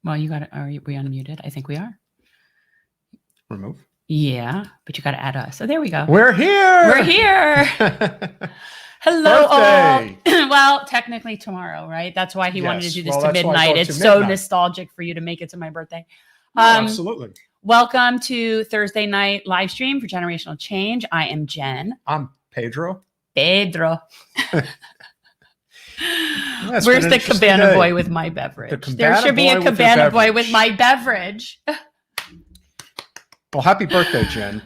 Well, you got it. Are we unmuted? I think we are. Remove. Yeah, but you got to add us. So there we go. We're here. We're here. Hello, Birthday. all. Well, technically tomorrow, right? That's why he wanted to do this to that's why I midnight. go It's to so midnight. nostalgic for you to make it to my birthday. Absolutely. Welcome to Thursday night live stream for Generational Change. I am Jen. I'm Pedro. Pedro. Where's the cabana boy with my beverage? There should be a cabana boy with my beverage. Well, happy birthday, Jen.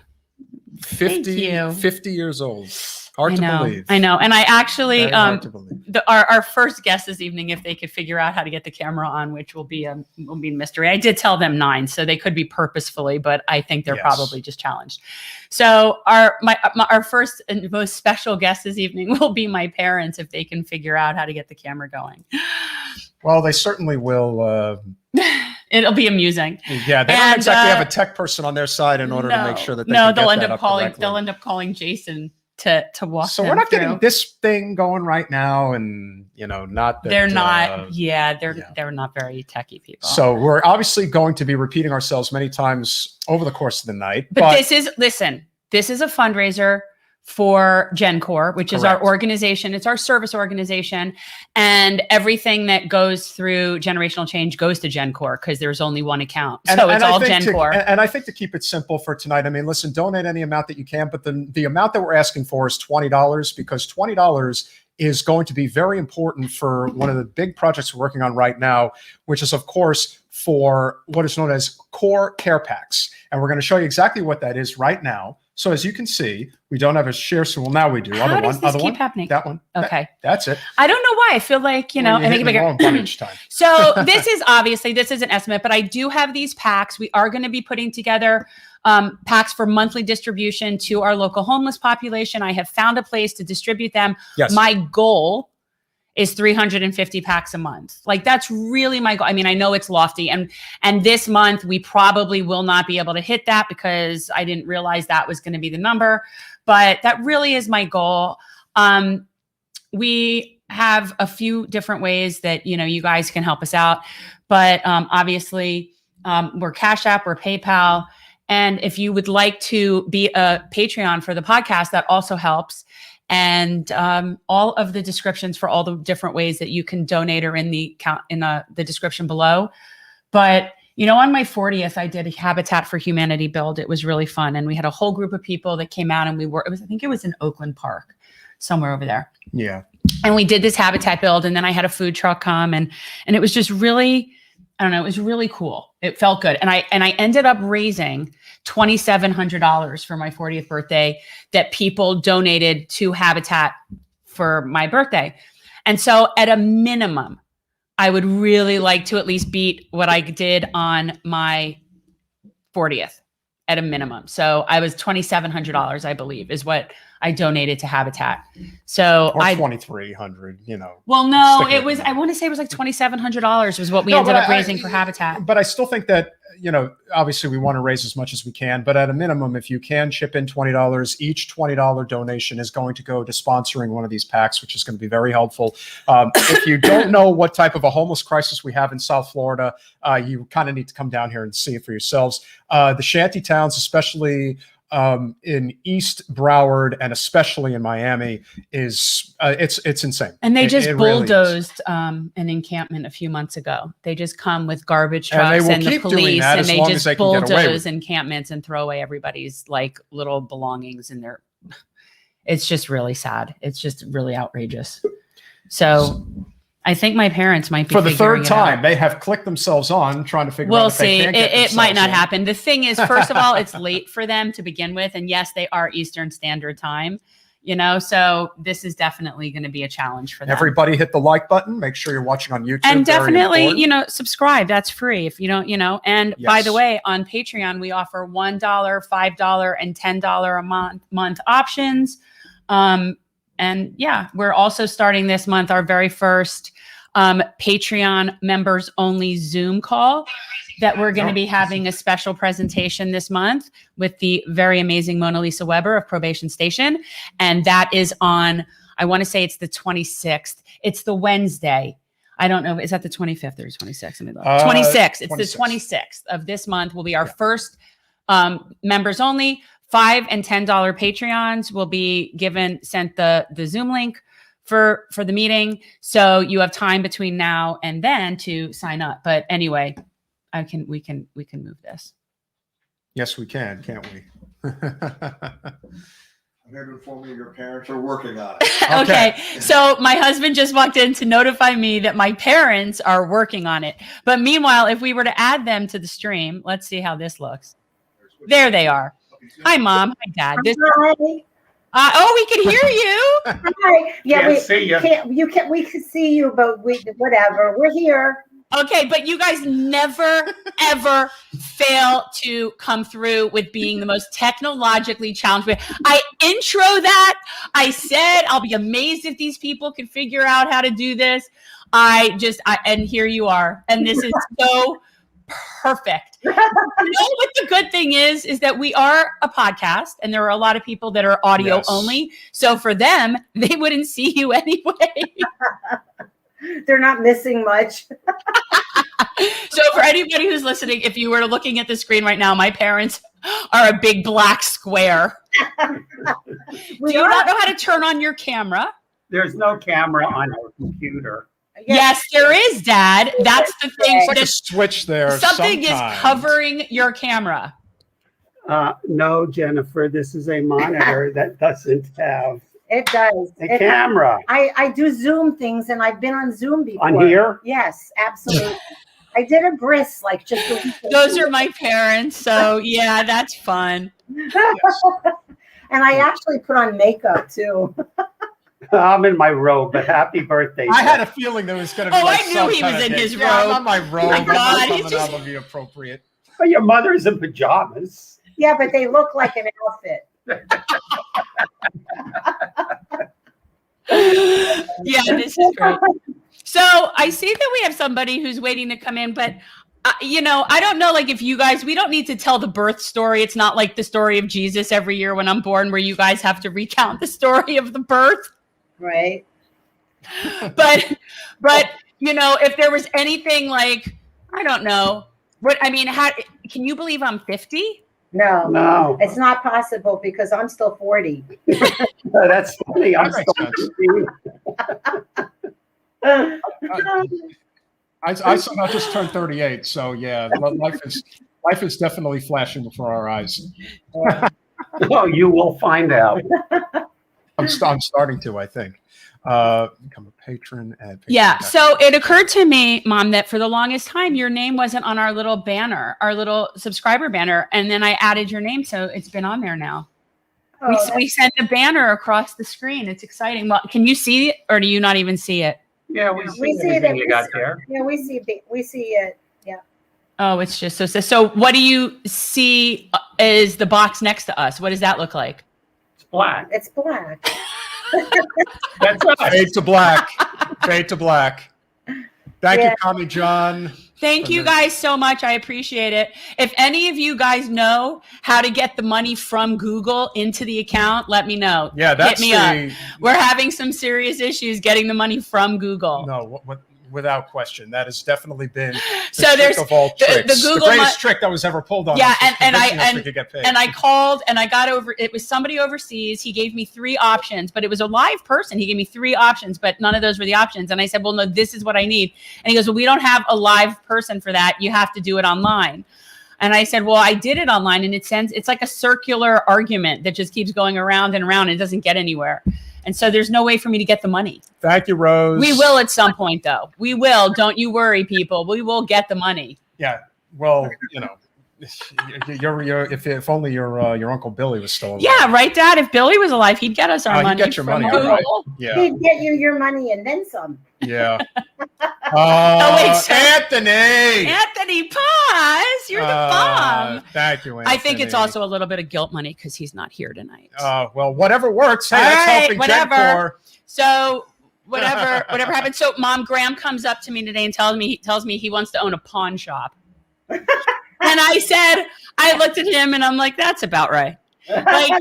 Thank you. 50 years old. Hard to believe. I know. And I actually, hard to believe. Our first guest this evening, if they could figure out how to get the camera on, which will be a mystery. I did tell them 9, so they could be purposefully, but I think they're probably just challenged. So our first and most special guest this evening will be my parents, if they can figure out how to get the camera going. Well, they certainly will. It'll be amusing. Yeah, they don't exactly have a tech person on their side in order to make sure that they can they'll get end up calling. They'll end up calling Jason to walk. So we're not getting this thing going right now, and not that they're not. They're not very techie people. So we're obviously going to be repeating ourselves many times over the course of the night. But this is a fundraiser for GenCore, which is our organization. It's our service organization, and everything that goes through Generational Change goes to GenCore because there's only one account. So it's all GenCore. And I think to keep it simple for tonight, I mean, listen, donate any amount that you can, but the amount that we're asking for is $20, because $20 is going to be very important for one of the big projects we're working on right now, which is, of course, for what is known as core care packs. And we're going to show you exactly what that is right now. So as you can see, we don't have a share, so now we do. How does this keep happening? That one. Okay. That's it. I don't know why. I feel like, I make it bigger. Each time. So this is an estimate, but I do have these packs. We are going to be putting together packs for monthly distribution to our local homeless population. I have found a place to distribute them. Yes. My goal is 350 packs a month. Like, that's really my goal. I mean, I know it's lofty, and this month we probably will not be able to hit that because I didn't realize that was going to be the number, but that really is my goal. We have a few different ways that, you guys can help us out, but obviously we're CashApp, we're PayPal. And if you would like to be a Patreon for the podcast, that also helps. And all of the descriptions for all the different ways that you can donate are in the description below. But, on my 40th, I did a Habitat for Humanity build. It was really fun. And we had a whole group of people that came out, and I think it was in Oakland Park, somewhere over there. Yeah. And we did this Habitat build, and then I had a food truck come, and it was just really, I don't know, it was really cool. It felt good. And I ended up raising $2,700 for my 40th birthday that people donated to Habitat for my birthday. And so at a minimum, I would really like to at least beat what I did on my 40th at a minimum. So I was $2,700, I believe, is what I donated to Habitat. So or $2,300, Well, no, it was, I want to say it was like $2,700 was what we ended up raising for Habitat. But I still think that, obviously we want to raise as much as we can, but at a minimum, if you can chip in $20, each $20 donation is going to go to sponsoring one of these packs, which is going to be very helpful. If you don't know what type of a homeless crisis we have in South Florida, you kind of need to come down here and see it for yourselves. The shanty towns, especially in East Broward and especially in Miami, is it's insane. And they just bulldozed an encampment a few months ago. They just come with garbage trucks and the police, and they just bulldoze encampments and throw away everybody's like little belongings in there. It's just really sad. It's just really outrageous. So I think my parents might be for the third time. Out. They have clicked themselves on trying to figure out. We'll see. It might not happen. The thing is, first of all, it's late for them to begin with, and yes, they are Eastern Standard Time. So this is definitely going to be a challenge for them. Everybody hit the like button. Make sure you're watching on YouTube. And definitely, subscribe. That's free if you don't, And yes. By the way, on Patreon, we offer $1, $5, and $10 a month options. And yeah, we're also starting this month our very first Patreon members only Zoom call that we're going to be having a special presentation this month with the very amazing Mona Lisa Weber of Probation Station. And that is on, I want to say it's the 26th. It's the Wednesday. I don't know. Is that the 25th or 26th? Let me look. 26th. It's the 26th of this month will be our first members only. $5 and $10 Patreons will be sent the Zoom link for the meeting. So you have time between now and then to sign up. But anyway, we can move this. Yes, we can, can't we? I'm here to inform you your parents are working on it. Okay. So my husband just walked in to notify me that my parents are working on it. But meanwhile, if we were to add them to the stream, let's see how this looks. There they are. Hi, Mom. Hi, Dad. Hi. We can hear you. Hi. Yeah, Can't see you. we can see you, but whatever. We're here. Okay, but you guys never, ever fail to come through with being the most technologically challenged. I intro that. I said, I'll be amazed if these people can figure out how to do this. And here you are. And this is so perfect. You know what the good thing is that we are a podcast and there are a lot of people that are audio only. So for them, they wouldn't see you anyway. They're not missing much. So for anybody who's listening, if you were looking at the screen right now, my parents are a big black square. Do you not know how to turn on your camera? There's no camera on our computer. Yes, there is, Dad. That's the thing. It's like a switch there. Something is covering your camera. No, Jennifer, this is a monitor that doesn't have It does. a camera. I do Zoom things, and I've been on Zoom before. On here? Yes, absolutely. I did a bris like just a week ago. Those are my parents. So yeah, that's fun. And I actually put on makeup too. I'm in my robe, but happy birthday. I had a feeling there was going to be I knew he was in his robe. Yeah, I'm on my robe. My God, he's That would be appropriate. Well, your mother's in pajamas. Yeah, but they look like an outfit. Yeah, this is great. So I see that we have somebody who's waiting to come in, but I don't know, like if you guys, we don't need to tell the birth story. It's not like the story of Jesus every year when I'm born, where you guys have to recount the story of the birth. Right. But if there was anything like, I don't know, how can you believe I'm 50? No, it's not possible because I'm still 40. That's funny. I'm That I somehow just turned 38, so yeah, life is definitely flashing before our eyes. Oh, you will find out. I'm starting to, I think. Become a patron. Yeah. So it occurred to me, Mom, that for the longest time, your name wasn't on our little banner, our little subscriber banner. And then I added your name. So it's been on there now. We sent a banner across the screen. It's exciting. Well, can you see it or do you not even see it? Yeah, we see everything you got there. Yeah, we see it. Yeah. Oh, it's just so what do you see is the box next to us? What does that look like? It's black. It's black. That's us. Fade to black. Fade to black. Thank you, Tommy John. Thank you guys so much. I appreciate it. If any of you guys know how to get the money from Google into the account, let me know. Yeah, that's hit me up. We're having some serious issues getting the money from Google. No, without question, that has definitely been the So trick of all tricks. the greatest trick that was ever pulled on Yeah, us. and I called and I got over. It was somebody overseas. He gave me 3 options, but it was a live person. He gave me 3 options, but none of those were the options. And I said, "Well, no, this is what I need." And he goes, "Well, we don't have a live person for that. You have to do it online." And I said, "Well, I did it online, and it's like a circular argument that just keeps going around and around. And it doesn't get anywhere." And so there's no way for me to get the money. Thank you, Rose. We will at some point, though. We will. Don't you worry, people. We will get the money. Yeah. Well, if only your Uncle Billy was still alive. Yeah, right, Dad. If Billy was alive, he'd get us our money. He'd get your money, Google. right. Yeah. He'd get you your money and then some. Yeah. Wait, sir. Anthony, pause. You're the bomb. Thank you, Anthony. I think it's also a little bit of guilt money because he's not here tonight. Well, whatever works. Hey, All that's right, helping whatever. JenPer. So whatever happened. So Mom Graham comes up to me today and tells me he wants to own a pawn shop. And I looked at him and I'm like, that's about right. Like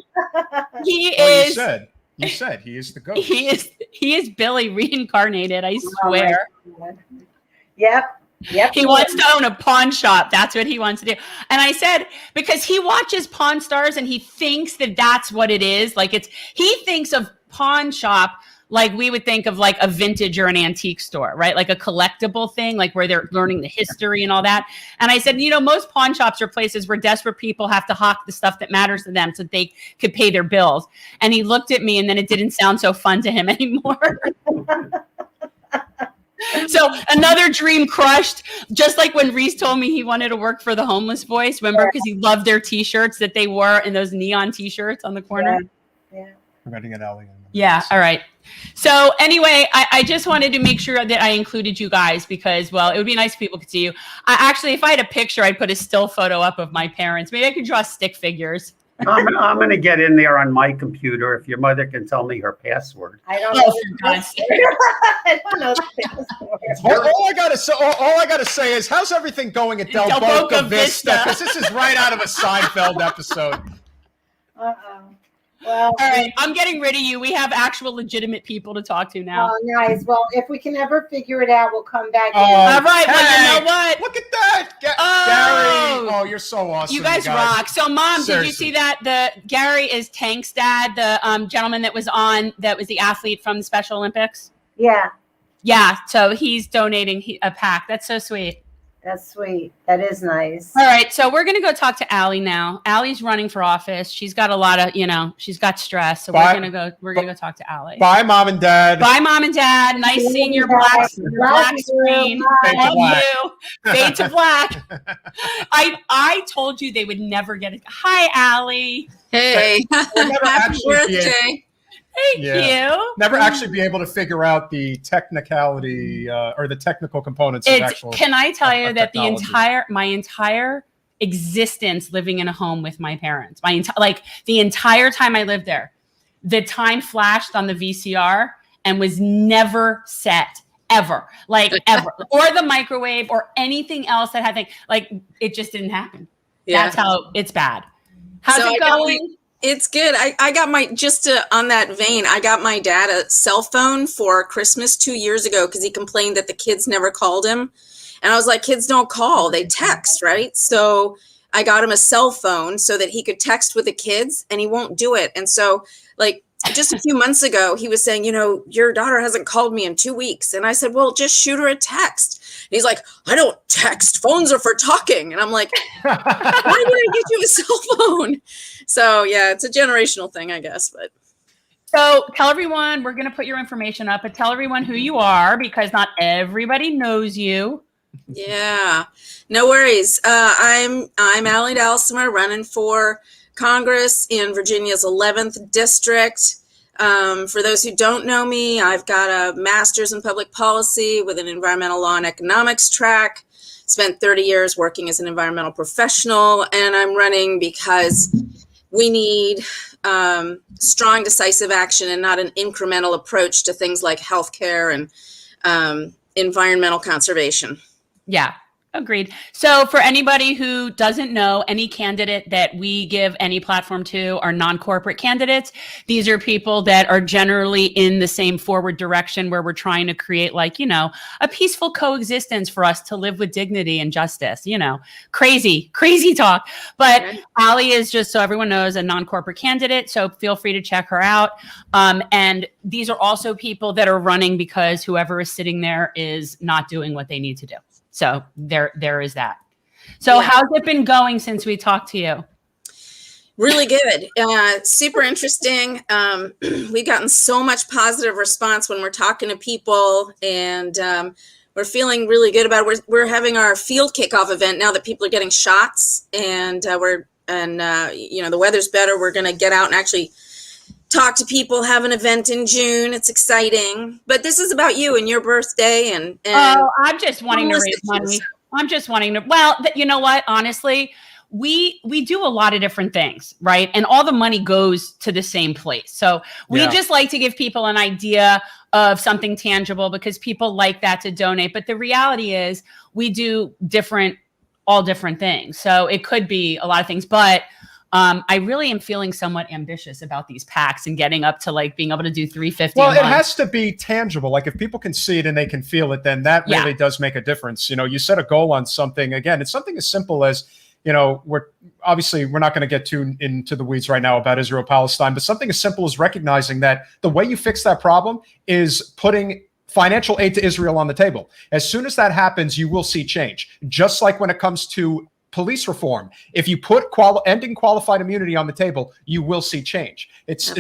he You is. said. You said he is the ghost. He is Billy reincarnated, I swear. Yep. He wants to own a pawn shop. That's what he wants to do. And I said, because he watches Pawn Stars and he thinks that that's what it is. Like he thinks of pawn shop like we would think of like a vintage or an antique store, right? Like a collectible thing, like where they're learning the history and all that. And I said, most pawn shops are places where desperate people have to hawk the stuff that matters to them so that they could pay their bills. And he looked at me and then it didn't sound so fun to him anymore. So another dream crushed, just like when Reese told me he wanted to work for the Homeless Voice, remember? Because he loved their T-shirts that they wore and those neon T-shirts on the corner. Yeah. I'm going to get Ally. Yeah. All right. So anyway, I just wanted to make sure that I included you guys because, well, it would be nice if people could see you. Actually, if I had a picture, I'd put a still photo up of my parents. Maybe I could draw stick figures. I'm going to get in there on my computer if your mother can tell me her password. I don't know. I don't know. All I gotta say is, how's everything going at Del Boca Vista? Because this is right out of a Seinfeld episode. Well, all right, I'm getting rid of you. We have actual legitimate people to talk to now. Oh, nice. Well, if we can ever figure it out, we'll come back. All right. Well, you know what? Look at that, Gary. Oh, you're so awesome. You guys rock. So, Mom, Seriously. did you see that Gary is Tank's dad, the gentleman that was the athlete from the Special Olympics? Yeah. Yeah. So he's donating a pack. That's so sweet. That's sweet. That is nice. All right. So we're going to go talk to Ally now. Ally's running for office. She's got a lot of, she's got stress. So we're going to go talk to Ally. Bye, Mom and Dad. Bye, Mom and Dad. Nice seeing your black screen. Fade to black. Fade to black. I told you they would never get it. Hi, Ally. Hey, happy birthday. Thank you. Never actually be able to figure out the technicality or the technical components of actual. Can I tell you that technology. my entire existence living in a home with my parents, the entire time I lived there, the time flashed on the VCR and was never set ever, ever, or the microwave or anything else that had things it just didn't happen. Yeah. That's how it's bad. How's it going? It's good. I got on that vein, I got my dad a cell phone for Christmas 2 years ago because he complained that the kids never called him. And I was like, kids don't call, they text, right? So I got him a cell phone so that he could text with the kids and he won't do it. And so just a few months ago, he was saying, your daughter hasn't called me in 2 weeks. And I said, well, just shoot her a text. And he's like, I don't text. Phones are for talking. And I'm like, why did I get you a cell phone? So, yeah, it's a generational thing, I guess. But so tell everyone, we're going to put your information up, but tell everyone who you are because not everybody knows you. Yeah, no worries. I'm Ally Acker running for Congress in Virginia's 11th district. For those who don't know me, I've got a master's in public policy with an environmental law and economics track. Spent 30 years working as an environmental professional, and I'm running because we need strong, decisive action and not an incremental approach to things like healthcare and environmental conservation. Yeah. Agreed. So for anybody who doesn't know, any candidate that we give any platform to are non-corporate candidates. These are people that are generally in the same forward direction where we're trying to create a peaceful coexistence for us to live with dignity and justice, crazy talk. But okay. Ally is, just so everyone knows, a non-corporate candidate. So feel free to check her out. And these are also people that are running because whoever is sitting there is not doing what they need to do. So there is that. So how's it been going since we talked to you? Really good. Super interesting. We've gotten so much positive response when we're talking to people, and we're feeling really good about it. We're having our field kickoff event now that people are getting shots, and the weather's better. We're going to get out and actually talk to people, have an event in June. It's exciting. But this is about you and your birthday. And I'm just wanting to raise money. I'm just wanting to, you know what? Honestly, we do a lot of different things, right? And all the money goes to the same place. So we just like to give people an idea of something tangible because people like that to donate. But the reality is we do all different things. So it could be a lot of things, but I really am feeling somewhat ambitious about these packs and getting up to like being able to do 350. Well, a it month. has to be tangible. Like if people can see it and they can feel it, then that really does make a difference. You know, you set a goal on something. Again, it's something as simple as, you know, we're not going to get too into the weeds right now about Israel Palestine, but something as simple as recognizing that the way you fix that problem is putting financial aid to Israel on the table. As soon as that happens, you will see change. Just like when it comes to police reform, if you put ending qualified immunity on the table, you will see change. It's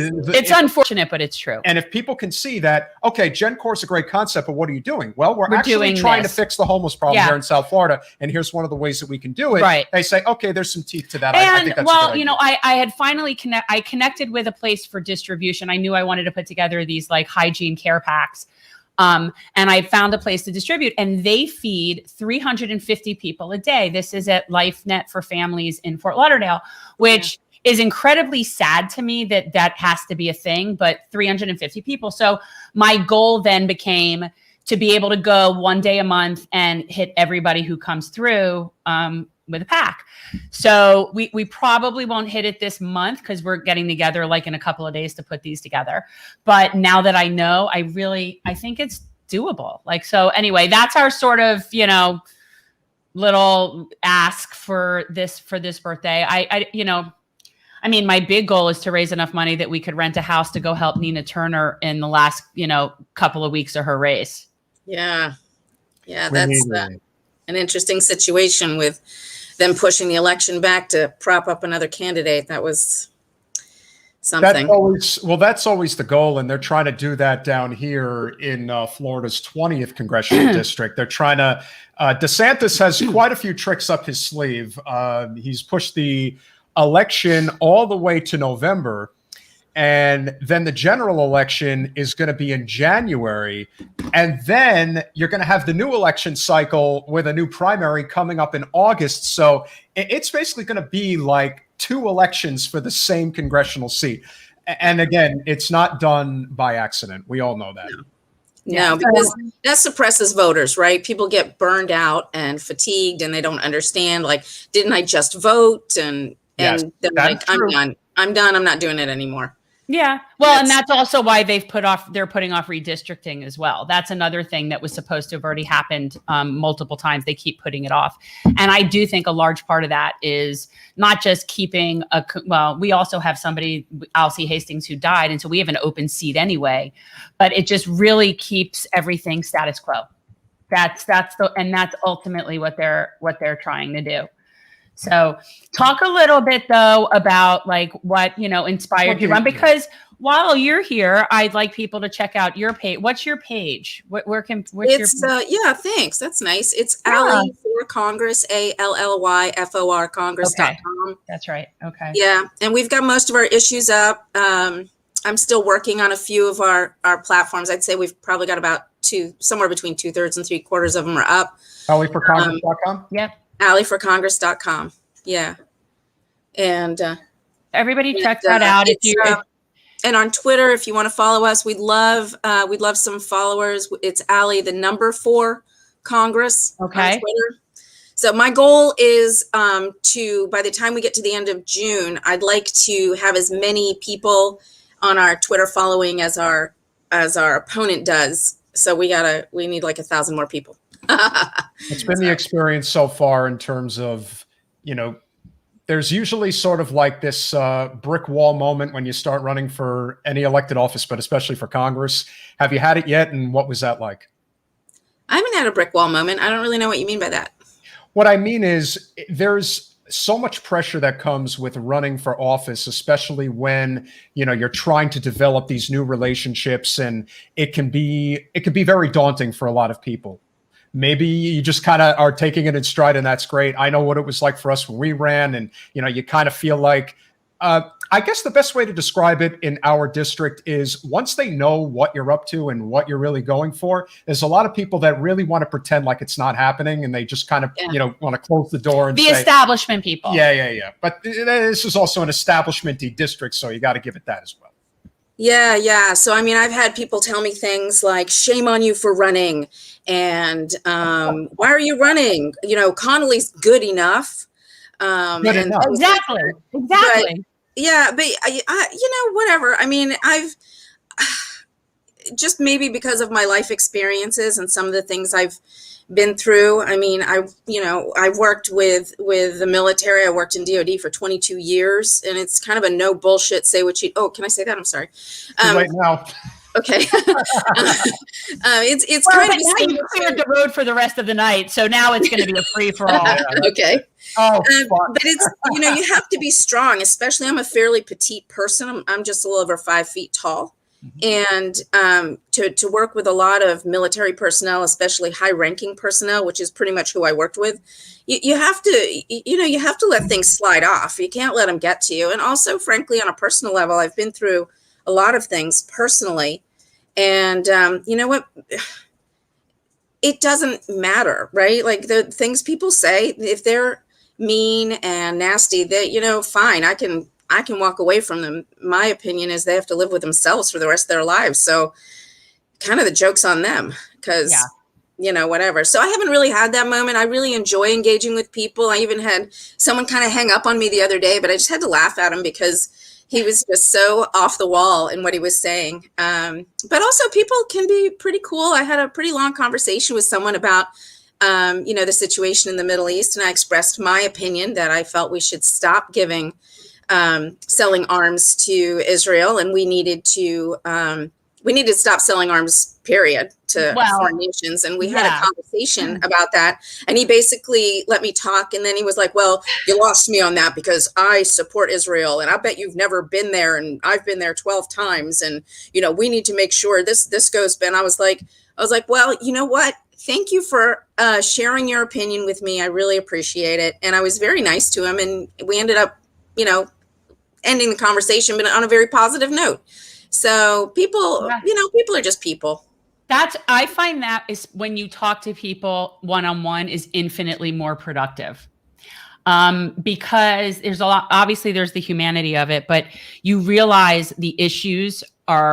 unfortunate, but it's true. And if people can see that, okay, GenCore is a great concept, but what are you doing? Well, we're actually trying to fix the homeless problem here in South Florida, and here's one of the ways that we can do it. Right. They say, okay, there's some teeth to that. And I think that's a good idea. you know, I had finally connected with a place for distribution. I knew I wanted to put together these like hygiene care packs. And I found a place to distribute, and they feed 350 people a day. This is at LifeNet for Families in Fort Lauderdale, which is incredibly sad to me that has to be a thing, but 350 people. So my goal then became to be able to go one day a month and hit everybody who comes through with a pack. So we probably won't hit it this month because we're getting together like in a couple of days to put these together. But now that I know, I think it's doable. Like, so anyway, that's our sort of, you know, little ask for this birthday. I mean, my big goal is to raise enough money that we could rent a house to go help Nina Turner in the last, you know, couple of weeks of her race. Yeah. Yeah. That's an interesting situation with them pushing the election back to prop up another candidate. That was something. That's always the goal. And they're trying to do that down here in Florida's 20th congressional district. They're trying to, DeSantis has quite a few tricks up his sleeve. He's pushed the election all the way to November. And then the general election is going to be in January. And then you're going to have the new election cycle with a new primary coming up in August. So it's basically going to be like 2 elections for the same congressional seat. And again, it's not done by accident. We all know that. No, because that suppresses voters, right? People get burned out and fatigued and they don't understand, like, didn't I just vote? And they're like, I'm done. I'm not doing it anymore. Yeah. Well, and that's also why they're putting off redistricting as well. That's another thing that was supposed to have already happened multiple times. They keep putting it off. And I do think a large part of that is not just keeping we also have somebody, Alcee Hastings, who died. And so we have an open seat anyway, but it just really keeps everything status quo. That's ultimately what they're trying to do. So talk a little bit though about like what, you know, inspired you to run, because while you're here, I'd like people to check out your page. What's your page? Thanks. That's nice. It's Ally for Congress, ALLYFOR Congress.com. Okay. That's right. Okay. Yeah. And we've got most of our issues up. I'm still working on a few of our platforms. I'd say we've probably got about somewhere between 2/3 and 3/4 of them are up. AllyForCongress.com? Yep. AllyForCongress.com. Yeah. And everybody check that out. And on Twitter, if you want to follow us, we'd love some followers. It's Ally, the number 4 Congress on Twitter. So my goal is to, by the time we get to the end of June, I'd like to have as many people on our Twitter following as our opponent does. So we need like 1,000 more people. It's been the experience so far in terms of, you know, there's usually sort of like this brick wall moment when you start running for any elected office, but especially for Congress. Have you had it yet? And what was that like? I haven't had a brick wall moment. I don't really know what you mean by that. What I mean is there's so much pressure that comes with running for office, especially when, you know, you're trying to develop these new relationships, and it can be very daunting for a lot of people. Maybe you just kind of are taking it in stride, and that's great. I know what it was like for us when we ran, and, you know, you kind of feel like, I guess the best way to describe it in our district is once they know what you're up to and what you're really going for, there's a lot of people that really want to pretend like it's not happening, and they just kind of, you know, want to close the door and say, establishment people. Yeah. But this is also an establishment-y district, so you got to give it that as well. Yeah. So, I mean, I've had people tell me things like, shame on you for running. And why are you running? You know, Connolly's good enough. Good enough. Exactly. Yeah, but whatever. I mean, I've just maybe because of my life experiences and some of the things I've been through. I mean, I've worked with the military. I worked in DOD for 22 years, and it's kind of a no bullshit, say what you, can I say that? I'm sorry. Right now. Okay. It's Well, kind but of now you cleared the road for the rest of the night, so now it's going to be a free for all. Okay. Oh, But it's, you have to be strong, especially I'm a fairly petite person. I'm just a little over 5 feet tall. And to work with a lot of military personnel, especially high ranking personnel, which is pretty much who I worked with, you have to, you have to let things slide off. You can't let them get to you. And also, frankly, on a personal level, I've been through a lot of things personally. And you know what? It doesn't matter, right? Like the things people say, if they're mean and nasty, that, fine, I can walk away from them. My opinion is they have to live with themselves for the rest of their lives. So kind of the joke's on them because, whatever. So I haven't really had that moment. I really enjoy engaging with people. I even had someone kind of hang up on me the other day, but I just had to laugh at him because he was just so off the wall in what he was saying. But also people can be pretty cool. I had a pretty long conversation with someone about, the situation in the Middle East. And I expressed my opinion that I felt we should stop selling arms to Israel, and we needed to stop selling arms, period, to foreign nations. And we had a conversation about that. And he basically let me talk. And then he was like, well, you lost me on that because I support Israel. And I bet you've never been there. And I've been there 12 times. And, we need to make sure this goes, Ben. I was like, well, you know what? Thank you for sharing your opinion with me. I really appreciate it. And I was very nice to him. And we ended up, ending the conversation, but on a very positive note. So people, people are just people. I find that is when you talk to people one-on-one is infinitely more productive. Because there's obviously there's the humanity of it, but you realize the issues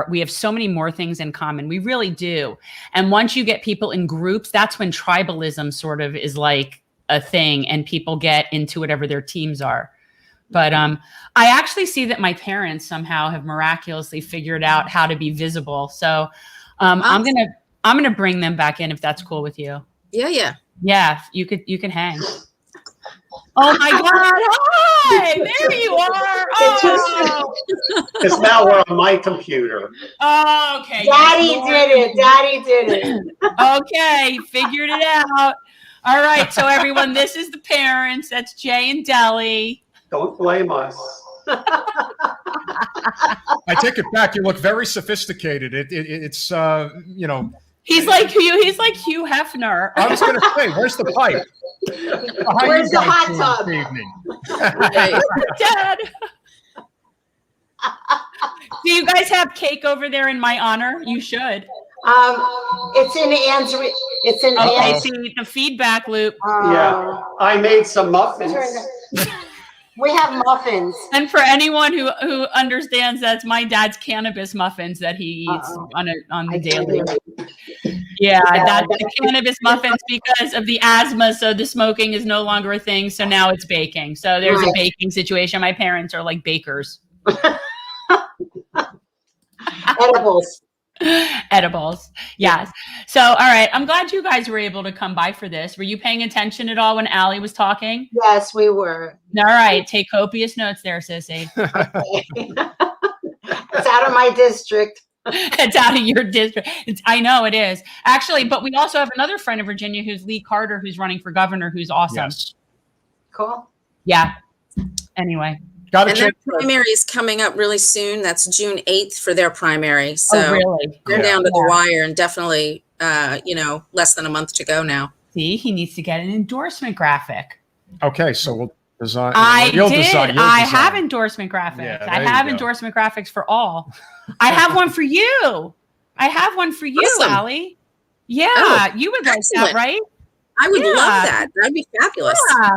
we have so many more things in common. We really do. And once you get people in groups, that's when tribalism sort of is like a thing and people get into whatever their teams are. But I actually see that my parents somehow have miraculously figured out how to be visible. So I'm gonna bring them back in if that's cool with you. Yeah. You can hang. Oh my God! Hi, there you are. Oh, Because now we're on my computer. Oh, okay. Daddy did it. Okay, figured it out. All right, so everyone, this is the parents. That's Jay and Deli. Don't blame us. I take it back. You look very sophisticated. It's He's like Hugh Hefner. I was going to say, where's the pipe? Where's the hot tub? Evening? Dad. Do you guys have cake over there in my honor? You should. It's in Anne's. It's in Okay, Anne's. see the feedback loop. Yeah, I made some muffins. We have muffins. And for anyone who understands, that's my dad's cannabis muffins that he eats on the daily. Yeah, that's the cannabis muffins because of the asthma. So the smoking is no longer a thing. So now it's baking. So there's a baking situation. My parents are like bakers. Edibles. Yes. So, all right. I'm glad you guys were able to come by for this. Were you paying attention at all when Ally was talking? Yes, we were. All right. Take copious notes there, sissy. It's out of my district. It's out of your district. I know it is. Actually, but we also have another friend of Virginia who's Lee Carter, who's running for governor, who's awesome. Yes. Cool. Yeah. Anyway. And their primary is coming up really soon. That's June 8th for their primary. So really? They're down to the wire and definitely, less than a month to go now. See, he needs to get an endorsement graphic. Okay, so we'll design. I you'll did. Design, I have endorsement graphics. Yeah, I have endorsement graphics for all. I have one for you. Awesome. Ally. Yeah, you would like that, right? I would love that. That'd be fabulous. Yeah.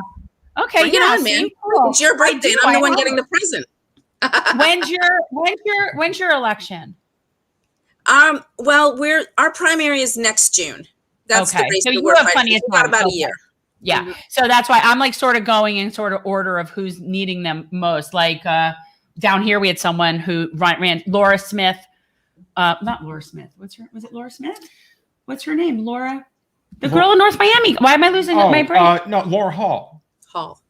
Okay, Bring it on, man. Cool. It's your birthday, and I'm the one getting the present. When's your election? Well, our primary is next June. That's the race so that you we're have fighting. plenty of We've got time. about a year. Yeah. So that's why I'm like sort of going in sort of order of who's needing them most. Like down here, we had someone who ran Laura Smith. Not Laura Smith. Was it Laura Smith? What's her name? Laura? The girl in North Miami. Why am I losing my brain? No, Laura Hall. Laura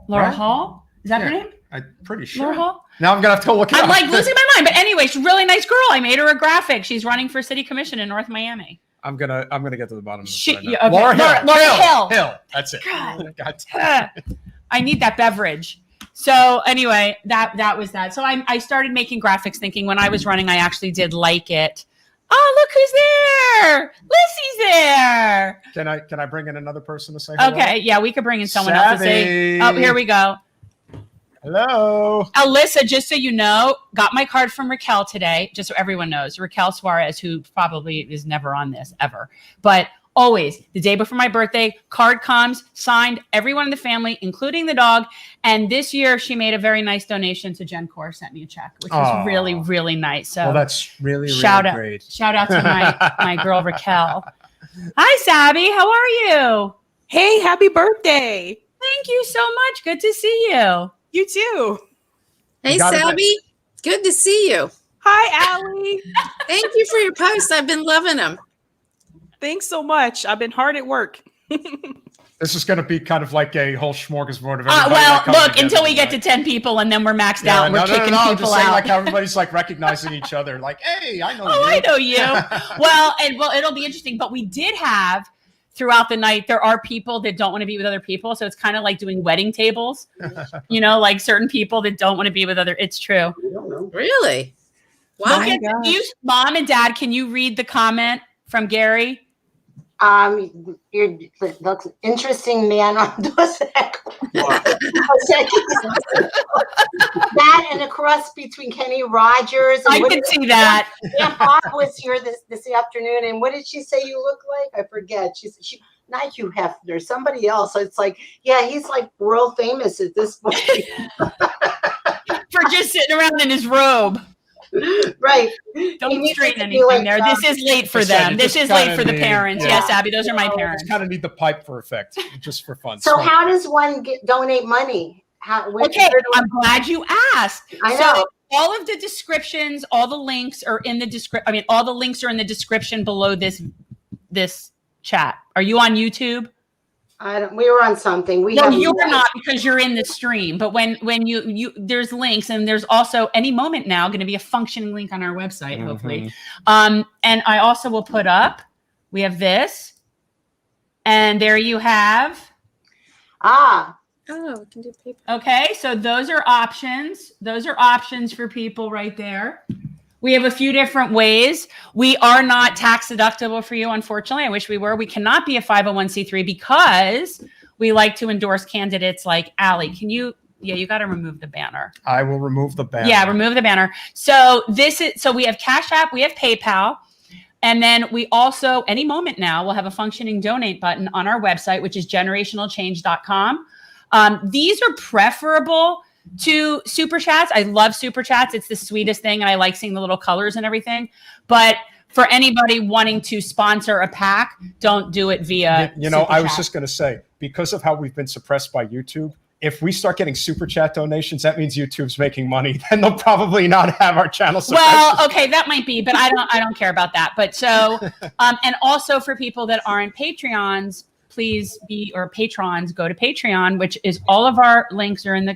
right? Hall? Is that her name? I'm pretty sure. Laura Hall? Now I'm gonna have to look it up. I'm like losing my mind. But anyway, she's a really nice girl. I made her a graphic. She's running for city commission in North Miami. I'm gonna get to the bottom of this. She- Right now. yeah, okay. Laura Hill. Hill. That's it. God. God. I need that beverage. So anyway, that was that. So I started making graphics thinking when I was running, I actually did like it. Oh, look who's there. Lissy's there. Can I bring in another person to say hello? Okay. Yeah, we could bring in someone else to say, oh, here we go. Hello. Alyssa, just so you know, got my card from Raquel today, just so everyone knows. Raquel Suarez, who probably is never on this ever, but always the day before my birthday, card comes, signed, everyone in the family, including the dog. And this year she made a very nice donation to JenPerelman, sent me a check, which was really, really nice. So well, that's really great. Shout out to my girl, Raquel. Hi, Sabby. How are you? Hey, happy birthday. Thank you so much. Good to see you. You too. Hey, got it. Sabby. Good to see you. Hi, Ally. Thank you for your posts. I've been loving them. Thanks so much. I've been hard at work. This is going to be kind of like a whole smorgasbord of everybody. Well, coming look, together, until we get right? to 10 people and then we're maxed out and we're kicking I'm people just saying, out. like how everybody's like recognizing each other. Like, hey, I know you. I know you. well, it'll be interesting. But we did have throughout the night, there are people that don't want to be with other people. So it's kind of like doing wedding tables, like certain people that don't want to be with other. It's true. I don't know. Really? Wow. Mom and Dad, can you read the comment from Gary? You're looks interesting man on that and a cross between Kenny Rogers. And I can see that. Yeah, Bob was here this afternoon, and what did she say you look like? I forget. She not Hugh Hefner, somebody else. So it's like, yeah, he's like world famous at this point for just sitting around in his robe. Right. Don't straighten anything there. This is late for them. This is late for the parents. Yeah. Yes, Abby, those are my parents. Kind of need the pipe for effect, just for fun. So how does one donate money? Okay, I'm glad you asked. I know. So all of the descriptions, all the links are in the description. I mean, all the links are in the description below this chat. Are you on YouTube? We were on something. No, you're not because you're in the stream. But when you there's links, and there's also any moment now going to be a functioning link on our website, hopefully. And I also will put up. We have this, and there you have. Oh, we can do paper. Okay, so those are options. Those are options for people right there. We have a few different ways. We are not tax deductible for you, unfortunately. I wish we were. We cannot be a 501c3 because we like to endorse candidates like Ally. Can you? Yeah, you got to remove the banner. I will remove the banner. Yeah, remove the banner. So we have CashApp, we have PayPal, and then we also, any moment now, we'll have a functioning donate button on our website, which is generationalchange.com. These are preferable to super chats. I love super chats. It's the sweetest thing. And I like seeing the little colors and everything. But for anybody wanting to sponsor a pack, don't do it via I was just going to say, because of how we've been suppressed by YouTube, if we start getting super chat donations, that means YouTube's making money. Then they'll probably not have our channel suppressed. Well, okay, that might be, but I don't care about that. But so, and also for people that aren't Patreons, please or patrons, go to Patreon, which is all of our links are in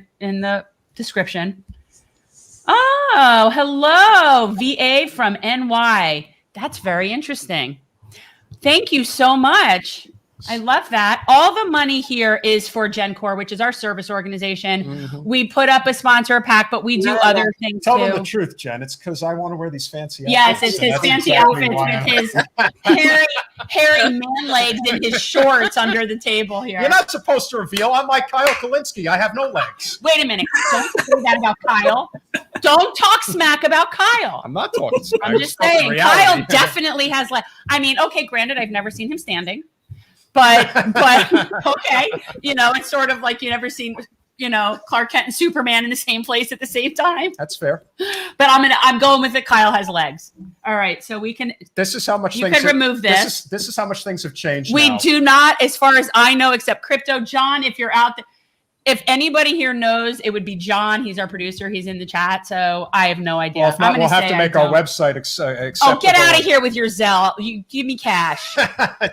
the description. Oh, hello, VA from NY. That's very interesting. Thank you so much. I love that. All the money here is for GenCore, which is our service organization. Mm-hmm. We put up a sponsor pack, but we do other things too. Tell them the truth, Jen. It's because I want to wear these fancy outfits. Yes, it's his fancy outfits with his hairy man legs and his shorts under the table here. You're not supposed to reveal. I'm like Kyle Kalinske. I have no legs. Wait a minute. Don't say that about Kyle. Don't talk smack about Kyle. I'm not talking smack. I'm just saying, Kyle definitely has legs. I mean, okay, granted, I've never seen him standing. But okay, it's sort of like you never seen. Clark Kent and Superman in the same place at the same time. That's fair. But I'm going with it. Kyle has legs. All right, so we can. This is how much You things can have- remove this. This is how much things have changed. We now. do not, as far as I know, except crypto. John, if you're out there, if anybody here knows, it would be John. He's our producer. He's in the chat, so I have no idea. Well, if not, I'm we'll gonna have say to make I our don't. website acceptable. Oh, get out of here with your Zelle. You give me cash.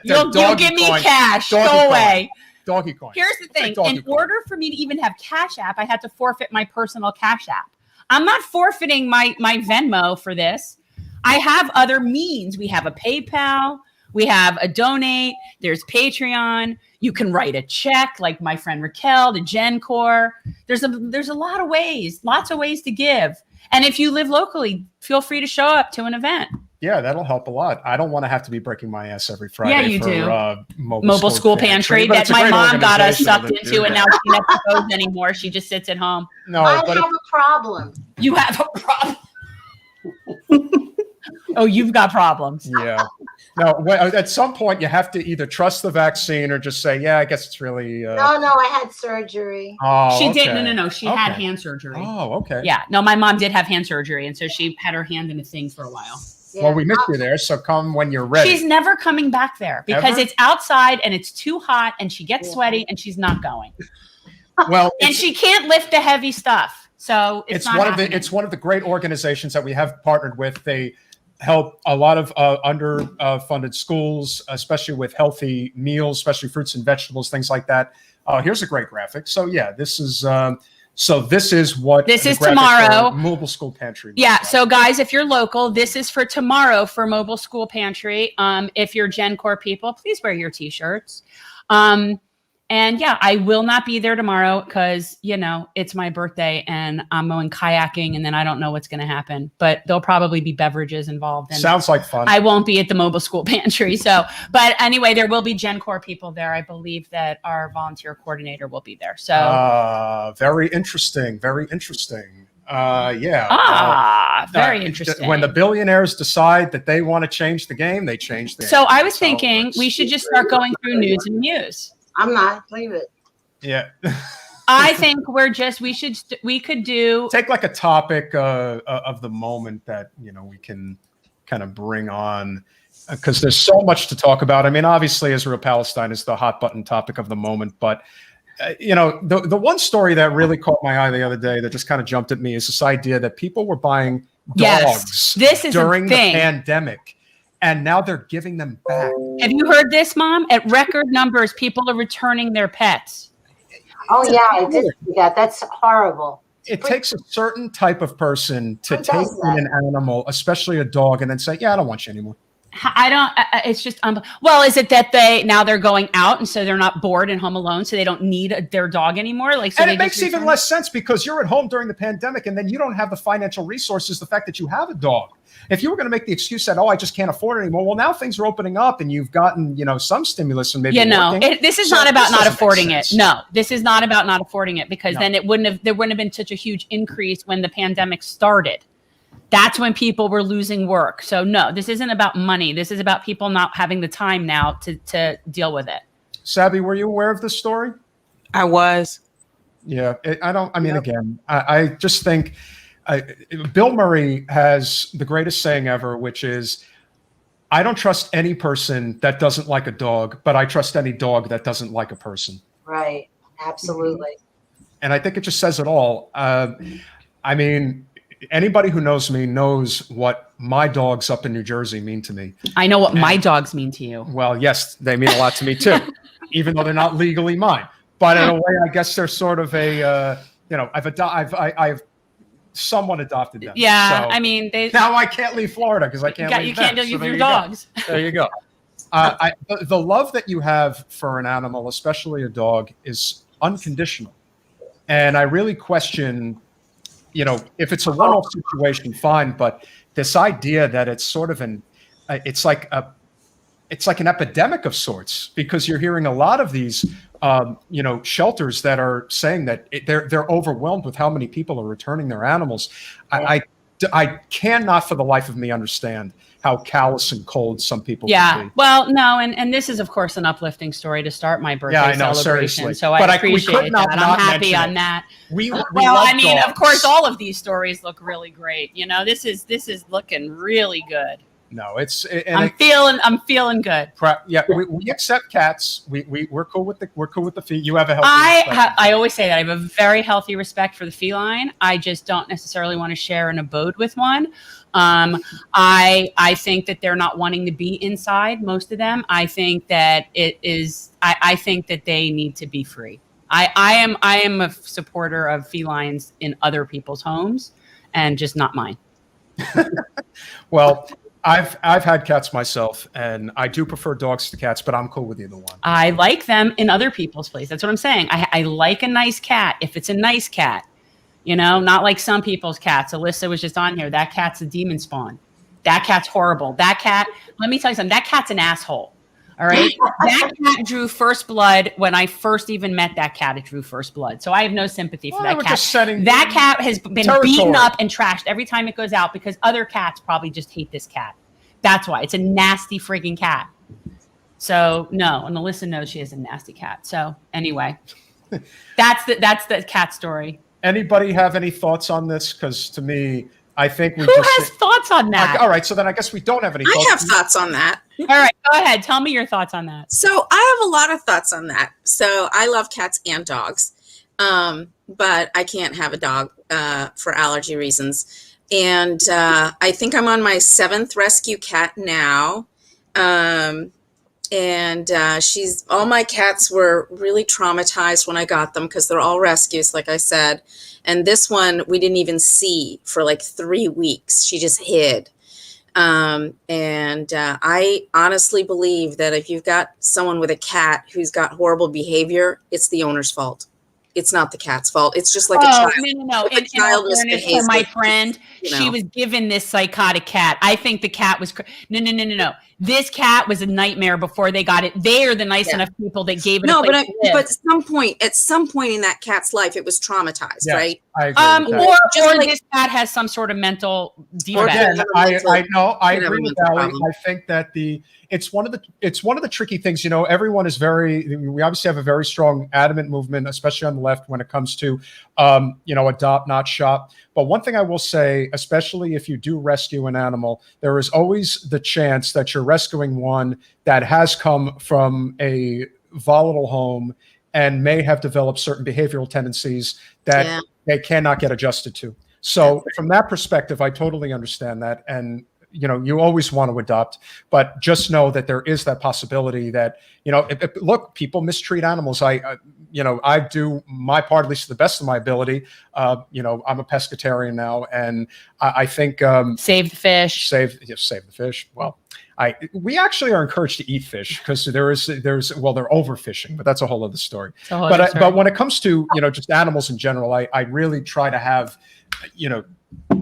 You'll Doggy give me coin. cash. Doggy Go coin. away. Doggy coin. Here's the I'll take thing. doggy In coin. order for me to even have Cash App, I had to forfeit my personal Cash App. I'm not forfeiting my Venmo for this. I have other means. We have a PayPal. We have a donate. There's Patreon. You can write a check, like my friend Raquel to GenCore. There's a lot of ways, lots of ways to give. And if you live locally, feel free to show up to an event. Yeah, that'll help a lot. I don't want to have to be breaking my ass every Friday. Yeah, you for, do. Mobile School Pantry but that it's a my great mom got us organization sucked to into, do and that. now she never goes anymore. She just sits at home. No, I but have a problem. You have a problem. Oh, you've got problems. yeah. No, at some point you have to either trust the vaccine or just say, yeah, I guess it's really. No, I had surgery. Oh, She okay. did. No. She had Okay. hand surgery. Oh, okay. Yeah. No, my mom did have hand surgery. And so she had her hand in a thing for a while. Well, we missed you there, so come when you're ready. She's never coming back there because Ever? it's outside and it's too hot and she gets sweaty and she's not going. Well, And she can't lift the heavy stuff. So it's not one happening. of the great organizations that we have partnered with. They help a lot of underfunded schools, especially with healthy meals, especially fruits and vegetables, things like that. Here's a great graphic. So yeah, this is what This the is graphic tomorrow. for Mobile School Pantry. looks Yeah. like. So guys, if you're local, this is for tomorrow for Mobile School Pantry. If you're GenCore people, please wear your t-shirts. And yeah, I will not be there tomorrow because, it's my birthday and I'm going kayaking and then I don't know what's going to happen, but there'll probably be beverages involved. And Sounds like fun. I won't be at the Mobile School Pantry. But anyway, there will be GenCore people there. I believe that our volunteer coordinator will be there. So very interesting. Very interesting. Yeah. very interesting. When the billionaires decide that they want to change the game, they change the game. So I was That's how it thinking works. we should just start going through news and news. I'm not. Leave it. Yeah. I think we could do. Take like a topic of the moment that we can kind of bring on, because there's so much to talk about. I mean, obviously Israel Palestine is the hot button topic of the moment, but the one story that really caught my eye the other day that just kind of jumped at me is this idea that people were buying dogs this is during a the thing. pandemic, and now they're giving them back. Have you heard this, Mom? At record numbers, people are returning their pets. Oh yeah, I did see that. That's horrible. It takes a certain type of person to Who take does that? in an animal, especially a dog, and then say, yeah, I don't want you anymore. I don't. It's just. Well, is it that they're going out and so they're not bored and home alone, so they don't need their dog anymore? Like, so And they it makes just even return- less sense because you're at home during the pandemic and then you don't have the financial resources, the fact that you have a dog. If you were going to make the excuse that, I just can't afford it anymore. Well, now things are opening up and you've gotten, some stimulus and maybe working. This is So not about this not doesn't make affording it. sense. No, this is not about not affording it because No. then there wouldn't have been such a huge increase when the pandemic started. That's when people were losing work. So no, this isn't about money. This is about people not having the time now to deal with it. Sabby, were you aware of this story? I was. Yeah, again, I just think Bill Murray has the greatest saying ever, which is, I don't trust any person that doesn't like a dog, but I trust any dog that doesn't like a person. Right. Absolutely. And I think it just says it all. Anybody who knows me knows what my dogs up in New Jersey mean to me. I know what my dogs mean to you. Well, yes, they mean a lot to me too, even though they're not legally mine. But in a way, I guess they're sort of I've somewhat adopted them. Yeah, So they. now I can't leave Florida because I can't leave You can't them. leave So there your you go. dogs. There you go. The love that you have for an animal, especially a dog, is unconditional. And I really question, if it's a one-off situation, fine. But this idea that it's sort of it's like an epidemic of sorts, because you're hearing a lot of these, shelters that are saying that they're overwhelmed with how many people are returning their animals. I cannot for the life of me understand how callous and cold some people Yeah. can be. Well, no, and this is of course an uplifting story to start my birthday Yeah, I know, celebration. seriously. So But I we could appreciate not that. not I'm happy mention on it. that. We Well, love I mean, dogs. of course, all of these stories look really great. You know, this is looking really good. No, I'm feeling good. yeah, we accept cats. We're cool with the fee. You have a healthy respect. I always say that I have a very healthy respect for the feline. I just don't necessarily want to share an abode with one. I think that they're not wanting to be inside. Most of them. I think that it is. I think that they need to be free. I am a supporter of felines in other people's homes, and just not mine. Well, I've had cats myself, and I do prefer dogs to cats, but I'm cool with either one. I like them in other people's place. That's what I'm saying. I like a nice cat if it's a nice cat, you know, not like some people's cats. Alyssa was just on here. That cat's a demon spawn. That cat's horrible. That cat, let me tell you something, that cat's an asshole. All right. That cat drew first blood when I first even met that cat. It drew first blood. So I have no sympathy for that we're cat. just setting That cat has been territory. beaten up and trashed every time it goes out because other cats probably just hate this cat. That's why. It's a nasty freaking cat. So no, and Alyssa knows she is a nasty cat. So anyway, that's the cat story. Anybody have any thoughts on this? Because to me, I think we Who has thoughts on that? All right, so then I guess we don't have any. I have thoughts on that. All right, go ahead. Tell me your thoughts on that. So I have a lot of thoughts on that. So I love cats and dogs, but I can't have a dog for allergy reasons. And I think I'm on my 7th rescue cat now. And all my cats were really traumatized when I got them because they're all rescues, like I said. And this one, we didn't even see for like 3 weeks. She just hid. I honestly believe that if you've got someone with a cat who's got horrible behavior, it's the owner's fault. It's not the cat's fault. It's just like a child. No. In all fairness to my friend, she was given this psychotic cat. I think the cat was no. This cat was a nightmare before they got it. They are the nice enough people that gave it. But at some point in that cat's life, it was traumatized, right? I agree with or this cat has some sort of mental defect. Again, I agree with Ally. I think that it's one of the tricky things. You know, everyone is we obviously have a very strong, adamant movement, especially on the left when it comes to, adopt, not shop. But one thing I will say, especially if you do rescue an animal, there is always the chance that you're rescuing one that has come from a volatile home and may have developed certain behavioral tendencies that they cannot get adjusted to. So from that perspective, I totally understand that. And you always want to adopt, but just know that there is that possibility that, look, people mistreat animals. I do my part, at least to the best of my ability. I'm a pescatarian now, and I think save the fish. Save the fish. Well, we actually are encouraged to eat fish because they're overfishing, but that's a whole other story. But when it comes to just animals in general, I really try to have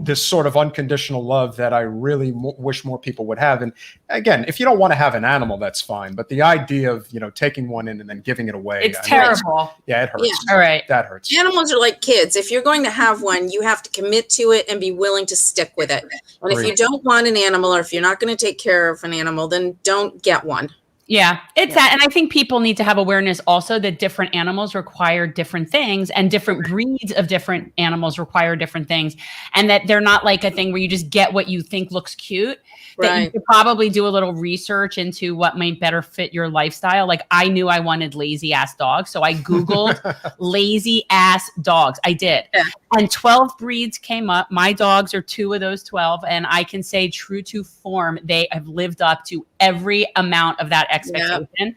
this sort of unconditional love that I really wish more people would have. And again, if you don't want to have an animal, that's fine. But the idea of, taking one in and then giving it away. It's terrible. It hurts. Yeah. All right. That hurts. Animals are like kids. If you're going to have one, you have to commit to it and be willing to stick with it. And if you don't want an animal, or if you're not going to take care of an animal, then don't get one. Yeah, it's that. And I think people need to have awareness also that different animals require different things and different breeds of different animals require different things. And that they're not like a thing where you just get what you think looks cute. That you could probably do a little research into what might better fit your lifestyle. Like I knew I wanted lazy ass dogs. So I Googled lazy ass dogs. I did. Yeah. And 12 breeds came up. My dogs are 2 of those 12. And I can say true to form, they have lived up to every amount of that expectation. Yep.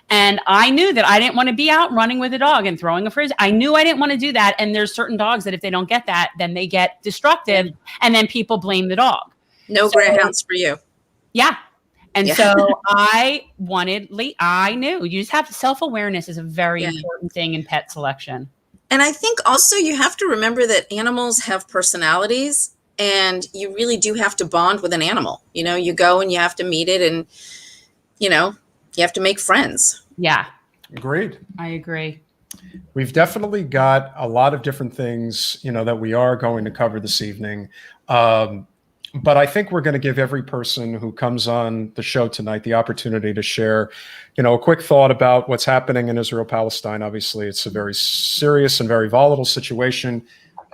And I knew that I didn't want to be out running with a dog and throwing a frisbee. I knew I didn't want to do that. And there's certain dogs that if they don't get that, then they get destructive. And then people blame the dog. No greyhounds for you. Yeah. And so I knew you just have self-awareness is a very important thing in pet selection. And I think also you have to remember that animals have personalities and you really do have to bond with an animal. You go and you have to meet it and, you have to make friends. Yeah. Agreed. I agree. We've definitely got a lot of different things, that we are going to cover this evening. But I think we're going to give every person who comes on the show tonight the opportunity to share, a quick thought about what's happening in Israel-Palestine. Obviously, it's a very serious and very volatile situation.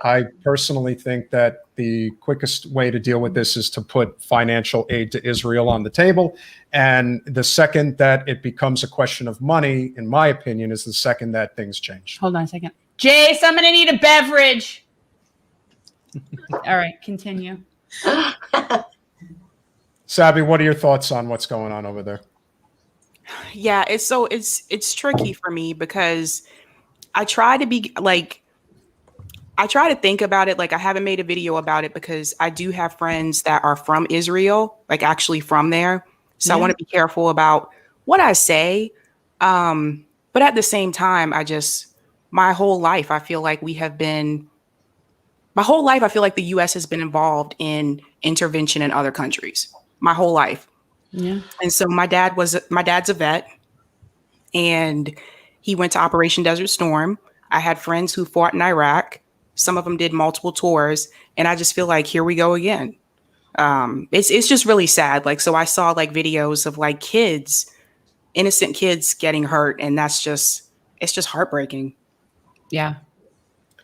I personally think that the quickest way to deal with this is to put financial aid to Israel on the table. And the second that it becomes a question of money, in my opinion, is the second that things change. Hold on a second. Jace, I'm going to need a beverage. All right, continue. Sabby, what are your thoughts on what's going on over there? Yeah, it's tricky for me because I try to be like, I try to think about it. Like, I haven't made a video about it because I do have friends that are from Israel, like actually from there. So I want to be careful about what I say. But at the same time, my whole life, I feel like the US has been involved in intervention in other countries my whole life. Yeah. And so my dad's a vet, and he went to Operation Desert Storm. I had friends who fought in Iraq. Some of them did multiple tours, and I just feel like here we go again. It's just really sad. Like, so I saw like videos of like innocent kids getting hurt, and it's just heartbreaking. Yeah.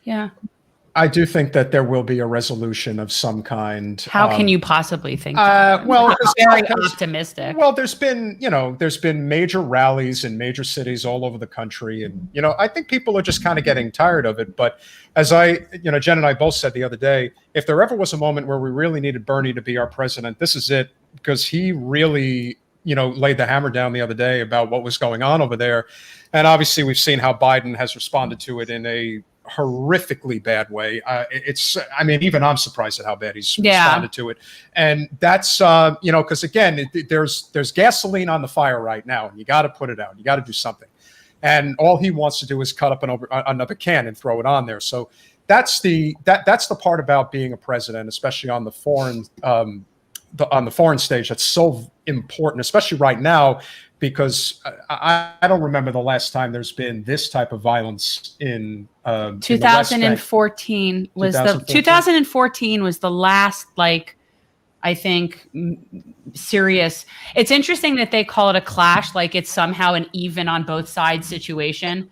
Yeah. I do think that there will be a resolution of some kind. How can you possibly think well, I'm very optimistic. Well, there's been major rallies in major cities all over the country. And, I think people are just kind of getting tired of it. But as Jen and I both said the other day, if there ever was a moment where we really needed Bernie to be our president, this is it, because he really, laid the hammer down the other day about what was going on over there. And obviously we've seen how Biden has responded to it in a horrifically bad way. Even I'm surprised at how bad he's responded to it. And that's, because again, there's gasoline on the fire right now, and you got to put it out. You got to do something. And all he wants to do is cut up another can and throw it on there. So that's the part about being a president, especially on the foreign stage, that's so important, especially right now, because I don't remember the last time there's been this type of violence in 2014 was 2014 was the last, like, I think, serious. It's interesting that they call it a clash, like it's somehow an even on both sides situation.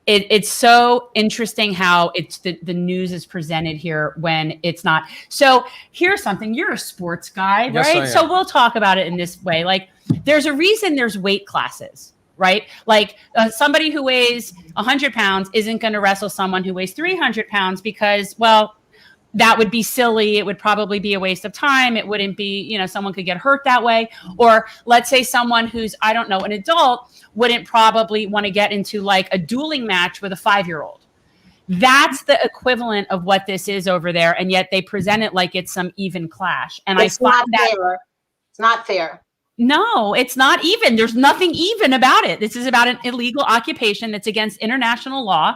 It's so interesting how it's the news is presented here when it's not. So here's something. You're a sports guy, Yes, right? I am. So we'll talk about it in this way. Like, there's a reason there's weight classes, right? Like somebody who weighs 100 pounds isn't going to wrestle someone who weighs 300 pounds because, well, that would be silly. It would probably be a waste of time. It wouldn't be, someone could get hurt that way. Or let's say someone who's, I don't know, an adult wouldn't probably want to get into like a dueling match with a 5-year-old. That's the equivalent of what this is over there. And yet they present it like it's some even clash. And It's not fair. It's not fair. No, it's not even. There's nothing even about it. This is about an illegal occupation that's against international law.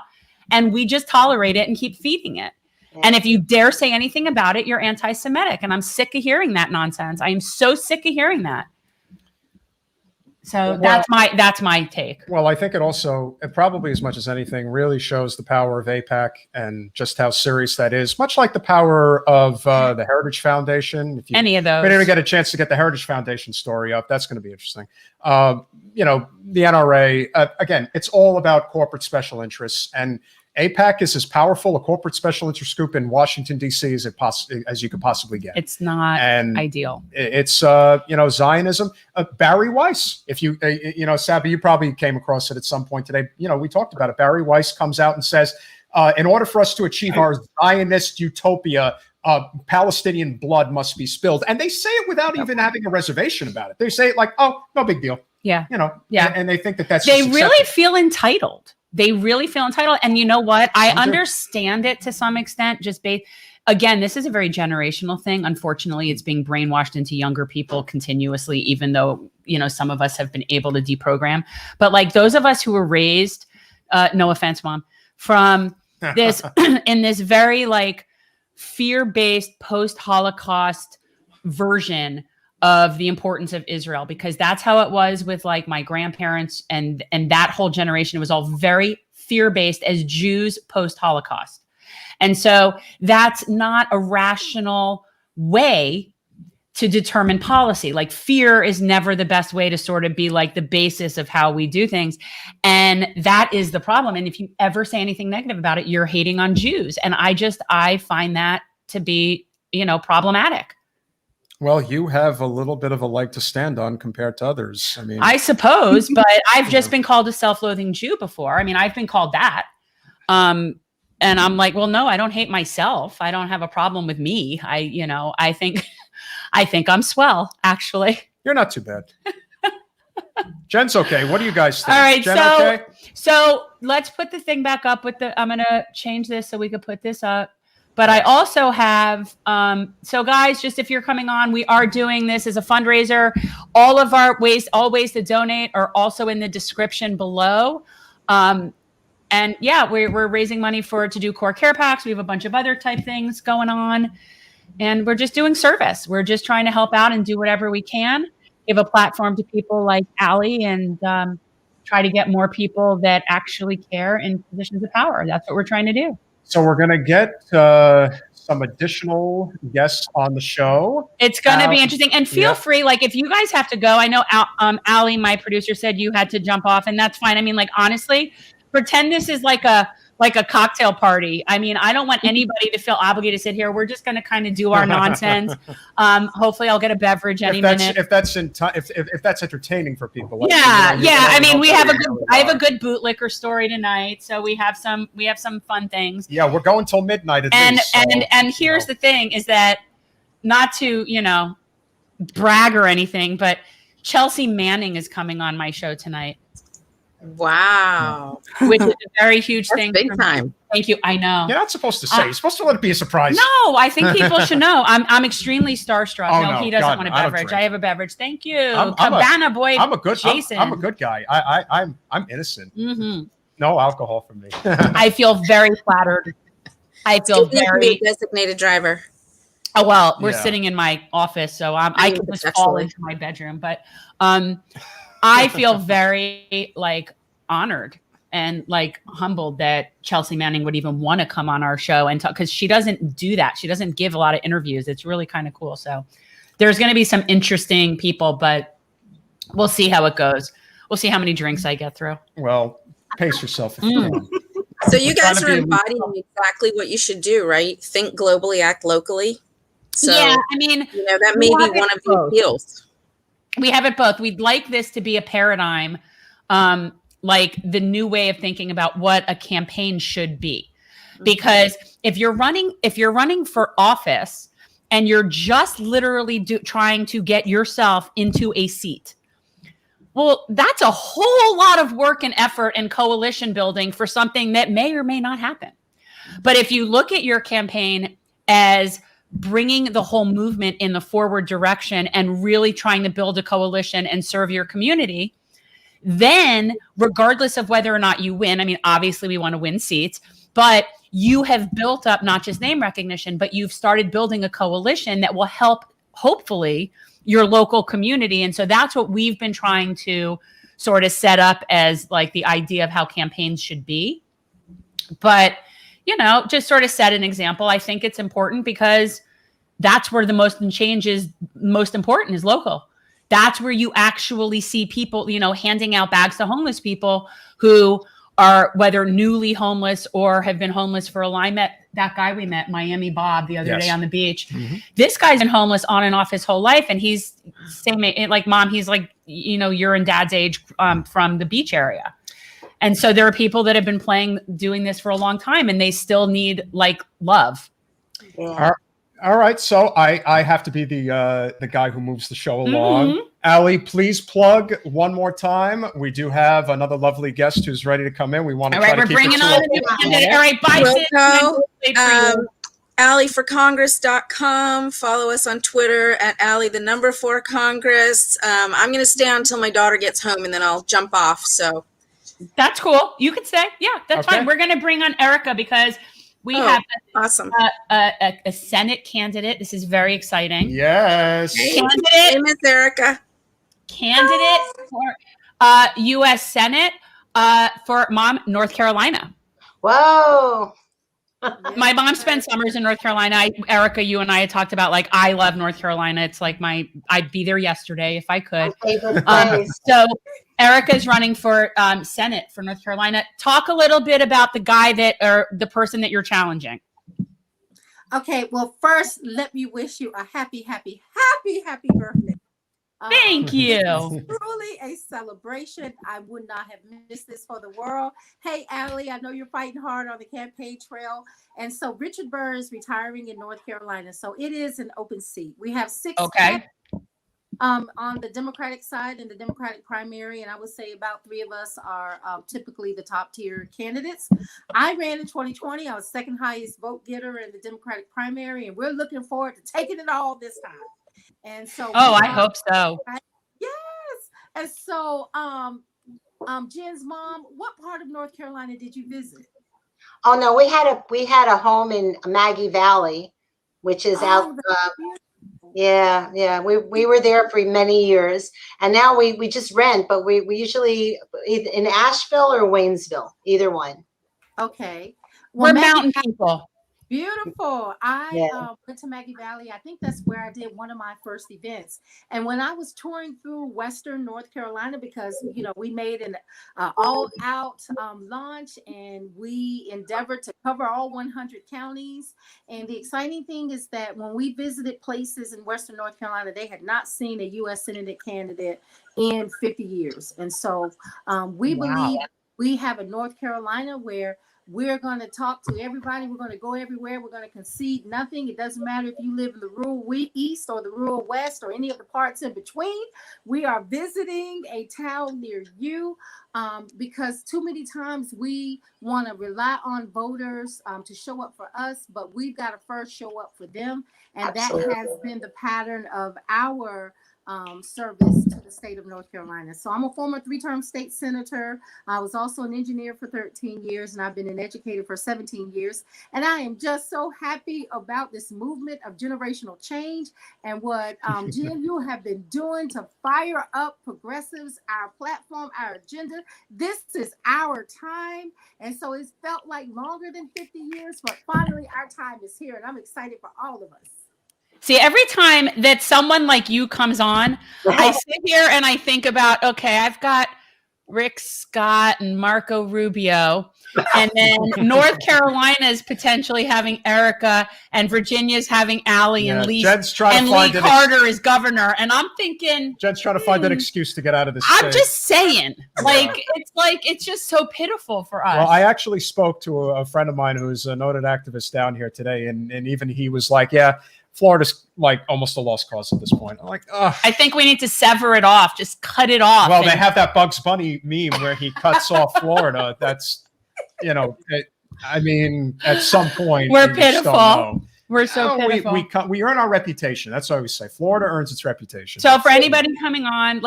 And we just tolerate it and keep feeding it. And if you dare say anything about it, you're anti-Semitic. And I'm sick of hearing that nonsense. I am so sick of hearing that. So that's my take. Well, I think it probably as much as anything really shows the power of AIPAC and just how serious that is, much like the power of the Heritage Foundation. If any of those. We didn't get a chance to get the Heritage Foundation story up. That's going to be interesting. The NRA, again, it's all about corporate special interests, and AIPAC is as powerful a corporate special interest group in Washington, D.C. as you could possibly get. It's not ideal. It's, Zionism. Barry Weiss, if you, Sabby, you probably came across it at some point today. We talked about it. Barry Weiss comes out and says, in order for us to achieve our Zionist utopia, Palestinian blood must be spilled. And they say it without even having a reservation about it. They say it like, oh, no big deal. Yeah. And they think that's they just really acceptable. feel entitled. They really feel entitled. And you know what? I understand it to some extent. Again, this is a very generational thing. Unfortunately, it's being brainwashed into younger people continuously, even though, some of us have been able to deprogram. But like those of us who were raised, no offense, Mom, from this, in this very like fear-based post-Holocaust version of the importance of Israel, because that's how it was with like my grandparents and that whole generation. It was all very fear-based as Jews post-Holocaust. And so that's not a rational way to determine policy. Like fear is never the best way to sort of be like the basis of how we do things. And that is the problem. And if you ever say anything negative about it, you're hating on Jews. And I find that to be, problematic. Well, you have a little bit of a leg to stand on compared to others. I mean, I suppose, but I've just been called a self-loathing Jew before. I mean, I've been called that. And I'm like, well, no, I don't hate myself. I don't have a problem with me. I think I'm swell, actually. you're not too bad. Jen's okay. What do you guys think? All right, Jen, so okay? so let's put the thing back up I'm gonna change this so we could put this up. But I also have, so guys, just if you're coming on, we are doing this as a fundraiser. All ways to donate are also in the description below. And yeah, we're raising money to do core care packs. We have a bunch of other type things going on. And we're just doing service. We're just trying to help out and do whatever we can. Give a platform to people like Ally and try to get more people that actually care in positions of power. That's what we're trying to do. So we're going to get some additional guests on the show. It's going to be interesting. And feel free, like if you guys have to go, I know Ally, my producer, said you had to jump off, and that's fine. I mean, like, honestly, pretend this is like a cocktail party. I mean, I don't want anybody to feel obligated to sit here. We're just going to kind of do our nonsense. Hopefully I'll get a beverage any minute. If that's entertaining for people. Yeah. I mean, I have a good bootlicker story tonight. So we have some fun things. Yeah. We're going till midnight at least. And here's the thing is that not to, brag or anything, but Chelsea Manning is coming on my show tonight. Wow. Which is a very huge thing. Big time. Thank you. I know. You're not supposed to say. You're supposed to let it be a surprise. No, I think people should know. I'm extremely starstruck. Oh, no, he doesn't God, want a I don't beverage. drink. I have a beverage. Thank you. I'm boy. I'm a good Jason. I'm a good guy. I'm innocent. Mm-hmm. No alcohol for me. I feel very flattered. I feel very designated driver. Oh well, we're sitting in my office, so I can just fall into my bedroom. But I feel very honored and humbled that Chelsea Manning would even want to come on our show and talk, because she doesn't do that. She doesn't give a lot of interviews. It's really kind of cool. So there's going to be some interesting people, but we'll see how it goes. We'll see how many drinks I get through. Well, pace yourself if you can. So you guys are embodying exactly what you should do, right? Think globally, act locally. So, yeah, I mean, that may be one of the appeals. We have it both. We'd like this to be a paradigm, like the new way of thinking about what a campaign should be. Because if you're running for office and you're just literally trying to get yourself into a seat, well, that's a whole lot of work and effort and coalition building for something that may or may not happen. But if you look at your campaign as bringing the whole movement in the forward direction and really trying to build a coalition and serve your community, then regardless of whether or not you win, I mean, obviously we want to win seats, but you have built up not just name recognition, but you've started building a coalition that will help, hopefully, your local community. And so that's what we've been trying to sort of set up as the idea of how campaigns should be. But just sort of set an example. I think it's important because that's where the most change is most important, is local. That's where you actually see people, handing out bags to homeless people who are whether newly homeless or have been homeless for a while. I met that guy we met, Miami Bob, the other day on the beach. Mm-hmm. This guy's been homeless on and off his whole life. And he's same like Mom, he's your and Dad's age from the beach area. And so there are people that have been doing this for a long time, and they still need love. Yeah. All right. So I have to be the guy who moves the show along. Mm-hmm. Ally, please plug one more time. We do have another lovely guest who's ready to come in. We want to try to keep it to all right, bye. AllyForCongress.com. Follow us on Twitter at Ally4Congress. I'm going to stay on until my daughter gets home, and then I'll jump off. So that's cool. You can stay. Yeah, that's fine. We're going to bring on Erica because we have awesome a Senate candidate. This is very exciting. Yes. Candidate. Hey, Miss Erica. Candidate for U.S. Senate for North Carolina. Whoa. My mom spent summers in North Carolina. Erica, you and I had talked about, like, I love North Carolina. It's like I'd be there yesterday if I could. My favorite place. So Erica is running for Senate for North Carolina. Talk a little bit about the guy or the person that you're challenging. Okay, well, first, let me wish you a happy birthday. Thank you. It's truly a celebration. I would not have missed this for the world. Hey, Ally, I know you're fighting hard on the campaign trail. And so Richard Burr is retiring in North Carolina. So it is an open seat. We have 6 on the Democratic side in the Democratic primary. And I would say about 3 of us are typically the top tier candidates. I ran in 2020. I was second highest vote getter in the Democratic primary. And we're looking forward to taking it all this time. And so, I hope so. Yes. And so, Jen's mom, what part of North Carolina did you visit? Oh no, we had a home in Maggie Valley, which is out. Yeah. We were there for many years, and now we just rent, but we usually either in Asheville or Waynesville, either one. Okay. We're mountain people. Beautiful. I went to Maggie Valley. I think that's where I did one of my first events. And when I was touring through Western North Carolina, because, we made an all-out launch and we endeavored to cover all 100 counties. And the exciting thing is that when we visited places in Western North Carolina, they had not seen a U.S. Senate candidate in 50 years. And so we believe we have a North Carolina where we're going to talk to everybody. We're going to go everywhere. We're going to concede nothing. It doesn't matter if you live in the rural east or the rural west or any of the parts in between. We are visiting a town near you because too many times we want to rely on voters to show up for us, but we've got to first show up for them. And Absolutely. That has been the pattern of our service to the state of North Carolina. So I'm a former 3-term state senator. I was also an engineer for 13 years, and I've been an educator for 17 years. And I am just so happy about this movement of generational change and what Jen, you have been doing to fire up progressives, our platform, our agenda. This is our time. And so it's felt like longer than 50 years, but finally our time is here. And I'm excited for all of us. See, every time that someone like you comes on, I sit here and I think about, okay, I've got Rick Scott and Marco Rubio, and then North Carolina is potentially having Erica, and Virginia's having Ally and Lee, Jen's trying and to Lee find Carter is governor. And I'm thinking, Jen's trying to find that excuse to get out of this. I'm just saying, it's just so pitiful for us. Well, I actually spoke to a friend of mine who's a noted activist down here today, and even he was like, yeah, Florida's like almost a lost cause at this point. I'm like, ugh. I think we need to sever it off. Just cut it off. Well, they have that Bugs Bunny meme where he cuts off Florida. That's, I mean, at some point, we're we just pitiful. don't know. We're so pitiful. We earn our reputation. That's what I always say. Florida earns its reputation. So for anybody coming on,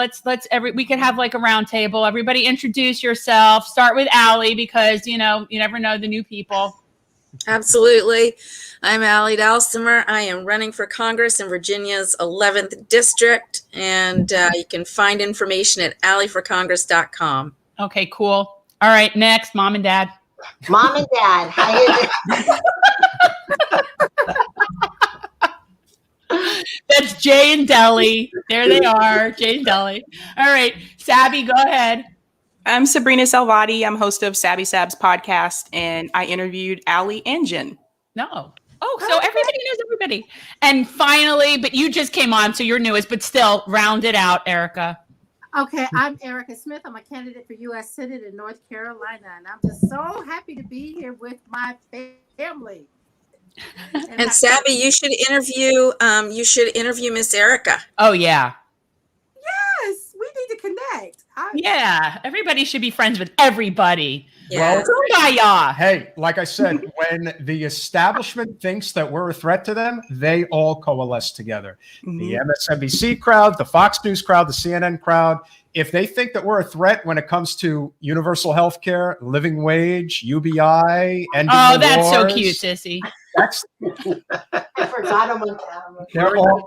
we could have like a round table. Everybody introduce yourself. Start with Ally because, you never know the new people. Absolutely. I'm Ally Acker. I am running for Congress in Virginia's 11th district, and you can find information at allyforcongress.com. Okay, cool. All right, next, mom and dad. Mom and dad, how you doing? That's Jay and Deli. There they are, Jay and Deli. All right, Sabby, go ahead. I'm Sabrina Salvati. I'm host of Sabby Sab's podcast, and I interviewed Ally and Jen. No. Oh, so everybody knows everybody. And finally, but you just came on, so you're newest, but still, round it out, Erica. Okay, I'm Erica Smith. I'm a candidate for U.S. Senate in North Carolina, and I'm just so happy to be here with my family. And Sabby, you should interview Miss Erica. Oh, yeah. Yes, we need to connect. Yeah, everybody should be friends with everybody. Yeah. Well, hey, like I said, when the establishment thinks that we're a threat to them, they all coalesce together. Mm-hmm. The MSNBC crowd, the Fox News crowd, the CNN crowd. If they think that we're a threat when it comes to universal health care, living wage, UBI, and that's so cute, sissy. That's I forgot him on camera. They're all.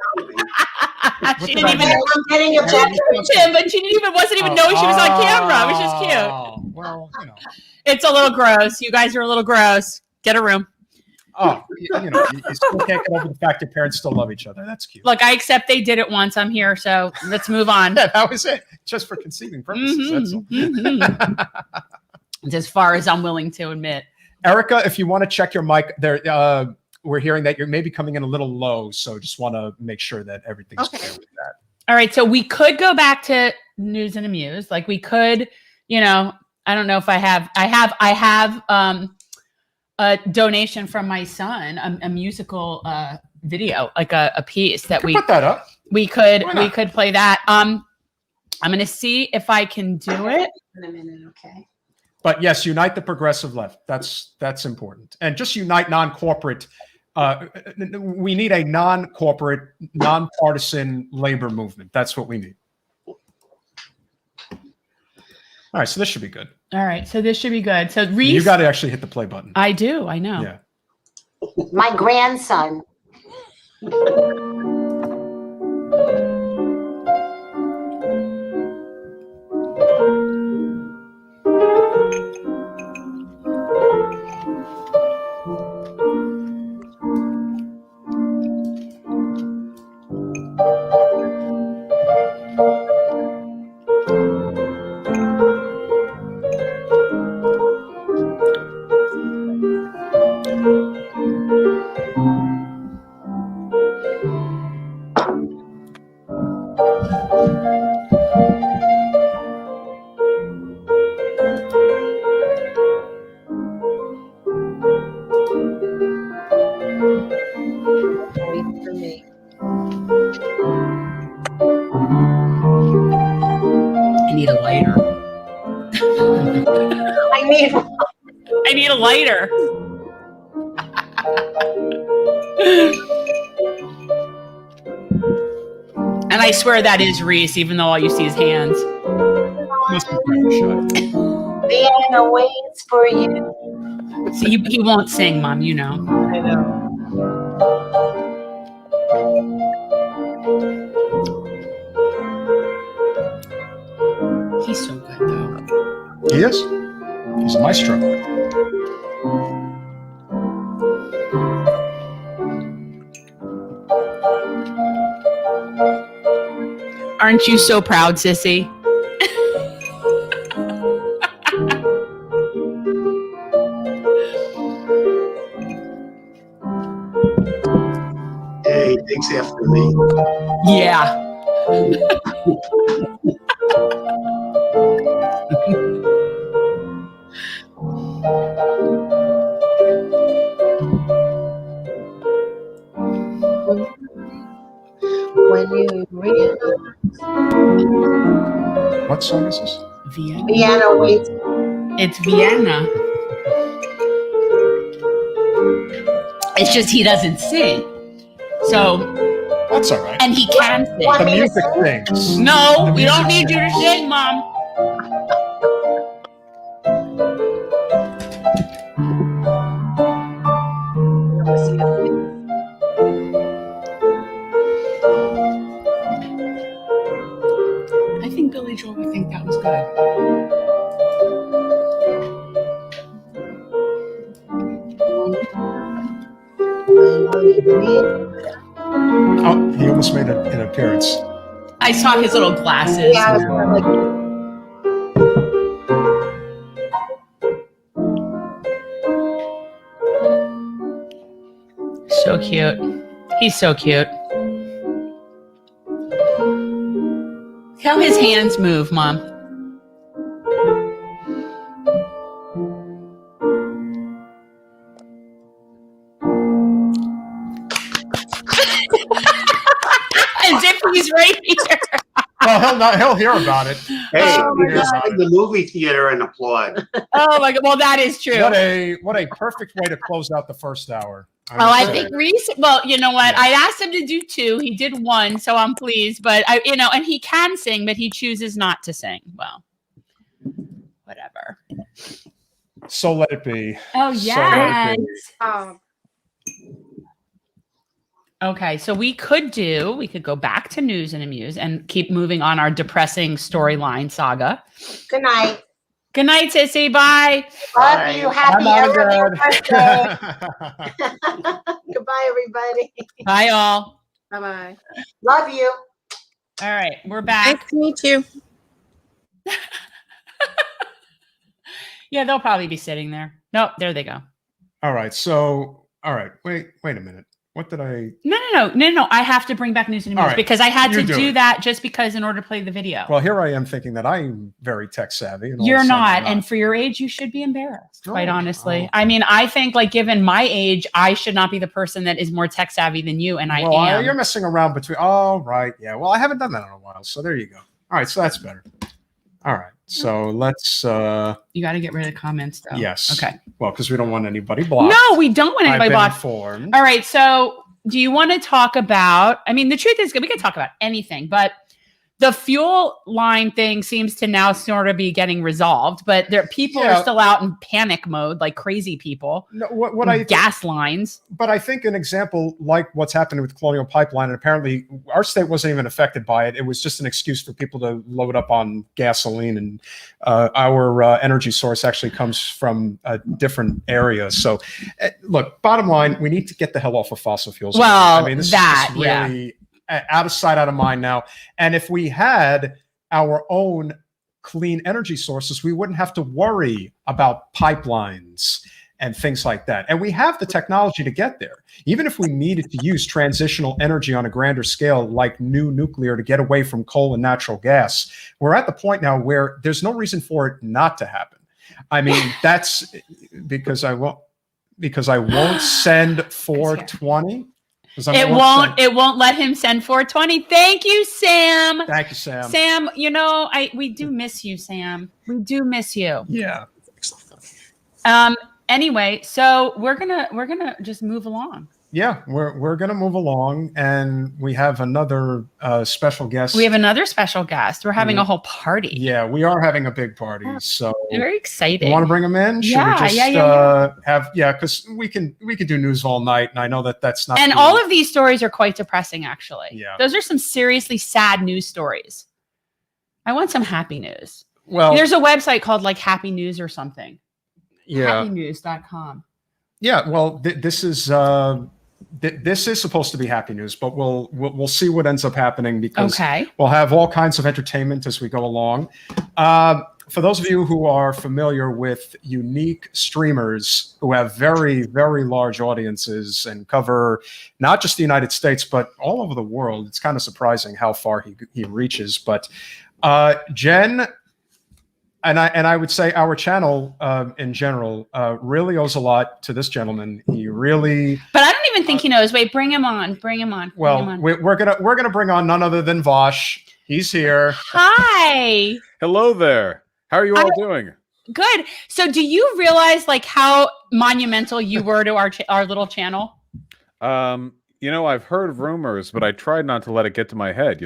She didn't even. I'm getting a but she wasn't even know she was on camera, which is cute. Well, It's a little gross. You guys are a little gross. Get a room. Oh, you still can't get over the fact your parents still love each other. That's cute. Look, I accept they did it once. I'm here, so let's move on. Yeah, that was it. Just for conceiving purposes. That's all. It's as far as I'm willing to admit. Erica, if you want to check your mic, there, we're hearing that you're maybe coming in a little low, so just want to make sure that everything's clear with that. All right, so we could go back to news and amuse. Like we could, I don't know if I have a donation from my son, a musical video, like a piece that we put that up. We could play that. I'm gonna see if I can do it In a minute, okay. But yes, unite the progressive left. That's important, and just unite non-corporate. We need a non-corporate, non-partisan labor movement. That's what we need. All right, so this should be good. All right, so this should be good. So Reese, you got to actually hit the play button. I do. I know. Yeah. My grandson. I need a lighter. I need a lighter. And I swear that is Reese, even though all you see is hands. Vienna waits for you. See, he won't sing, Mom, you know. I know. He's so good, though. He is. He's a maestro. Aren't you so proud, Sissy? Yeah, he takes after me. Yeah. When you realize. What song is this? Vienna waits. It's Vienna. It's just he doesn't sing. So that's all right. And he can sing. The music sings. No, we don't need you to sing, Mom. I think Billy Joel would think that was good. Oh, he almost made an appearance. I saw his little glasses. Yeah, I was like, So cute. He's so cute. Look how his hands move, Mom. As if he's right here. Well, he'll hear about it. Hey, Oh my just like the movie theater and applaud. Oh my God. Well, that is true. What a perfect way to close out the first hour. I think Reese, well, you know what? I asked him to do 2. He did 1, so I'm pleased. But and he can sing, but he chooses not to sing. Well, whatever. So let it be. Oh, yes. Um, Okay, so we could go back to news and amuse and keep moving on our depressing storyline saga. good night. Good night, Sissy. Bye. Love you. Happy I'm out early of birthday. bed. Goodbye, everybody. Bye, all. Bye-bye. Love you. All right, we're Nice back. to meet you. Yeah, they'll probably be sitting there. Nope, there they go. All right. So, all right. Wait a minute. What did I? No. I have to bring back news and All news right, because I had you to do do it. that just because in order to play the video. Well, here I am thinking that I'm very tech savvy. And all of a You're sudden not. I'm And for your age, you should be embarrassed, quite Oh, honestly. oh. I mean, I think like given my age, I should not be the person that is more tech savvy than you. And I Well, am. you're messing around between. Oh, right. Yeah. Well, I haven't done that in a while. So there you go. All right. So that's better. All right. So let's. You got to get rid of the comments though. Yes. Okay. Well, because we don't want anybody blocked. No, we don't want I've anybody been blocked. informed. All right. So do you want to talk about, I mean, the truth is we can talk about anything, but the fuel line thing seems to now sort of be getting resolved, but people Yeah. are still out in panic mode, like crazy people. No, what I gas lines. But I think an example like what's happening with Colonial Pipeline, and apparently our state wasn't even affected by it. It was just an excuse for people to load up on gasoline, and our energy source actually comes from a different area. So, look, bottom line, we need to get the hell off of fossil fuels. Well, I mean, this that, is just really out of sight, out of mind now. And if we had our own clean energy sources, we wouldn't have to worry about pipelines and things like that. And we have the technology to get there. Even if we needed to use transitional energy on a grander scale, like new nuclear, to get away from coal and natural gas, we're at the point now where there's no reason for it not to happen. I mean, that's because I won't send 420. It won't let him send 420. Thank you, Sam. Thank you, Sam. Sam, we do miss you, Sam. We do miss you. Yeah. Anyway, so we're gonna just move along. Yeah, we're gonna move along, and we have another special guest. We have another special guest. We're having a whole party. Yeah, we are having a big party. So very exciting. You want to bring him in? Should we just have because we can do news all night, and I know that's not. And all of these stories are quite depressing, actually. Yeah, those are some seriously sad news stories. I want some happy news. Well, there's a website called like Happy News or something. Yeah, happynews.com. Yeah, well, this is supposed to be happy news, but we'll see what ends up happening because we'll have all kinds of entertainment as we go along. For those of you who are familiar with unique streamers who have very, very large audiences and cover not just the United States, but all over the world, it's kind of surprising how far he reaches. But Jen, and I would say our channel in general really owes a lot to this gentleman. He really. But I don't even think he knows. Wait, bring him on. Bring him on. Well, we're gonna bring on none other than Vosh. He's here. Hi. Hello there. How are you all doing? Good. So, do you realize like how monumental you were to our little channel? I've heard rumors, but I tried not to let it get to my head.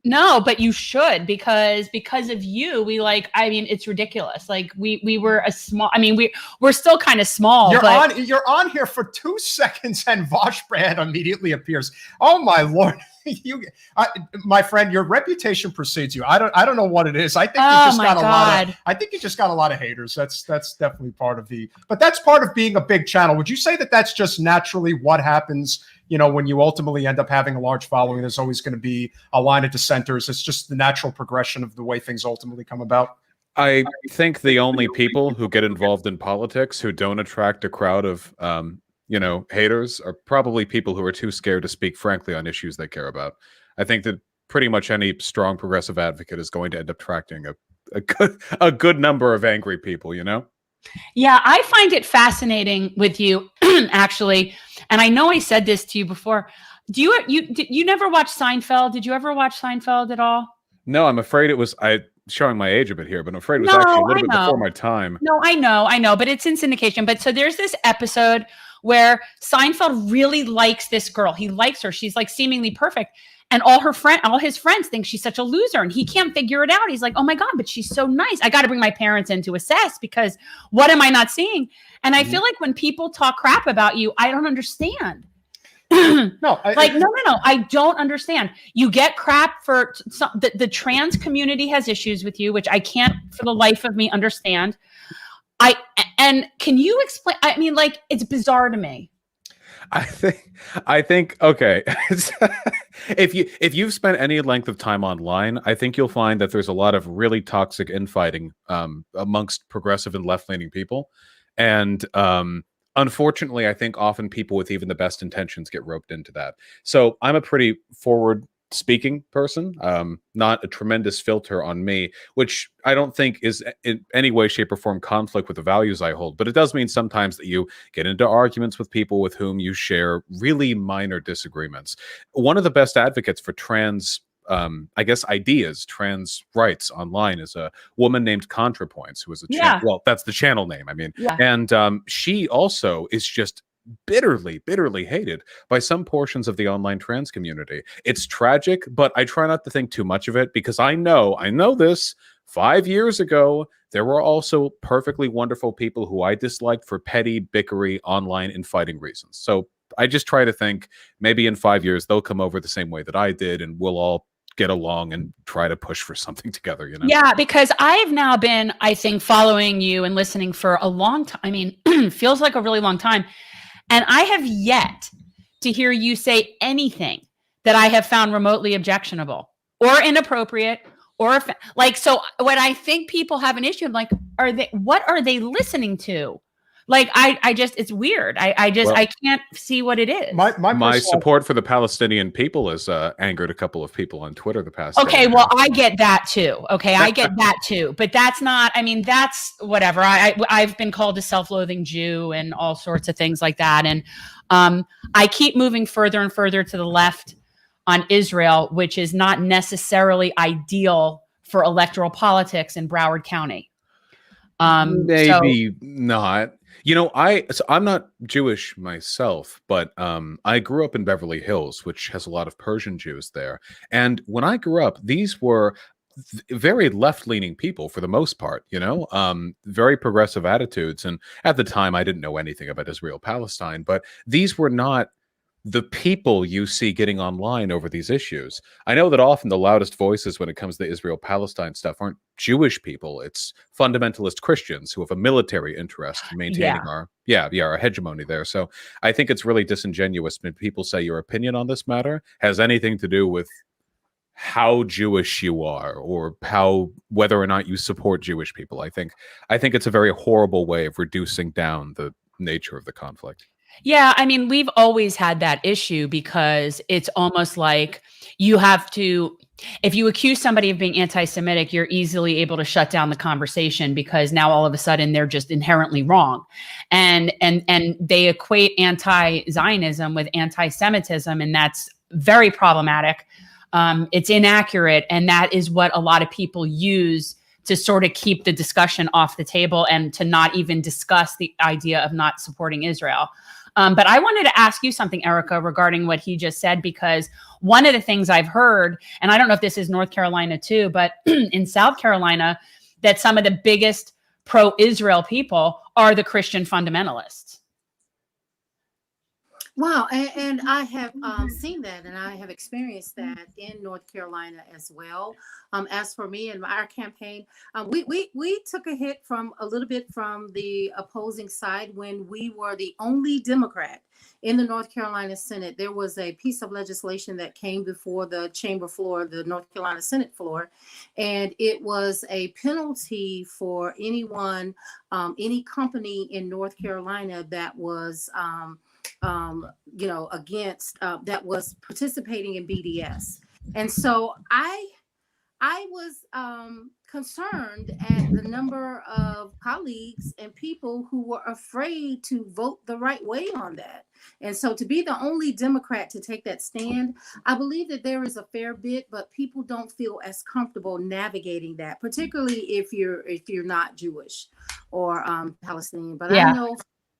No, but you should because of you, it's ridiculous. Like we were a small, we're still kind of small. You're on here for 2 seconds and Vosh brand immediately appears. Oh my Lord. My friend, your reputation precedes you. I don't know what it is. I think you just got a lot of haters. That's definitely part of but that's part of being a big channel. Would you say that that's just naturally what happens? When you ultimately end up having a large following, there's always going to be a line of dissenters. It's just the natural progression of the way things ultimately come about. I think the only people who get involved in politics who don't attract a crowd of, haters are probably people who are too scared to speak frankly on issues they care about. I think that pretty much any strong progressive advocate is going to end up attracting a good number of angry people, Yeah, I find it fascinating with you, actually. And I know I said this to you before. You never watch Seinfeld? Did you ever watch Seinfeld at all? No, I'm afraid it was showing my age a bit here, but I'm afraid it was actually a little bit before my time. No, I know, but it's in syndication. But so there's this episode where Seinfeld really likes this girl. He likes her. She's like seemingly perfect. And all his friends think she's such a loser and he can't figure it out. He's like, oh my God, but she's so nice. I got to bring my parents in to assess because what am I not seeing? And I feel like when people talk crap about you, I don't understand. No, no. I don't understand. You get crap for the trans community has issues with you, which I can't for the life of me understand. And can you explain? I mean, like, it's bizarre to me. I think okay. if you've spent any length of time online, I think you'll find that there's a lot of really toxic infighting amongst progressive and left-leaning people, and unfortunately, I think often people with even the best intentions get roped into that. So I'm a pretty forward speaking person, not a tremendous filter on me, which I don't think is in any way, shape, or form conflict with the values I hold. But it does mean sometimes that you get into arguments with people with whom you share really minor disagreements. One of the best advocates for trans I guess ideas, trans rights online is a woman named ContraPoints, who is a well, that's the channel name. I mean, and she also is just bitterly hated by some portions of the online trans community. It's tragic, but I try not to think too much of it because I know this 5 years ago, there were also perfectly wonderful people who I disliked for petty, bickery, online infighting reasons. So I just try to think maybe in 5 years, they'll come over the same way that I did and we'll all get along and try to push for something together, you know? Yeah, because I've now been, I think, following you and listening for a long time. I mean, feels like a really long time. And I have yet to hear you say anything that I have found remotely objectionable or inappropriate or like, so when I think people have an issue, I'm like, what are they listening to? Like, I just, it's weird. I can't see what it is. My support for the Palestinian people has angered a couple of people on Twitter the past. Okay, well, I get that too. Okay, I get that too. But that's not, I mean, that's whatever. I've been called a self-loathing Jew and all sorts of things like that. And I keep moving further and further to the left on Israel, which is not necessarily ideal for electoral politics in Broward County. Maybe not. You know, I'm not Jewish myself, but I grew up in Beverly Hills, which has a lot of Persian Jews there. And when I grew up, these were very left-leaning people for the most part, you know, very progressive attitudes. And at the time, I didn't know anything about Israel-Palestine, but these were not the people you see getting online over these issues. I know that often the loudest voices when it comes to Israel-Palestine stuff aren't Jewish people. It's fundamentalist Christians who have a military interest in maintaining our hegemony there. So I think it's really disingenuous when people say your opinion on this matter has anything to do with how Jewish you are or whether or not you support Jewish people. I think it's a very horrible way of reducing down the nature of the conflict. Yeah, I mean, we've always had that issue because it's almost like you have to, if you accuse somebody of being anti-Semitic, you're easily able to shut down the conversation because now all of a sudden they're just inherently wrong. And they equate anti-Zionism with anti-Semitism, and that's very problematic. It's inaccurate, and that is what a lot of people use to sort of keep the discussion off the table and to not even discuss the idea of not supporting Israel. But I wanted to ask you something, Erica, regarding what he just said, because one of the things I've heard, and I don't know if this is North Carolina too, but in South Carolina, that some of the biggest pro-Israel people are the Christian fundamentalists. Wow, and I have seen that, and I have experienced that in North Carolina as well. As for me and our campaign, we took a hit from a little bit from the opposing side when we were the only Democrat in the North Carolina Senate. There was a piece of legislation that came before the chamber floor, the North Carolina Senate floor, and it was a penalty for anyone, any company in North Carolina that was against that was participating in BDS. And so I was concerned at the number of colleagues and people who were afraid to vote the right way on that. And so to be the only Democrat to take that stand, I believe that there is a fair bit, but people don't feel as comfortable navigating that, particularly if you're not Jewish or Palestinian. But I know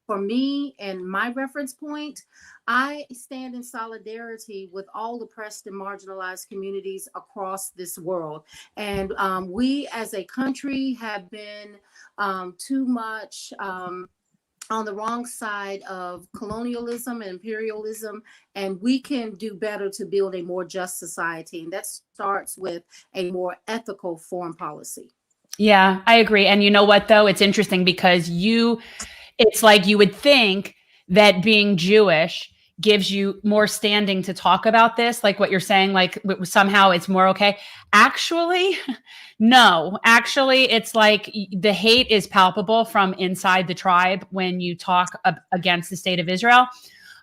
for me and my reference point, I stand in solidarity with all oppressed and marginalized communities across this world. And we as a country have been too much on the wrong side of colonialism and imperialism, and we can do better to build a more just society. And that starts with a more ethical foreign policy. Yeah, I agree. And you know what, though? It's interesting because it's like you would think that being Jewish gives you more standing to talk about this, like what you're saying, like somehow it's more okay. Actually, no. Actually, it's like the hate is palpable from inside the tribe when you talk against the state of Israel.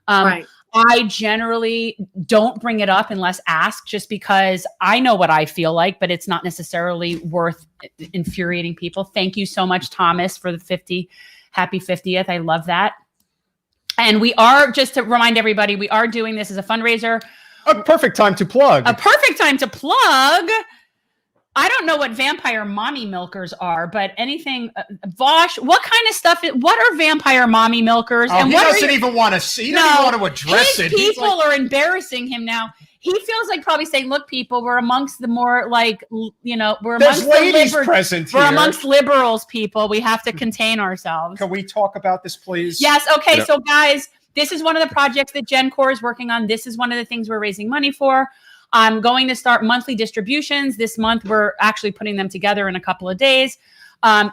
Right. I generally don't bring it up unless asked, just because I know what I feel like, but it's not necessarily worth infuriating people. Thank you so much, Thomas, for the happy 50th. I love that. And we are, just to remind everybody, we are doing this as a fundraiser. A perfect time to plug. A perfect time to plug. I don't know what vampire mommy milkers are, but anything, Vosh, what kind of stuff, what are vampire mommy milkers? And he doesn't even want to see, he doesn't even want to address it. People are embarrassing him now. He feels like probably saying, look, people, we're amongst the more like, you know, we're There's amongst ladies present here. We're amongst liberals, people. We have to contain ourselves. Can we talk about this, please? Yes. Okay. So guys, this is one of the projects that GenCore is working on. This is one of the things we're raising money for. I'm going to start monthly distributions. This month, we're actually putting them together in a couple of days.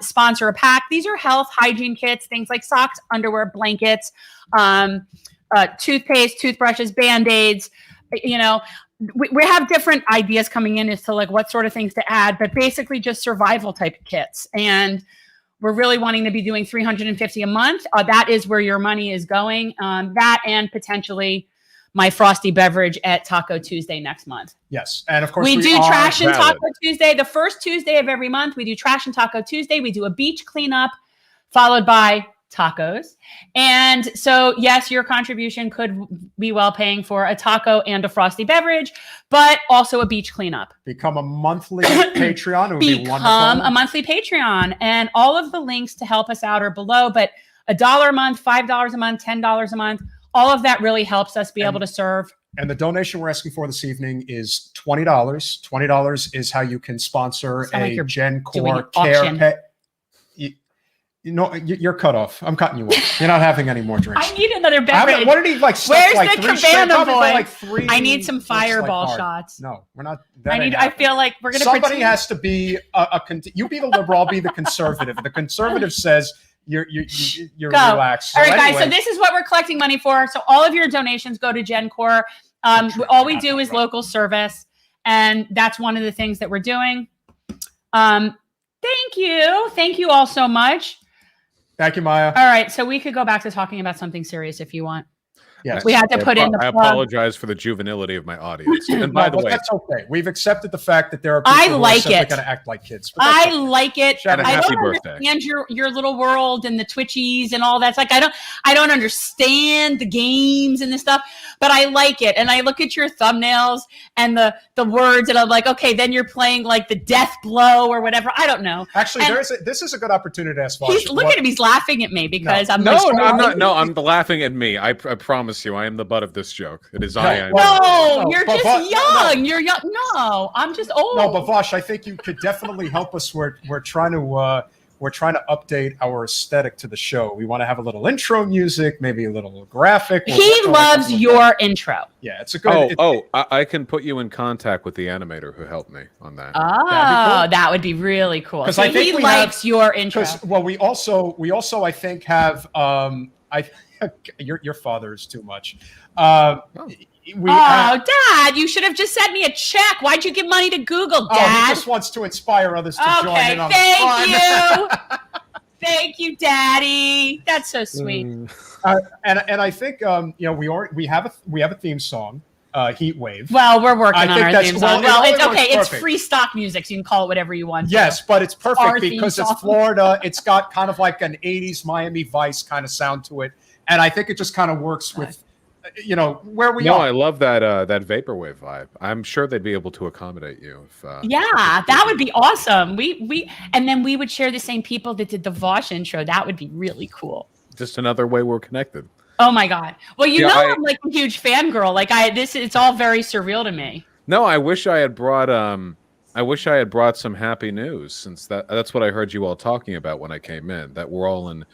Sponsor a pack. These are health hygiene kits, things like socks, underwear, blankets, toothpaste, toothbrushes, Band-Aids. You know, we have different ideas coming in as to like what sort of things to add, but basically just survival type kits. And we're really wanting to be doing $350 a month. That is where your money is going. That and potentially my frosty beverage at Taco Tuesday next month. Yes. And of course, we do Trash and Taco Tuesday. The first Tuesday of every month, we do Trash and Taco Tuesday. We do a beach cleanup followed by tacos. And so, yes, your contribution could be well paying for a taco and a frosty beverage, but also a beach cleanup. Become a monthly Patreon. It would be wonderful. Become a monthly Patreon. And all of the links to help us out are below, but $1 a month, $5 a month, $10 a month, all of that really helps us be able to serve. And the donation we're asking for this evening is $20. $20 is how you can sponsor a GenCore care pet. You know, you're cut off. I'm cutting you off. You're not having any more drinks. I need another beverage. What did he like? Where's like the cabana boy? Like I need some fireball shots. No, we're not. I feel like we're gonna. Somebody has to be you be the liberal. I'll be the conservative. The conservative says you're relaxed. So all right, guys. So this is what we're collecting money for. So all of your donations go to GenCore. All we do is local service, and that's one of the things that we're doing. Thank you all so much. Thank you, Maya. All right, so we could go back to talking about something serious if you want. Yes. We had to put in the plug. I apologize for the juvenility of my audience. And by the way, that's okay. We've accepted the fact that there are people who are simply going to act like kids. I like it. I don't understand your little world and the Twitchies and all that. It's like I don't understand the games and this stuff, but I like it. And I look at your thumbnails and the words, and I'm like, okay, then you're playing like the death blow or whatever. I don't know. Actually, this is a good opportunity to ask Vosh. Look at him. He's laughing at me because I'm I'm laughing at me. I promise you, I am the butt of this joke. It is I. No, you're just young. You're young. No, I'm just old. No, but Vosh, I think you could definitely help us. We're trying to update our aesthetic to the show. We want to have a little intro music, maybe a little graphic. He loves your intro. Yeah, it's a good. I can put you in contact with the animator who helped me on that. Oh, that would be really cool. Because I think he likes your intro. Well, we also I think have your father is too much. Dad, you should have just sent me a check. Why'd you give money to Google, Dad? He just wants to inspire others to join in on the fun. You. Thank you, Daddy. That's so sweet. And I think we have a theme song, Heat Wave. Well, we're working on our theme song. Well, it's okay. It's perfect. Free stock music, so you can call it whatever you want. Yes, but it's perfect because it's Florida. It's got kind of like an 80s Miami Vice kind of sound to it. And I think it just kind of works with, where we are. No, I love that vaporwave vibe. I'm sure they'd be able to accommodate you. That would be awesome. And then we would share the same people that did the Vosh intro. That would be really cool. Just another way we're connected. Oh my God. Well, I'm like a huge fangirl. Like it's all very surreal to me. No, I wish I had brought some happy news, since that's what I heard you all talking about when I came in, that we're all in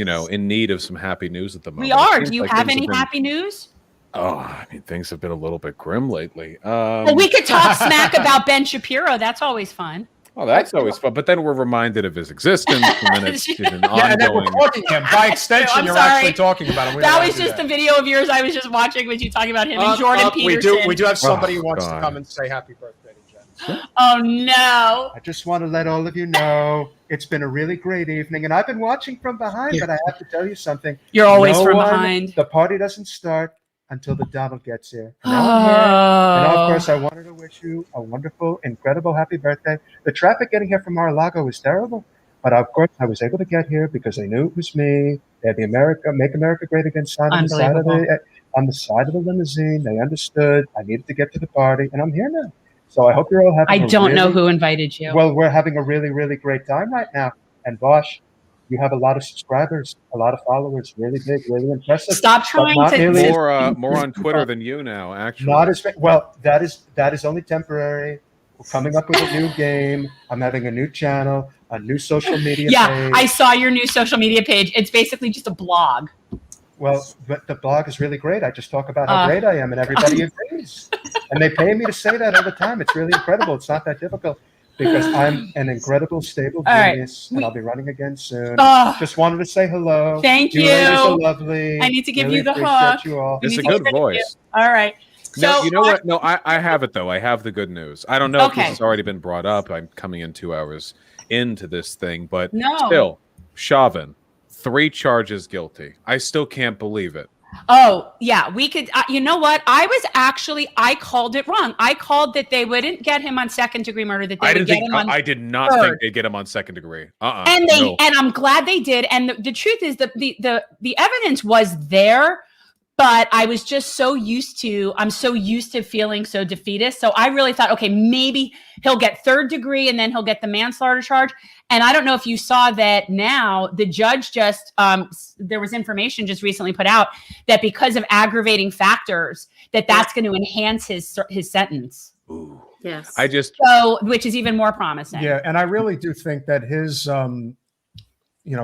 in need of some happy news at the moment. We are. It seems Do you like have things any been- happy news? Oh, I mean, things have been a little bit grim lately. Well, we could talk smack about Ben Shapiro. That's always fun. Oh, that's always fun. But then we're reminded of his existence, and then it's an Yeah, and then we're ongoing. quoting him. By extension, I'm you're sorry. actually talking about him. We don't That wanna was do just that. a video of yours I was just watching with you talking about him and Jordan Peterson. We do have somebody who wants God. to come and say happy birthday to Jen. Oh no. I just want to let all of you know it's been a really great evening, and I've been watching from behind, but I have to tell you something. You're always No from one- behind. The party doesn't start until the Donald gets here. And now I'm here. And of Oh. course, I wanted to wish you a wonderful, incredible, happy birthday. The traffic getting here from Mar-a-Lago is terrible, but of course, I was able to get here because they knew it was me. They had the Make America Great Again sign on the side of the limousine. They understood I needed to get to the party, and I'm here now. So I hope you're all having. I don't know who invited you. Well, we're having a really, really great time right now. And Bosch, you have a lot of subscribers, a lot of followers, really big, really impressive. Stop but trying not to nearly as- More on Twitter than you now, actually. Not as well. That is only temporary. We're coming up with a new game. I'm having a new channel, a new social media Yeah, page. I saw your new social media page. It's basically just a blog. Well, but the blog is really great. I just talk about how great I am, and everybody agrees. And they pay me to say that all the time. It's really incredible. It's not that difficult because I'm an incredible, stable All right. genius, and I'll be running again soon. Oh, Just wanted to say hello. Thank You ladies are you. lovely. I need to give Really you the appreciate hook. you all. It's a You need to good thank voice. all right. No, So you know what? No, I have it though. I have the good news. I don't know if Okay. this has already been brought up. I'm coming in 2 hours into this thing, but No. still, Chauvin, 3 charges guilty. I still can't believe it. Oh, yeah, we could. You know what? I called it wrong. I called that they wouldn't get him on second degree murder. That they I would didn't get think. him on I did not third. think they'd get him on second degree. And no. I'm glad they did. And the truth is that the evidence was there, but I was just I'm so used to feeling so defeatist. So I really thought, okay, maybe he'll get third degree and then he'll get the manslaughter charge. And I don't know if you saw that now the judge just, there was information just recently put out that because of aggravating factors, that's going to enhance his sentence. Ooh. Yes. Which is even more promising. Yeah, and I really do think that his,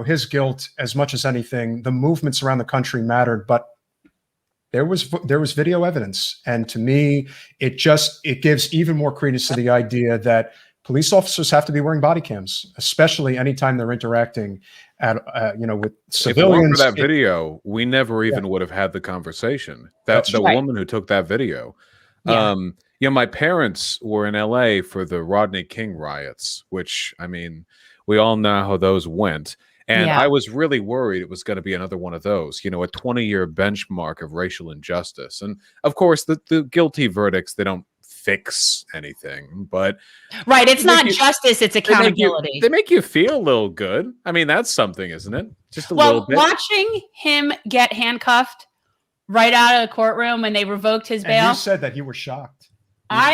his guilt, as much as anything, the movements around the country mattered, but there was video evidence, and to me, it gives even more credence to the idea that police officers have to be wearing body cams, especially anytime they're interacting with civilians. If it weren't for that video, we never even would have had the conversation. That's The right. woman who took that video. Yeah. My parents were in LA for the Rodney King riots, which, I mean, we all know how those went. And Yeah. I was really worried it was going to be another one of those, a 20-year benchmark of racial injustice. And of course, the guilty verdicts, they don't fix anything, but Right. It's they make not justice, it's accountability. They make you feel a little good. I mean, that's something, isn't it? Just a little bit. Watching him get handcuffed right out of the courtroom when they revoked his And bail. you said that you were shocked.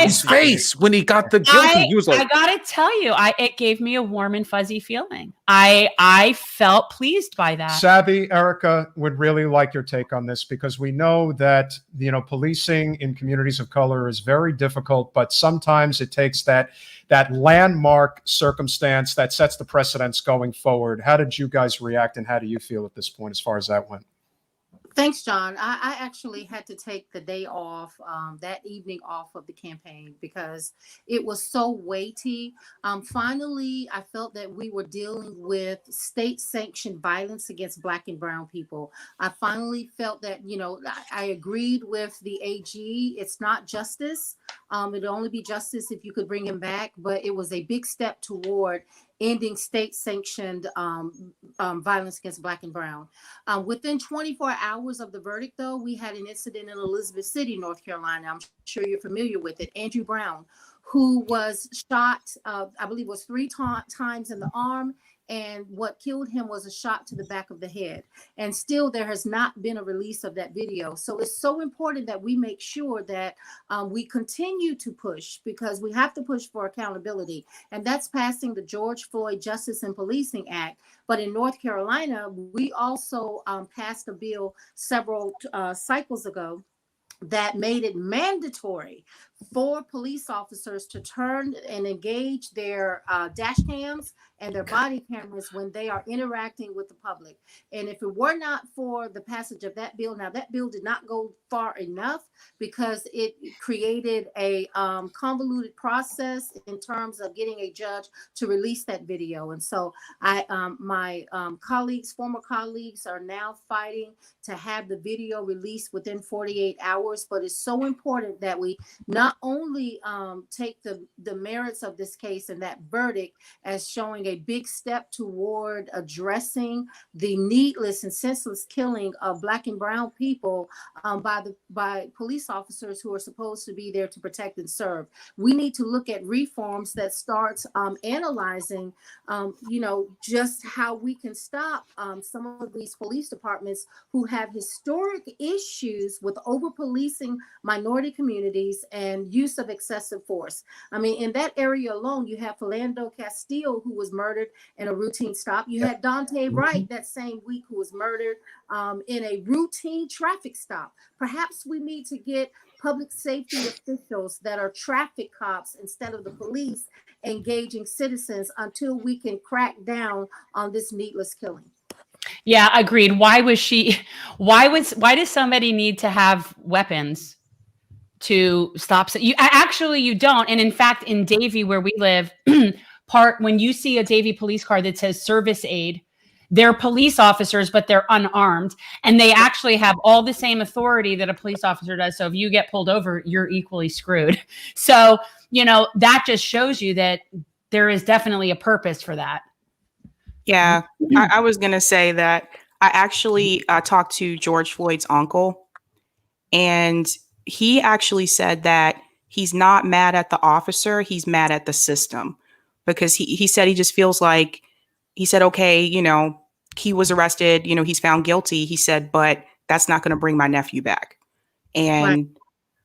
His face when he got the guilty, he was like, I gotta tell you, it gave me a warm and fuzzy feeling. I felt pleased by that. Savvy Erica would really like your take on this because we know that policing in communities of color is very difficult, but sometimes it takes that landmark circumstance that sets the precedents going forward. How did you guys react, and how do you feel at this point as far as that went? Thanks, John. I actually had to take the day off, that evening off of the campaign because it was so weighty. Finally, I felt that we were dealing with state-sanctioned violence against Black and Brown people. I finally felt that, I agreed with the AG. It's not justice. It'd only be justice if you could bring him back, but it was a big step toward ending state-sanctioned violence against Black and Brown. Within 24 hours of the verdict, though, we had an incident in Elizabeth City, North Carolina. I'm sure you're familiar with it. Andrew Brown, who was shot, I believe it was 3 times in the arm, and what killed him was a shot to the back of the head. And still, there has not been a release of that video. So it's so important that we make sure that we continue to push, because we have to push for accountability. And that's passing the George Floyd Justice and Policing Act. But in North Carolina, we also passed a bill several cycles ago that made it mandatory for police officers to turn and engage their dash cams and their body cameras when they are interacting with the public. And if it were not for the passage of that bill, now that bill did not go far enough because it created a convoluted process in terms of getting a judge to release that video. And so my colleagues, former colleagues, are now fighting to have the video released within 48 hours. But it's so important that we not only take the merits of this case and that verdict as showing a big step toward addressing the needless and senseless killing of Black and brown people by police officers who are supposed to be there to protect and serve. We need to look at reforms that starts analyzing, just how we can stop some of these police departments who have historic issues with over-policing minority communities and use of excessive force. I mean, in that area alone, you have Philando Castile, who was murdered in a routine stop. You had Dante Wright that same week, who was murdered in a routine traffic stop. Perhaps we need to get public safety officials that are traffic cops instead of the police engaging citizens until we can crack down on this needless killing. Yeah, agreed. Why does somebody need to have weapons to stop? You don't. And in fact, in Davie, where we live, when you see a Davie police car that says service aid, they're police officers, but they're unarmed, and they actually have all the same authority that a police officer does. So if you get pulled over, you're equally screwed. So, that just shows you that there is definitely a purpose for that. Yeah, I was going to say that I actually talked to George Floyd's uncle, and he actually said that he's not mad at the officer, he's mad at the system, because he said he just feels like, he said, okay, he was arrested, he's found guilty. He said, but that's not going to bring my nephew back. And right.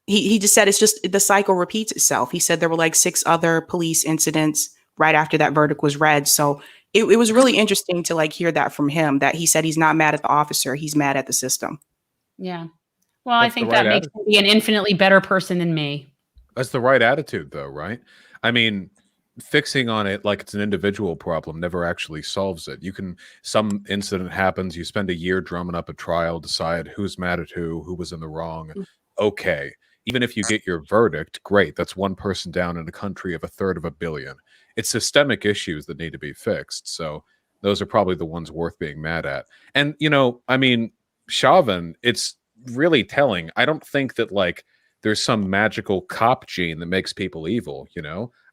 He just said, it's just the cycle repeats itself. He said there were like 6 other police incidents right after that verdict was read. So it was really interesting to hear that from him, that he said he's not mad at the officer, he's mad at the system. Yeah. Well, I think that makes him be an infinitely better person than me. That's the right attitude, though, right? I mean, fixing on it like it's an individual problem never actually solves it. Some incident happens, you spend a year drumming up a trial, decide who's mad at who was in the wrong. Okay. Even if you get your verdict, great. That's one person down in a country of 1/3 of a billion. It's systemic issues that need to be fixed. So those are probably the ones worth being mad at. And, Chauvin, it's really telling. I don't think that there's some magical cop gene that makes people evil,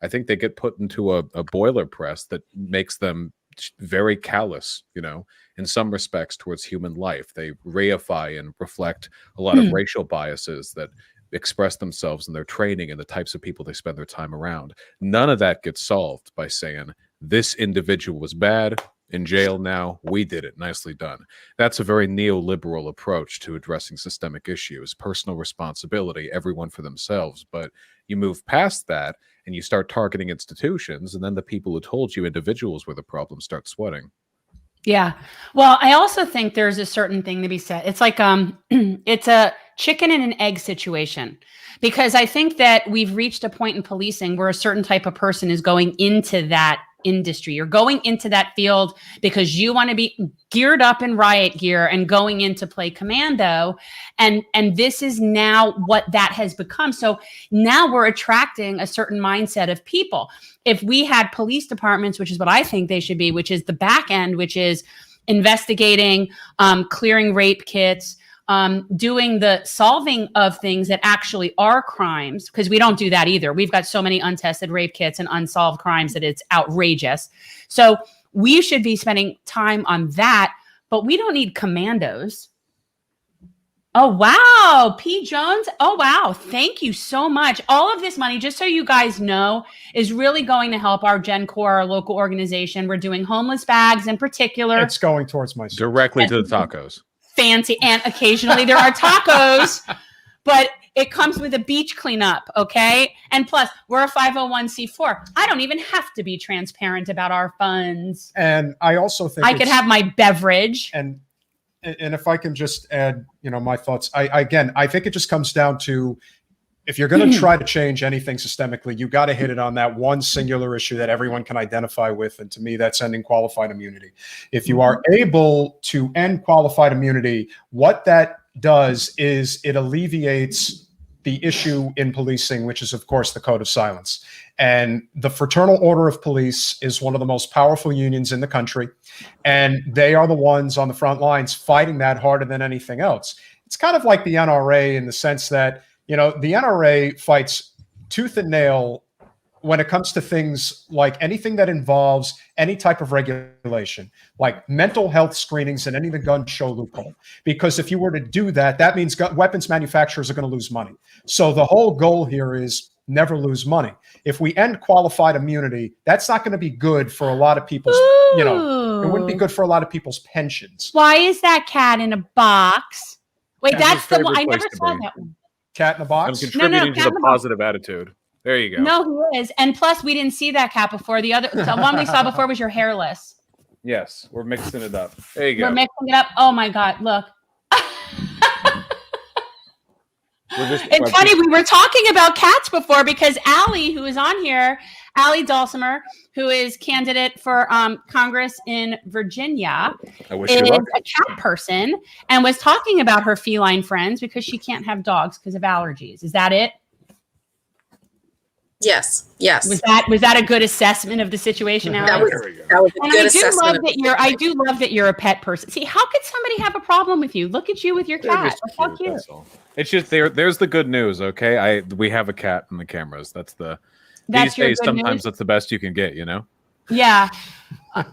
I think they get put into a boiler press that makes them very callous, in some respects towards human life. They reify and reflect a lot of racial biases that express themselves in their training and the types of people they spend their time around. None of that gets solved by saying this individual was bad, in jail now, we did it, nicely done. That's a very neoliberal approach to addressing systemic issues, personal responsibility, everyone for themselves. But you move past that and you start targeting institutions, and then the people who told you individuals were the problem start sweating. Yeah. Well, I also think there's a certain thing to be said. It's like it's a chicken and an egg situation, because I think that we've reached a point in policing where a certain type of person is going into that industry. You're going into that field because you want to be geared up in riot gear and going in to play commando. And this is now what that has become. So now we're attracting a certain mindset of people. If we had police departments, which is what I think they should be, which is the back end, which is investigating, clearing rape kits, doing the solving of things that actually are crimes, because we don't do that either. We've got so many untested rape kits and unsolved crimes that it's outrageous. So we should be spending time on that, but we don't need commandos. Oh, wow. P. Jones. Oh, wow. Thank you so much. All of this money, just so you guys know, is really going to help our GenCorps, our local organization. We're doing homeless bags in particular. It's going towards my directly to the tacos. Fancy. And occasionally there are tacos, but it comes with a beach cleanup. Okay. And plus we're a 501c4. I don't even have to be transparent about our funds. And I also think I could have my beverage. And if I can just add, my thoughts, I think it just comes down to if you're going to try to change anything systemically, you got to hit it on that one singular issue that everyone can identify with. And to me, that's ending qualified immunity. If you are able to end qualified immunity, what that does is it alleviates the issue in policing, which is, of course, the code of silence. And the Fraternal Order of Police is one of the most powerful unions in the country. And they are the ones on the front lines fighting that harder than anything else. It's kind of like the NRA in the sense that, you know, the NRA fights tooth and nail when it comes to things like anything that involves any type of regulation, like mental health screenings and any of the gun show loophole. Because if you were to do that, that means weapons manufacturers are going to lose money. So the whole goal here is never lose money. If we end qualified immunity, that's not going to be good for a lot of people's, you know, it wouldn't be good for a lot of people's pensions. Why is that cat in a box? Wait, Cat's that's his the one. I favorite never place to saw be. that one. Cat in a box? I'm contributing cat to in the a box. positive attitude. There you go. No, he is. And plus, we didn't see that cat before. The one we saw before was your hairless. Yes, we're mixing it up. There you go. We're mixing it up. Oh my God, look. It's funny, we were talking about cats before because Ally, who is on here, Ally Dulcimer, who is candidate for Congress in Virginia, is a cat person and was talking about her feline friends because she can't have dogs because of allergies. Is that it? Yes. Was that a good assessment of the situation, Ally? That was a good assessment. I do love that you're a pet person. See, how could somebody have a problem with you? Look at you with your cat. That's how cute. It's just there's the good news, okay? We have a cat in the cameras. That's these days sometimes that's the best you can get, you know? Yeah.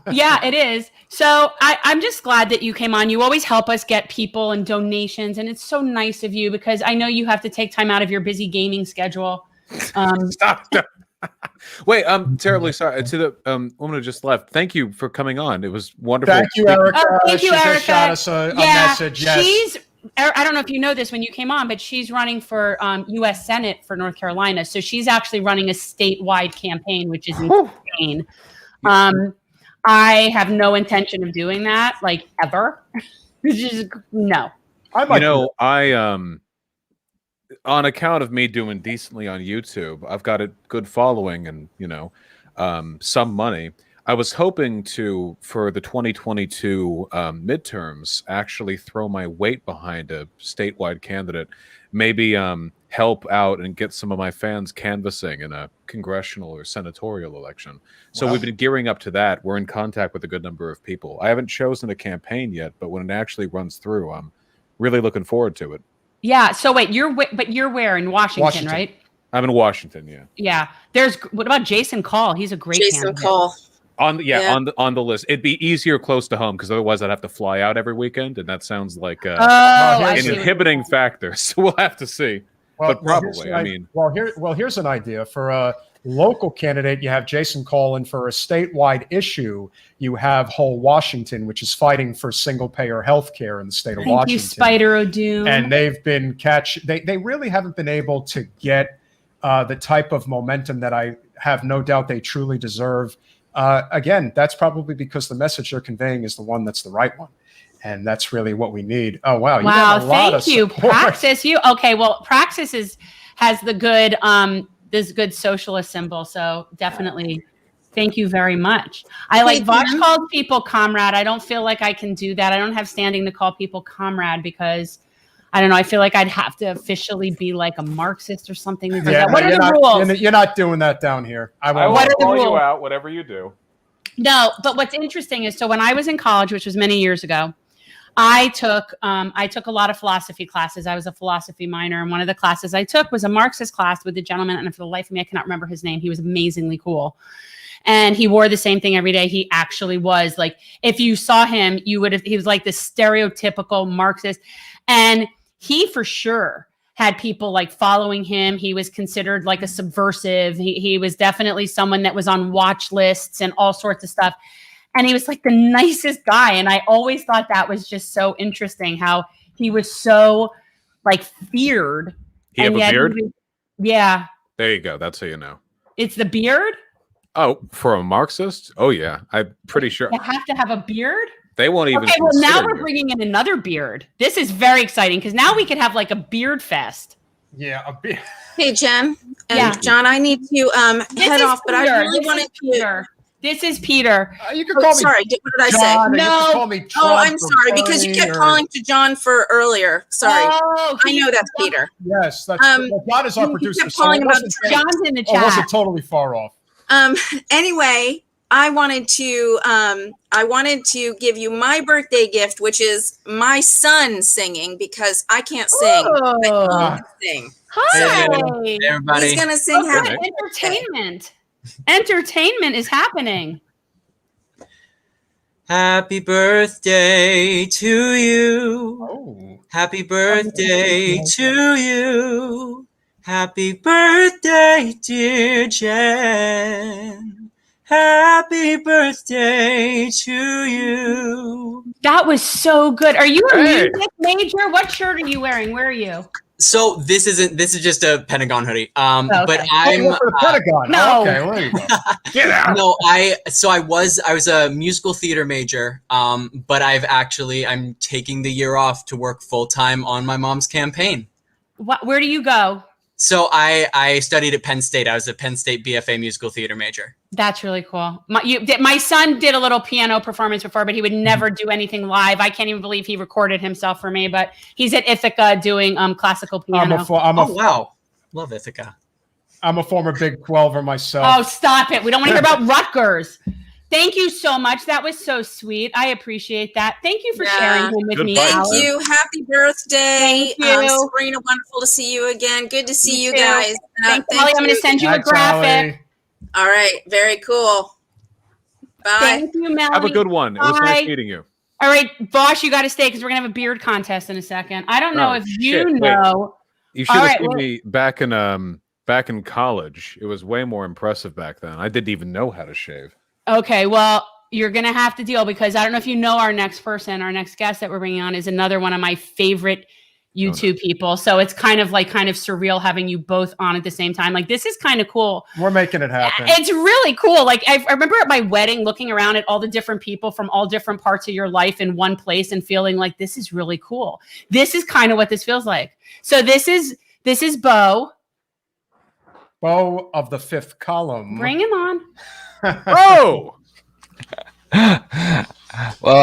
Yeah, it is. So I'm just glad that you came on. You always help us get people and donations, and it's so nice of you because I know you have to take time out of your busy gaming schedule. Stop. Wait, I'm terribly sorry to the woman who just left. Thank you for coming on. It was wonderful. Thank you, Erica. Thank you, she Erica. just shot us a message. Yes. I don't know if you know this when you came on, but she's running for U.S. Senate for North Carolina. So she's actually running a statewide campaign, which is insane. I have no intention of doing that, like ever. Just no. On account of me doing decently on YouTube, I've got a good following and, you know, some money. I was hoping to, for the 2022 midterms, actually throw my weight behind a statewide candidate, maybe help out and get some of my fans canvassing in a congressional or senatorial election. So we've been gearing up to that. We're in contact with a good number of people. I haven't chosen a campaign yet, but when it actually runs through, I'm really looking forward to it. Yeah. So wait, you're where in Washington, right? I'm in Washington. Yeah. Yeah. What about Jason Call? He's a great Jason Call. On the list. It'd be easier close to home because otherwise I'd have to fly out every weekend, and that sounds like an inhibiting factor. So we'll have to see. Well, but probably, here's an idea for a local candidate. You have Jason Collin. For a statewide issue, you have Whole Washington, which is fighting for single-payer health care in the state of Washington. Thank you, Spider O'Doom. And they've been they really haven't been able to get the type of momentum that I have no doubt they truly deserve. Again, that's probably because the message they're conveying is the one that's the right one. And that's really what we need. Oh, wow. You got a lot of support. Praxis. Okay, well, Praxis has the good this good socialist symbol. So definitely thank you very much. Voch called people comrade. I don't feel like I can do that. I don't have standing to call people comrade because I don't know. I feel like I'd have to officially be like a Marxist or something. What are the rules? You're not doing that down here. I will call you out, whatever you do. No, but what's interesting is, so when I was in college, which was many years ago, I took a lot of philosophy classes. I was a philosophy minor, and one of the classes I took was a Marxist class with a gentleman, and for the life of me, I cannot remember his name. He was amazingly cool. And he wore the same thing every day. He actually was like, if you saw him, he was like the stereotypical Marxist. And he for sure had people like following him. He was considered like a subversive. He was definitely someone that was on watch lists and all sorts of stuff. And he was like the nicest guy. And I always thought that was just so interesting how he was so like feared. He have a beard? Yeah. There you go. That's how you know. It's the beard? Oh, for a Marxist? Oh, yeah. I'm pretty sure. You have to have a beard? They won't even. Okay, well, now we're bringing in another beard. This is very exciting because now we could have like a beard fest. Yeah. Hey, Jen and Yeah. John, I need to This head is off, but I Peter. really This wanted is to. Peter. This is Peter. You can Oh, call me sorry, what did I say? John, or you No. can call me Trump. Oh, I'm or sorry because you Bernie kept or- calling to John for earlier. Sorry, Oh, I know that's Peter. Yes, that's well, John is our you producer. kept So calling it about wasn't, John's in the it chat. wasn't totally far off. Anyway, I wanted to give you my birthday gift, which is my son singing because I can't sing. Oh. But he can sing. Hi. Hey, everybody. He's gonna sing Oh, happy. good. Entertainment. Entertainment is happening. Happy birthday to you. Oh. Happy birthday to you. Happy birthday, dear Jen. Happy birthday to you. That was so good. Are you a Hey. music major? What shirt are you wearing? Where are you? So this is just a Pentagon hoodie. okay. But Oh, I'm you work for the Pentagon. no. Okay, well, there you go. Get out. no, I was a musical theater major. But I'm taking the year off to work full time on my mom's campaign. Where do you go? So I studied at Penn State. I was a Penn State BFA musical theater major. That's really cool. My son did a little piano performance before, but he would never do anything live. I can't even believe he recorded himself for me, but he's at Ithaca doing classical piano. Wow. Love Ithaca. I'm a former Big 12er myself. Oh, stop it. We don't want to hear about Rutgers. Thank you so much. That was so sweet. I appreciate that. Thank you for sharing him with Good me. fight. Thank Alex. you. Happy birthday, Thank you. Sabrina. Wonderful to see you again. Good to see you too. guys. Thanks, Thank Molly. I'm going you. to send you a Thanks, graphic. Ally. All right. Very cool. Bye. Thank you, Melanie. Have a good one. It was Bye. nice meeting you. All right, Bosch, you got to stay because we're going to have a beard contest in a second. I don't know Oh, if shit. you Wait. know. You should All have right, seen well- me back in college. It was way more impressive back then. I didn't even know how to shave. Okay, well, you're going to have to deal because I don't know if you know our next person, our next guest that we're bringing on is another one of my favorite YouTube people. So it's kind of surreal having you both on at the same time. Like, this is kind of cool. We're making it happen. It's really cool. Like, I remember at my wedding looking around at all the different people from all different parts of your life in one place and feeling like this is really cool. This is kind of what this feels like. So this is Bo. Bo of the fifth column. Bring him on. Oh! Well,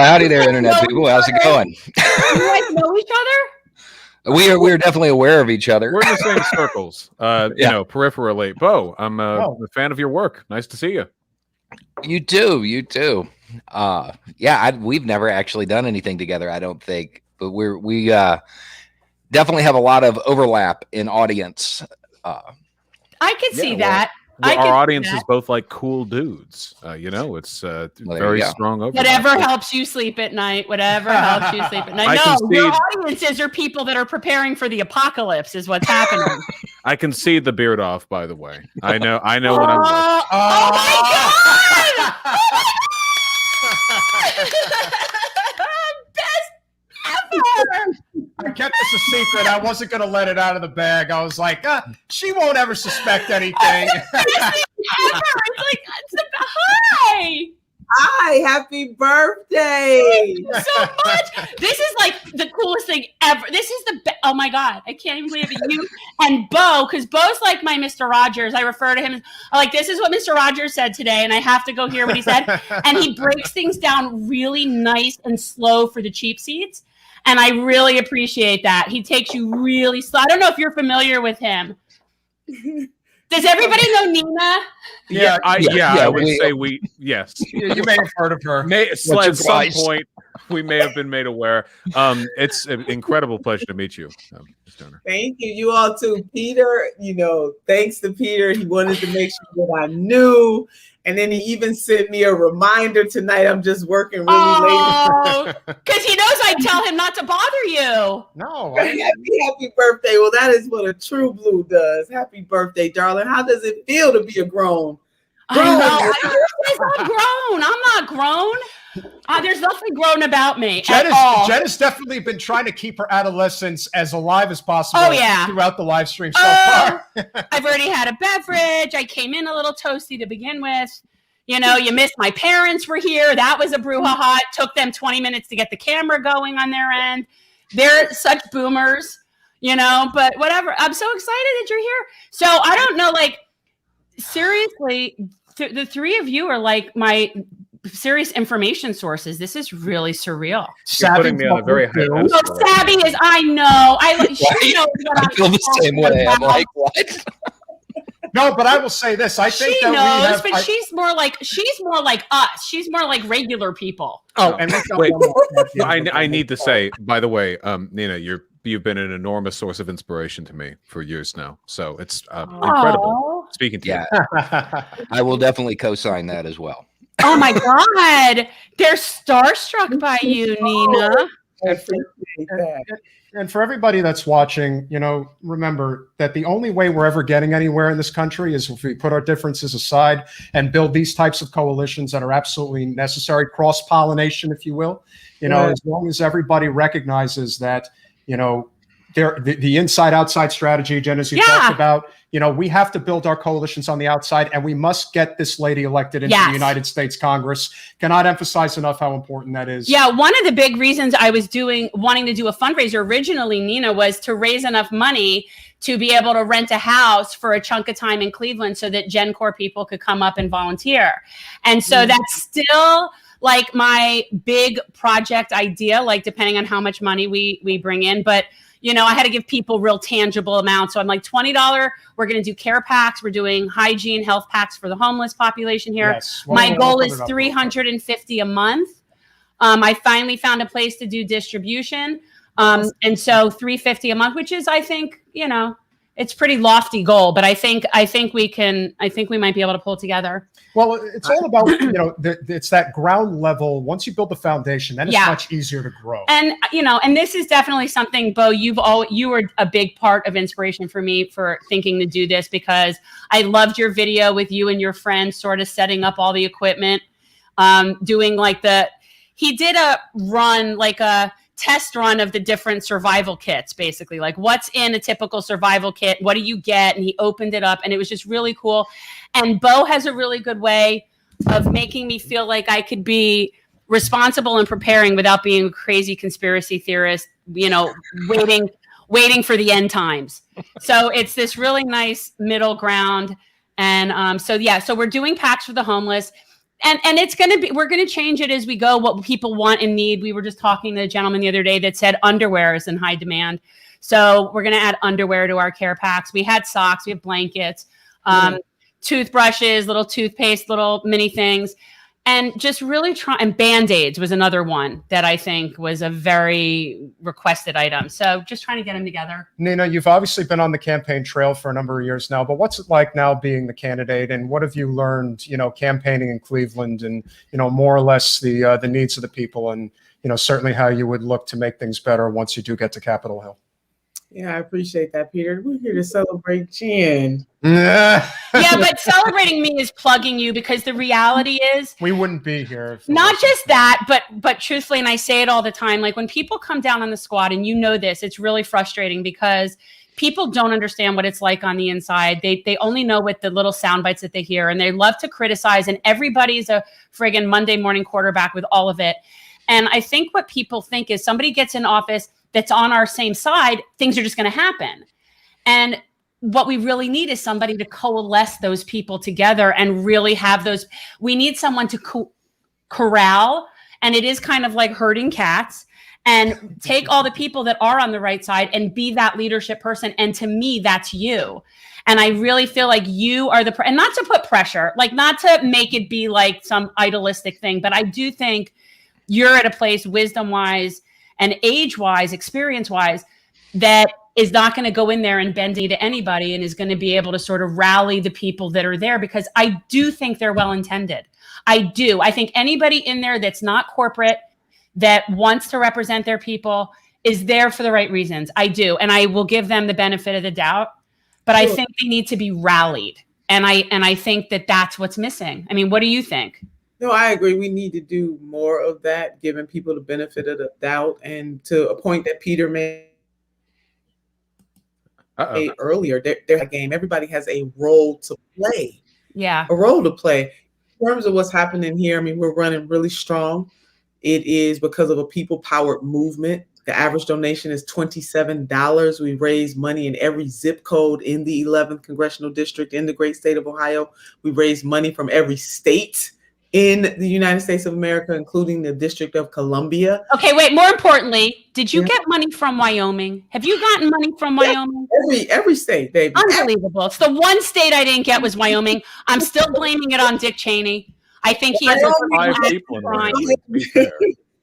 howdy there, internet people. How's it going? You guys know each other? We're definitely aware of each other. We're in the same circles, peripherally. Bo, I'm a fan of your work. Nice to see you. You too. We've never actually done anything together, I don't think, but we definitely have a lot of overlap in audience. I could see that. Our audience is both like cool dudes. It's very strong overlap. Whatever helps you sleep at night. Whatever helps you sleep at night. Your audiences are people that are preparing for the apocalypse is what's happening. I can see the beard off, by the way. I know what I'm like. Oh my God! Best ever! I kept this a secret. I wasn't going to let it out of the bag. I was like, she won't ever suspect anything. It's like, hi! Hi, happy birthday! Thank you so much. This is like the coolest thing ever. This is oh my God, I can't even believe it. You and Bo, because Bo's like my Mr. Rogers. I refer to him as like, this is what Mr. Rogers said today, and I have to go hear what he said. And he breaks things down really nice and slow for the cheap seats. And I really appreciate that. He takes you really slow. I don't know if you're familiar with him. Does everybody know Nina? I would say yes. You may have heard of her. At some point, we may have been made aware. It's an incredible pleasure to meet you, Ms. Turner. Thank you. You all too. Peter, thanks to Peter, he wanted to make sure that I knew. And then he even sent me a reminder tonight. I'm just working really late. Because he knows I tell him not to bother you. No. Happy birthday. Well, that is what a true blue does. Happy birthday, darling. How does it feel to be a grown? I'm not grown. There's nothing grown about me Jen at all. has definitely been trying to keep her adolescence as alive as possible throughout the live stream so far. I've already had a beverage. I came in a little toasty to begin with. You missed my parents were here. That was a brouhaha. It took them 20 minutes to get the camera going on their end. They're such boomers. you know, but whatever. I'm so excited that you're here. So I don't know, like, seriously, the three of you are like my serious information sources. This is really surreal. You're putting me on a very high No, pedestal. Sabby is, I know. She knows what I feel the same way. I'm like, what? No, but I will say this. I think she that knows, we have, but she's more like us. She's more like regular people. Oh, and we've got Wait, one more. I need to say, by the way, Nina, you've been an enormous source of inspiration to me for years now. So it's incredible speaking to you. I will definitely co-sign that as well. Oh my God, they're starstruck by you, Nina. And for everybody that's watching, you know, remember that the only way we're ever getting anywhere in this country is if we put our differences aside and build these types of coalitions that are absolutely necessary, cross-pollination, if you will. You know, as long as everybody recognizes that, you know, the inside-outside strategy, Jen, as you talked about, you know, we have to build our coalitions on the outside, and we must get this lady elected into the United States Congress. Cannot emphasize enough how important that is. Yeah, one of the big reasons I was wanting to do a fundraiser originally, Nina, was to raise enough money to be able to rent a house for a chunk of time in Cleveland so that GenCorp people could come up and volunteer. And so that's still like my big project idea, like depending on how much money we bring in. But you know, I had to give people real tangible amounts. So I'm like, $20, we're going to do care packs. We're doing hygiene, health packs for the homeless population here. Yes. My goal is $350 a month. I finally found a place to do distribution. And so $350 a month, which is, I think, you know, it's pretty lofty goal, but I think we might be able to pull it together. Well, it's all about, you know, it's that ground level. Once you build the foundation, then it's much easier to grow. And, you know, and this is definitely something, Bo, you were a big part of inspiration for me for thinking to do this, because I loved your video with you and your friends sort of setting up all the equipment, doing like he did a run, like a test run of the different survival kits, basically, like what's in a typical survival kit, what do you get? And he opened it up and it was just really cool. And Bo has a really good way of making me feel like I could be responsible and preparing without being a crazy conspiracy theorist, you know, waiting for the end times. So it's this really nice middle ground. And so we're doing packs for the homeless. And it's going to be, we're going to change it as we go, what people want and need. We were just talking to a gentleman the other day that said underwear is in high demand. So we're going to add underwear to our care packs. We had socks, we have blankets, toothbrushes, little toothpaste, little mini things. And just really and Band-Aids was another one that I think was a very requested item. So just trying to get them together. Nina, you've obviously been on the campaign trail for a number of years now, but what's it like now being the candidate, and what have you learned, you know, campaigning in Cleveland, and, you know, more or less the needs of the people, and, you know, certainly how you would look to make things better once you do get to Capitol Hill? Yeah, I appreciate that, Peter. We're here to celebrate Jen. Yeah, but celebrating me is plugging you, because the reality is we wouldn't be here. Not just that, but truthfully, and I say it all the time, like when people come down on the squad, and you know this, it's really frustrating because people don't understand what it's like on the inside. They only know what the little sound bites that they hear, and they love to criticize, and everybody's a friggin' Monday morning quarterback with all of it. And I think what people think is somebody gets in office that's on our same side, things are just going to happen. And what we really need is somebody to coalesce those people together and really have those. We need someone to corral, and it is kind of like herding cats, and take all the people that are on the right side and be that leadership person. And to me, that's you. And I really feel like you are and not to put pressure, like not to make it be like some idealistic thing, but I do think you're at a place wisdom-wise and age-wise, experience-wise, that is not going to go in there and bend to anybody, and is going to be able to sort of rally the people that are there, because I do think they're well-intended. I do. I think anybody in there that's not corporate, that wants to represent their people, is there for the right reasons. I do. And I will give them the benefit of the doubt, but I think they need to be rallied. And I think that that's what's missing. I mean, what do you think? No, I agree. We need to do more of that, giving people the benefit of the doubt. And to a point that Peter made earlier, their game, everybody has a role to play. Yeah. A role to play. In terms of what's happening here, I mean, we're running really strong. It is because of a people-powered movement. The average donation is $27. We raise money in every zip code in the 11th congressional district in the great state of Ohio. We raise money from every state in the United States of America, including the District of Columbia. Okay, wait, more importantly, did you get money from Wyoming? Have you gotten money from Wyoming? Every state, baby. Unbelievable. It's the one state I didn't get was Wyoming. I'm still blaming it on Dick Cheney. I think he has over 5 people in Wyoming, to be fair.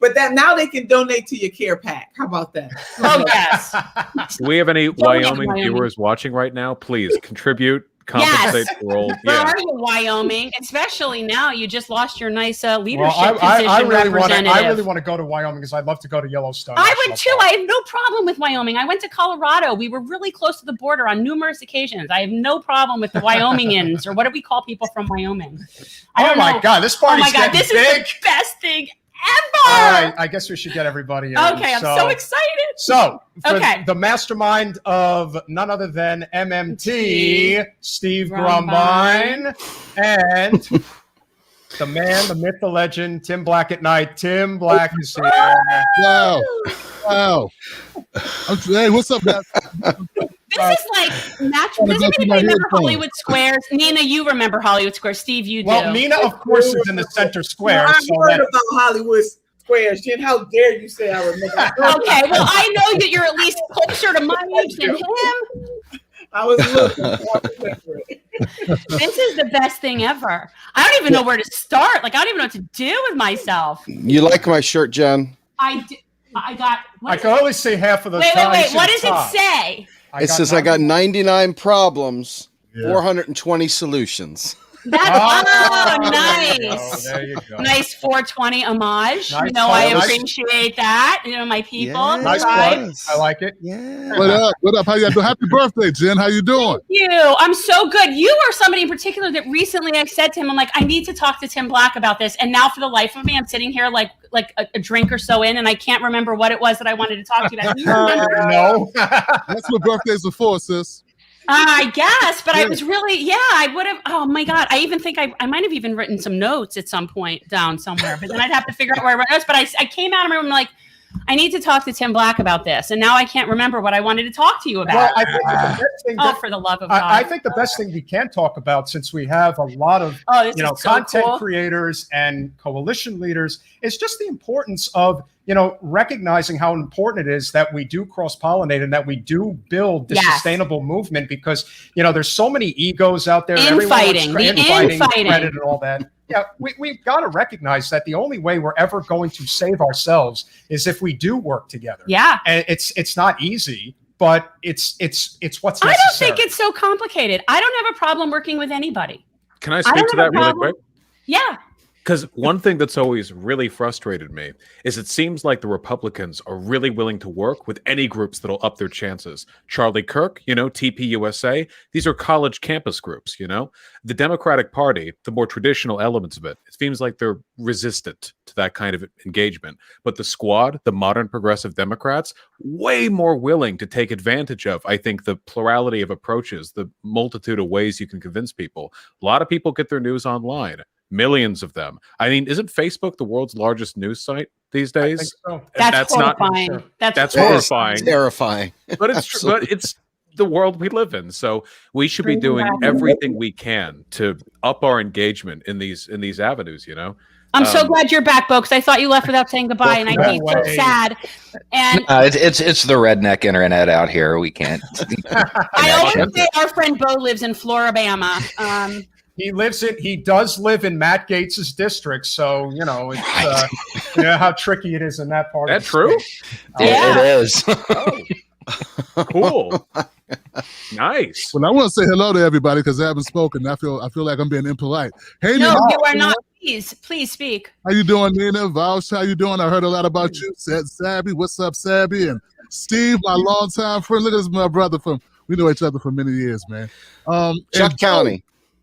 But that now they can donate to your care pack. How about that? Oh, yes. Do we have any Wyoming viewers watching right now? Please contribute. Compensate for all. Where are you, Wyoming? Especially now, you just lost your nice leadership Well, I position really want to go to Wyoming because I'd love to go to Yellowstone. I would too. I have no problem with Wyoming. I went to Colorado. We were really close to the border on numerous occasions. I have no problem with the Wyomingans, or what do we call people from Wyoming? Oh my God, this party's getting this big. is the best thing ever. All right, I guess we should get everybody in. Okay, I'm so excited. So, for the mastermind of none other than MMT, Steve Grumbine, and the man, the myth, the legend, Tim Black at Night. Tim Black is here. Wow. Hey, what's up, guys? This is like natural. Does anybody remember Hollywood Squares? Nina, you remember Hollywood Squares. Steve, you do. Well, Nina, of course, is in the center square. I've heard about Hollywood Squares. Jen, how dare you say I remember? Okay, well, I know that you're at least closer to my age than him. I was looking. This is the best thing ever. I don't even know where to start. Like, I don't even know what to do with myself. You like my shirt, Jen? I got. I can only see half of the. Wait. What does it say? It says I got 99 problems, 420 solutions. That's nice. There you go. Nice 420 homage. Nice, I appreciate that. My people. Yeah. Nice plug. I like it. Yeah. What up? How you doing? Happy birthday, Jen. How you doing? Thank you. I'm so good. You are somebody in particular that recently I said to him, I'm like, I need to talk to Tim Black about this. And now for the life of me, I'm sitting here like a drink or so in, and I can't remember what it was that I wanted to talk to you about. You remember? No. That's what birthdays are for, sis. I guess, but I was really, I would have, oh my God. I even think I might have even written some notes at some point down somewhere, but then I'd have to figure out where I wrote notes. But I came out of my room like, I need to talk to Tim Black about this. And now I can't remember what I wanted to talk to you about. Well, I think the best thing for the love of God. I think the best thing we can talk about, since we have a lot of content creators and coalition leaders, is just the importance of recognizing how important it is that we do cross-pollinate and that we do build this sustainable movement, because there's so many egos out there, infighting, credit and all that. Yeah, we've got to recognize that the only way we're ever going to save ourselves is if we do work together. Yeah, and it's not easy, but it's what's necessary. I don't think it's so complicated. I don't have a problem working with anybody. Can I speak to that really quick? Yeah. Because one thing that's always really frustrated me is it seems like the Republicans are really willing to work with any groups that'll up their chances. Charlie Kirk, TPUSA, these are college campus groups, The Democratic Party, the more traditional elements of it, it seems like they're resistant to that kind of engagement. But the Squad, the modern progressive Democrats, way more willing to take advantage of, I think, the plurality of approaches, the multitude of ways you can convince people. A lot of people get their news online. Millions of them. I mean, isn't Facebook the world's largest news site these days? I think so. That's horrifying. Not, that's horrifying. Terrifying. But it's true. But it's the world we live in. So we should be doing everything we can to up our engagement in these avenues. I'm so glad you're back, Bo, because I thought you left without saying goodbye, and I'd be so sad. And it's the redneck internet out here. We can't. I always say our friend Bo lives in Floribama. He does live in Matt Gates's district, so it's how tricky it is in that part. Is that true? Yeah, it is. Cool. Nice. Well, I want to say hello to everybody because I haven't spoken. I feel like I'm being impolite. Hey, no, Nina, you are not. Please speak. How you doing, Nina? Vouch, how you doing? I heard a lot about you. Sabby, what's up, Sabby? And Steve, my longtime friend. Look at this, my brother we know each other for many years, man. Chuck County.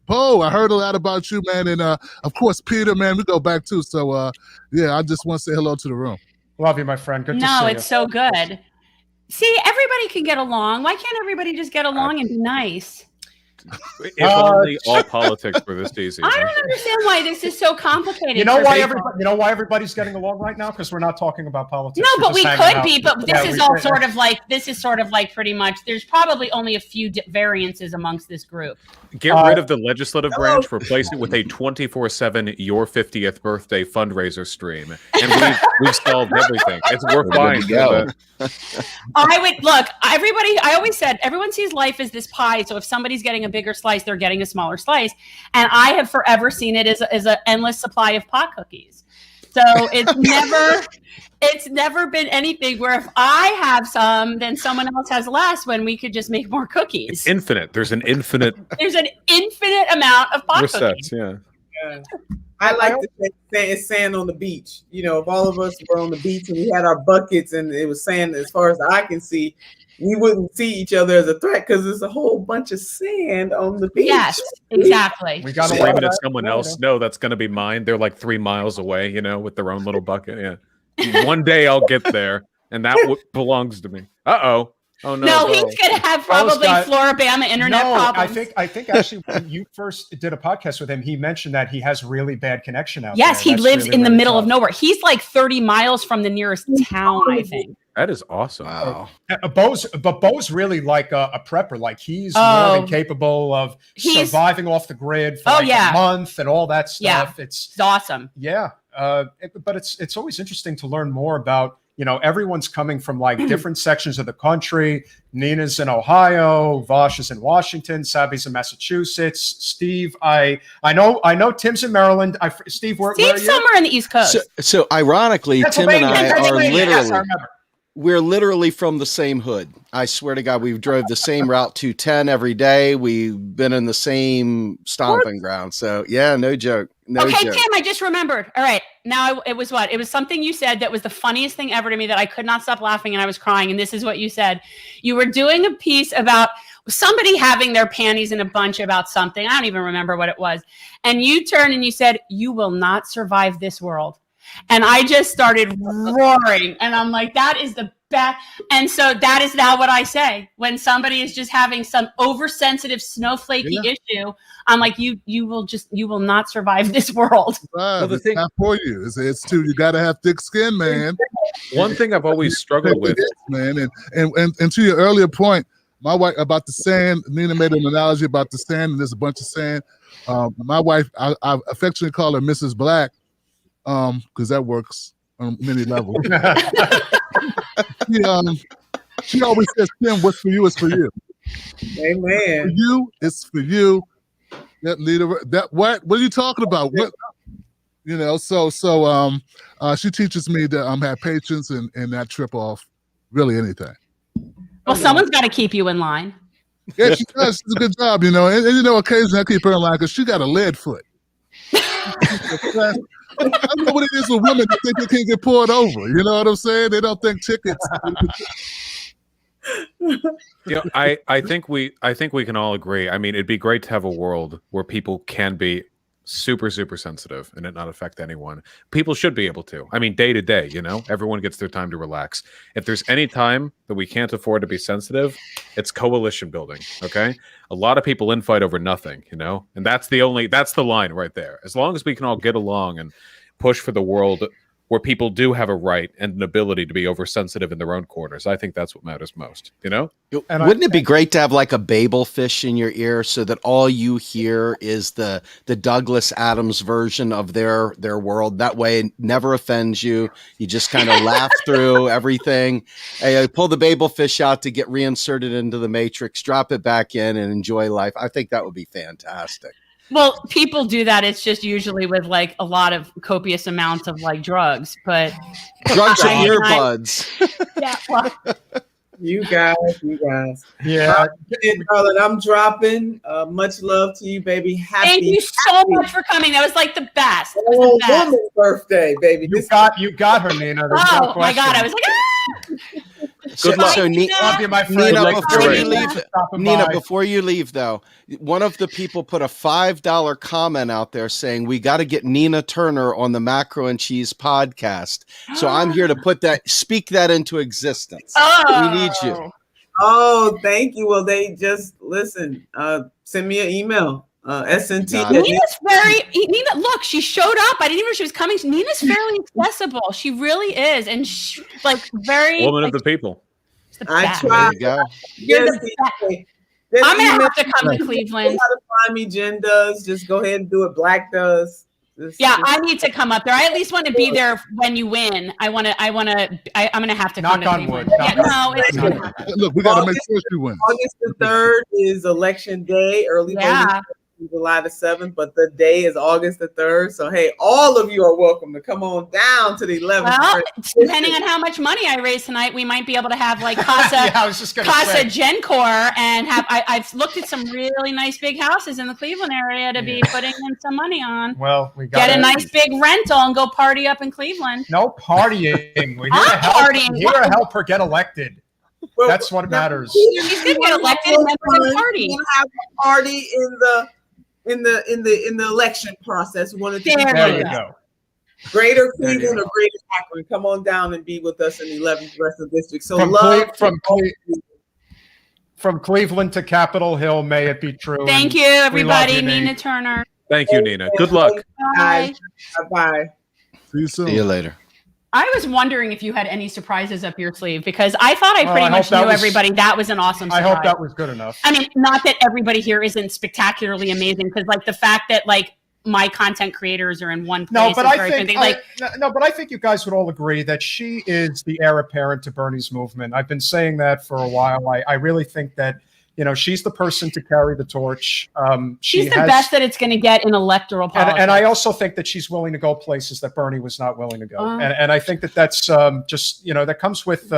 Poe, I heard a lot about you, man, and of course, Peter, man, we go back too. So, I just want to say hello to the room. Love you, my friend. Good to see you. No, it's so good. See, everybody can get along. Why can't everybody just get along and be nice? If only all politics were this easy. I don't understand why this is so complicated. You know for why people. everybody's getting along right now? Because we're not talking about politics. No, We're but we just hanging could out. be. But Yeah, this is we all could. sort of like pretty much. There's probably only a few variances amongst this group. Get rid of the legislative branch, replace it with a 24/7 your 50th birthday fundraiser stream, and we've solved everything. It's worth buying. I would look. Everybody. I always said everyone sees life as this pie. So if somebody's getting a bigger slice, they're getting a smaller slice. And I have forever seen it as an endless supply of pot cookies. So it's never been anything where if I have some, then someone else has less. When we could just make more cookies. It's infinite. There's an infinite amount of pot resets. cookies. Yeah. I like to say it's sand on the beach. You know, if all of us were on the beach and we had our buckets and it was sand as far as the eye can see, we wouldn't see each other as a threat because there's a whole bunch of sand on the beach. Yes, exactly. We got to blame it at someone else. No, that's going to be mine. They're like 3 miles away, with their own little bucket. Yeah. One day I'll get there, and that belongs to me. Uh-oh. Oh no! No, he's gonna have probably Floribama internet problems. I think actually when you first did a podcast with him, he mentioned that he has really bad connection out yes, there. He lives in the middle of nowhere. He's like 30 miles from the nearest town, I think. That is awesome. Wow. Bo's really like a prepper. Like he's more than capable of surviving off the grid for a month and all that stuff. Yeah. It's awesome. Yeah. But it's always interesting to learn more about, everyone's coming from like different sections of the country. Nina's in Ohio, Vosh is in Washington, Sabby's in Massachusetts. Steve, I know Tim's in Maryland. Steve, where are you? Somewhere in the East Coast. So ironically, Tim and I are literally, remember. We're literally from the same hood. I swear to God, we've drove the same Route 210 every day. We've been in the same stomping ground. So yeah, no joke. Okay, Tim, I just remembered. All right. Now it was what? It was something you said that was the funniest thing ever to me that I could not stop laughing and I was crying. And this is what you said. You were doing a piece about somebody having their panties in a bunch about something. I don't even remember what it was. And you turned and you said, "You will not survive this world." And I just started roaring. And I'm like, that is the best. And so that is now what I say. When somebody is just having some oversensitive snowflakey issue, I'm like, you will not survive this world. Well, the thing not for you. It's you got to have thick skin, man. One thing I've always struggled with, man. And to your earlier point, my wife about the sand, Nina made an analogy about the sand, and there's a bunch of sand. My wife, I affectionately call her Mrs. Black. Because that works on many levels. She always says, "Tim, what's for you is for you." Amen. For you, it's for you. That leader. That what? What are you talking about? What? So she teaches me to have patience and not trip off really anything. Well, someone's got to keep you in line. Yeah, she does. She does a good job, And occasionally I keep her in line because she got a lead foot. I know what it is with women that think they can't get pulled over. You know what I'm saying? They don't think tickets. I think we can all agree. I mean, it'd be great to have a world where people can be super, super sensitive and it not affect anyone. People should be able to. I mean, day to day, everyone gets their time to relax. If there's any time that we can't afford to be sensitive, it's coalition building. Okay. A lot of people infight over nothing, and that's the line right there. As long as we can all get along and push for the world where people do have a right and an ability to be oversensitive in their own corners, I think that's what matters most, And wouldn't it be great to have like a Babel fish in your ear so that all you hear is the Douglas Adams version of their world? That way it never offends you. You just kind of laugh through everything. Hey, pull the Babel fish out to get reinserted into the matrix, drop it back in and enjoy life. I think that would be fantastic. Well, people do that. It's just usually with like a lot of copious amounts of like drugs, but drugs and earbuds. Yeah. Well. You guys. Yeah. Darling, I'm dropping. Much love to you, baby. Thank you so much for coming. That was like the best. Woman's birthday, baby. You got her, Nina. There's no my God. I was like, Good luck. So Nina, before you leave, though, one of the people put a $5 comment out there saying we got to get Nina Turner on the Macro and Cheese podcast. So I'm here to speak that into existence. We need you. Oh, thank you. Well, they just listen. Send me an email. SNT. Nina's Nina, look, she showed up. I didn't even know she was coming. Nina's fairly accessible. She really is. And she, like, very Woman of the people. I best. try. There you go. You're Yes, the best. just I'm gonna email have to come me. to Cleveland. You know how to find me. Jen does. Just go ahead and do it. Black does. Yeah, I need to come up there. I at least want to be there when you win. I'm gonna have to come to Knock on Cleveland. wood. Yeah, no, it's Look, we got to make sure she wins. August the 3rd is election day, early voting, July the 7th, but the day is August the 3rd. So, hey, all of you are welcome to come on down to the 11th. Well, depending on how much money I raise tonight, we might be able to have like Casa, I was just gonna Casa say. Gencor, and have I've looked at some really nice big houses in the Cleveland area to be putting in some money on. Well, we got Get a nice big rental and go party up in Cleveland. No partying. We're here I'm to help. partying. We're here to help her get elected. That's what matters. She's gonna get elected and then we're gonna party. We're gonna have a party in the election process. We want to There you go. Greater Cleveland or Greater Akron. Come on down and be with us in the 11th Progressive District. So from Cleveland to Capitol Hill, may it be true. Thank And you, we love everybody. you, Nina Nate. Turner. Thank you, Nina. Good luck. Bye. Bye. See you soon. See you later. I was wondering if you had any surprises up your sleeve because I thought I Well, pretty I much hope that knew was- everybody. That was an awesome I surprise. hope that was good enough. I mean, not that everybody here isn't spectacularly amazing because like the fact that like my content creators are in one place. No, but is I very think fantastic. but I think you guys would all agree that she is the heir apparent to Bernie's movement. I've been saying that for a while. I really think that she's the person to carry the torch. She's the best that it's going to get in electoral politics. And I also think that she's willing to go places that Bernie was not willing to go. And I think that that's just, that comes with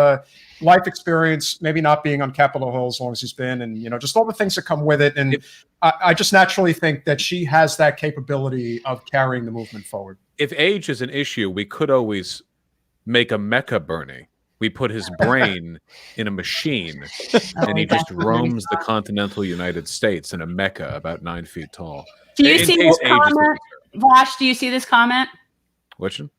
life experience, maybe not being on Capitol Hill as long as he's been, and, just all the things that come with it. And I just naturally think that she has that capability of carrying the movement forward. If age is an issue, we could always make a mecha Bernie. We put his brain in a machine, and he just roams the continental United States in a mecha about 9 feet tall. Do you In see case this age is a comment? Vosh, do you see this comment? Which one?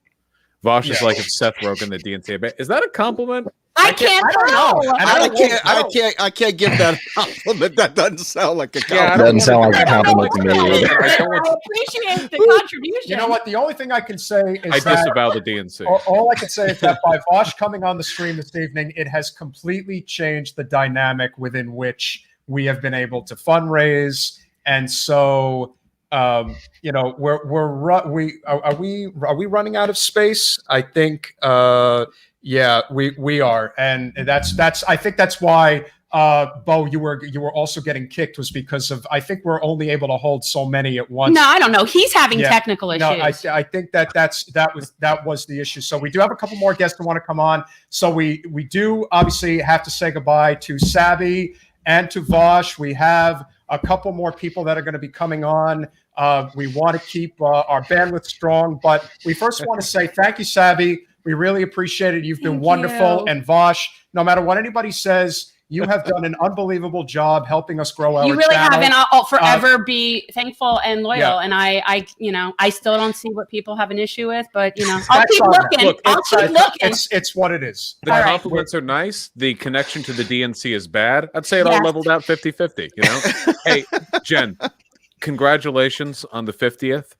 Vosh is like if Seth Rogen, the DNC. Is that a compliment? I can't tell. I can't give that a compliment. That doesn't sound like a compliment. Yeah, doesn't sound like a compliment to me. I appreciate the contribution. You know what? The only thing I can say is I that disavow the DNC. all I can say is that by Vosh coming on the stream this evening, it has completely changed the dynamic within which we have been able to fundraise, and so are we running out of space? I think yeah, we are, and that's I think that's why Bo, you were also getting kicked was because of I think we're only able to hold so many at once. No, I don't know. He's having technical issues. No, I think that was the issue. So we do have a couple more guests who want to come on. So we do obviously have to say goodbye to Savvy and to Vosh. We have a couple more people that are going to be coming on. We want to keep our bandwidth strong, but we first want to say thank you, Savvy. We really appreciate it. You've been wonderful. you. And Vosh, no matter what anybody says, you have done an unbelievable job helping us grow our You really channel. have, and I'll forever be thankful and loyal. Yeah. And I still don't see what people have an issue with, but I'll That's keep all right. looking. Look, I'll keep looking. It's what it is. The compliments are nice. The connection to the DNC is bad. I'd say it all Yes. leveled out 50-50, Hey, Jen, congratulations on the 50th.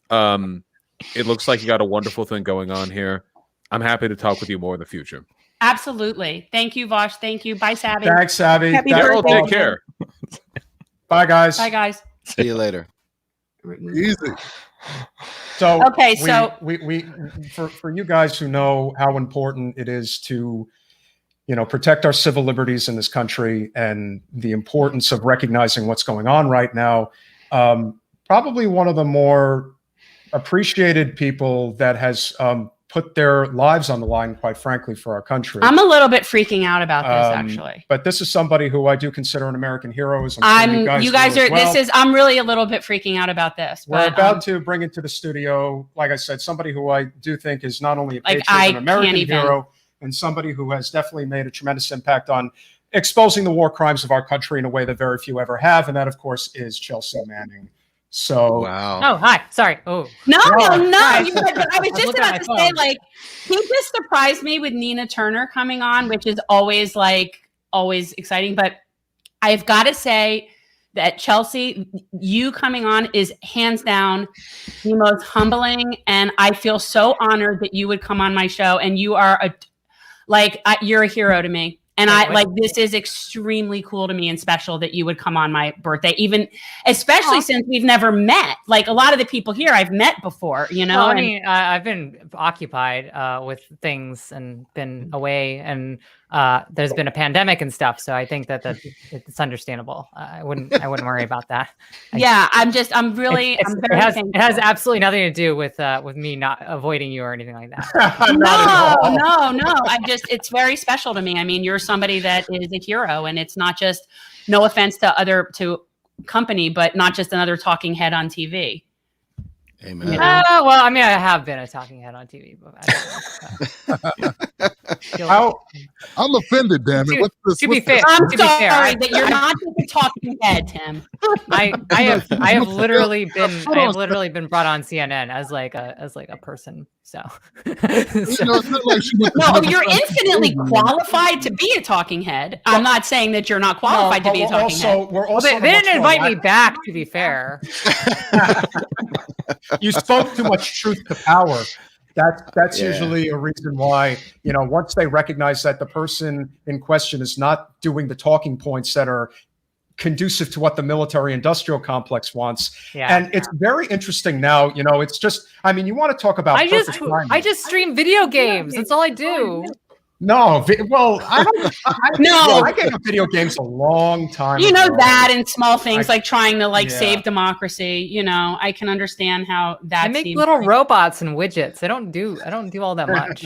It looks like you got a wonderful thing going on here. I'm happy to talk with you more in the future. Absolutely. Thank you, Vosh. Thank you. Bye, Savvy. Thanks, Savvy. Happy Carol, birthday. take care. Bye, guys. Bye, guys. See you later. Easy. So Okay, we for you guys who know how important it is to protect our civil liberties in this country and the importance of recognizing what's going on right now, probably one of the more appreciated people that has put their lives on the line, quite frankly, for our country. I'm a little bit freaking out about this, actually. But this is somebody who I do consider an American hero. As I'm sure You guys do are. as well. I'm really a little bit freaking out about this. We're But, about to bring into the studio, like I said, somebody who I do think is not only a patriot, I an American can't even. hero, and somebody who has definitely made a tremendous impact on exposing the war crimes of our country in a way that very few ever have. And that, of course, is Chelsea Manning. So, wow. Oh, hi. Sorry. Oh. No. Hi. I was just looking at about to my say, phone. like, he just surprised me with Nina Turner coming on, which is always like always exciting. But I've got to say that Chelsea, you coming on is hands down the most humbling, and I feel so honored that you would come on my show. And you are you're a hero to me. And this is extremely cool to me and special that you would come on my birthday, even especially since we've never met. Like a lot of the people here I've met before, you know. Well, I mean, I've been occupied with things and been away, and there's been a pandemic and stuff. So I think that it's understandable. I wouldn't worry about that. Yeah, I'm very it has absolutely nothing to do with me not avoiding you or anything like that. No. It's very special to me. I mean, you're somebody that is a hero, and it's not just, no offense to company, but not just another talking head on TV. Amen. You know? Well, I mean, I have been a talking head on TV, but I'm offended, damn it. To be fair, I'm sorry that you're not just a talking head, Tim. I have literally been brought on CNN as like a person. So, no, you're infinitely qualified to be a talking head. I'm not saying that you're not qualified to be a talking head. They didn't invite me back, to be fair. You spoke too much truth to power. That's usually a reason why, once they recognize that the person in question is not doing the talking points that are conducive to what the military industrial complex wants. Yeah. And it's very interesting now, it's just, I mean, you want to talk about I just stream video games. That's all I do. No, well, I gave up video games a long time ago. That and small things like trying to save democracy. I can understand how that. I make little robots and widgets. I don't do all that much.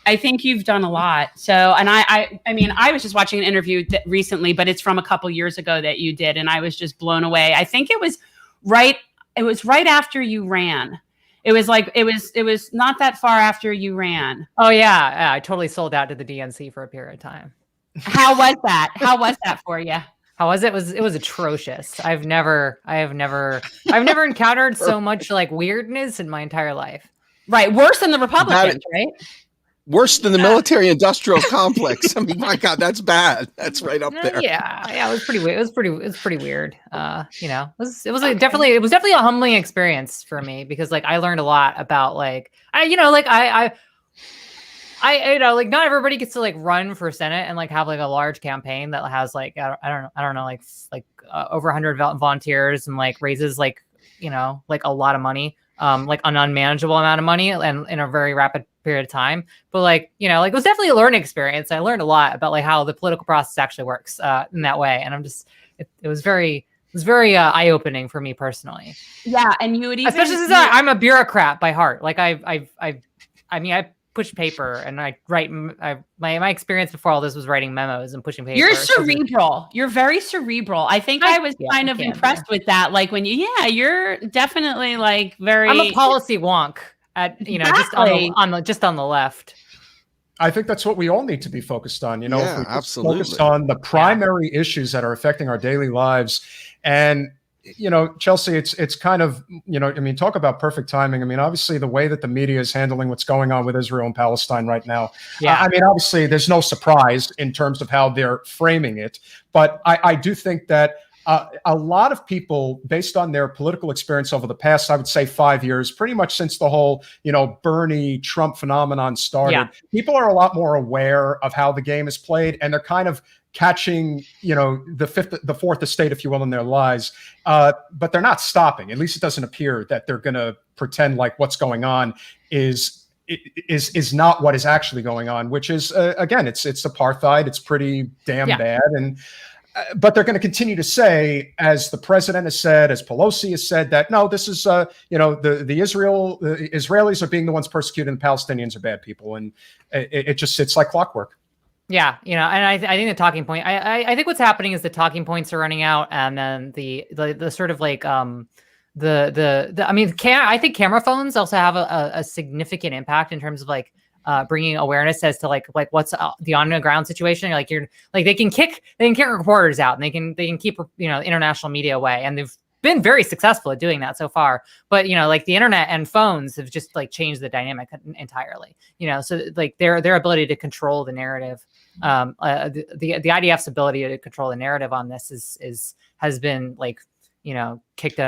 I think you've done a lot. So, and I mean, I was just watching an interview recently, but it's from a couple years ago that you did, and I was just blown away. I think it was right after you ran. It was not that far after you ran. Oh yeah, I totally sold out to the DNC for a period of time. How was that? How was that for you? How was it? It was atrocious. I've never encountered so much weirdness in my entire life. Right, worse than the Republicans, right? Worse than the military industrial complex. I mean, my God, that's bad. That's right up there. Yeah, it was pretty weird. It was pretty weird. It was definitely a humbling experience for me because I learned a lot about not everybody gets to run for Senate and have a large campaign that has I don't know over 100 volunteers and raises a lot of money, an unmanageable amount of money and in a very rapid period of time. But it was definitely a learning experience. I learned a lot about how the political process actually works in that way. And it was very eye-opening for me personally. Yeah. And you would even, especially since I'm a bureaucrat by heart. I push paper and I write. My experience before all this was writing memos and pushing paper. You're cerebral. You're very cerebral. I think I was kind of impressed with that. You're definitely very. I'm a policy wonk. Exactly. just on the left. I think that's what we all need to be focused on. If we absolutely focused on the primary issues that are affecting our daily lives. And Chelsea, it's kind of, talk about perfect timing. I mean, obviously the way that the media is handling what's going on with Israel and Palestine right now. Yeah. Obviously there's no surprise in terms of how they're framing it, but I do think that a lot of people, based on their political experience over the past, I would say 5 years, pretty much since the whole, Bernie Trump phenomenon started, people are a lot more aware of how the game is played, and they're kind of catching, the fourth estate, if you will, in their lives. But they're not stopping. At least it doesn't appear that they're going to pretend like what's going on is not what is actually going on, which is, again, it's apartheid. It's pretty damn bad. And but they're going to continue to say, as the president has said, as Pelosi has said, that no, this is, the Israelis are being the ones persecuted and the Palestinians are bad people. And it just sits like clockwork. Yeah. And I think the talking point, I think what's happening is the talking points are running out. And then the sort of I think camera phones also have a significant impact in terms of bringing awareness as to what's the on the ground situation. They can kick reporters out and they can keep international media away, and they've been very successful at doing that so far. But the internet and phones have just changed the dynamic entirely. So their ability to control the narrative the IDF's ability to control the narrative on this has been like, kicked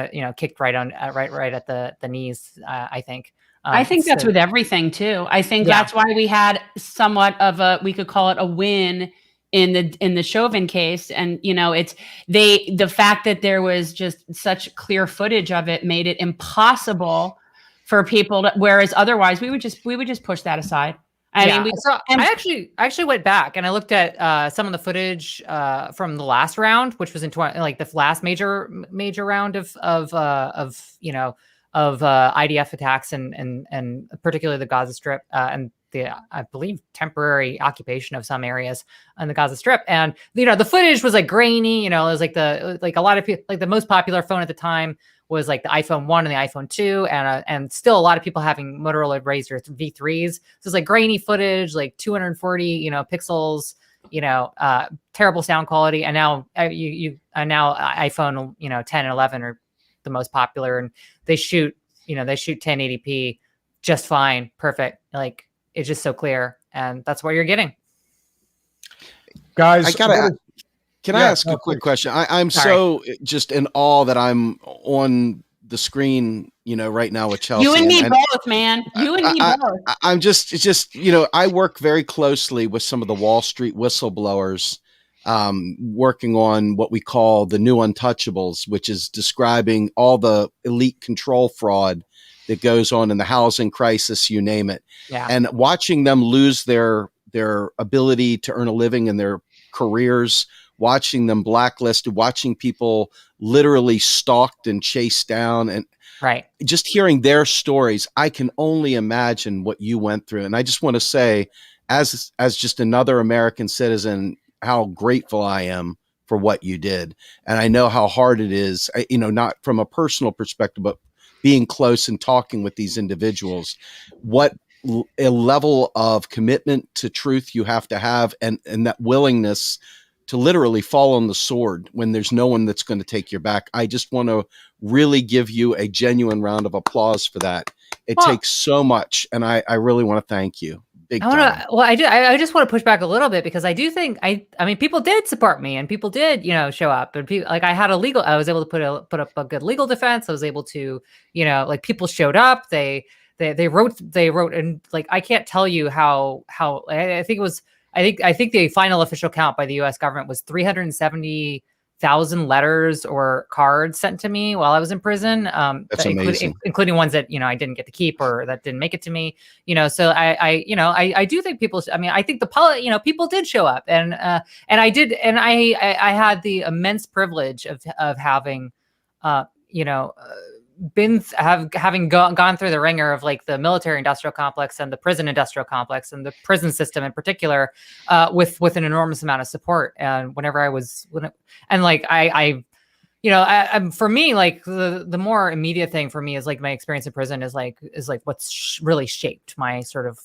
right at the knees. I think. I think that's with everything too. I think that's why we had somewhat of we could call it a win in the Chauvin case. And, the fact that there was just such clear footage of it made it impossible for people to, whereas otherwise we would just push that aside. I mean, I actually went back and I looked at some of the footage from the last round, which was in the last major round of IDF attacks and particularly the Gaza Strip and the, I believe, temporary occupation of some areas on the Gaza Strip. And, the footage was like grainy, it was like a lot of people, like the most popular phone at the time was like the iPhone 1 and the iPhone 2 and still a lot of people having Motorola Razr V3s. So it's like grainy footage, like 240, pixels, terrible sound quality. And now now iPhone, 10 and 11 are the most popular, and they shoot 1080p just fine, perfect. Like it's just so clear, and that's what you're getting. Guys, can I ask a quick question? I'm so just in awe that I'm on the screen, right now with Chelsea. You and me both, man. You and me both. I'm just, I work very closely with some of the Wall Street whistleblowers, working on what we call the new untouchables, which is describing all the elite control fraud that goes on in the housing crisis, you name it. Yeah. And watching them lose their ability to earn a living in their careers, watching them blacklisted, watching people literally stalked and chased down, and just hearing their stories, I can only imagine what you went through. And I just want to say, as just another American citizen, how grateful I am for what you did. And I know how hard it is, not from a personal perspective, but being close and talking with these individuals, what a level of commitment to truth you have to have, and that willingness to literally fall on the sword when there's no one that's going to take your back. I just want to really give you a genuine round of applause for that. It takes so much, and I really want to thank you. Big time. I just want to push back a little bit, because I do think I mean people did support me and people did show up, and people, like I was able to put up a good legal defense. I was able to people showed up. They wrote, and like I can't tell you how I think it was. I think the final official count by the U.S. government was 370,000 letters or cards sent to me while I was in prison. That's amazing, including ones that I didn't get to keep or that didn't make it to me. So I do think people. I think people did show up, and I did, and I had the immense privilege of having having gone through the ringer of like the military industrial complex and the prison industrial complex and the prison system in particular, with an enormous amount of support. And whenever I was, for me, like the more immediate thing for me is like my experience in prison is like what's really shaped my sort of,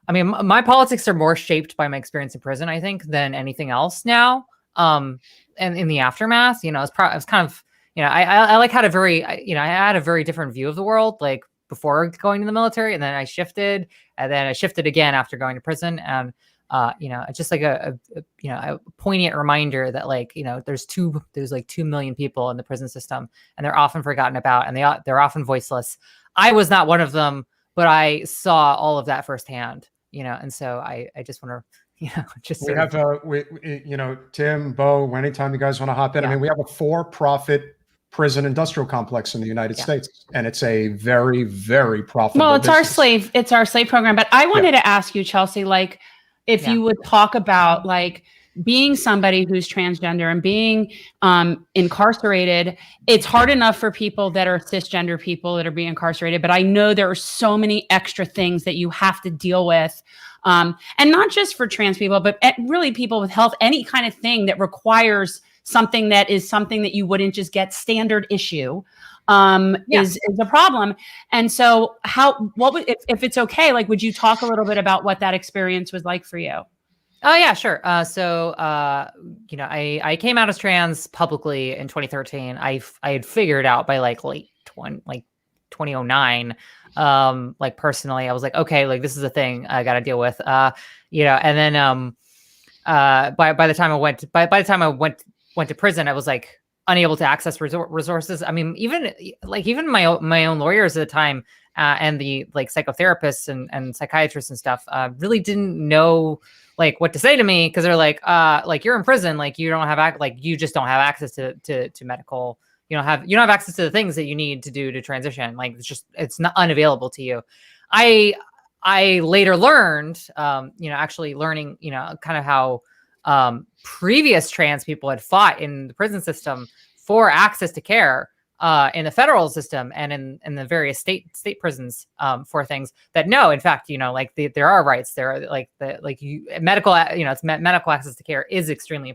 my politics are more shaped by my experience in prison, I think, than anything else now. And in the aftermath, it's kind of, I like had a very, I had a very different view of the world, like before going to the military, and then I shifted again after going to prison. And, it's just like a poignant reminder that like, there's 2 million people in the prison system, and they're often forgotten about, and they're often voiceless. I was not one of them, but I saw all of that firsthand, and so I just want to, we have Tim, Bo, anytime you guys want to hop in. I mean, we have a for-profit prison industrial complex in the United States, and it's a very, very profitable. Well, it's our slave program. But I wanted to ask you, Chelsea, like if you would talk about like being somebody who's transgender and being incarcerated. It's hard enough for people that are cisgender people that are being incarcerated, but I know there are so many extra things that you have to deal with. And not just for trans people, but really people with health, any kind of thing that requires something that you wouldn't just get standard issue, is a problem. And so if it's okay, like, would you talk a little bit about what that experience was like for you? Oh yeah, sure. So I came out as trans publicly in 2013. I had figured out by like late 2009, like personally, I was like, okay, like this is a thing I got to deal with, and then, by the time I went to prison, I was like unable to access resources. I mean, even my own lawyers at the time and the like psychotherapists and psychiatrists and stuff really didn't know like what to say to me, because they're like you're in prison, like you don't have you just don't have access to medical, you don't have access to the things that you need to do to transition. Like it's not unavailable to you. I later learned, actually learning, kind of how previous trans people had fought in the prison system for access to care in the federal system and in the various state prisons for things that no, in fact, there are rights there, medical, medical access to care is extremely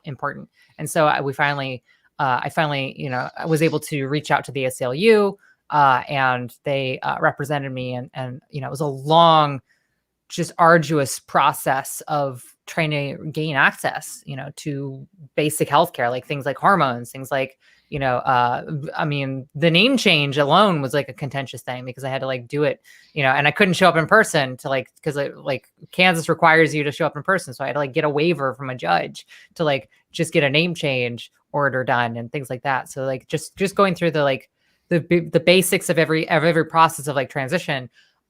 important. And so I finally, I was able to reach out to the ACLU. And they represented me, and it was a long, just arduous process of trying to gain access, to basic healthcare, like things like hormones, things like, I mean, the name change alone was like a contentious thing because I had to like do it, and I couldn't show up in person to because Kansas requires you to show up in person, so I had to like get a waiver from a judge to like just get a name change order done and things like that. So like just going through the basics of every process of like transition.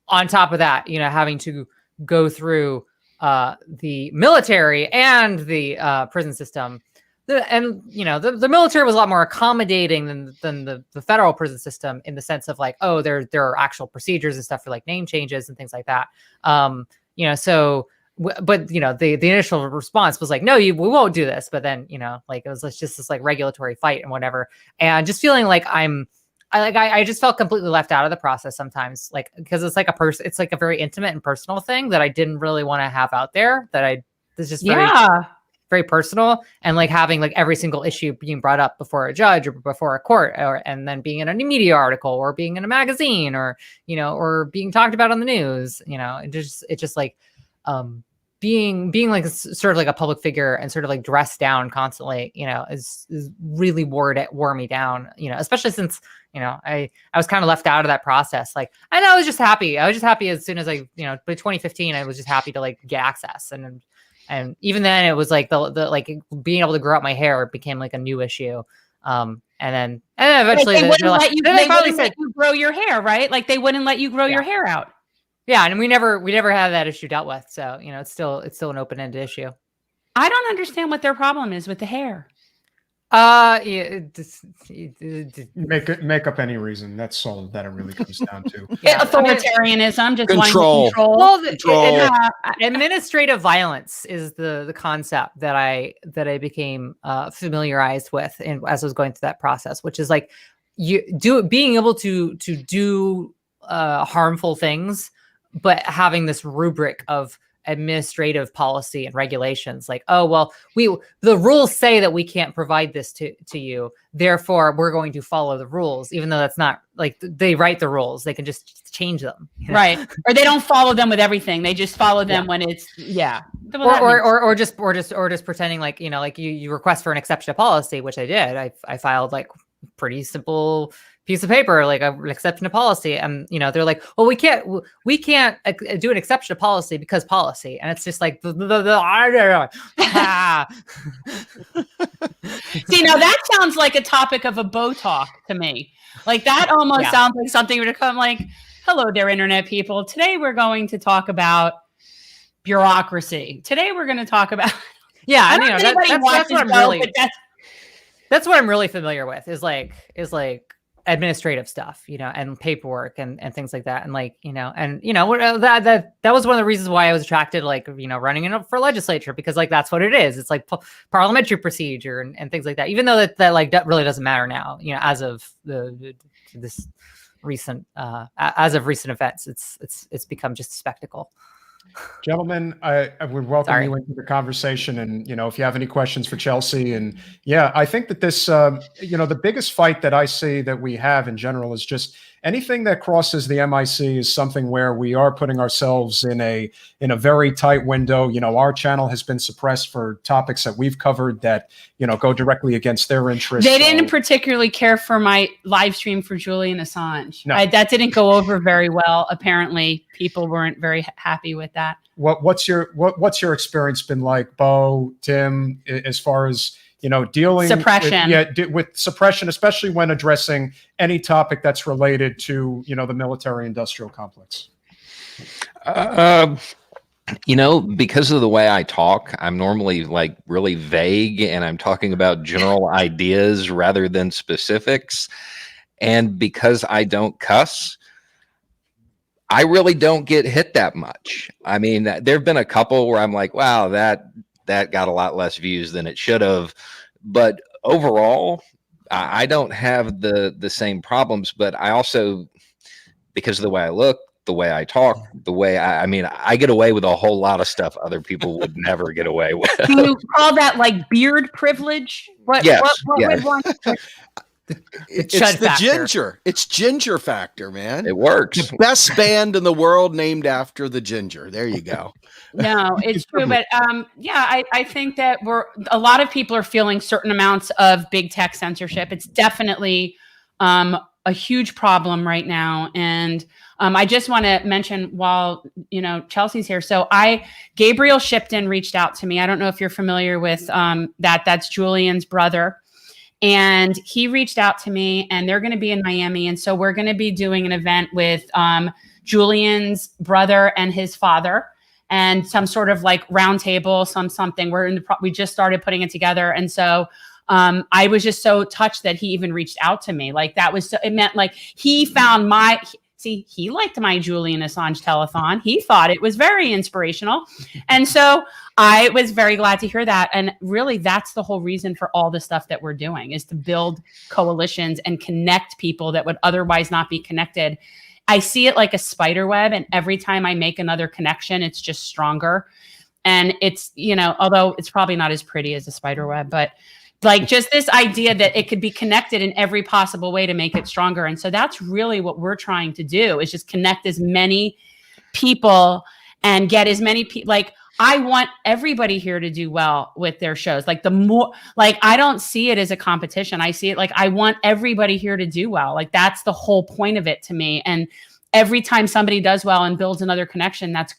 On top of that, having to go through the military and the prison system. The military was a lot more accommodating than the federal prison system, in the sense of like, oh, there are actual procedures and stuff for like name changes and things like that. But the initial response was like, no, we won't do this. But then, it was just this like regulatory fight and whatever. And just feeling like I just felt completely left out of the process sometimes, like, because it's like it's like a very intimate and personal thing that I didn't really want to have out there, it's just very personal, and like having like every single issue being brought up before a judge or before a court, and then being in a media article or being in a magazine or being talked about on the news, it's just like being like sort of like a public figure and sort of like dressed down constantly, is really wore me down, especially since, I was kind of left out of that process. Like, and I was just happy. As soon as by 2015, I was just happy to like get access. And even then it was like the like being able to grow out my hair became like a new issue. And then eventually they wouldn't let you grow your hair, right? Like they wouldn't let you grow your hair out. Yeah, and we never had that issue dealt with. So, it's still an open-ended issue. I don't understand what their problem is with the hair. Make up any reason. That's all that it really comes down to. Authoritarianism, just control. Well, administrative violence is the concept that I became familiarized with as I was going through that process, which is like being able to do harmful things, but having this rubric of administrative policy and regulations, like, oh, well, the rules say that we can't provide this to you, therefore we're going to follow the rules, even though that's not like they write the rules, they can just change them, right? Or they don't follow them with everything, they just follow them when it's or just pretending like, like you request for an exception to policy, which I did. I filed like pretty simple piece of paper, like an exception to policy, and they're like, well, we can't do an exception to policy because policy, and it's just like I don't know. See, now that sounds like a topic of a Bo talk to me. Like that almost sounds like something would come like, hello there, internet people. Today we're going to talk about bureaucracy. Today we're going to talk about that's what I'm really familiar with is like administrative stuff, and paperwork and things like that. And like, that was one of the reasons why I was attracted, like, running for legislature, because like, that's what it is. It's like parliamentary procedure and things like that, even though that really doesn't matter now, as of this recent, as of recent events, it's become just a spectacle. Gentlemen, I would welcome you into the conversation, and if you have any questions for Chelsea, and I think that this the biggest fight that I see that we have in general is just anything that crosses the MIC is something where we are putting ourselves in a very tight window. You know, our channel has been suppressed for topics that we've covered that, you know, go directly against their interests. They didn't particularly care for my live stream for Julian Assange. No. That didn't go over very well. Apparently, people weren't very happy with that. What's your experience been like, Bo, Tim, as far as, you know, dealing suppression with suppression, especially when addressing any topic that's related to, you know, the military industrial complex? You know, because of the way I talk, I'm normally like really vague, and I'm talking about general ideas rather than specifics. And because I don't cuss, I really don't get hit that much. I mean, there've been a couple where I'm like, wow, that got a lot less views than it should have. But overall, I don't have the same problems. But I also, because of the way I look, the way I talk, the way I mean, I get away with a whole lot of stuff other people would never get away with. Do you call that like beard privilege? Yes, would one? It's the ginger. It's ginger factor, man. It works. The best band in the world named after the ginger. There you go. No, it's true. But yeah, I think that a lot of people are feeling certain amounts of big tech censorship. It's definitely a huge problem right now. And I just want to mention while, you know, Chelsea's here. So Gabriel Shipton reached out to me. I don't know if you're familiar with that's Julian's brother. And he reached out to me, and they're going to be in Miami. And so we're going to be doing an event with Julian's brother and his father, and some sort of like roundtable, something. We just started putting it together. And so I was just so touched that he even reached out to me. Like it meant like he found he liked my Julian Assange telethon. He thought it was very inspirational. And so I was very glad to hear that. And really, that's the whole reason for all the stuff that we're doing, is to build coalitions and connect people that would otherwise not be connected. I see it like a spider web. And every time I make another connection, it's just stronger. And it's, you know, although it's probably not as pretty as a spider web, but like just this idea that it could be connected in every possible way to make it stronger. And so that's really what we're trying to do, is just connect as many people and get as many people. Like, I want everybody here to do well with their shows. Like, the more, like, I don't see it as a competition. I see it like, I want everybody here to do well. Like, that's the whole point of it to me. And every time somebody does well and builds another connection, that's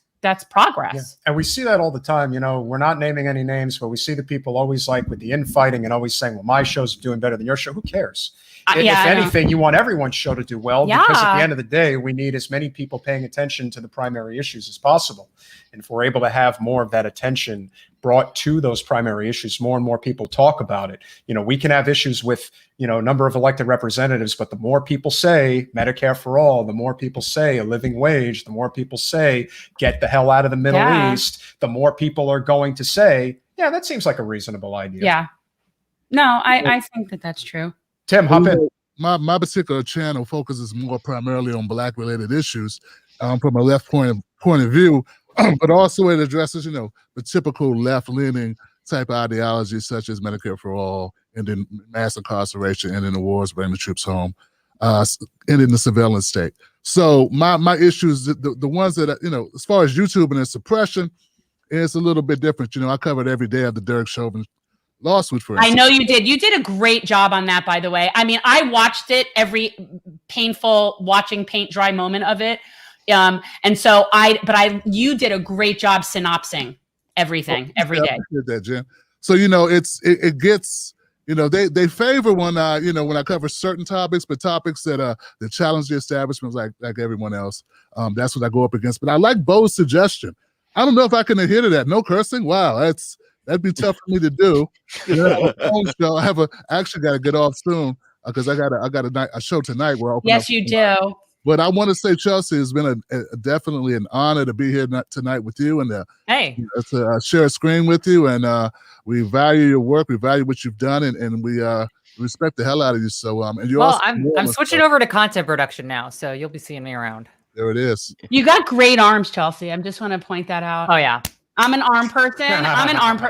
progress. Yeah. And we see that all the time. You know, we're not naming any names, but we see the people always like with the infighting and always saying, well, my show's doing better than your show. Who cares? If anything, you want everyone's show to do well, because at the end of the day, we need as many people paying attention to the primary issues as possible. And if we're able to have more of that attention brought to those primary issues, more and more people talk about it. You know, we can have issues with, you know, a number of elected representatives, but the more people say Medicare for all, the more people say a living wage, the more people say get the hell out of the Middle East, the more people are going to say, yeah, that seems like a reasonable idea. Yeah. No, I think that that's true. Tim, hop in. My particular channel focuses more primarily on Black related issues from a left point of view, but also it addresses, you know, the typical left leaning type of ideologies such as Medicare for all, and then mass incarceration, and then the wars, bringing the troops home, ending the surveillance state. So my issues, the ones that, you know, as far as YouTube and its suppression, it's a little bit different. You know, I covered every day of the Derek Chauvin lawsuit, for instance. I know you did. You did a great job on that, by the way. I mean, I watched it, every painful watching paint dry moment of it. And so you did a great job synopsing everything every day. I did that, Jen. So, you know, it gets, you know, they favor when when I cover certain topics, but topics that challenge the establishment, like everyone else. That's what I go up against. But I like Bo's suggestion. I don't know if I can adhere to that. No cursing. Wow, that'd be tough for me to do. I actually got to get off soon because I got a show tonight where I open Yes, you do. But I want to say, Chelsea, it's been definitely an honor to be here tonight with you and to share a screen with you. And we value your work. We value what you've done, and we respect the hell out of you. So, and you also. I'm switching over to content production now, so you'll be seeing me around. There it is. You got great arms, Chelsea. I just want to point that out. Oh yeah. I'm an arm person.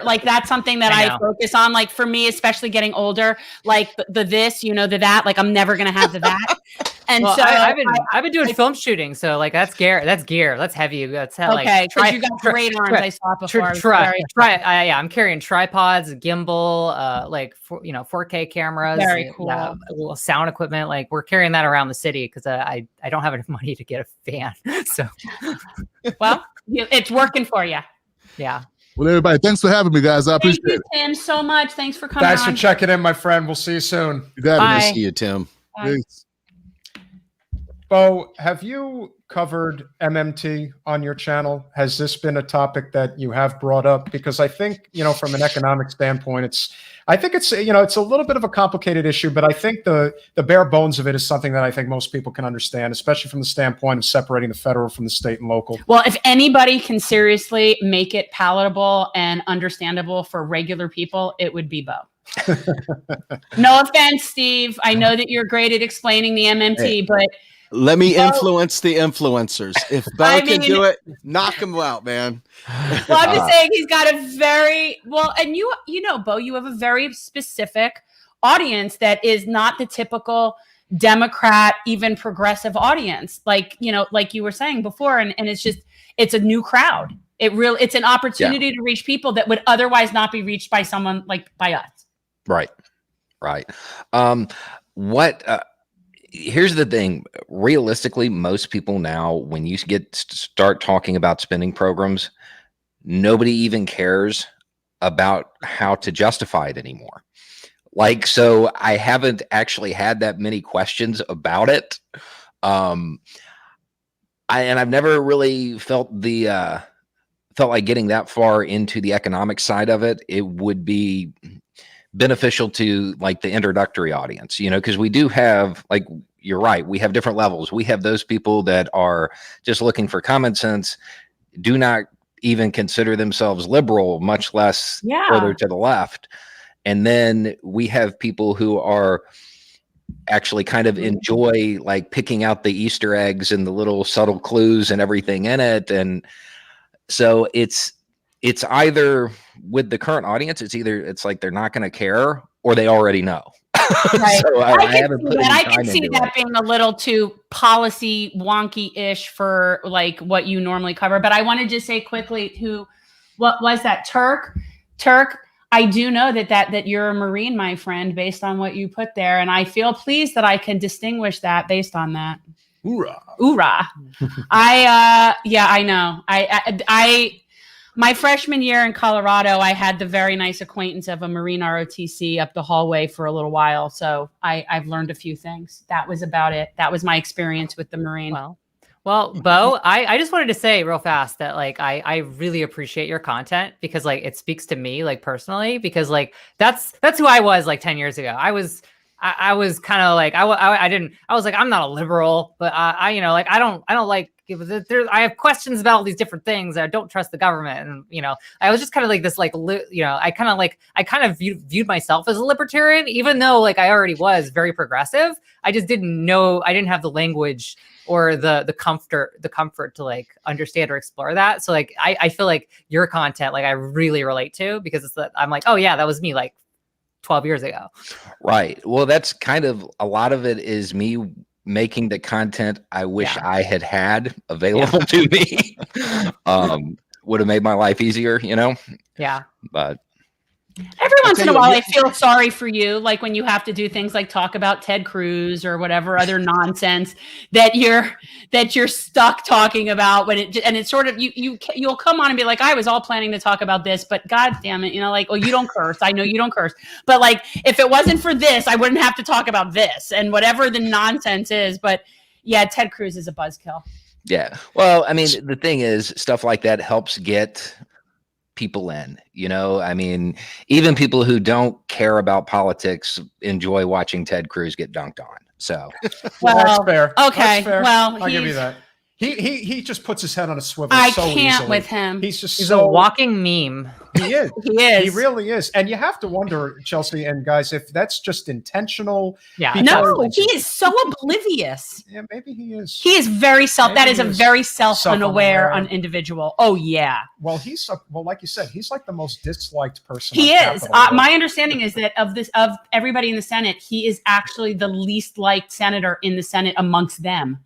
Like, that's something that I focus on. Like, for me, especially getting older, like the this, the that, like I'm never going to have the that. And Well, so I've been doing film shooting, so like that's gear. That's heavy. That's okay. Because you got great arms. I saw it before. I'm carrying tripods, a gimbal, like 4K cameras, Very cool. a little sound equipment. Like we're carrying that around the city because I don't have enough money to get a van. So, well, it's working for you. Yeah. Well, everybody, thanks for having me, guys. I appreciate it. Thank you, Tim, so much. Thanks for coming. Thanks on. for checking in, my friend. We'll see you soon. You got it. Good to see you, Tim. Peace. Bo, have you covered MMT on your channel? Has this been a topic that you have brought up? Because I think, from an economic standpoint, it's a little bit of a complicated issue, but I think the bare bones of it is something that I think most people can understand, especially from the standpoint of separating the federal from the state and local. Well, if anybody can seriously make it palatable and understandable for regular people, it would be Bo. No offense, Steve. I know that you're great at explaining the MMT, but let me influence the influencers. If Bo can do it, knock him out, man. Well, I'm just saying he's got a very and Bo, you have a very specific audience that is not the typical Democrat, even progressive audience, like you were saying before, and it's a new crowd. It's an opportunity to reach people that would otherwise not be reached by someone by us. Right. Here's the thing. Realistically, most people now, when you start talking about spending programs, nobody even cares about how to justify it anymore. So I haven't actually had that many questions about it. And I've never really felt like getting that far into the economic side of it. It would be beneficial to the introductory audience, because we do have, you're right, we have different levels. We have those people that are just looking for common sense, do not even consider themselves liberal, much less further to the left. And then we have people who are actually kind of enjoy picking out the Easter eggs and the little subtle clues and everything in it. And so it's either, with the current audience, it's like they're not going to care or they already know. Right. So I can see that being a little too policy wonky-ish for what you normally cover. But I want to just say quickly, what was that? Turk, I do know that you're a Marine, my friend, based on what you put there. And I feel pleased that I can distinguish that based on that. Hoorah. I know. My freshman year in Colorado, I had the very nice acquaintance of a Marine ROTC up the hallway for a little while. So I've learned a few things. That was about it. That was my experience with the Marine. Well, Bo, I just wanted to say real fast that I really appreciate your content because it speaks to me personally, because that's who I was 10 years ago. I was kind of I was I'm not a liberal, but I don't like, I have questions about all these different things. I don't trust the government. And, I was just kind of this, I kind of viewed myself as a libertarian, even though I already was very progressive. I just didn't know, I didn't have the language or the comfort to understand or explore that. So I feel your content, I really relate to, because it's I'm oh yeah, that was me 12 years ago. Right. Well, that's kind of, a lot of it is me making the content I wish I had available to me. Would have made my life easier, Yeah. But every once in a while, I feel sorry for you, when you have to do things like talk about Ted Cruz or whatever other nonsense that you're stuck talking about. And it's sort of you'll come on and be I was all planning to talk about this, but God damn it, well, you don't curse. I know you don't curse, but if it wasn't for this, I wouldn't have to talk about this and whatever the nonsense is. But yeah, Ted Cruz is a buzzkill. Yeah. Well, I mean, the thing is, stuff like that helps get people in, even people who don't care about politics enjoy watching Ted Cruz get dunked on. So well, that's fair. Okay. That's fair. Well, I'll give you that. He just puts his head on a swivel. I so can't easily. with him. He's just He's so a walking meme. He is. He is. He really is. And you have to wonder, Chelsea and guys, if that's just intentional. Yeah. No, he is so oblivious. Yeah, maybe he is. He is very Maybe that is he a is very self-unaware self-unaware. individual. Oh yeah. Well, like you said, he's like the most disliked person. He on is. Capitol Hill. My understanding is that of everybody in the Senate, he is actually the least liked senator in the Senate amongst them.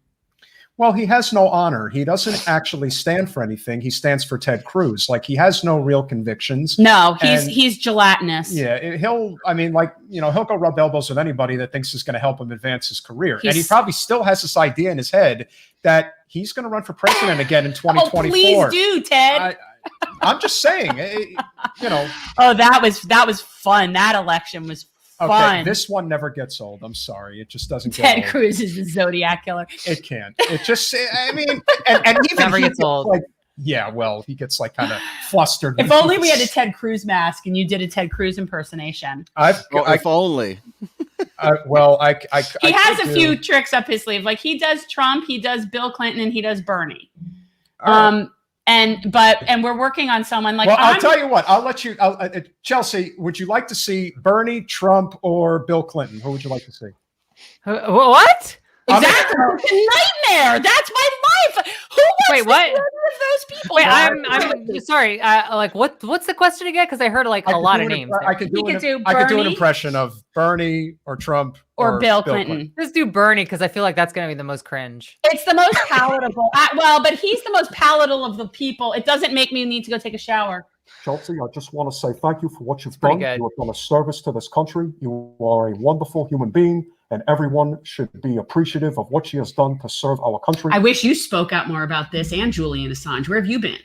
Well, he has no honor. He doesn't actually stand for anything. He stands for Ted Cruz. Like, he has no real convictions. No, And- he's gelatinous. Yeah, he'll go rub elbows with anybody that thinks is going to help him advance his career. And he probably still has this idea in his head that he's going to run for president again in 2024. Oh, please do, Ted. I'm just saying, Oh, that was fun. That election was fun. Okay, this one never gets old. I'm sorry. It just doesn't get Ted old. Cruz is the Zodiac killer. It can't. It just, I mean, and even Never he gets old. Like, yeah, well, he gets like kind of flustered. If only we had a Ted Cruz mask and you did a Ted Cruz impersonation. If only. He has a few tricks up his sleeve. Like, he does Trump, he does Bill Clinton, and he does Bernie. And we're working on someone like. Well, I'll tell you what. I'll let you. Chelsea, would you like to see Bernie, Trump, or Bill Clinton? Who would you like to see? What? Exactly. It's a nightmare. That's my life. Who wants Wait, what? to be one of those people? Wait, I'm sorry. Like, what's the question again? Because I heard like a lot of names. I could do an impression of Bernie or Trump or Bill Clinton. Just do Bernie because I feel like that's going to be the most cringe. It's the most palatable. But he's the most palatable of the people. It doesn't make me need to go take a shower. Chelsea, I just want to say thank you for what you've pretty done. good. You have done a service to this country. You are a wonderful human being, and everyone should be appreciative of what she has done to serve our country. I wish you spoke out more about this and Julian Assange. Where have you been?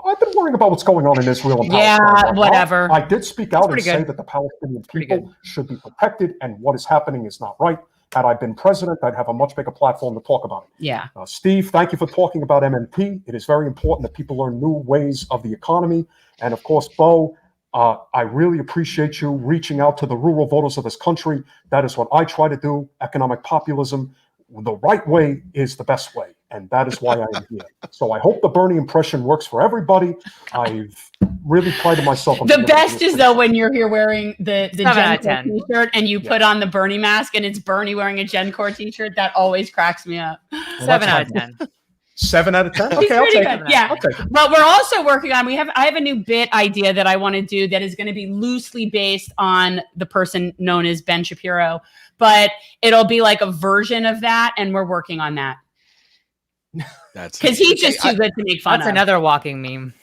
I've been worrying about what's going on in Israel and Yeah, Palestine. whatever. I did speak out and pretty say good. that the Palestinian people should be protected, and what is happening is not right. Had I been president, I'd have a much bigger platform to talk about it. Yeah. Steve, thank you for talking about MMT. It is very important that people learn new ways of the economy. And of course, Bo, I really appreciate you reaching out to the rural voters of this country. That is what I try to do. Economic populism, the right way is the best way. And that is why I am here. So I hope the Bernie impression works for everybody. I've really prided myself on The being able to best do is it. though when you're here wearing the 7 out of GenCore 10. t-shirt and you put on the Bernie mask and it's Bernie wearing a GenCore t-shirt. That always cracks me up. 7 out of 10. 7 out of 10. He's Okay, I'll pretty take good. it. Yeah. I'll take it. But we're also working on, I have a new bit idea that I want to do that is going to be loosely based on the person known as Ben Shapiro, but it'll be like a version of that. And we're working on that. That's because he's just too good to make fun That's of. another walking meme.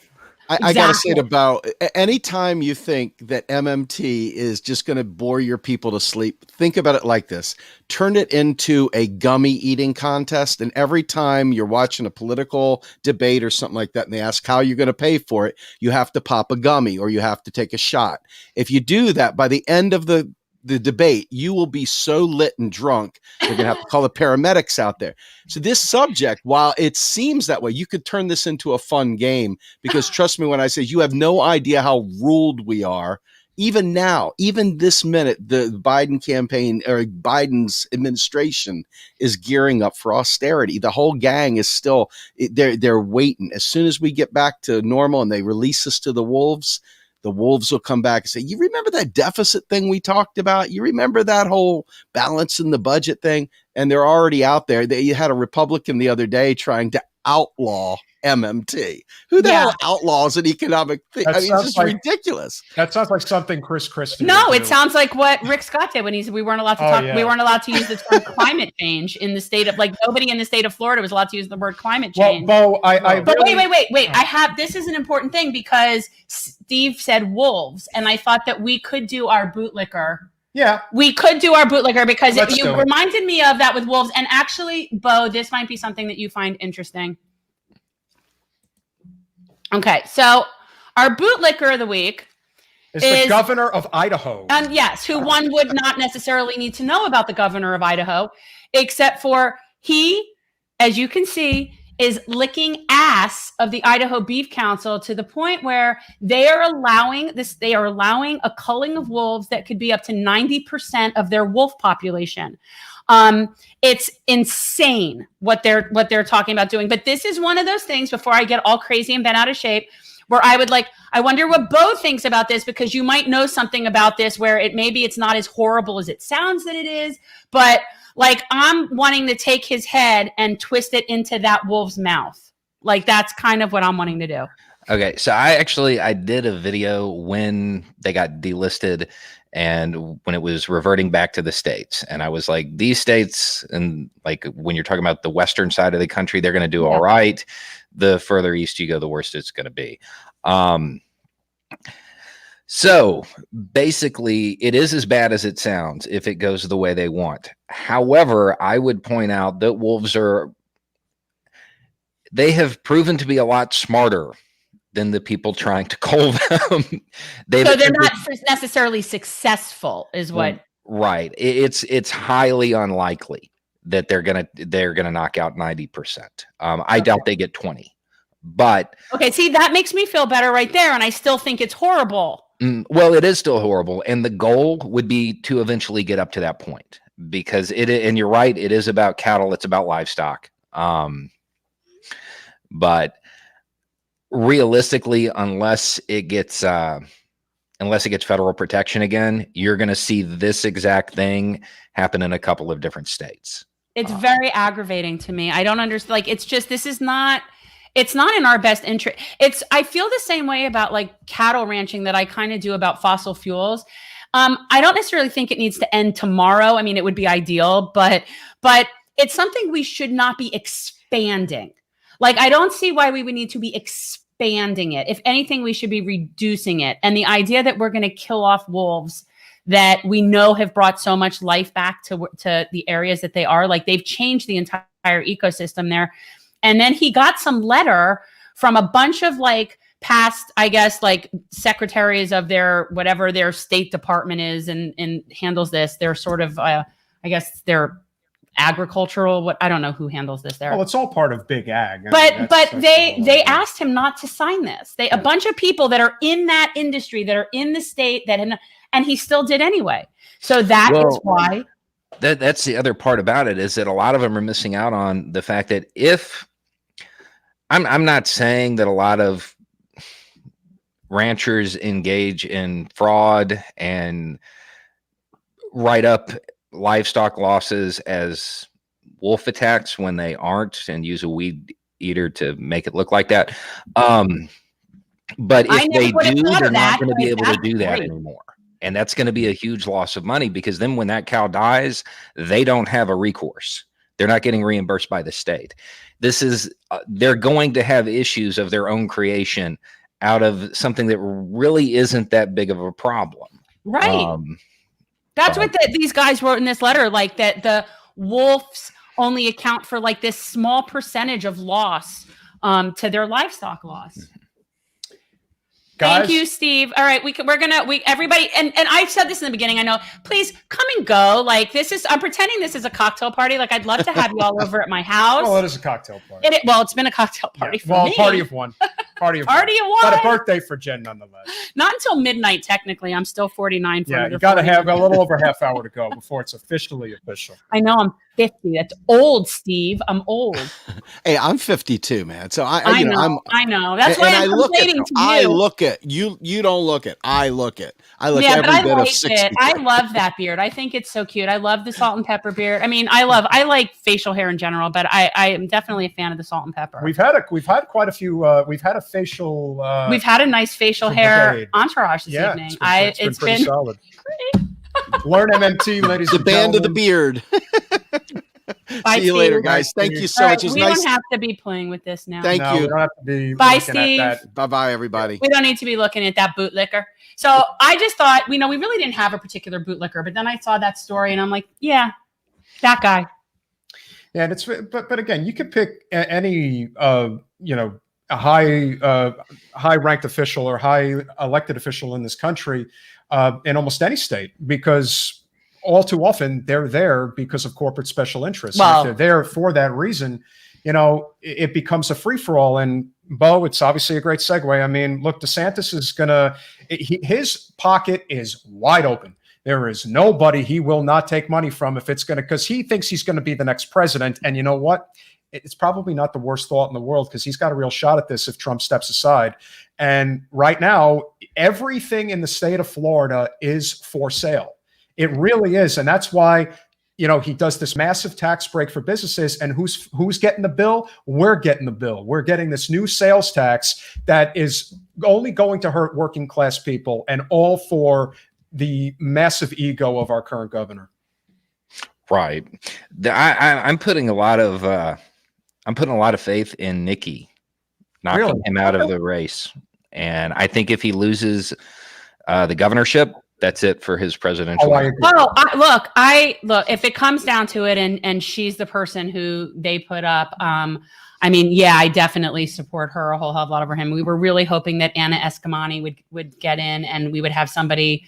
I got to say it about anytime you think that MMT is just going to bore your people to sleep, think about it like this. Turn it into a gummy eating contest. And every time you're watching a political debate or something like that, and they ask how you're going to pay for it, you have to pop a gummy or you have to take a shot. If you do that, by the end of the debate, you will be so lit and drunk, you're going to have to call the paramedics out there. So this subject, while it seems that way, you could turn this into a fun game because trust me when I say you have no idea how ruled we are. Even now, even this minute, the Biden campaign or Biden's administration is gearing up for austerity. The whole gang is still, they're waiting. As soon as we get back to normal and they release us to the wolves will come back and say, you remember that deficit thing we talked about? You remember that whole balance in the budget thing? And they're already out there. You had a Republican the other day trying to outlaw MMT. Who the hell outlaws an economic thing? That I mean, it's sounds just like- ridiculous. That sounds like something Chris Christie No, would it do. sounds like what Rick Scott did when he said we weren't allowed to Oh, talk. yeah. We weren't allowed to use the term climate change in the state of, like, nobody in the state of Florida was allowed to use the word climate Well, change. Bo, I But really- wait. This is an important thing because Steve said wolves, and I thought that we could do our bootlicker. Yeah. We could do our bootlicker because Let's you do it. reminded me of that with wolves. And actually, Bo, this might be something that you find interesting. Okay, so our bootlicker of the week is the governor of Idaho. yes, who one would not necessarily need to know about the governor of Idaho, except for he, as you can see, is licking ass of the Idaho Beef Council to the point where they are allowing a culling of wolves that could be up to 90% of their wolf population. It's insane what they're talking about doing. But this is one of those things, before I get all crazy and bent out of shape, where I would I wonder what Bo thinks about this, because you might know something about this where maybe it's not as horrible as it sounds that it is, but I'm wanting to take his head and twist it into that wolf's mouth. That's kind of what I'm wanting to do. Okay, so I did a video when they got delisted and when it was reverting back to the states, and I was like, these states, and when you're talking about the western side of the country, they're going to do all right. The further east you go, the worse it's going to be. So basically, it is as bad as it sounds if it goes the way they want. However, I would point out that wolves they have proven to be a lot smarter than the people trying to cull them. So they're not necessarily successful, is what? Right. It's highly unlikely that they're gonna knock out 90%. I doubt they get 20. But okay, see, that makes me feel better right there, and I still think it's horrible. Well, it is still horrible, and the goal would be to eventually get up to that point, because and you're right, it is about cattle, it's about livestock. But realistically, unless it gets federal protection again, you're going to see this exact thing happen in a couple of different states. It's very aggravating to me. I don't understand. It's just, it's not in our best interest. I feel the same way about cattle ranching that I kind of do about fossil fuels. I don't necessarily think it needs to end tomorrow. I mean, it would be ideal, but it's something we should not be expanding. I don't see why we would need to be expanding it. If anything, we should be reducing it. And the idea that we're going to kill off wolves that we know have brought so much life back to the areas that they are, they've changed the entire ecosystem there. And then he got some letter from a bunch of past, I guess, secretaries of whatever their state department is and handles this. They're sort of, I guess they're agricultural, I don't know who handles this there. Well, it's all part of big ag. But they asked him not to sign this. A bunch of people that are in that industry, that are in the state, and he still did anyway. So is why. That's the other part about it, is that a lot of them are missing out on the fact that I'm not saying that a lot of ranchers engage in fraud and write up livestock losses as wolf attacks when they aren't, and use a weed eater to make it look like that. But if they do, they're not going to be able to do that anymore. And that's going to be a huge loss of money, because then when that cow dies, they don't have a recourse. They're not getting reimbursed by the state. They're going to have issues of their own creation out of something that really isn't that big of a problem. Right. That's what these guys wrote in this letter, that the wolves only account for this small percentage of loss to their livestock loss. Guys, thank you, Steve. All right, everybody, and I said this in the beginning. I know. Please come and go. I'm pretending this is a cocktail party. I'd love to have you all over at my house. Well, it is a cocktail party. It's been a cocktail party for me. Party of one. Party of one. But a birthday for Jen, nonetheless. Not until midnight, technically. I'm still 49. Yeah, you got to have a little over half hour to go before it's officially official. I know, I'm 50. That's old, Steve. I'm old. Hey, I'm 52, man. So I know. That's why I'm complaining to you. I look at you. You don't look it. I look it. I look every but bit of 60. I love that beard. I think it's so cute. I love the salt and pepper beard. I mean, I like facial hair in general, but I am definitely a fan of the salt and pepper. We've had quite a few. We've had a facial. We've had a nice facial hair entourage this evening. It's been pretty solid. Learn MMT, ladies and gentlemen. The band of the beard. Bye, See you later, guys. Thank you so much. We don't have to be playing with this now. Thank you. We don't have to be. Bye, Steve. Bye, everybody. We don't need to be looking at that bootlicker. So I just thought, we really didn't have a particular bootlicker, but then I saw that story and I'm like, yeah, that guy. Yeah, and but again, you could pick any a high ranked official or high elected official in this country in almost any state, because all too often they're there because of corporate special interests. Well, if they're there for that reason, it becomes a free-for-all. And Bo, it's obviously a great segue. I mean, look, DeSantis is his pocket is wide open. There is nobody he will not take money from if it's going to, because he thinks he's going to be the next president. And you know what? It's probably not the worst thought in the world, because he's got a real shot at this if Trump steps aside. And right now, everything in the state of Florida is for sale. It really is. And that's why, you know, he does this massive tax break for businesses. And who's getting the bill? We're getting the bill. We're getting this new sales tax that is only going to hurt working class people, and all for the massive ego of our current governor. Right. I'm putting a lot of faith in Nikki knocking him out of the race. And I think if he loses the governorship, that's it for his presidential. Look, if it comes down to it, and she's the person who they put up, I mean, yeah, I definitely support her a whole hell of a lot over him. We were really hoping that Anna Eskamani would get in, and we would have somebody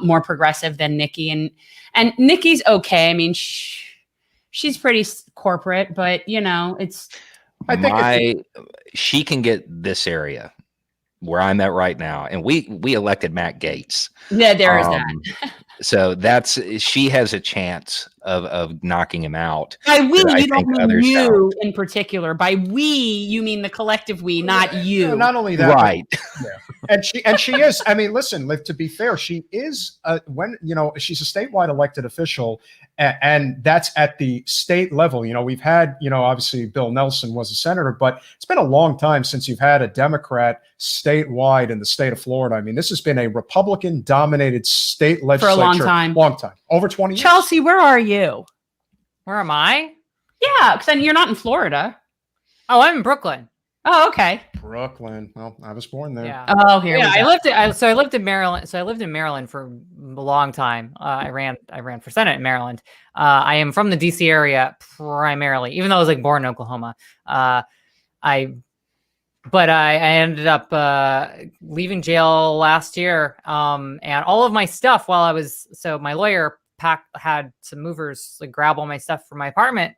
more progressive than Nikki. And Nikki's okay. I mean, she's pretty corporate, but you know, she can get this area where I'm at right now, and we elected Matt Gaetz. Yeah, there is that. So she has a chance of knocking him out. By we, you don't mean you in particular. By we, you mean the collective we, not you. No, not only that, right? And she is. I mean, listen. To be fair, she is. She's a statewide elected official, and that's at the state level. You know, we've had. You know, obviously Bill Nelson was a senator, but it's been a long time since you've had a Democrat statewide in the state of Florida. I mean, this has been a Republican-dominated state legislature for a long time. Over 20 years. Chelsea, where are you? Where am I? Yeah, because then you're not in Florida. Oh, I'm in Brooklyn. Oh, okay. Brooklyn. Well, I was born there. Yeah. Oh, here. Yeah, I lived in Maryland. So I lived in Maryland for a long time. I ran for Senate in Maryland. I am from the DC area primarily, even though I was like born in Oklahoma. But I ended up leaving jail last year, and all of my stuff my lawyer had some movers like grab all my stuff from my apartment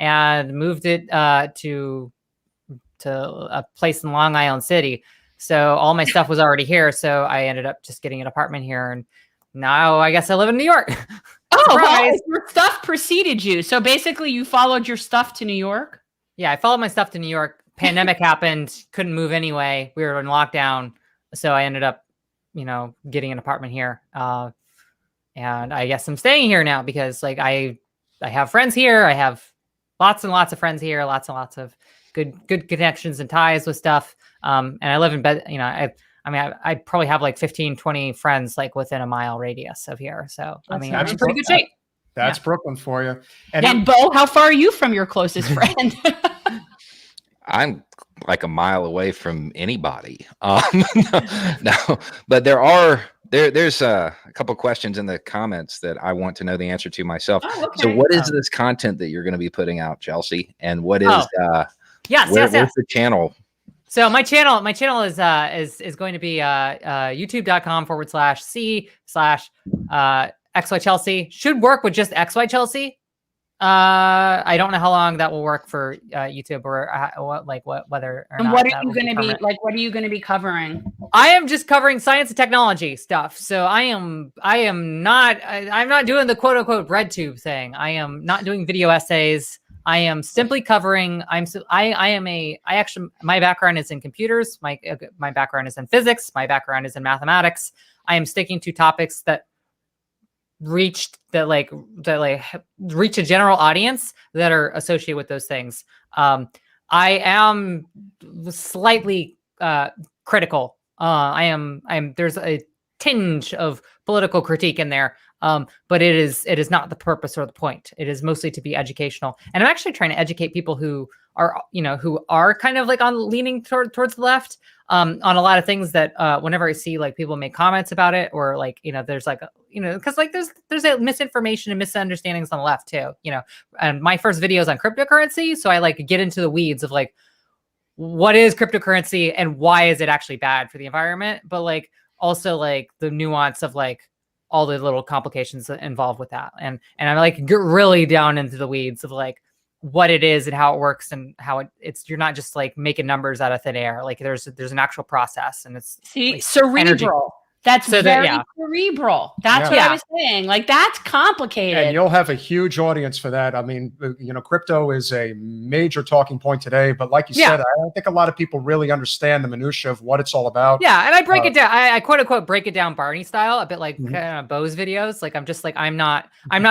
and moved it to a place in Long Island City. So all my stuff was already here. So I ended up just getting an apartment here, and now I guess I live in New York. Oh, wow. Your stuff preceded you. So basically you followed your stuff to New York? Yeah, I followed my stuff to New York. Pandemic happened, couldn't move anyway. We were in lockdown. So I ended up, getting an apartment here. And I guess I'm staying here now because like I have friends here. I have lots and lots of friends here, lots and lots of good connections and ties with stuff. And I live in bed, I probably have like 15, 20 friends like within a mile radius of here. So I'm in pretty good shape. That's Brooklyn for you. And Bo, how far are you from your closest friend? I'm like a mile away from anybody. No, but there's a couple questions in the comments that I want to know the answer to myself. Oh, okay. So what is this content that you're going to be putting out, Chelsea? And what is yes. Where's the channel? So my channel is going to be youtube.com/c/XY Chelsea. Should work with just XY Chelsea. I don't know how long that will work for YouTube or whether or and not. What are you going to be like? What are you going to be covering? I am just covering science and technology stuff. So I'm not doing the quote unquote red tube thing. I am not doing video essays. I am simply covering. My background is in computers. My background is in physics. My background is in mathematics. I am sticking to topics that reach a general audience that are associated with those things. I am slightly critical. There's a tinge of political critique in there. But it is not the purpose or the point. It is mostly to be educational. And I'm actually trying to educate people who are kind of like leaning towards the left on a lot of things that whenever I see like people make comments about it or like, there's like, because like there's a misinformation and misunderstandings on the left too, and my first video is on cryptocurrency. So I like get into the weeds of like, what is cryptocurrency and why is it actually bad for the environment? But like also like the nuance of like, all the little complications involved with that. And I'm like, get really down into the weeds of like what it is and how it works and how it's, you're not just like making numbers out of thin air. Like there's an actual process and it's cerebral. That's So very yeah. cerebral. That's what I was saying. Like, that's complicated. And you'll have a huge audience for that. I mean, crypto is a major talking point today, but like you said, I don't think a lot of people really understand the minutia of what it's all about. Yeah, and I break it down. I quote unquote break it down Barney style, a bit like Bo's videos. Like I'm just like I'm not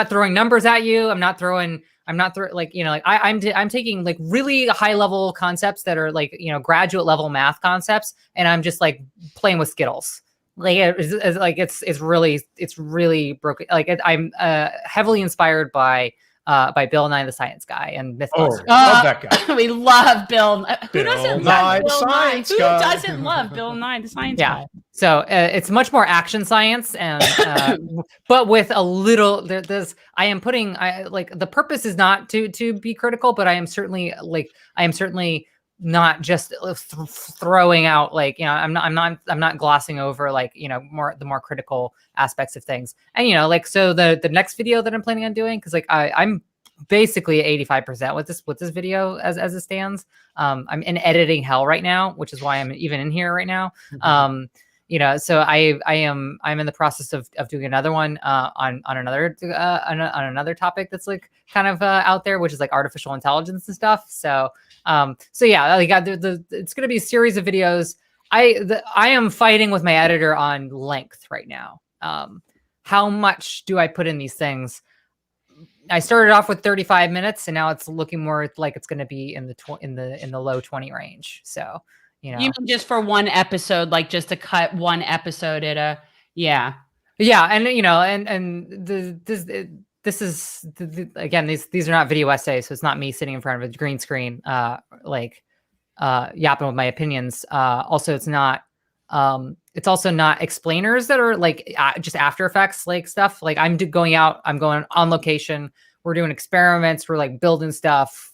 throwing numbers at you. I'm not throwing I'm taking like really high level concepts that are like graduate level math concepts, and I'm just like playing with Skittles. Like it's really broken. Like I'm heavily inspired by Bill Nye the Science Guy and Mythbusters. Love that guy. We love Bill. Who doesn't Nye, love the Bill Nye? Science Who Guy. doesn't love Bill Nye the Science Guy? So it's much more action science, and but with a little. I am putting. The purpose is not to be critical, but I am certainly not just throwing out I'm not glossing over the more critical aspects of things. And so the next video that I'm planning on doing, because I'm basically 85% with this video as it stands. I'm in editing hell right now, which is why I'm even in here right now. So I'm in the process of doing another one on another topic that's like kind of out there, which is like artificial intelligence and stuff. So yeah, it's going to be a series of videos. I am fighting with my editor on length right now. How much do I put in these things? I started off with 35 minutes, and now it's looking more like it's going to be in the low 20 range. So, You mean just for one episode, like just to cut one episode at a yeah, and this is again, these are not video essays, so it's not me sitting in front of a green screen yapping with my opinions. Also, it's also not explainers that are just After Effects stuff. I'm going on location. We're doing experiments. We're building stuff.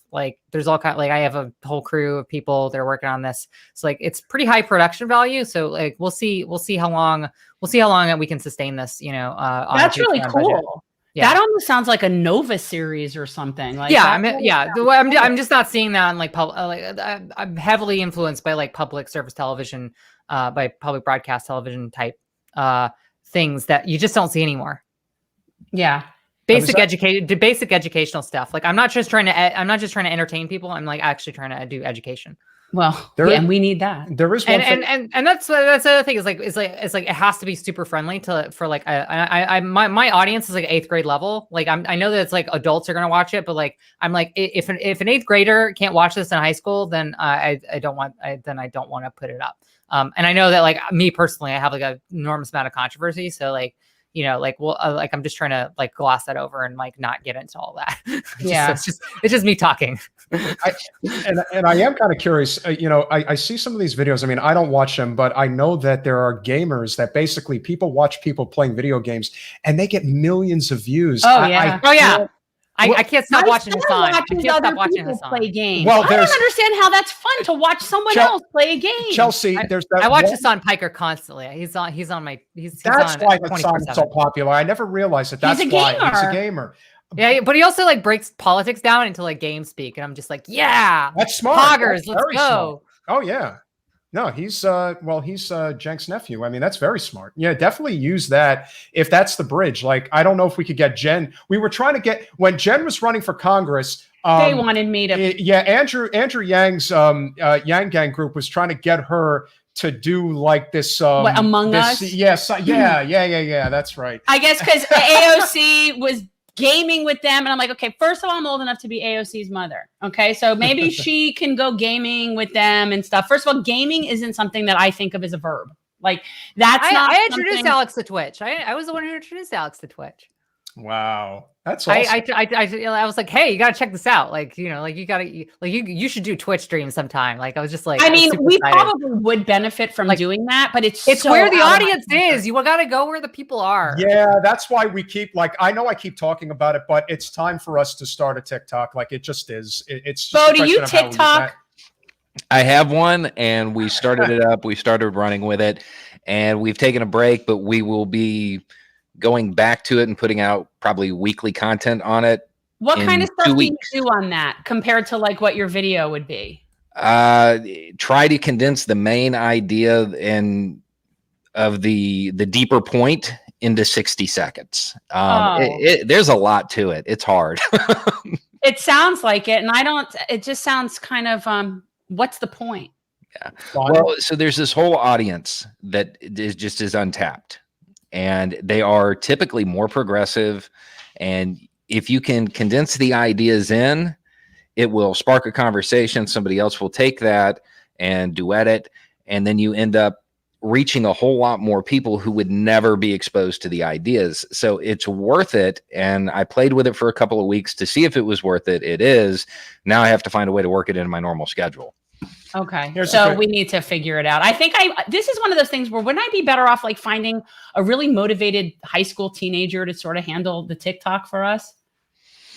There's all kind I have a whole crew of people that are working on this. So it's pretty high production value. So we'll see how long we can sustain this. That's really cool. Budget. Yeah. That almost sounds like a Nova series or something. I'm just not seeing that on I'm heavily influenced by public service television, by public broadcast television type things that you just don't see anymore. Yeah. Basic educational stuff. I'm not just trying to entertain people. I'm actually trying to do education. Well, and we need that. There is one and that's the other thing is it has to be super friendly for my audience is 8th grade level. I know that it's adults are gonna watch it, but if an 8th grader can't watch this in high school, then I don't want to put it up. And I know that me personally, I have an enormous amount of controversy. So I'm just trying to gloss that over and not get into all that. It's just me talking. And I am kind of curious. I see some of these videos. I mean, I don't watch them, but I know that there are gamers that basically people watch people playing video games and they get millions of views. I can't stop watching Hassan. I can't stop watching Hassan play games. Well, I don't understand how that's fun to watch someone else play a game. Chelsea, there's that. I watch Hassan Piker constantly. He's on my. That's why Hassan's so popular. I never realized that. That's why he's a gamer. Yeah, but he also breaks politics down into game speak, and I'm just yeah, that's smart. Poggers, let's go. Smart. Oh yeah. No, he's Jenk's nephew. I mean, that's very smart. Yeah, definitely use that if that's the bridge. I don't know if we could get Jen. We were trying to get when Jen was running for Congress. They wanted me to. Yeah, Andrew Yang's Yang Gang group was trying to get her to do this. Among Us. Yes. Yeah. That's right. I guess because AOC was gaming with them, and I'm okay, first of all, I'm old enough to be AOC's mother. Okay, so maybe she can go gaming with them and stuff. First of all, gaming isn't something that I think of as a verb. That's not. I introduced Alex to Twitch. I was the one who introduced Alex to Twitch. Wow, that's awesome. I was hey, you gotta check this out. You should do Twitch streams sometime. I was just I mean, we probably would benefit from doing that, but it's so where the audience is. You gotta go where the people are. Yeah, that's why we keep I know I keep talking about it, but it's time for us to start a TikTok. It just is. It's just Bo, do you TikTok? I have one, and we started it up. We started running with it, and we've taken a break, but we will be going back to it and putting out probably weekly content on it. What kind of stuff do you do on that compared to what your video would be? Try to condense the main idea and the deeper point into 60 seconds. Oh. There's a lot to it. It's hard. It sounds like it, and it just sounds kind of what's the point? Yeah. Well, so there's this whole audience that is untapped, and they are typically more progressive. And if you can condense the ideas in, it will spark a conversation. Somebody else will take that and duet it, and then you end up reaching a whole lot more people who would never be exposed to the ideas. So it's worth it. And I played with it for a couple of weeks to see if it was worth it. It is. Now I have to find a way to work it into my normal schedule. Okay. So we need to figure it out. I think this is one of those things where wouldn't I be better off like finding a really motivated high school teenager to sort of handle the TikTok for us?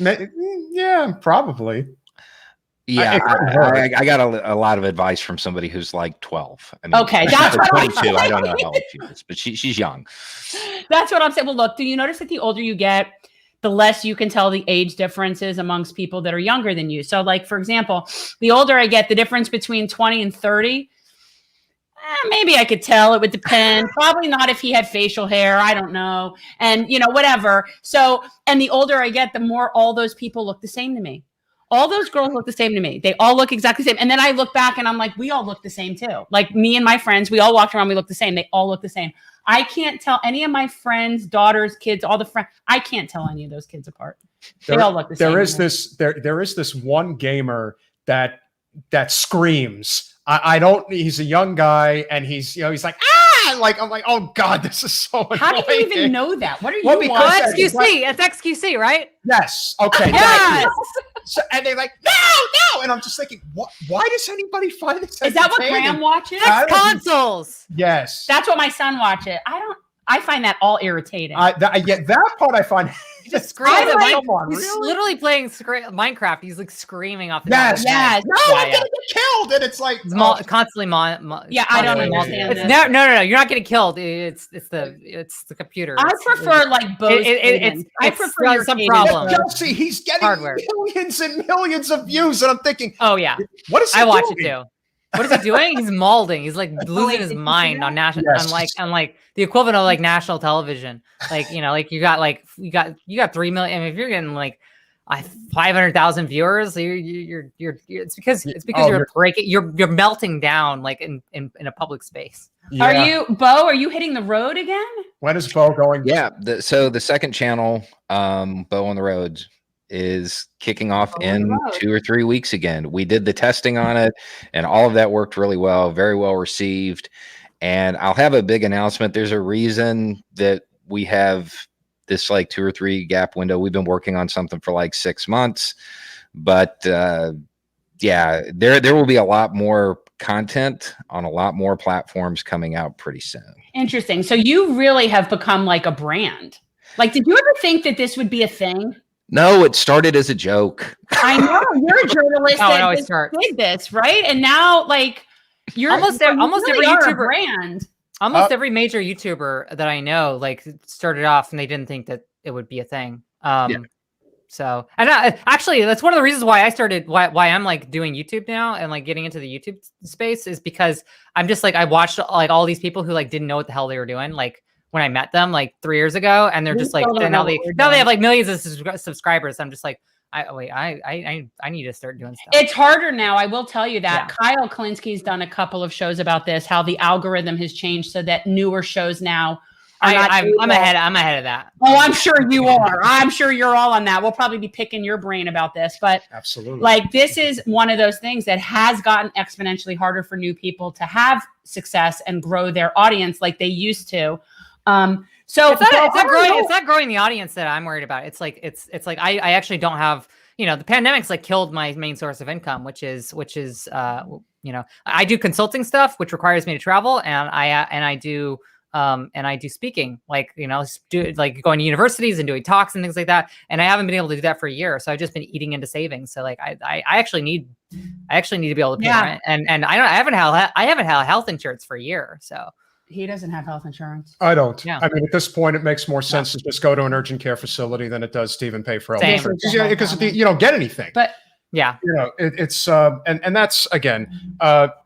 Yeah, probably. Yeah, I got a lot of advice from somebody who's like 12. I mean, okay, that's 22. I don't know how old she is, but she's young. That's what I'm saying. Well, look, do you notice that the older you get, the less you can tell the age differences amongst people that are younger than you? So, like, for example, the older I get, the difference between 20 and 30, maybe I could tell. It would depend. Probably not if he had facial hair. I don't know. And, whatever. So, and the older I get, the more all those people look the same to me. All those girls look the same to me. They all look exactly the same. And then I look back and I'm like, we all look the same too. Like me and my friends, we all walked around, we look the same. They all look the same. I can't tell any of my friends, daughters, kids, all the friends. I can't tell any of those kids apart. They all look the same. There is this one gamer that screams. I don't. He's a young guy, and he's like like I'm like, oh god, this is so annoying. How do you even know that? What are you? Well, XQC. It's XQC, right? Yes. Okay. Yes. So, and they're like, no, and I'm just thinking, why does anybody find this? Is that what Graham watches? Consoles. Yes. That's what my son watches. I find that all irritating. That part I find. Just screaming. He's literally playing Minecraft. He's like screaming off the yes. No, I'm gonna get killed, and it's like constantly. I don't understand. It's no. You're not getting killed. It's the computer. I prefer like both. I prefer some problem. Chelsea, he's getting millions and millions of views, and I'm thinking, oh yeah, what is he I watch doing? it too. What is he doing? He's malding. He's like losing his mind on national, on like the equivalent of like national television. Like like you got 3 million. I mean, if you're getting like 500,000 viewers, it's because you're melting down like in a public space. Yeah. Are you, Bo? Are you hitting the road again? When is Bo going? Yeah. So the second channel, Bo on the Road, is kicking off in 2 or 3 weeks again. We did the testing on it, and all of that worked really well, very well received. And I'll have a big announcement. There's a reason that we have this like 2 or 3 gap window. We've been working on something for like 6 months, but yeah, there will be a lot more content on a lot more platforms coming out pretty soon. Interesting. So you really have become like a brand. Like, did you ever think that this would be a thing? No, it started as a joke. I know you're a journalist that did this, right? And now, like, you're almost every YouTuber brand. Almost every major YouTuber that I know, like, started off and they didn't think that it would be a thing. So, and actually, that's one of the reasons why I started, why I'm like doing YouTube now and like getting into the YouTube space is because I'm just like, I watched like all these people who like didn't know what the hell they were doing, like when I met them like 3 years ago, and they're just like, now they have like millions of subscribers. I'm just like, I need to start doing stuff. It's harder now. I will tell you that. Yeah. Kyle Klinsky's done a couple of shows about this, how the algorithm has changed so that newer shows now. I'm ahead of that. Oh, I'm sure you are. I'm sure you're all on that. We'll probably be picking your brain about this, but absolutely, like this is one of those things that has gotten exponentially harder for new people to have success and grow their audience like they used to. So it's not growing the audience that I'm worried about. It's like I actually don't have, the pandemic's like killed my main source of income, which is I do consulting stuff, which requires me to travel, and I do speaking, like, going to universities and doing talks and things like that. And I haven't been able to do that for a year. So I've just been eating into savings. So like, I actually need to be able to pay rent. And I haven't had health insurance for a year. So he doesn't have health insurance. I don't. Yeah. I mean, at this point, it makes more sense to just go to an urgent care facility than it does to even pay for health insurance. Because you don't get anything. But Yeah. You know, it's and that's again,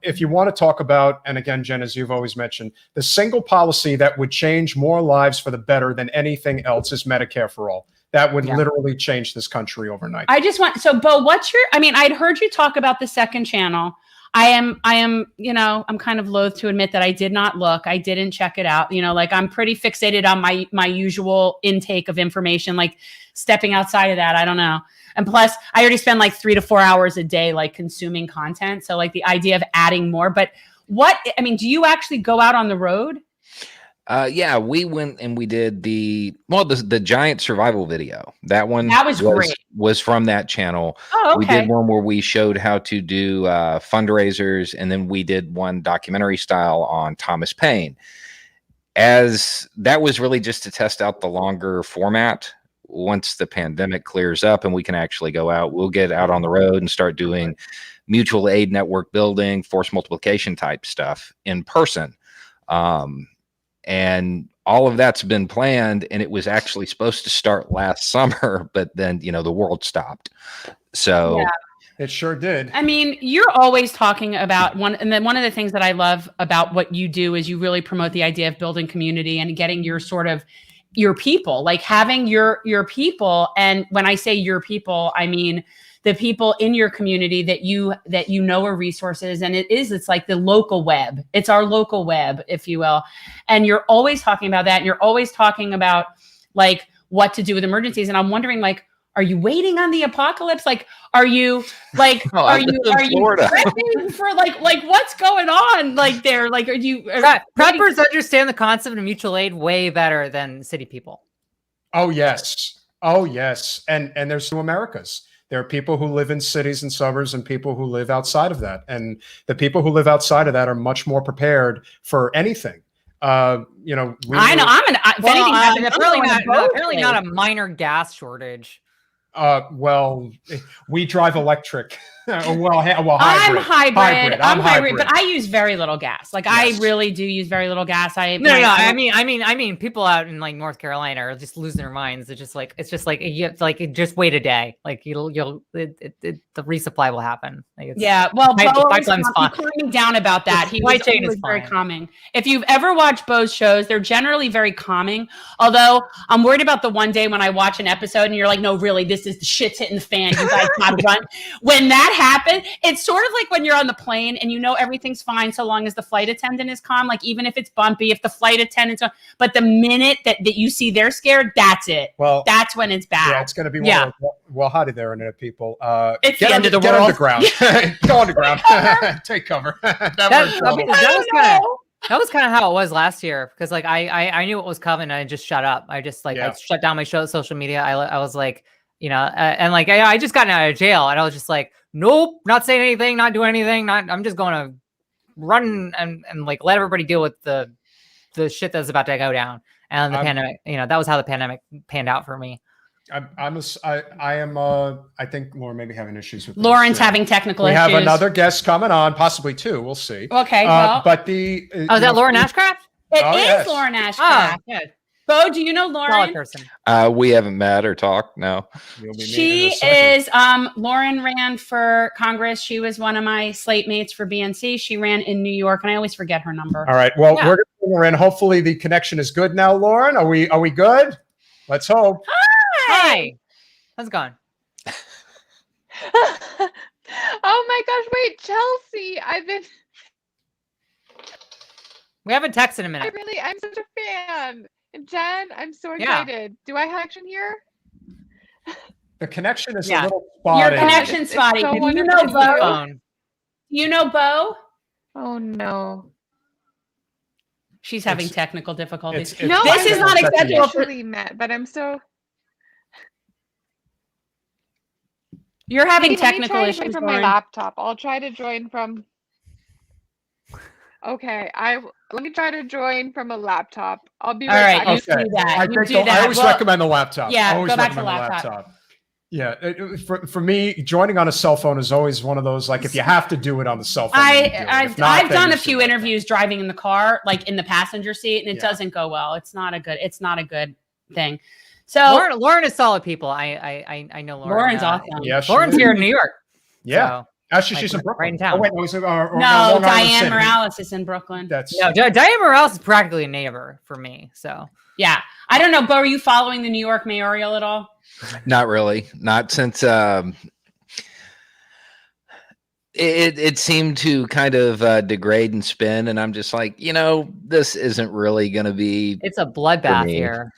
if you want to talk about, and again, Jen, as you've always mentioned, the single policy that would change more lives for the better than anything else is Medicare for all. That would literally change this country overnight. I just want, so Bo, I'd heard you talk about the second channel. I am, you know, I'm kind of loath to admit that I did not look. I didn't check it out. You know, like I'm pretty fixated on my usual intake of information, like stepping outside of that, I don't know. And plus, I already spend like 3 to 4 hours a day, like consuming content. So like the idea of adding more, but do you actually go out on the road? Yeah, we went and we did the giant survival video. That one great. Was from that channel. Oh, okay. We did one where we showed how to do fundraisers, and then we did one documentary style on Thomas Paine. As that was really just to test out the longer format. Once the pandemic clears up and we can actually go out, we'll get out on the road and start doing mutual aid network building, force multiplication type stuff in person. And all of that's been planned, and it was actually supposed to start last summer, but then, you know, the world stopped. So it sure did. I mean, you're always talking about one of the things that I love about what you do is you really promote the idea of building community and getting your people, like having your people. And when I say your people, I mean the people in your community that you know are resources. And it's like the local web. It's our local web, if you will. And you're always talking about that. And you're always talking about like what to do with emergencies. And I'm wondering, like, are you waiting on the apocalypse? Like, are you like, are you prepping for like what's going on? Like there, like, preppers understand the concept of mutual aid way better than city people. Oh, yes. Oh, yes. And there's two Americas. There are people who live in cities and suburbs and people who live outside of that. And the people who live outside of that are much more prepared for anything. You know, apparently not a minor gas shortage. Well, we drive electric. hybrid. I'm hybrid, but I use very little gas. Like I really do use very little gas. I mean, people out in like North Carolina are just losing their minds. It's just like you have to, like, just wait a day. Like the resupply will happen. Like pipeline's fine. He calmed me down about that. He was very calming. If you've ever watched Bo's shows, they're generally very calming. Although I'm worried about the one day when I watch an episode and you're like, no, really, this is the shit's hitting the fan. You guys gotta run. When that happen, it's sort of like when you're on the plane and you know everything's fine so long as the flight attendant is calm. Like even if it's bumpy, if the flight attendant's on, but the minute that you see they're scared, that's it. Well, that's when it's bad. Yeah, it's going to be well, howdy there, internet people. It's the end of the world. Underground. Go underground. Take cover. That was kind of how it was last year, because like I knew what was coming and I just shut up. I just I shut down my social media. I was like, you know, and like I just gotten out of jail and I was just like, nope, not saying anything, not doing anything, I'm just going to run and like let everybody deal with the shit that's about to go down. And the pandemic, you know, that was how the pandemic panned out for me. I think Lauren may be having issues with Lauren's having technical issues. We have another guest coming on, possibly two. We'll see. Okay. Well, but is that Lauren Ashcraft? It is Lauren Ashcraft. Oh, good. Bo, do you know Lauren? We haven't met or talked. No. She is. Lauren ran for Congress. She was one of my slate mates for BNC. She ran in New York, and I always forget her number. All right. Well, we're going to bring her in. Hopefully, the connection is good now. Lauren, are we good? Let's hope. Hi. How's it going? Oh my gosh! Wait, Chelsea. We haven't texted in a minute. I'm such a fan. And Jen, I'm so excited. Do I have action here? The connection is a little spotty. Your connection's spotty. So you know Bo? You know Bo? Oh no. She's having technical difficulties. This is not acceptable. Met, but I'm so. You're having technical issues. From my laptop. I'll try to join from. Okay, let me try to join from a laptop. I'll be right back. All right, you do that. I always recommend the laptop. Yeah, always go back to the recommend laptop. Yeah, for me, joining on a cell phone is always one of those, like, if you have to do it on the cell phone. I've done a few interviews driving in the car, like in the passenger seat, and it doesn't go well. It's not a good thing. So Lauren is solid people. I know Lauren. Lauren's awesome. Yeah, Lauren's here in New York. Yeah. So, Actually, like, she's in Brooklyn. right in town. Oh, wait, no, No, Long Island Diane City. Morales is in Brooklyn. That's No, Diane Morales is practically a neighbor for me. So yeah. I don't know, Bo, are you following the New York mayoral at all? Not really. Not since it seemed to kind of degrade and spin, and I'm just like, this isn't really going to be. it's a bloodbath here.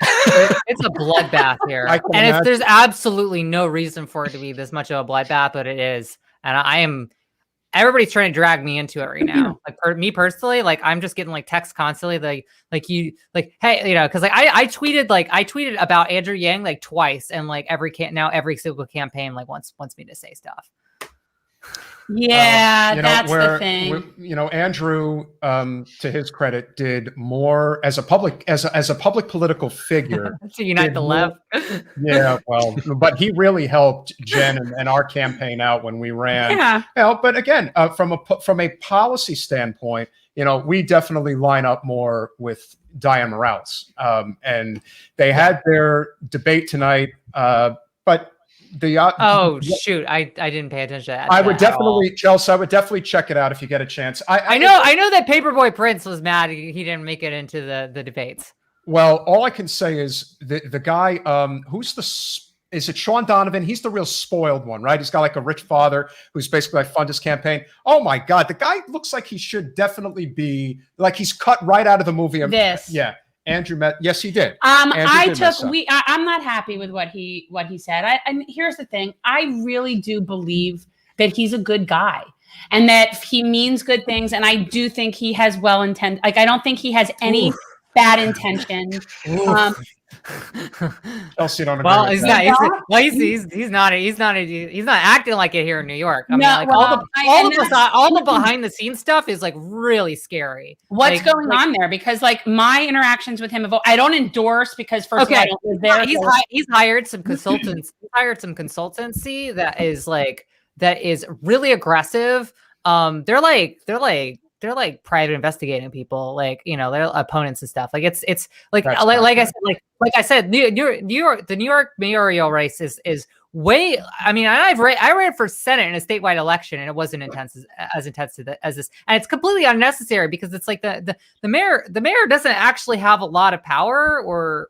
It's a bloodbath here, I can and imagine. there's absolutely no reason for it to be this much of a bloodbath, but it is, and I am. Everybody's trying to drag me into it right now. Like me personally, like I'm just getting like texts constantly, hey, because like I tweeted about Andrew Yang like twice, and like every single campaign like wants me to say stuff. Yeah, that's the thing. Andrew, to his credit, did more as a public political figure to unite the left. Yeah, well, but he really helped Jen and our campaign out when we ran. Yeah. But again, from a policy standpoint, we definitely line up more with Diane Morales, and they had their debate tonight, but. Shoot, I didn't pay attention to that. I would definitely, Chelsea, I would definitely check it out if you get a chance. I know that Paperboy Prince was mad he didn't make it into the debates. Well, all I can say is the guy is it Sean Donovan? He's the real spoiled one, right? He's got like a rich father who's basically like funded his campaign. Oh my God, the guy looks like he should definitely be like he's cut right out of the movie. This. Yeah. Andrew met. Yes, he did. I'm not happy with what he said. And here's the thing. I really do believe that he's a good guy and that he means good things. And I do think he has well-intended, like, I don't think he has any bad intention. Chelsea, don't agree well, with he's that. he's not acting like it here in New York. I mean, No, like well, all the behind the scenes stuff is like really scary. What's going on there? Because like my interactions with him, I don't endorse because first of all, I don't live there. He's hired some consultants. He hired some consultancy that is really aggressive. They're like private investigating people, like, their opponents and stuff. Like it's like I said, New York, the New York mayoral race is way. I mean, I ran for Senate in a statewide election, and it wasn't as intense as this, and it's completely unnecessary because it's like the mayor doesn't actually have a lot of power or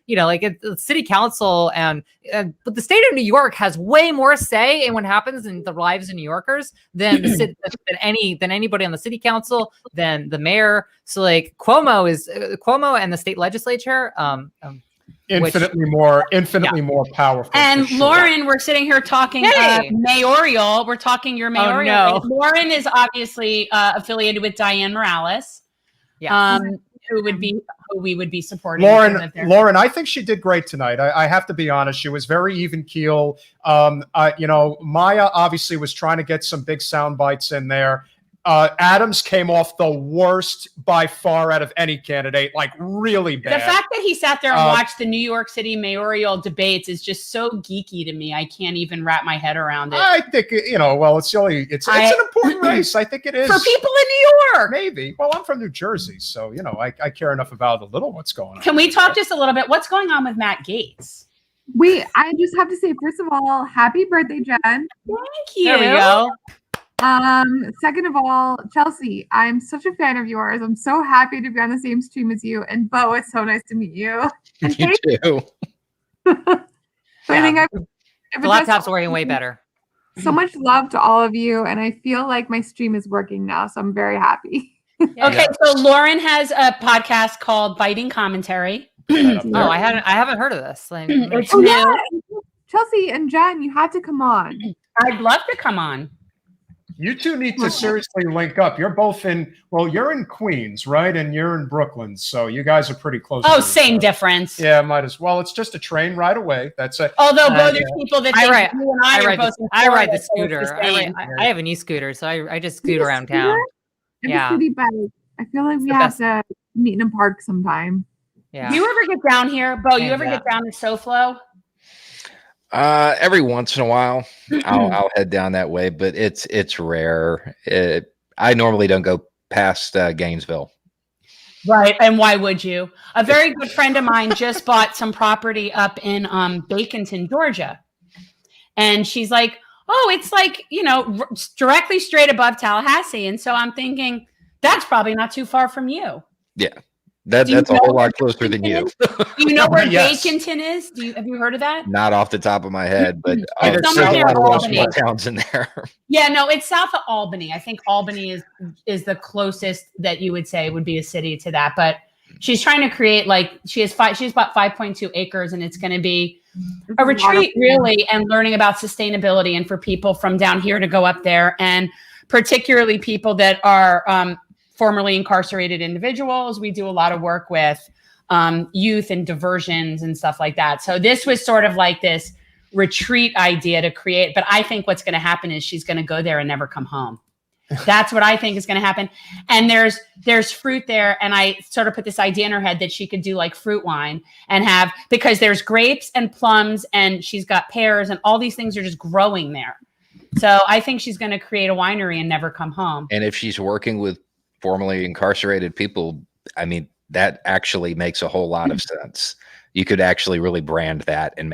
like the city council but the state of New York has way more say in what happens in the lives of New Yorkers than than anybody on the city council, than the mayor. So like Cuomo and the state legislature. Infinitely more powerful. And Lauren, we're sitting here talking mayoral. We're talking your mayoral. Oh, no. Lauren is obviously affiliated with Diane Morales. Yeah. Who we would be supporting. Lauren, I think she did great tonight. I have to be honest. She was very even keel. Maya obviously was trying to get some big sound bites in there. Adams came off the worst by far out of any candidate, like really bad. The fact that he sat there and watched the New York City mayoral debates is just so geeky to me. I can't even wrap my head around it. I think, it's an important race. I think it is. For people in New York. Maybe. Well, I'm from New Jersey, so, I care enough about a little what's going on. Can we talk just a little bit? What's going on with Matt Gaetz? I just have to say, first of all, happy birthday, Jen. Thank you. There we go. Second of all, Chelsea, I'm such a fan of yours. I'm so happy to be on the same stream as you. And Bo, it's so nice to meet you. And You too. I think the laptop's working way better. So much love to all of you, and I feel like my stream is working now, so I'm very happy. Okay, so Lauren has a podcast called Biting Commentary. I haven't heard of this. It's new. Yeah. Chelsea and Jen, you had to come on. I'd love to come on. You two need to seriously link up. You're both you're in Queens, right? And you're in Brooklyn. So you guys are pretty close. Oh, same difference. Yeah, might as well. It's just a train ride away. That's it. Although, there's people that think you and I ride the scooter. I have an e-scooter, so I just scoot around town. Yeah. City bike. I feel like we have to meet in a park sometime. Yeah. Do you ever get down here, Bo? You ever get down to SoFlo? Every once in a while, I'll head down that way, but it's rare. I normally don't go past Gainesville. Right, and why would you? A very good friend of mine just bought some property up in Baconton, Georgia, and she's like, oh, it's like, directly straight above Tallahassee. And so I'm thinking that's probably not too far from you. Yeah. Do you That's a know whole where lot closer than you. Do you know where Yes. Baconton is? Have you heard of that? Not off the top of my head, but It's there's somewhere a near lot of those Albany. small towns in there. Yeah, no, it's south of Albany. I think Albany is the closest that you would say would be a city to that. But she's trying to create she's about 5.2 acres, and it's going to be a retreat really, and learning about sustainability, and for people from down here to go up there, and particularly people that are formerly incarcerated individuals. We do a lot of work with youth and diversions and stuff like that. So this was sort of like this retreat idea to create. But I think what's going to happen is she's going to go there and never come home. That's what I think is going to happen. And there's fruit there. And I sort of put this idea in her head that she could do like fruit wine and because there's grapes and plums, and she's got pears, and all these things are just growing there. So I think she's going to create a winery and never come home. And if she's working with formerly incarcerated people, I mean, that actually makes a whole lot of sense. You could actually really brand that and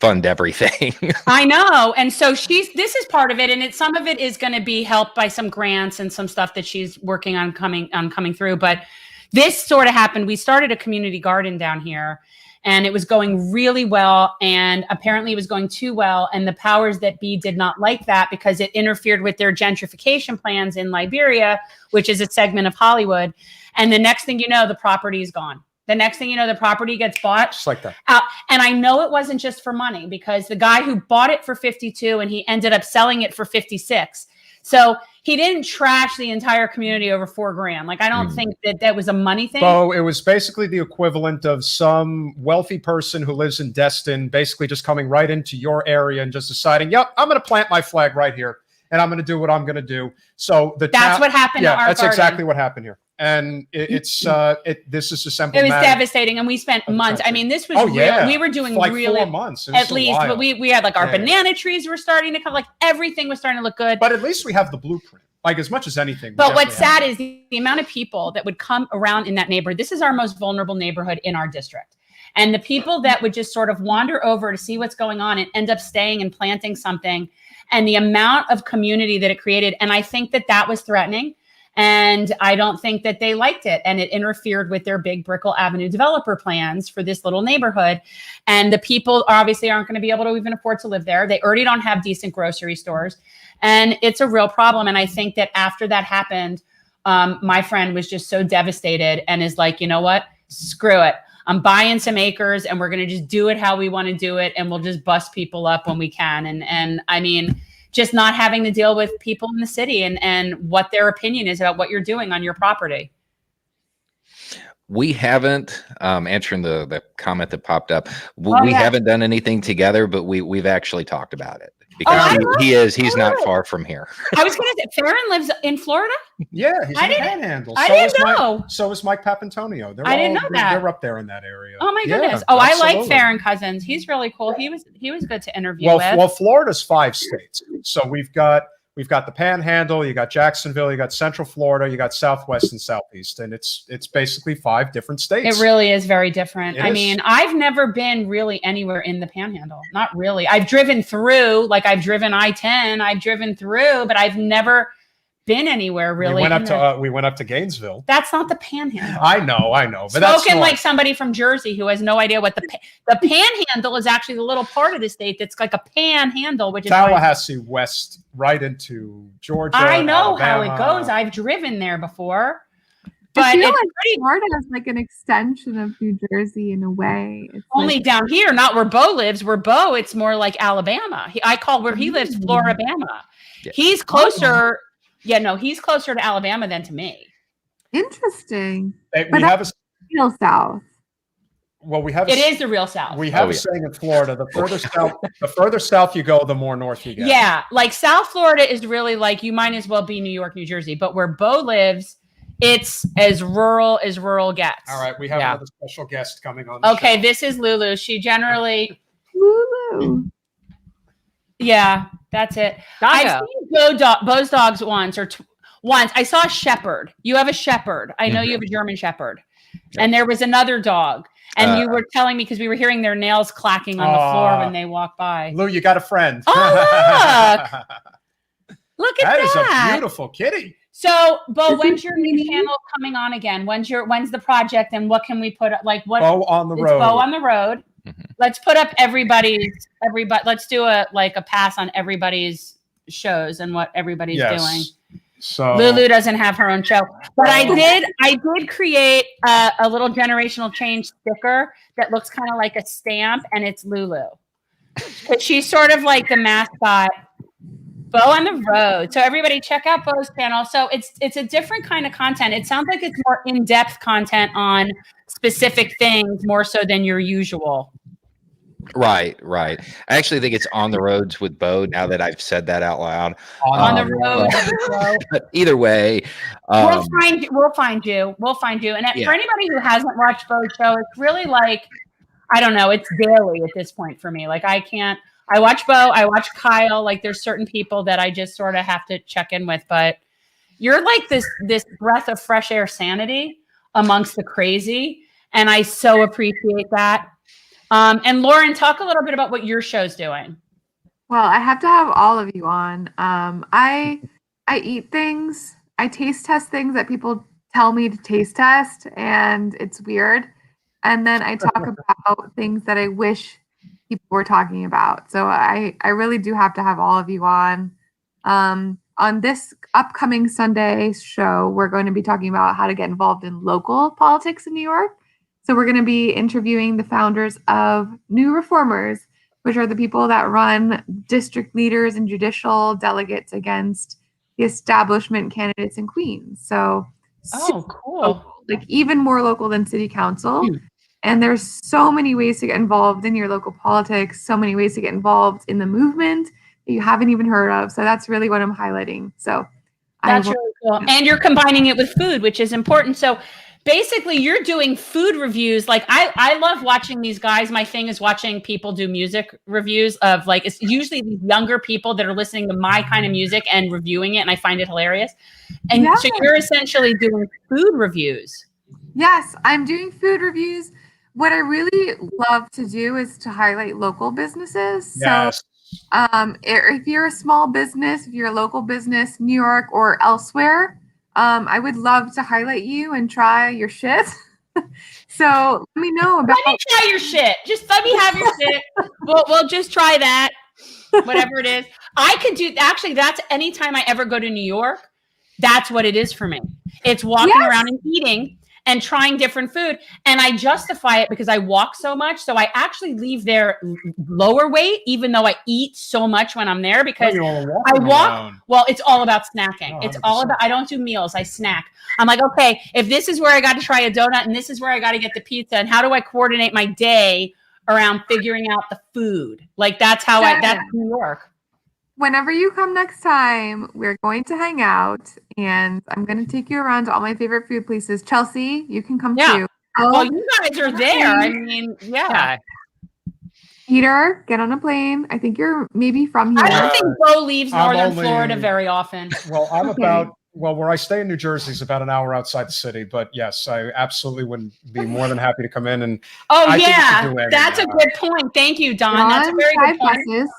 fund everything. I know. And so this is part of it. And some of it is going to be helped by some grants and some stuff that she's working on coming through. But this sort of happened. We started a community garden down here, and it was going really well. And apparently it was going too well. And the powers that be did not like that because it interfered with their gentrification plans in Liberia, which is a segment of Hollywood. And the next thing you know, the property is gone. The next thing you know, the property gets bought. Just like that. And I know it wasn't just for money, because the guy who bought it for 52 and he ended up selling it for 56. So he didn't trash the entire community over $4,000. I don't think that was a money thing. So it was basically the equivalent of some wealthy person who lives in Destin, basically just coming right into your area and just deciding, yep, I'm going to plant my flag right here, and I'm going to do what I'm going to do. So that's what happened to our that's garden. exactly what happened here. And this is a simple. It was devastating, and we spent months. I mean, this was we were doing like really 4 months at least, but we had our banana trees were starting to come, everything was starting to look good. But at least we have the blueprint, as much as anything. But what's sad is the amount of people that would come around in that neighborhood. This is our most vulnerable neighborhood in our district. And the people that would just sort of wander over to see what's going on and end up staying and planting something, and the amount of community that it created. And I think that was threatening. And I don't think that they liked it. And it interfered with their big Brickell Avenue developer plans for this little neighborhood. And the people obviously aren't going to be able to even afford to live there. They already don't have decent grocery stores. And it's a real problem. And I think that after that happened, my friend was just so devastated and is like, you know what? Screw it. I'm buying some acres, and we're going to just do it how we want to do it. And we'll just bust people up when we can. And I mean, just not having to deal with people in the city and what their opinion is about what you're doing on your property. We haven't, answering the comment that popped up, we haven't done anything together, but we've actually talked about it. Because he's not far from here. I was going to say, Farron lives in Florida? Yeah, he's in the Panhandle. I didn't know. So is Mike Papantonio. I didn't know that. They're up there in that area. Oh my goodness. Yeah, I like Farron Cousins. He's really cool. He was good to interview with. Well, Florida's 5 states. So we've got the Panhandle, you got Jacksonville, you got Central Florida, you got Southwest and Southeast, and it's basically 5 different states. It really is very different. I mean, I've never been really anywhere in the Panhandle. Not really. I've driven through, I've driven I-10, I've driven through, but I've never been anywhere really. We went up to Gainesville. That's not the Panhandle. I know. But spoken like somebody from Jersey who has no idea what the Panhandle is. Actually the little part of the state that's like a panhandle, which is Tallahassee west right into Georgia. I know Alabama. how it goes. I've driven there before. But I feel it's like Florida is like an extension of New Jersey in a way. It's only down here, not where Bo lives. Where Bo, it's more like Alabama. I call where he lives Floribama. Yeah. He's closer. Yeah, no, he's closer to Alabama than to me. Interesting. We have a real South. Well, we have. It is the real South. We have a saying in Florida: the further south you go, the more north you get. Yeah, South Florida is really you might as well be New York, New Jersey. But where Bo lives, it's as rural gets. All right, we have another special guest coming on. Okay, show. This is Lulu. She generally. Lulu. Yeah, that's it. I've seen Bo's dogs once. I saw a shepherd. You have a shepherd. I know you have a German shepherd. And there was another dog. And you were telling me, because we were hearing their nails clacking on the floor when they walked by. Lou, you got a friend. Oh, look at that. That is a beautiful kitty. So, Bo, when's your new channel coming on again? When's the project, and what can we put up? Like what? Bo on the road. Bo on the road. Let's put up everybody. Let's do a pass on everybody's shows and what everybody's doing. So Lulu doesn't have her own show, but I did create a little generational change sticker that looks kind of like a stamp, and it's Lulu, but she's sort of like the mascot. Bo on the road. So everybody check out Bo's channel. So it's a different kind of content. It sounds like it's more in-depth content on specific things more so than your usual. Right. I actually think it's On the Roads with Bo, now that I've said that out loud. On the road. But either way, we'll find you. And for anybody who hasn't watched Bo's show, it's really like, I don't know, it's daily at this point for me. Like I watch Bo, I watch Kyle. Like there's certain people that I just sort of have to check in with, but you're like this breath of fresh air sanity amongst the crazy. And I so appreciate that. And Lauren, talk a little bit about what your show's doing. Well, I have to have all of you on. I eat things. I taste test things that people tell me to taste test, and it's weird. And then I talk about things that I wish people were talking about. So I really do have to have all of you on. On this upcoming Sunday show, we're going to be talking about how to get involved in local politics in New York. So we're going to be interviewing the founders of New Reformers, which are the people that run district leaders and judicial delegates against the establishment candidates in Queens. So cool. Like even more local than city council. And there's so many ways to get involved in your local politics, so many ways to get involved in the movement that you haven't even heard of. So that's really what I'm highlighting. So that's really cool. And you're combining it with food, which is important. So basically you're doing food reviews. Like I love watching these guys. My thing is watching people do music reviews of like, it's usually these younger people that are listening to my kind of music and reviewing it. And I find it hilarious. And so you're essentially doing food reviews. Yes, I'm doing food reviews. What I really love to do is to highlight local businesses. Yes. So if you're a small business, if you're a local business, New York or elsewhere, I would love to highlight you and try your shit. So let me know about. Let me try your shit. Just let me have your shit. We'll just try that, whatever it is. I could do, actually, that's anytime I ever go to New York, that's what it is for me. It's walking around and eating and trying different food. And I justify it because I walk so much. So I actually leave there lower weight, even though I eat so much when I'm there, because I walk. Around. Well, it's all about snacking. 100%. It's all about, I don't do meals. I snack. I'm like, okay, if this is where I got to try a donut and this is where I got to get the pizza, and how do I coordinate my day around figuring out the food? Like that's how that's New York. Whenever you come next time, we're going to hang out, and I'm going to take you around to all my favorite food places. Chelsea, you can come too. Well, you guys are there. I mean, Peter, get on a plane. I think you're maybe from here. I don't think Bo leaves Northern Florida very often. Well, I'm where I stay in New Jersey is about an hour outside the city. But yes, I absolutely would be more than happy to come in. And that's a good point. Thank you, Don. That's a very good point. Buses.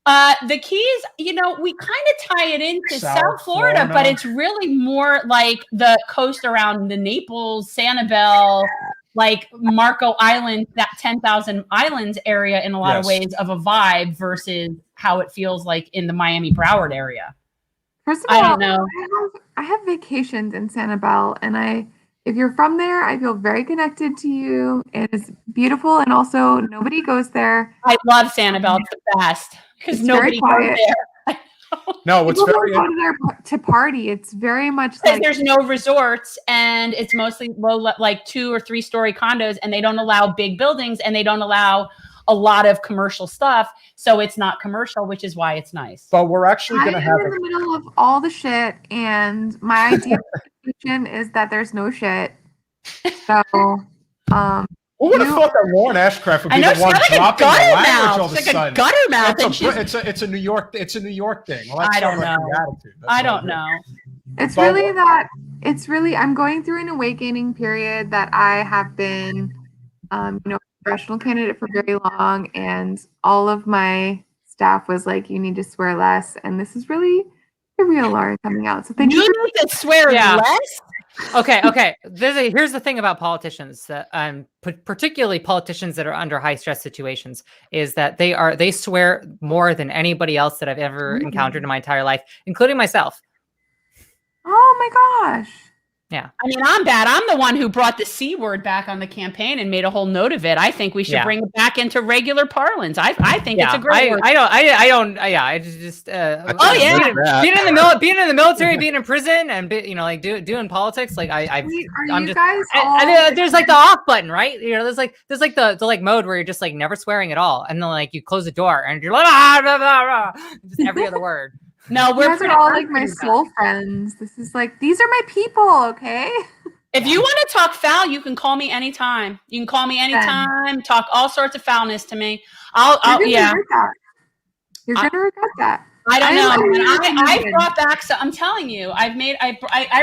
The Keys, we kind of tie it into South Florida, but it's really more like the coast around the Naples, Sanibel, like Marco Island, that 10,000 Islands area in a lot of ways of a vibe versus how it feels like in the Miami Broward area. First of all, I don't know. I have vacations in Sanibel, and if you're from there, I feel very connected to you. It is beautiful, and also nobody goes there. I love Sanibel. It's the best because nobody goes there. No, it's People very don't go there to party. It's very much like there's no resorts, and it's mostly low, like 2 or 3 story condos, and they don't allow big buildings, and they don't allow a lot of commercial stuff, so it's not commercial, which is why it's nice. But we're actually going to have in the middle of all the shit, and my idea is that there's no shit. So, who would have thought that Lauren Ashcraft would be the one dropping the language all of a sudden? Like a gutter mouth. It's a New York thing. Well, that's I don't know. Attitude. I don't know. It's really that. It's really. I'm going through an awakening period that I have been, congressional candidate for very long, and all of my staff was like, "You need to swear less," and this is really the real Laura coming out. So thank you. You need to swear less. Okay. Here's the thing about politicians that particularly politicians that are under high stress situations is that they swear more than anybody else that I've ever encountered in my entire life, including myself. Oh my gosh. Yeah. I mean, I'm bad. I'm the one who brought the C word back on the campaign and made a whole note of it. I think we should bring it back into regular parlance. I think it's a great word. I don't. I just. Being in the military, being in prison, and doing politics. Like there's like the off button, right? There's like the mode where you're just like never swearing at all, and then like you close the door and you're like blah, blah, blah, just every other word. No, we're all like my soul friends. This is like, these are my people, okay? If you want to talk foul, you can call me anytime. You can call me anytime. Talk all sorts of foulness to me. You're gonna regret that. I don't know. I brought back. So I'm telling you, I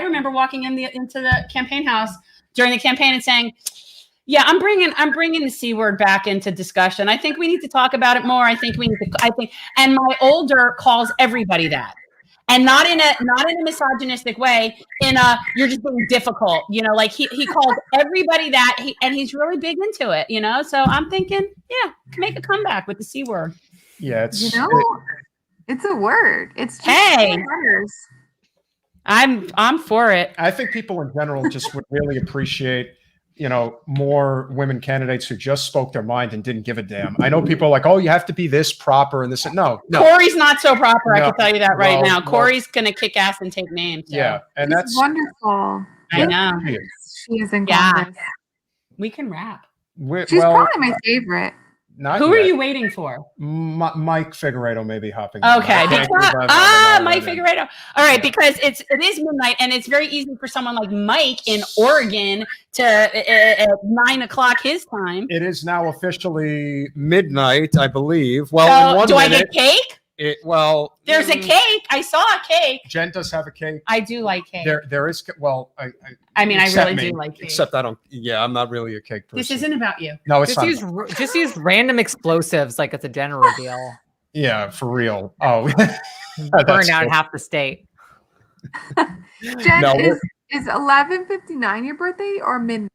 remember walking into the campaign house during the campaign and saying, "Yeah, I'm bringing the C word back into discussion. I think we need to talk about it more. I think, and my older calls everybody that, and not in a misogynistic way. You're just being difficult, Like he calls everybody that, and he's really big into it, So I'm thinking, make a comeback with the C word. Yeah, it's a word. It's just letters. I'm for it. I think people in general just would really appreciate, more women candidates who just spoke their mind and didn't give a damn. I know people are like, oh, you have to be this proper and this. No. Corey's not so proper. I can tell you that right now. Corey's going to kick ass and take names. So. Yeah. And that's wonderful. I know. She is in Congress. We can rap. She's probably my favorite. Who are you waiting for? Mike Figueredo may be hopping. Okay. Mike Figueredo. All right, because it is midnight, and it's very easy for someone like Mike in Oregon to at 9 o'clock his time. It is now officially midnight, I believe. Well, in 1 do minute, I get cake? There's a cake. I saw a cake. Jen does have a cake. I do like cake. There is. Well, I really do like cake. Except I don't. Yeah, I'm not really a cake person. This isn't about you. No, it's just use random explosives like it's a gender reveal. Yeah, for real. Oh, burn down half the state. Jen, is 11:59 your birthday or midnight?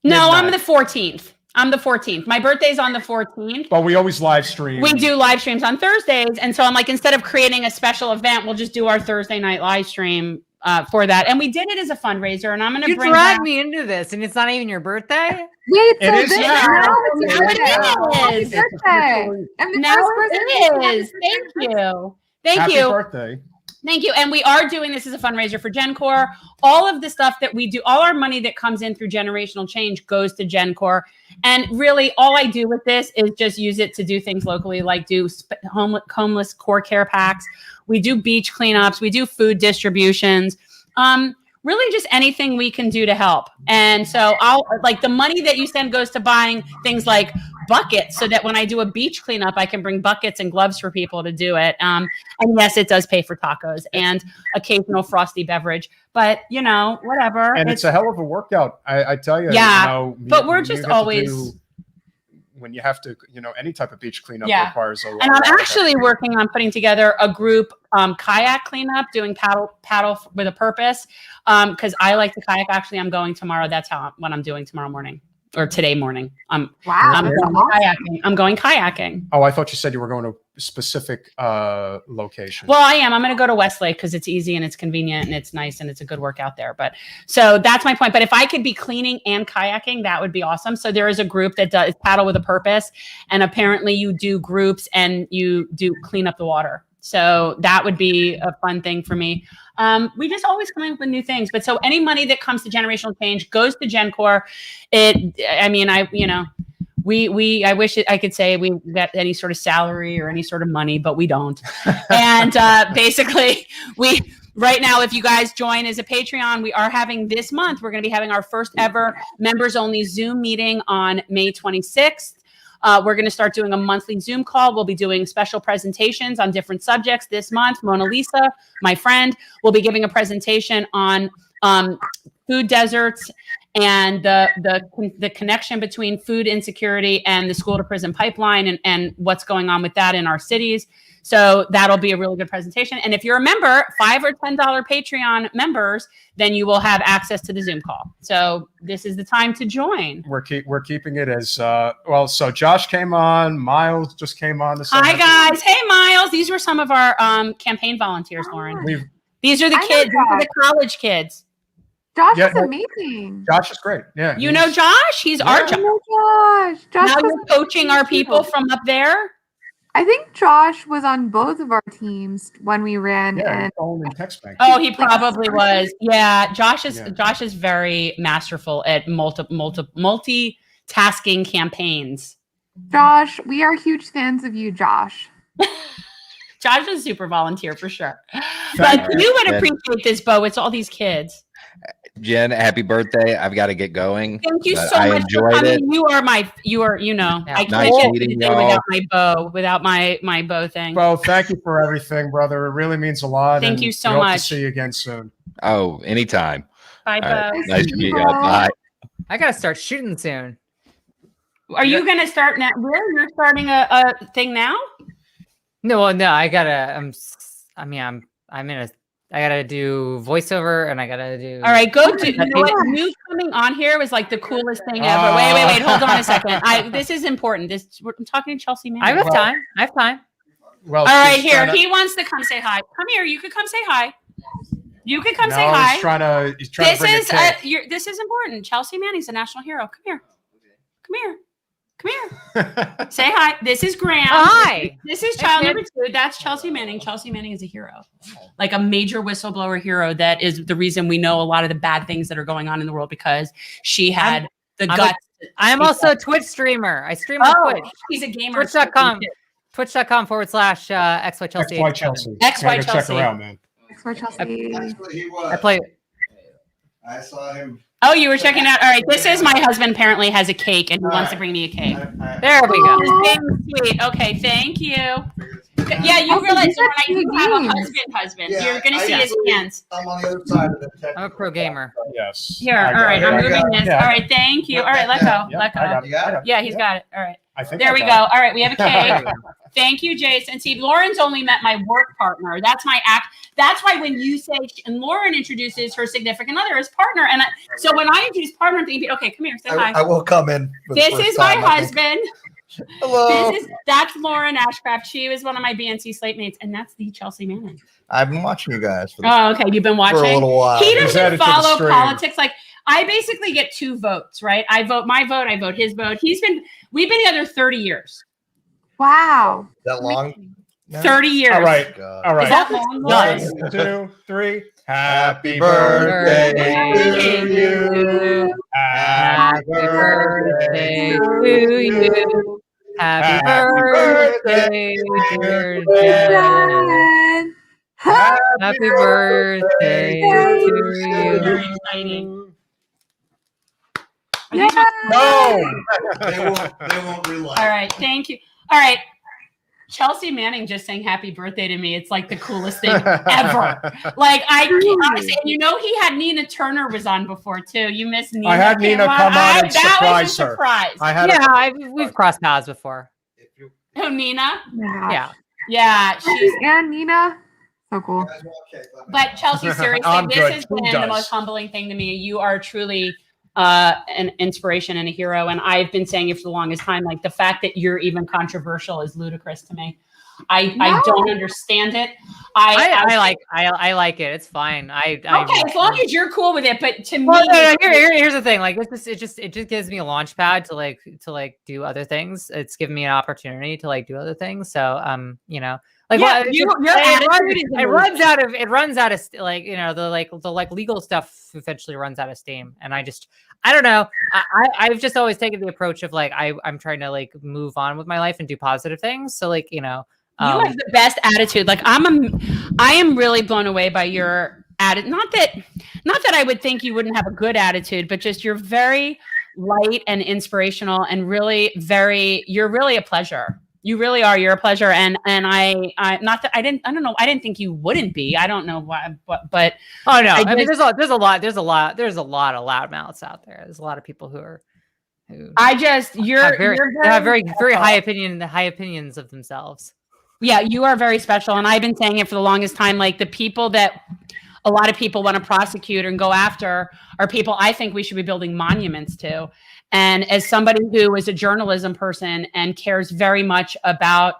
No, I'm the 14th. I'm the 14th. My birthday's on the 14th. But we always live stream. We do live streams on Thursdays. And so I'm like, instead of creating a special event, we'll just do our Thursday night live stream for that. And we did it as a fundraiser. And I'm going to bring drag me into this. And it's not even your birthday? Wait, it is now. It is. Now it is. Thank you. Happy birthday. Thank you. And we are doing this as a fundraiser for GenCorp. All of the stuff that we do, all our money that comes in through generational change goes to GenCorp. And really, all I do with this is just use it to do things locally, like do homeless core care packs. We do beach cleanups. We do food distributions. Really just anything we can do to help. And so the money that you send goes to buying things like buckets so that when I do a beach cleanup, I can bring buckets and gloves for people to do it. And yes, it does pay for tacos and occasional frosty beverage, but whatever. And it's a hell of a workout. I tell you. Yeah. But we're just always. When you have to, any type of beach cleanup requires a lot. And I'm actually working on putting together a group kayak cleanup, doing paddle with a purpose. Because I like to kayak. Actually, I'm going tomorrow. That's what I'm doing tomorrow morning or today morning. I'm going kayaking. Oh, I thought you said you were going to a specific location. Well, I am. I'm going to go to Westlake because it's easy and it's convenient and it's nice and it's a good workout there. But so that's my point. But if I could be cleaning and kayaking, that would be awesome. So there is a group that does paddle with a purpose, and apparently you do groups and you do clean up the water. So that would be a fun thing for me. We just always come up with new things. But so any money that comes to generational change goes to GenCorp. I wish I could say we get any sort of salary or any sort of money, but we don't. And basically, right now, if you guys join as a Patreon, we are having this month, we're going to be having our first ever members only Zoom meeting on May 26th. We're going to start doing a monthly Zoom call. We'll be doing special presentations on different subjects this month. Mona Lisa, my friend, will be giving a presentation on food deserts and the connection between food insecurity and the school to prison pipeline and what's going on with that in our cities. So that'll be a really good presentation. And if you're a member, $5 or $10 Patreon members, then you will have access to the Zoom call. So this is the time to join. We're keeping it as well. So Josh came on, Miles just came on. Hi guys, hey Miles. These were some of our campaign volunteers, Lauren. These are the kids. These are the college kids. Josh is amazing. Josh is great. Yeah. You know Josh? He's our Josh. Josh now you're coaching our people from up there. I think Josh was on both of our teams when we ran. Yeah, and in text bank. Oh, he probably was. Yeah, Josh is very masterful at multitasking campaigns. Josh, we are huge fans of you, Josh. Josh is a super volunteer for sure. But you would appreciate this, Bo. It's all these kids. Jen, happy birthday. I've got to get going. Thank you so I much for enjoyed coming. it. I Nice can't meeting get y'all. without my bow thing. Bo, thank you for everything, brother. It really means a lot. Thank and you so we hope much. to see you again soon. Oh, anytime. Bye, All right. Bo. Nice to meet you. Bye. I gotta start shooting soon. Are you going to start now? Really? You're starting a thing now? No, I gotta. I gotta do voiceover and I gotta do. All right, go do. You know what? You coming on here was like the coolest thing ever. Wait. Hold on a second. This is important. I'm talking to Chelsea Manning. I have time. I have time. Well, all right, here. He wants to come say hi. Come here. You could come say hi. You could come say hi. He's trying to bring a kid. This is important. Chelsea Manning's a national hero. Come here. Come here. Say hi. This is Graham. Hi. This is child number 2. That's Chelsea Manning. Chelsea Manning is a hero, like a major whistleblower hero. That is the reason we know a lot of the bad things that are going on in the world because she had the guts. I'm also a Twitch streamer. I stream on Twitch. He's a gamer. Twitch.com. Twitch.com/XY Chelsea. XY Chelsea. XY Chelsea. Check her out, man. XY Chelsea. That's what he was. I play. I saw him. Oh, you were checking out. All right. This is my husband. Apparently has a cake and he wants to bring me a cake. There we go. This is sweet. Okay. Thank you. Yeah, you realize when you have a husband. Yeah, You're going to see his hands. I'm on the other side of it. I'm a pro gamer. Yes. Here. All right. I'm moving this. All right. Thank you. All right. Let go. Let go. You got it? Yeah, he's got it. All right. I think There we go. All right. We have a cake. Thank you, Jason. See, Lauren's only met my work partner. That's my act. That's why when you say, and Lauren introduces her significant other as partner. And so when I introduce partner, I'm thinking, okay, come here, say hi. I will come in. for the This first is my time, I think. husband. Hello. That's Lauren Ashcraft. She was one of my BNC slate mates, and that's the Chelsea Manning. I've been watching you guys for, Oh, okay. You've been watching for a little while. He He's added doesn't to the follow stream. politics. Like I basically get 2 votes, right? I vote my vote. I vote his vote. We've been together 30 years. Wow. That long? No? 30 years. All right. God. All right. Is that long? 1, 2, 3. Happy birthday to you. Happy birthday to you. Happy birthday, dear Jen. Happy birthday to you. Very exciting. No. They won't realize. All right. Thank you. All right. Chelsea Manning just saying happy birthday to me. It's like the coolest thing ever. Like honestly, and you know he had Nina Turner was on before too. You missed Nina. I had Nina come on and that was a surprise her. surprise. I had we've crossed paths before. Oh, Nina. Yeah. Yeah. She's And Nina. So cool. But Chelsea, seriously, I'm this good. has Who been the does? most humbling thing to me. You are truly an inspiration and a hero. And I've been saying it for the longest time. Like the fact that you're even controversial is ludicrous to me. I don't understand it. I like it. It's fine. Okay, as long as you're cool with it. But to me, here's the thing. Like it just gives me a launch pad to do other things. It's given me an opportunity to do other things. So like it runs out of the legal stuff eventually runs out of steam. And I don't know. I've just always taken the approach of I'm trying to move on with my life and do positive things. So you have the best attitude. Like I am really blown away by your attitude. Not that I would think you wouldn't have a good attitude, but just you're very light and inspirational and really you're really a pleasure. You really are. You're a pleasure. And I not that I don't know. I didn't think you wouldn't be. I don't know why, but oh no. I mean, there's a lot of loudmouths out there. There's a lot of people who have very high opinions of themselves. Yeah, you are very special. And I've been saying it for the longest time. Like the people that a lot of people want to prosecute and go after are people I think we should be building monuments to. And as somebody who is a journalism person and cares very much about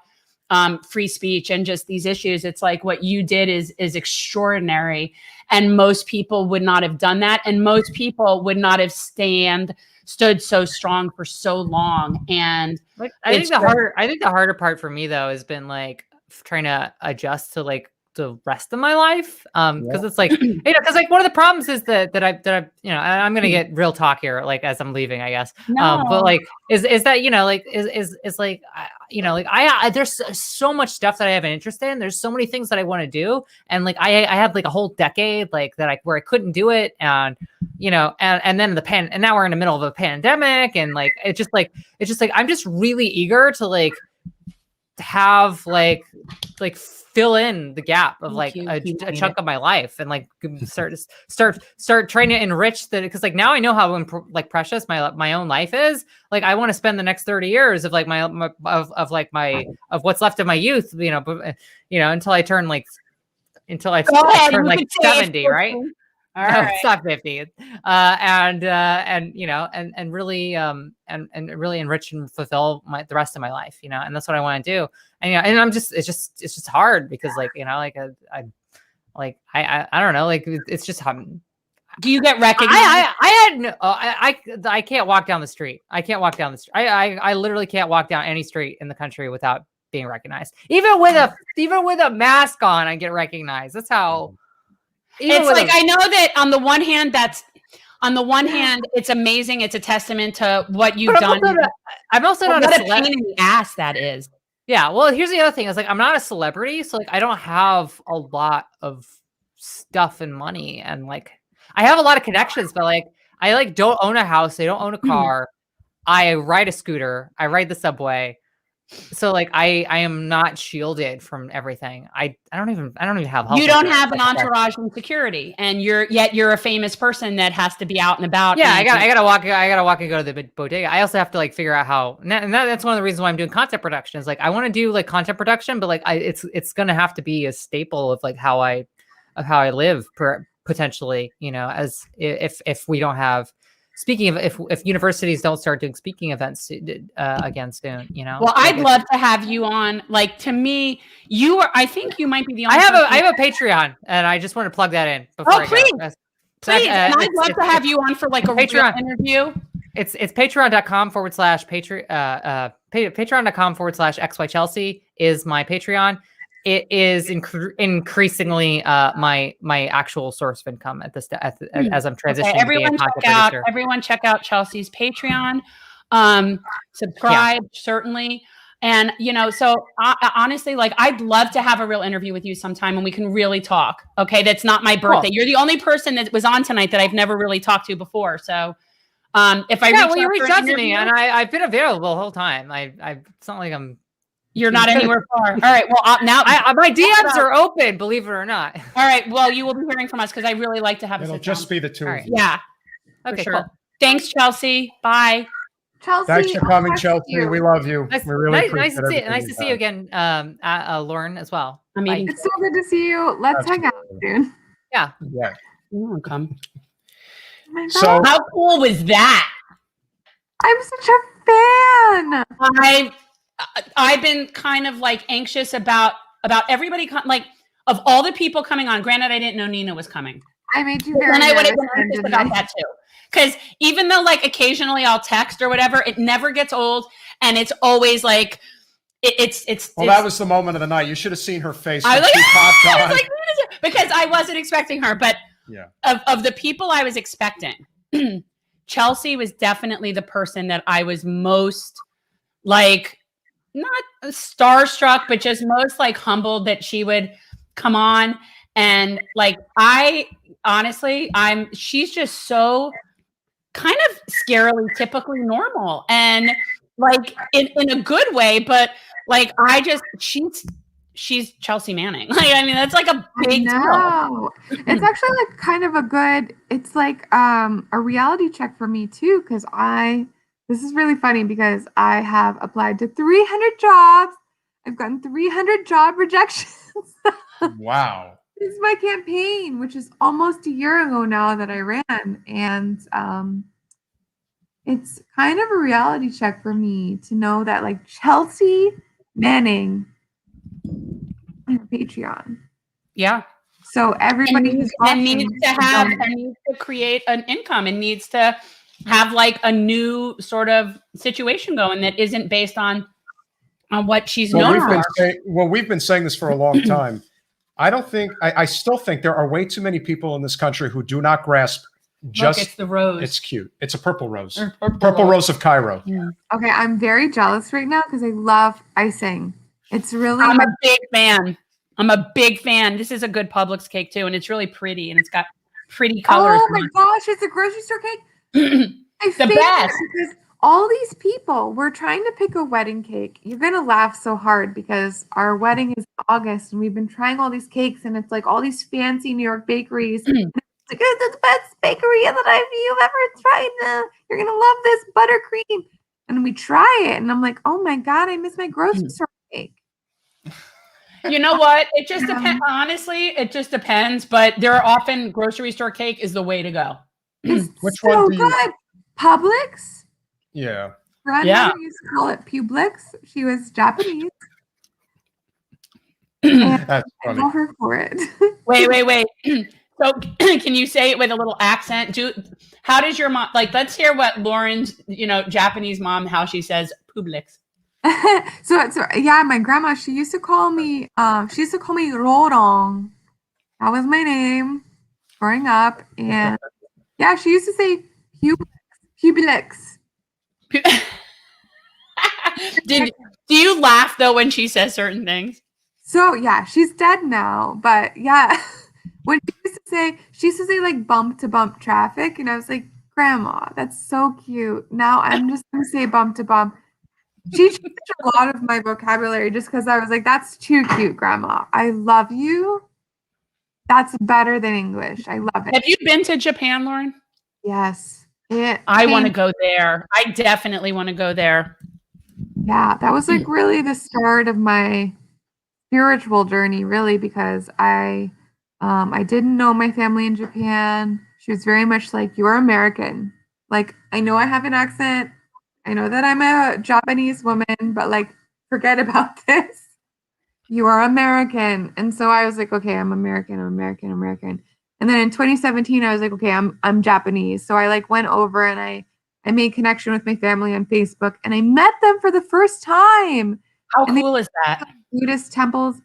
free speech and just these issues, it's like what you did is extraordinary. And most people would not have done that. And most people would not have stood so strong for so long. And I think the harder part for me though has been like trying to adjust to like the rest of my life. Because it's like, because like one of the problems is that I I'm gonna get real talk here, like as I'm leaving, I guess. But like is that there's so much stuff that I have an interest in. There's so many things that I want to do, and like I had like a whole decade like that where I couldn't do it, and and then and now we're in the middle of a pandemic, and like it's just like I'm just really eager to like have like fill in the gap of like a chunk of my life and like start trying to enrich that, because like now I know how precious my own life is. Like I want to spend the next 30 years of like of what's left of my youth, until I turn like 70, right? All right. It's not 50. And really really enrich and fulfill the rest of my life, and that's what I want to do. And and it's just hard because I don't know, like it's just do you get recognized? I can't walk down the street. I literally can't walk down any street in the country without being recognized. Even with a mask on, I get recognized. That's how. It's like I know that on the one hand, it's amazing. It's a testament to what you've done. I'm also not a pain in the ass that is. Yeah. Well, here's the other thing. Is like I'm not a celebrity, so like I don't have a lot of stuff and money, and like I have a lot of connections, but like I like don't own a house. I don't own a car. I ride a scooter. I ride the subway. So like I am not shielded from everything. I don't even have health. You don't have an entourage and security, and you're a famous person that has to be out and about. Yeah, I gotta walk and go to the bodega. I also have to like figure out how, and that's one of the reasons why I'm doing content production. Is like I want to do like content production, but like it's gonna have to be a staple of like how I live potentially. As if we don't have. Speaking of, if universities don't start doing speaking events again soon, Well, I'd love to have you on. Like to me, I think you might be the only. I have a Patreon, and I just want to plug that in. Please. And I'd love to have you on for like a Patreon interview. It's patreon.com /patreon.com/XY Chelsea is my Patreon. It is increasingly my actual source of income at this as I'm transitioning. Okay, everyone check out Chelsea's Patreon. Subscribe certainly, and so honestly, like I'd love to have a real interview with you sometime, and we can really talk. Okay, that's not my birthday. You're the only person that was on tonight that I've never really talked to before. So, if you reached out to me, and I've been available the whole time. It's not like I'm. You're not anywhere far. All right. Well, now my DMs are open, believe it or not. All right. Well, you will be hearing from us because I really like to have It'll just be the two of you. Yeah. Okay. Sure. Cool. Thanks, Chelsea. Bye. Chelsea. Thanks for coming, Chelsea. We love you. We really appreciate it. Nice to see you again, Lauren, as well. It's so good to see you. Let's hang out soon. Yeah. Yeah. You want to come? So how cool was that? I'm such a fan. I've been kind of like anxious about everybody like of all the people coming on. Granted, I didn't know Nina was coming. I made you very. And I would have been anxious about that too, because even though like occasionally I'll text or whatever, it never gets old, and it's always like it's. Well, that was the moment of the night. You should have seen her face. I was when she popped on. like, because I wasn't expecting her, but yeah, of the people I was expecting, Chelsea was definitely the person that I was most like. Not starstruck, but just most like humbled that she would come on. And like, she's just so kind of scarily typically normal and like in a good way, but like she's Chelsea Manning. Like, I mean, that's like a big deal. It's actually like kind of a good, it's like a reality check for me too, because this is really funny because I have applied to 300 jobs. I've gotten 300 job rejections. Wow. This is my campaign, which is almost a year ago now that I ran. And it's kind of a reality check for me to know that like Chelsea Manning on Patreon. Yeah. So everybody needs to create an income and needs to have like a new sort of situation going that isn't based on what she's known for. We've been saying this for a long time. I still think there are way too many people in this country who do not grasp just Look, it's the rose. It's cute. It's a purple rose. Purple rose of Cairo. Yeah. Okay, I'm very jealous right now because I love icing. It's really I'm a big fan. I'm a big fan. This is a good Publix cake too, and it's really pretty and it's got pretty colors. Oh my gosh, it's a grocery store cake. I The best. because all these people were trying to pick a wedding cake. You're gonna laugh so hard because our wedding is in August and we've been trying all these cakes and it's like all these fancy New York bakeries. It's like, it's the best bakery that you've ever tried. You're gonna love this buttercream. And we try it and I'm like, oh my God, I miss my grocery store cake. You know what? It just depends. Honestly, it just depends. But there are often grocery store cake is the way to go. Which So one do you? good. Publix. Yeah. Grandmother used to call it Publix. She was Japanese. That's I funny. love her for it. Wait. So can you say it with a little accent? How does your mom let's hear what Lauren's, Japanese mom, how she says Publix. so yeah, my grandma, she used to call me Rorong. That was my name growing up. And yeah, she used to say Publix. Do you laugh though when she says certain things? So yeah, she's dead now, but yeah, when she used to say like bump to bump traffic, and I was like, Grandma, that's so cute. Now I'm just gonna say bump to bump. She changed a lot of my vocabulary just because I was like, that's too cute, Grandma. I love you. That's better than English. I love it. Have you been to Japan, Lauren? Yes. I want to go there. I definitely want to go there. Yeah, that was like really the start of my spiritual journey, really, because I didn't know my family in Japan. She was very much like, you're American. Like, I know I have an accent. I know that I'm a Japanese woman, but like, forget about this. You are American. And so I was like, okay, I'm American. And then in 2017, I was like, okay, I'm Japanese. So I like went over and I made connection with my family on Facebook and I met them for the first time. How cool is that? Buddhist temples.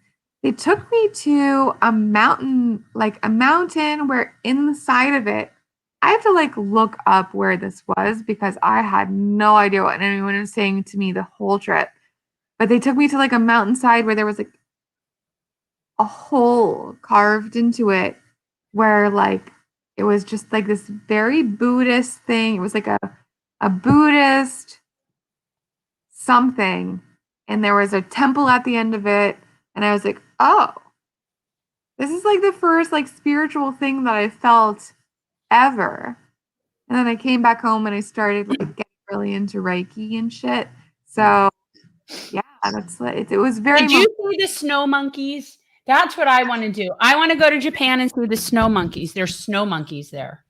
They took me to a mountain where inside of it, I have to like look up where this was because I had no idea what anyone was saying to me the whole trip. But they took me to like a mountainside where there was like a hole carved into it where like it was just like this very Buddhist thing. It was like a Buddhist something. And there was a temple at the end of it. And I was like, oh, this is like the first like spiritual thing that I felt ever. And then I came back home and I started like getting really into Reiki and shit. So yeah, it was very. Did you see the snow monkeys? That's what I want to do. I want to go to Japan and see the snow monkeys. There's snow monkeys there.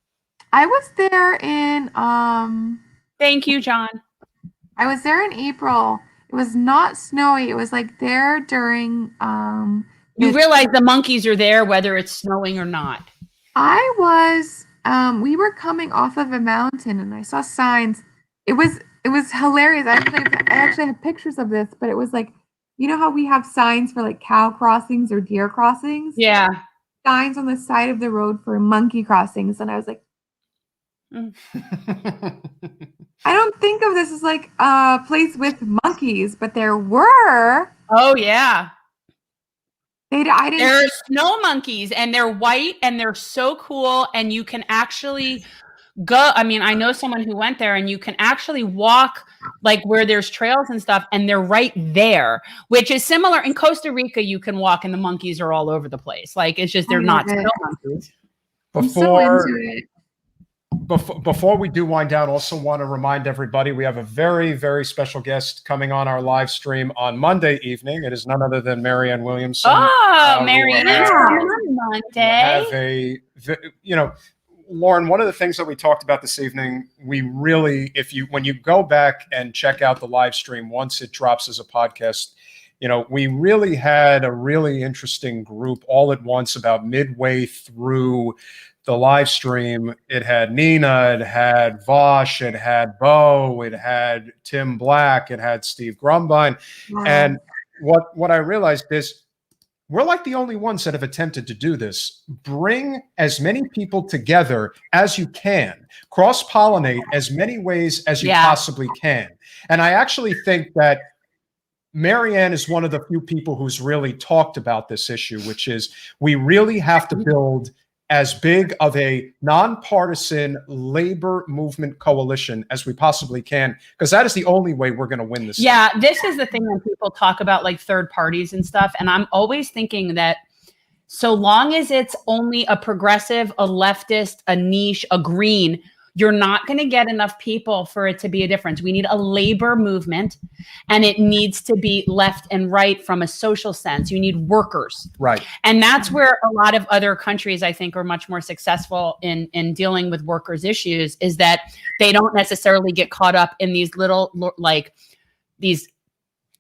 I was there in Thank you, John. I was there in April. It was not snowy. It was like there during You realize the monkeys are there whether it's snowing or not. I was we were coming off of a mountain and I saw signs. It was hilarious. I actually have pictures of this, but it was like, you know how we have signs for like cow crossings or deer crossings? Yeah. Signs on the side of the road for monkey crossings. And I was like, I don't think of this as like a place with monkeys, but there were. Oh yeah. I didn't. There are snow monkeys and they're white and they're so cool and you can actually go. I mean, I know someone who went there, and you can actually walk like where there's trails and stuff, and they're right there, which is similar in Costa Rica. You can walk, and the monkeys are all over the place. Like it's just they're not snow monkeys. Before we do wind down, also want to remind everybody we have a very, very special guest coming on our live stream on Monday evening. It is none other than Marianne Williamson. Oh, Marianne's coming on Monday. Lauren, one of the things that we talked about this evening, we really, when you go back and check out the live stream once it drops as a podcast, we really had a really interesting group all at once about midway through the live stream. It had Nina, it had Vosh, it had Bo, it had Tim Black, it had Steve Grumbine. Wow. And what I realized is we're like the only ones that have attempted to do this. Bring as many people together as you can. Cross-pollinate as many ways as you possibly can. And I actually think that Marianne is one of the few people who's really talked about this issue, which is we really have to build as big of a nonpartisan labor movement coalition as we possibly can, because that is the only way we're going to win this. Yeah, this is the thing when people talk about like third parties and stuff. And I'm always thinking that so long as it's only a progressive, a leftist, a niche, a green, you're not going to get enough people for it to be a difference. We need a labor movement, and it needs to be left and right from a social sense. You need workers. Right. And that's where a lot of other countries, I think, are much more successful in dealing with workers' issues, is that they don't necessarily get caught up in these little, like these,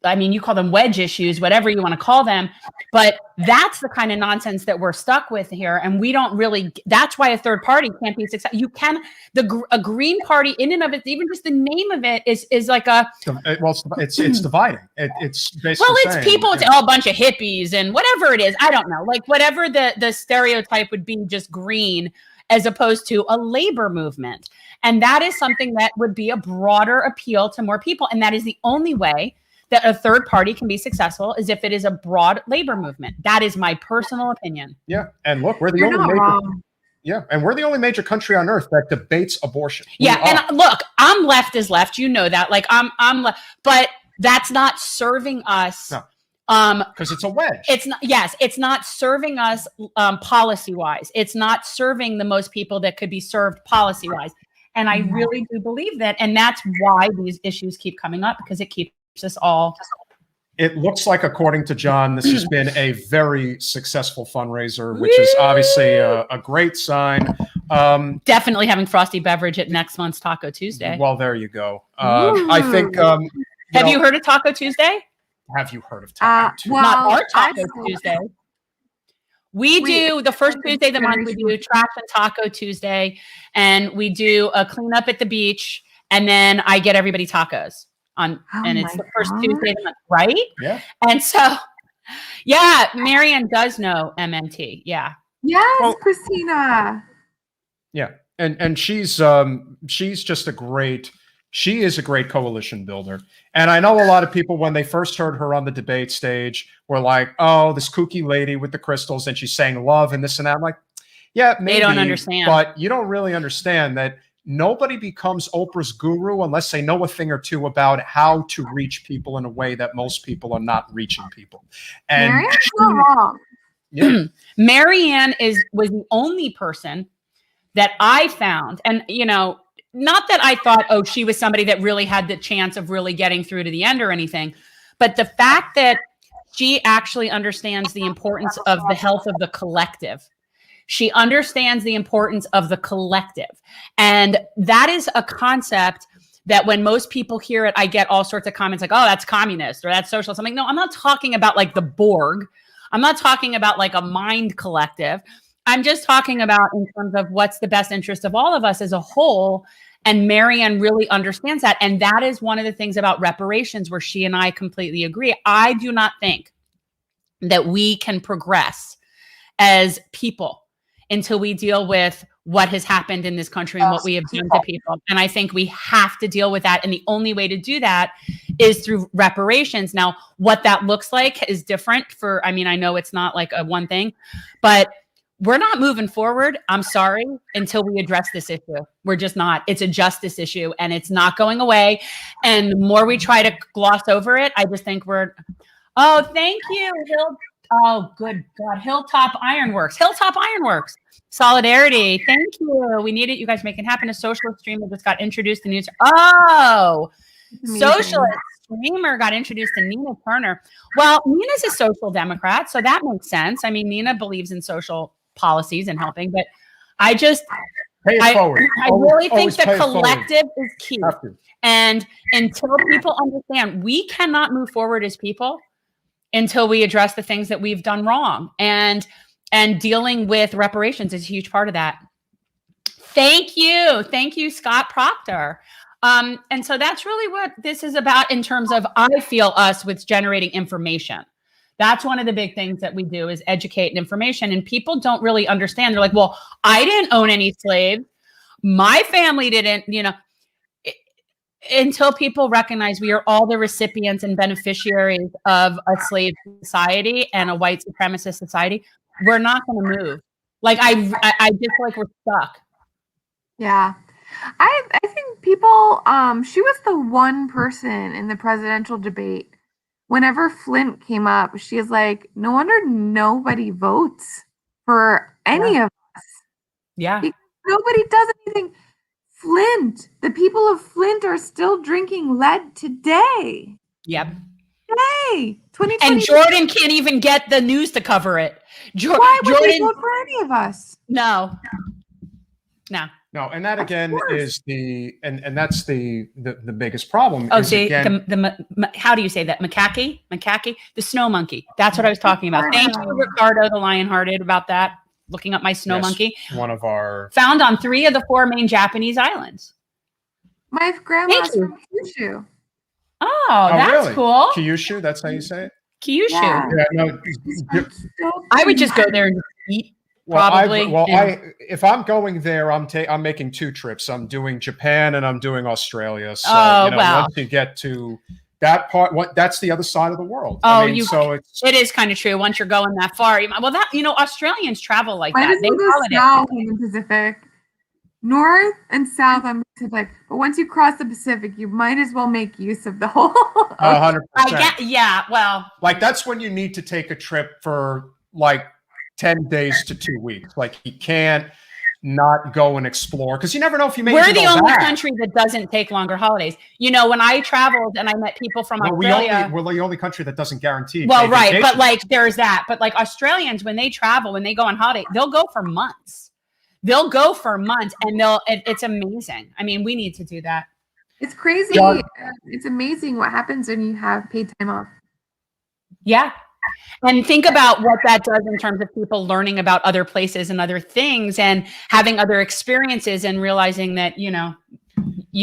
I mean, you call them wedge issues, whatever you want to call them, but that's the kind of nonsense that we're stuck with here. And we don't really, that's why a third party can't be successful. You can, a green party in and of it, even just the name of it is like a, well, it's dividing. It's basically well, it's people, it's a bunch of hippies and whatever it is. I don't know, like whatever the stereotype would be, just green, as opposed to a labor movement. And that is something that would be a broader appeal to more people. And that is the only way that a third party can be successful, is if it is a broad labor movement. That is my personal opinion. Yeah, and look, we're the only major. Yeah, and we're the only major country on earth that debates abortion. Yeah, and look, I'm left as left. You know that. Like I'm left, but that's not serving us. No. Because it's a wedge. It's not. Yes, it's not serving us policy wise. It's not serving the most people that could be served policy wise. And I really do believe that, and that's why these issues keep coming up, because it keeps us all. It looks like, according to John, this has been a very successful fundraiser, which is obviously a great sign. Definitely having frosty beverage at next month's Taco Tuesday. Well, there you go. I think. Have you heard of Taco Tuesday? Have you heard of Taco Tuesday? Not our Taco Tuesday. We do the first Tuesday of the month. We do Trash and Taco Tuesday, and we do a cleanup at the beach, and then I get everybody tacos. And it's the first Tuesday of the month, right? Yeah. And so, yeah, Marianne does know MMT. Yeah. Yes, Christina. Yeah, and she's just she is a great coalition builder. And I know a lot of people, when they first heard her on the debate stage, were like, "Oh, this kooky lady with the crystals, and she's saying love and this and that." I'm like, yeah, maybe, they don't understand, but you don't really understand that. Nobody becomes Oprah's guru unless they know a thing or two about how to reach people in a way that most people are not reaching people. And Marianne's not wrong. Yeah. Marianne was the only person that I found, and not that I thought, oh, she was somebody that really had the chance of really getting through to the end or anything, but the fact that she actually understands the importance of the health of the collective. She understands the importance of the collective. And that is a concept that when most people hear it, I get all sorts of comments like, oh, that's communist or that's socialist. I'm like, no, I'm not talking about like the Borg. I'm not talking about like a mind collective. I'm just talking about in terms of what's the best interest of all of us as a whole. And Marianne really understands that. And that is one of the things about reparations where she and I completely agree. I do not think that we can progress as people until we deal with what has happened in this country and what we have done to people. And I think we have to deal with that. And the only way to do that is through reparations. Now, what that looks like is different I know it's not like a one thing, but we're not moving forward. I'm sorry, until we address this issue. We're just not. It's a justice issue and it's not going away. And the more we try to gloss over it, I just think oh, thank you. Oh, good God. Hilltop Ironworks. Solidarity. Thank you. We need it. You guys make it happen. A socialist streamer just got introduced to news. Oh, socialist streamer got introduced to Nina Turner. Well, Nina's a social democrat, so that makes sense. I mean, Nina believes in social policies and helping, but I really think the collective is key. And until people understand, we cannot move forward as people until we address the things that we've done wrong. And dealing with reparations is a huge part of that. Thank you, Scott Proctor. And so that's really what this is about in terms of, I feel, us with generating information. That's one of the big things that we do, is educate and information. And people don't really understand. They're like, well, I didn't own any slaves. My family didn't, until people recognize we are all the recipients and beneficiaries of a slave society and a white supremacist society, we're not going to move. Like, I just feel like we're stuck. Yeah. I think people, she was the one person in the presidential debate. Whenever Flint came up, she is like, no wonder nobody votes for any of us. Yeah. Because nobody does anything. Flint, the people of Flint are still drinking lead today. Yep. Today. 2020. And Jordan can't even get the news to cover it. Why would they vote for any of us? No. No, and that again is and that's the biggest problem. Oh, is see, again, how do you say that? Macaque, the snow monkey. That's what I was talking about. Thank you, Ricardo, the Lionhearted, about that. Looking up my snow monkey. One of our found on 3 of the 4 main Japanese islands. My grandma's from Kyushu. Oh, that's really? cool. Kyushu, that's how you say it? Kyushu. Yeah. No, I would just go there and eat. Probably. If I'm going there, I'm making 2 trips. I'm doing Japan and I'm doing Australia. So once you get to that part, that's the other side of the world. Oh, it is kind of true. Once you're going that far, Australians travel like that. They go south in the Pacific, north and south on the Pacific. But once you cross the Pacific, you might as well make use of the whole. 100%. Yeah. Well, like that's when you need to take a trip for like 10 days to 2 weeks. Like you can't not go and explore because you never know if you may. We're the only country that doesn't take longer holidays. When I traveled and I met people from Australia, we're the only country that doesn't guarantee. Well, right, vacation. But like there's that. But like Australians, when they travel, when they go on holiday, they'll go for months. And it's amazing. I mean, we need to do that. It's crazy. It's amazing what happens when you have paid time off. Yeah. And think about what that does in terms of people learning about other places and other things and having other experiences and realizing that, you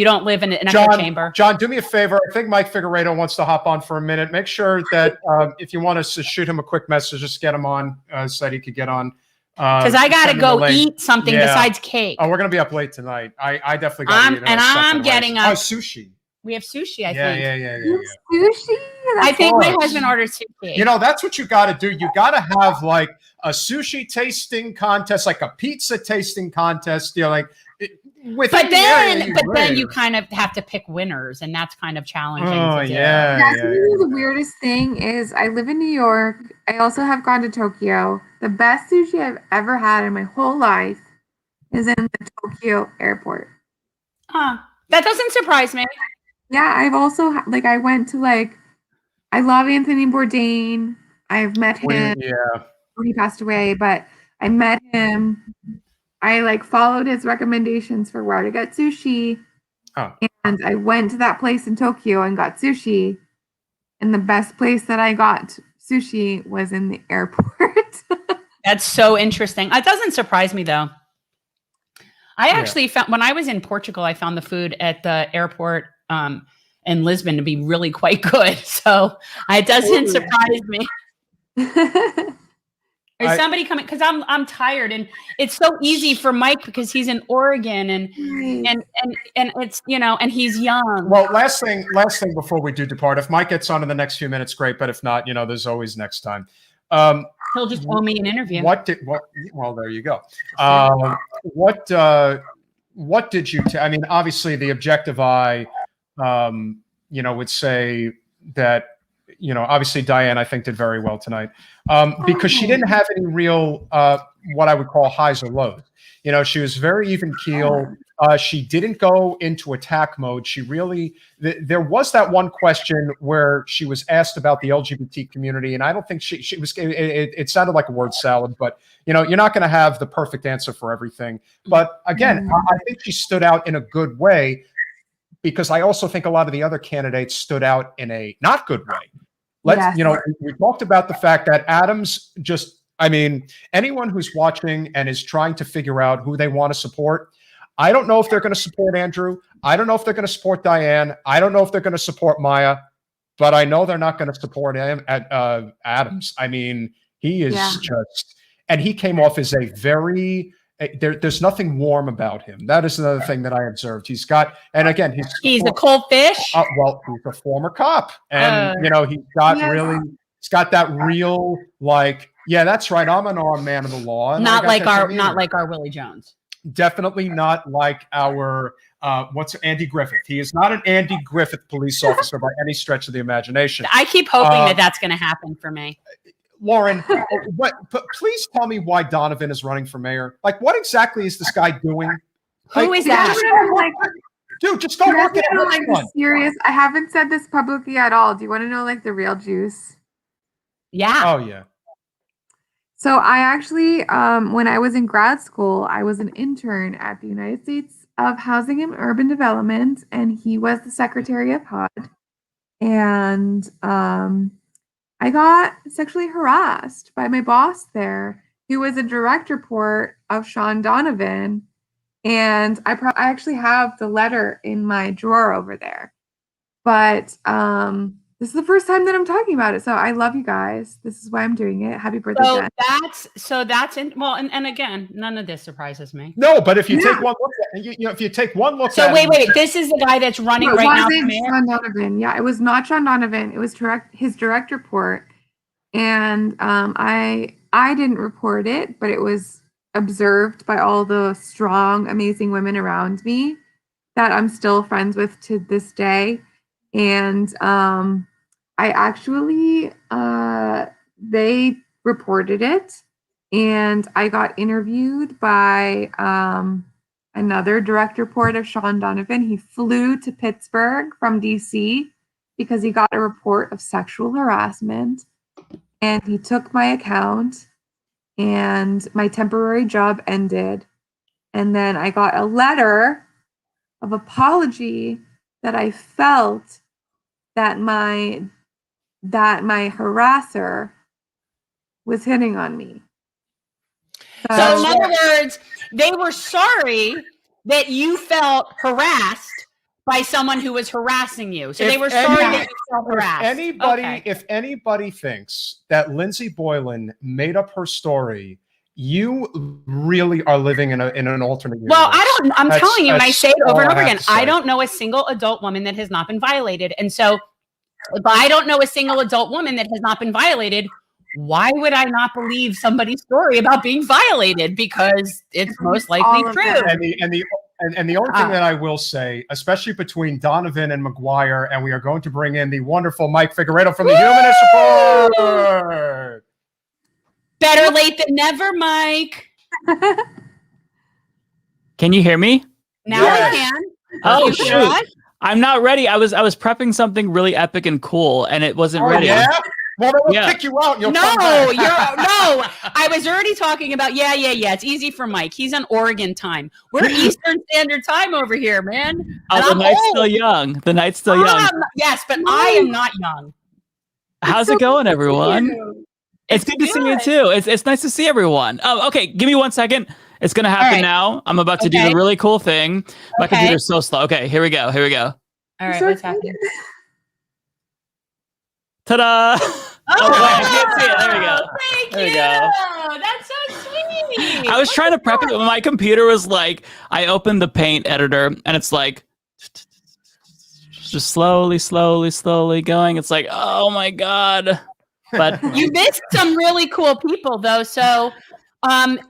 don't live in an echo chamber. John, do me a favor. I think Mike Figueredo wants to hop on for a minute. Make sure that if you want us to shoot him a quick message, just get him on so that he could get on. Because I got to go eat something besides cake. Oh, we're going to be up late tonight. I definitely got to eat. And I'm getting up. Oh, sushi. We have sushi, I think. Yeah. Sushi? I think my husband ordered sushi. That's what you got to do. You got to have like a sushi tasting contest, like a pizza tasting contest. But then you kind of have to pick winners, and that's kind of challenging. Oh, to do. The weirdest thing is I live in New York. I also have gone to Tokyo. The best sushi I've ever had in my whole life is in the Tokyo airport. Huh. That doesn't surprise me. Yeah, I've also I went to I love Anthony Bourdain. I've met him. He passed away, but I met him. I followed his recommendations for where to get sushi. Oh. And I went to that place in Tokyo and got sushi. And the best place that I got sushi was in the airport. That's so interesting. It doesn't surprise me though. I actually found when I was in Portugal, I found the food at the airport in Lisbon to be really quite good. So it doesn't surprise me. Is somebody coming? Because I'm tired, and it's so easy for Mike because he's in Oregon, and it's and he's young. Well, last thing before we do depart. If Mike gets on in the next few minutes, great. But if not, there's always next time. He'll just owe me an interview. Well, there you go. What did you? I mean, obviously, the objective eye, would say that, obviously Diane, I think, did very well tonight because she didn't have any real what I would call highs or lows. She was very even keel. She didn't go into attack mode. She really, there was that one question where she was asked about the LGBT community, and I don't think she was, it sounded like a word salad, but you're not going to have the perfect answer for everything. But again, I think she stood out in a good way, because I also think a lot of the other candidates stood out in a not good way. We talked about the fact that Adams anyone who's watching and is trying to figure out who they want to support, I don't know if they're going to support Andrew. I don't know if they're going to support Diane. I don't know if they're going to support Maya, but I know they're not going to support Adams. I mean, he is and he came off as a very, there's nothing warm about him. That is another thing that I observed. He's got, and again, he's a cold fish. Well, he's a former cop, and he's got he's got that real, like, yeah, that's right, I'm an armed man of the law. Not like our Willie Jones. Definitely not like our Andy Griffith. He is not an Andy Griffith police officer by any stretch of the imagination. I keep hoping that's going to happen for me. Lauren, but please tell me why Donovan is running for mayor. Like, what exactly is this guy doing? Who is that? Dude, just go work it out. Serious. I haven't said this publicly at all. Do you want to know like the real juice? Yeah. Oh yeah. So I actually, when I was in grad school, I was an intern at the United States of Housing and Urban Development, and he was the secretary of HUD. And I got sexually harassed by my boss there, who was a direct report of Sean Donovan. And I actually have the letter in my drawer over there. But this is the first time that I'm talking about it. So I love you guys. This is why I'm doing it. Happy birthday, Jen. And again, none of this surprises me. No, but if you take one look at if you take one look at wait, this is the guy that's running right now. It wasn't Sean Donovan. Yeah, it was not Sean Donovan. It was his direct report. And I didn't report it, but it was observed by all the strong, amazing women around me that I'm still friends with to this day. And I actually, they reported it, and I got interviewed by another direct report of Sean Donovan. He flew to Pittsburgh from DC because he got a report of sexual harassment, and he took my account, and my temporary job ended. And then I got a letter of apology that I felt that my harasser was hitting on me. So in other words, they were sorry that you felt harassed by someone who was harassing you. So they were sorry that you felt harassed. If anybody thinks that Lindsay Boylan made up her story, you really are living in an alternate universe. Well, I'm telling you, and I say it over and over again, I don't know a single adult woman that has not been violated. And so if I don't know a single adult woman that has not been violated, why would I not believe somebody's story about being violated? Because it's most likely true. And the only thing that I will say, especially between Donovan and McGuire, and we are going to bring in the wonderful Mike Figueredo from the Humanist Report. Better late than never, Mike. Can you hear me? Now I can. Oh shoot! I'm not ready. I was prepping something really epic and cool, and it wasn't ready. Yeah. Well, we'll kick you out. You'll no. I was already talking about. Yeah. It's easy for Mike. He's on Oregon time. We're Eastern Standard Time over here, man. Oh, the night's still young. The night's still young. Yes, but I am not young. How's it going, everyone? It's good to see you too. It's nice to see everyone. Oh, okay. Give me 1 second. It's gonna happen now. I'm about to do the really cool thing. My computer's so slow. Okay, here we go. All right, what's happening? Ta-da! I can't see it. There we go. Thank you. That's so sweet. I was trying to prep it, but my computer was like, I opened the Paint editor, and it's like, just slowly going. It's like, oh my god. But you missed some really cool people though. So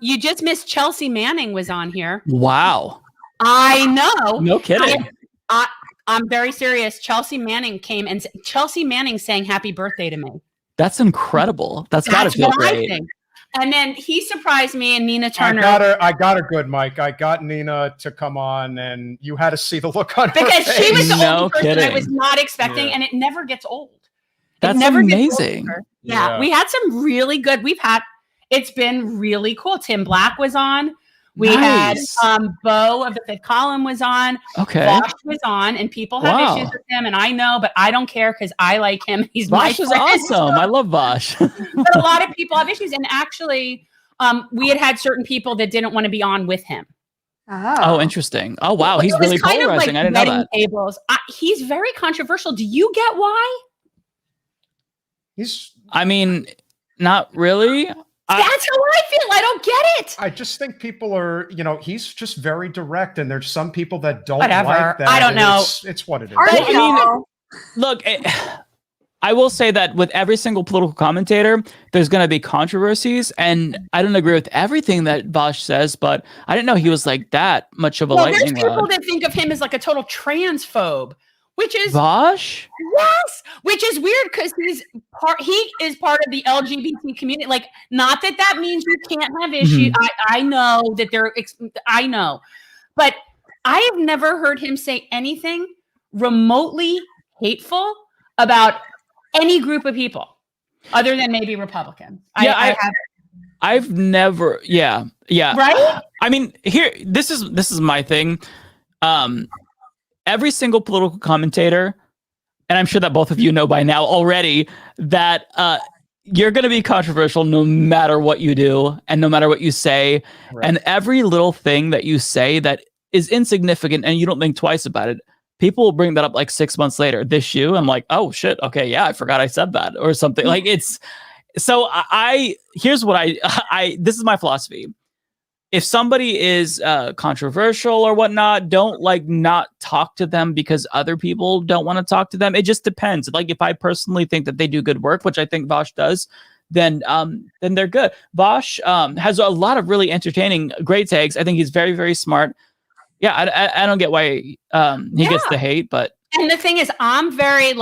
you just missed Chelsea Manning was on here. wow. I know. No kidding. I'm very serious. Chelsea Manning came and Chelsea Manning sang happy birthday to me. That's incredible. That's got to feel what I great. think. And then he surprised me and Nina Turner. I got her good, Mike. I got Nina to come on, and you had to see the look on her because face. she was the No only person kidding. I was not expecting, Yeah. and it never gets old. That's never amazing. Gets older. Yeah, we had some really good. It's been really cool. Tim Black was on. We Nice. had Bo of the Fifth Column was on. Okay. Vosh was on, and people have Wow. issues with him, and I know, but I don't care because I like him. He's Vosh my is friend. awesome. I love Vosh. But a lot of people have issues, and actually, we had certain people that didn't want to be on with him. Oh, interesting. Oh, wow. He's It was really kind of polarizing. like I didn't know wedding that. tables. He's very controversial. Do you get why? I mean, not really. That's how I feel. I don't get it. I just think people are, he's just very direct, and there's some people that don't Whatever. like that. I don't and know. It's what it is. Well, I mean, look, I will say that with every single political commentator, there's going to be controversies, and I don't agree with everything that Vosh says, but I didn't know he was like that much of a Well, there's lightning people rod. that think of him as like a total transphobe, which is Vosh? Yes, which is weird because he is part of the LGBT community. Like, not that means you can't have issues. I know that I know, but I have never heard him say anything remotely hateful about any group of people, other than maybe Republicans. Yeah, I've never. Yeah. Right? I mean, this is my thing. Every single political commentator, and I'm sure that both of you know by now already, that you're going to be controversial no matter what you do and no matter what you say. Right. And every little thing that you say that is insignificant and you don't think twice about it, people will bring that up like 6 months later. This you, I'm like, oh shit, okay, yeah, I forgot I said that or something. Like it's so. Here's what I this is my philosophy. If somebody is controversial or whatnot, don't not talk to them because other people don't want to talk to them. It just depends. Like if I personally think that they do good work, which I think Vosh does, then they're good. Vosh has a lot of really entertaining, great takes. I think he's very, very smart. Yeah, I don't get why he gets the hate, but And the thing is, I'm very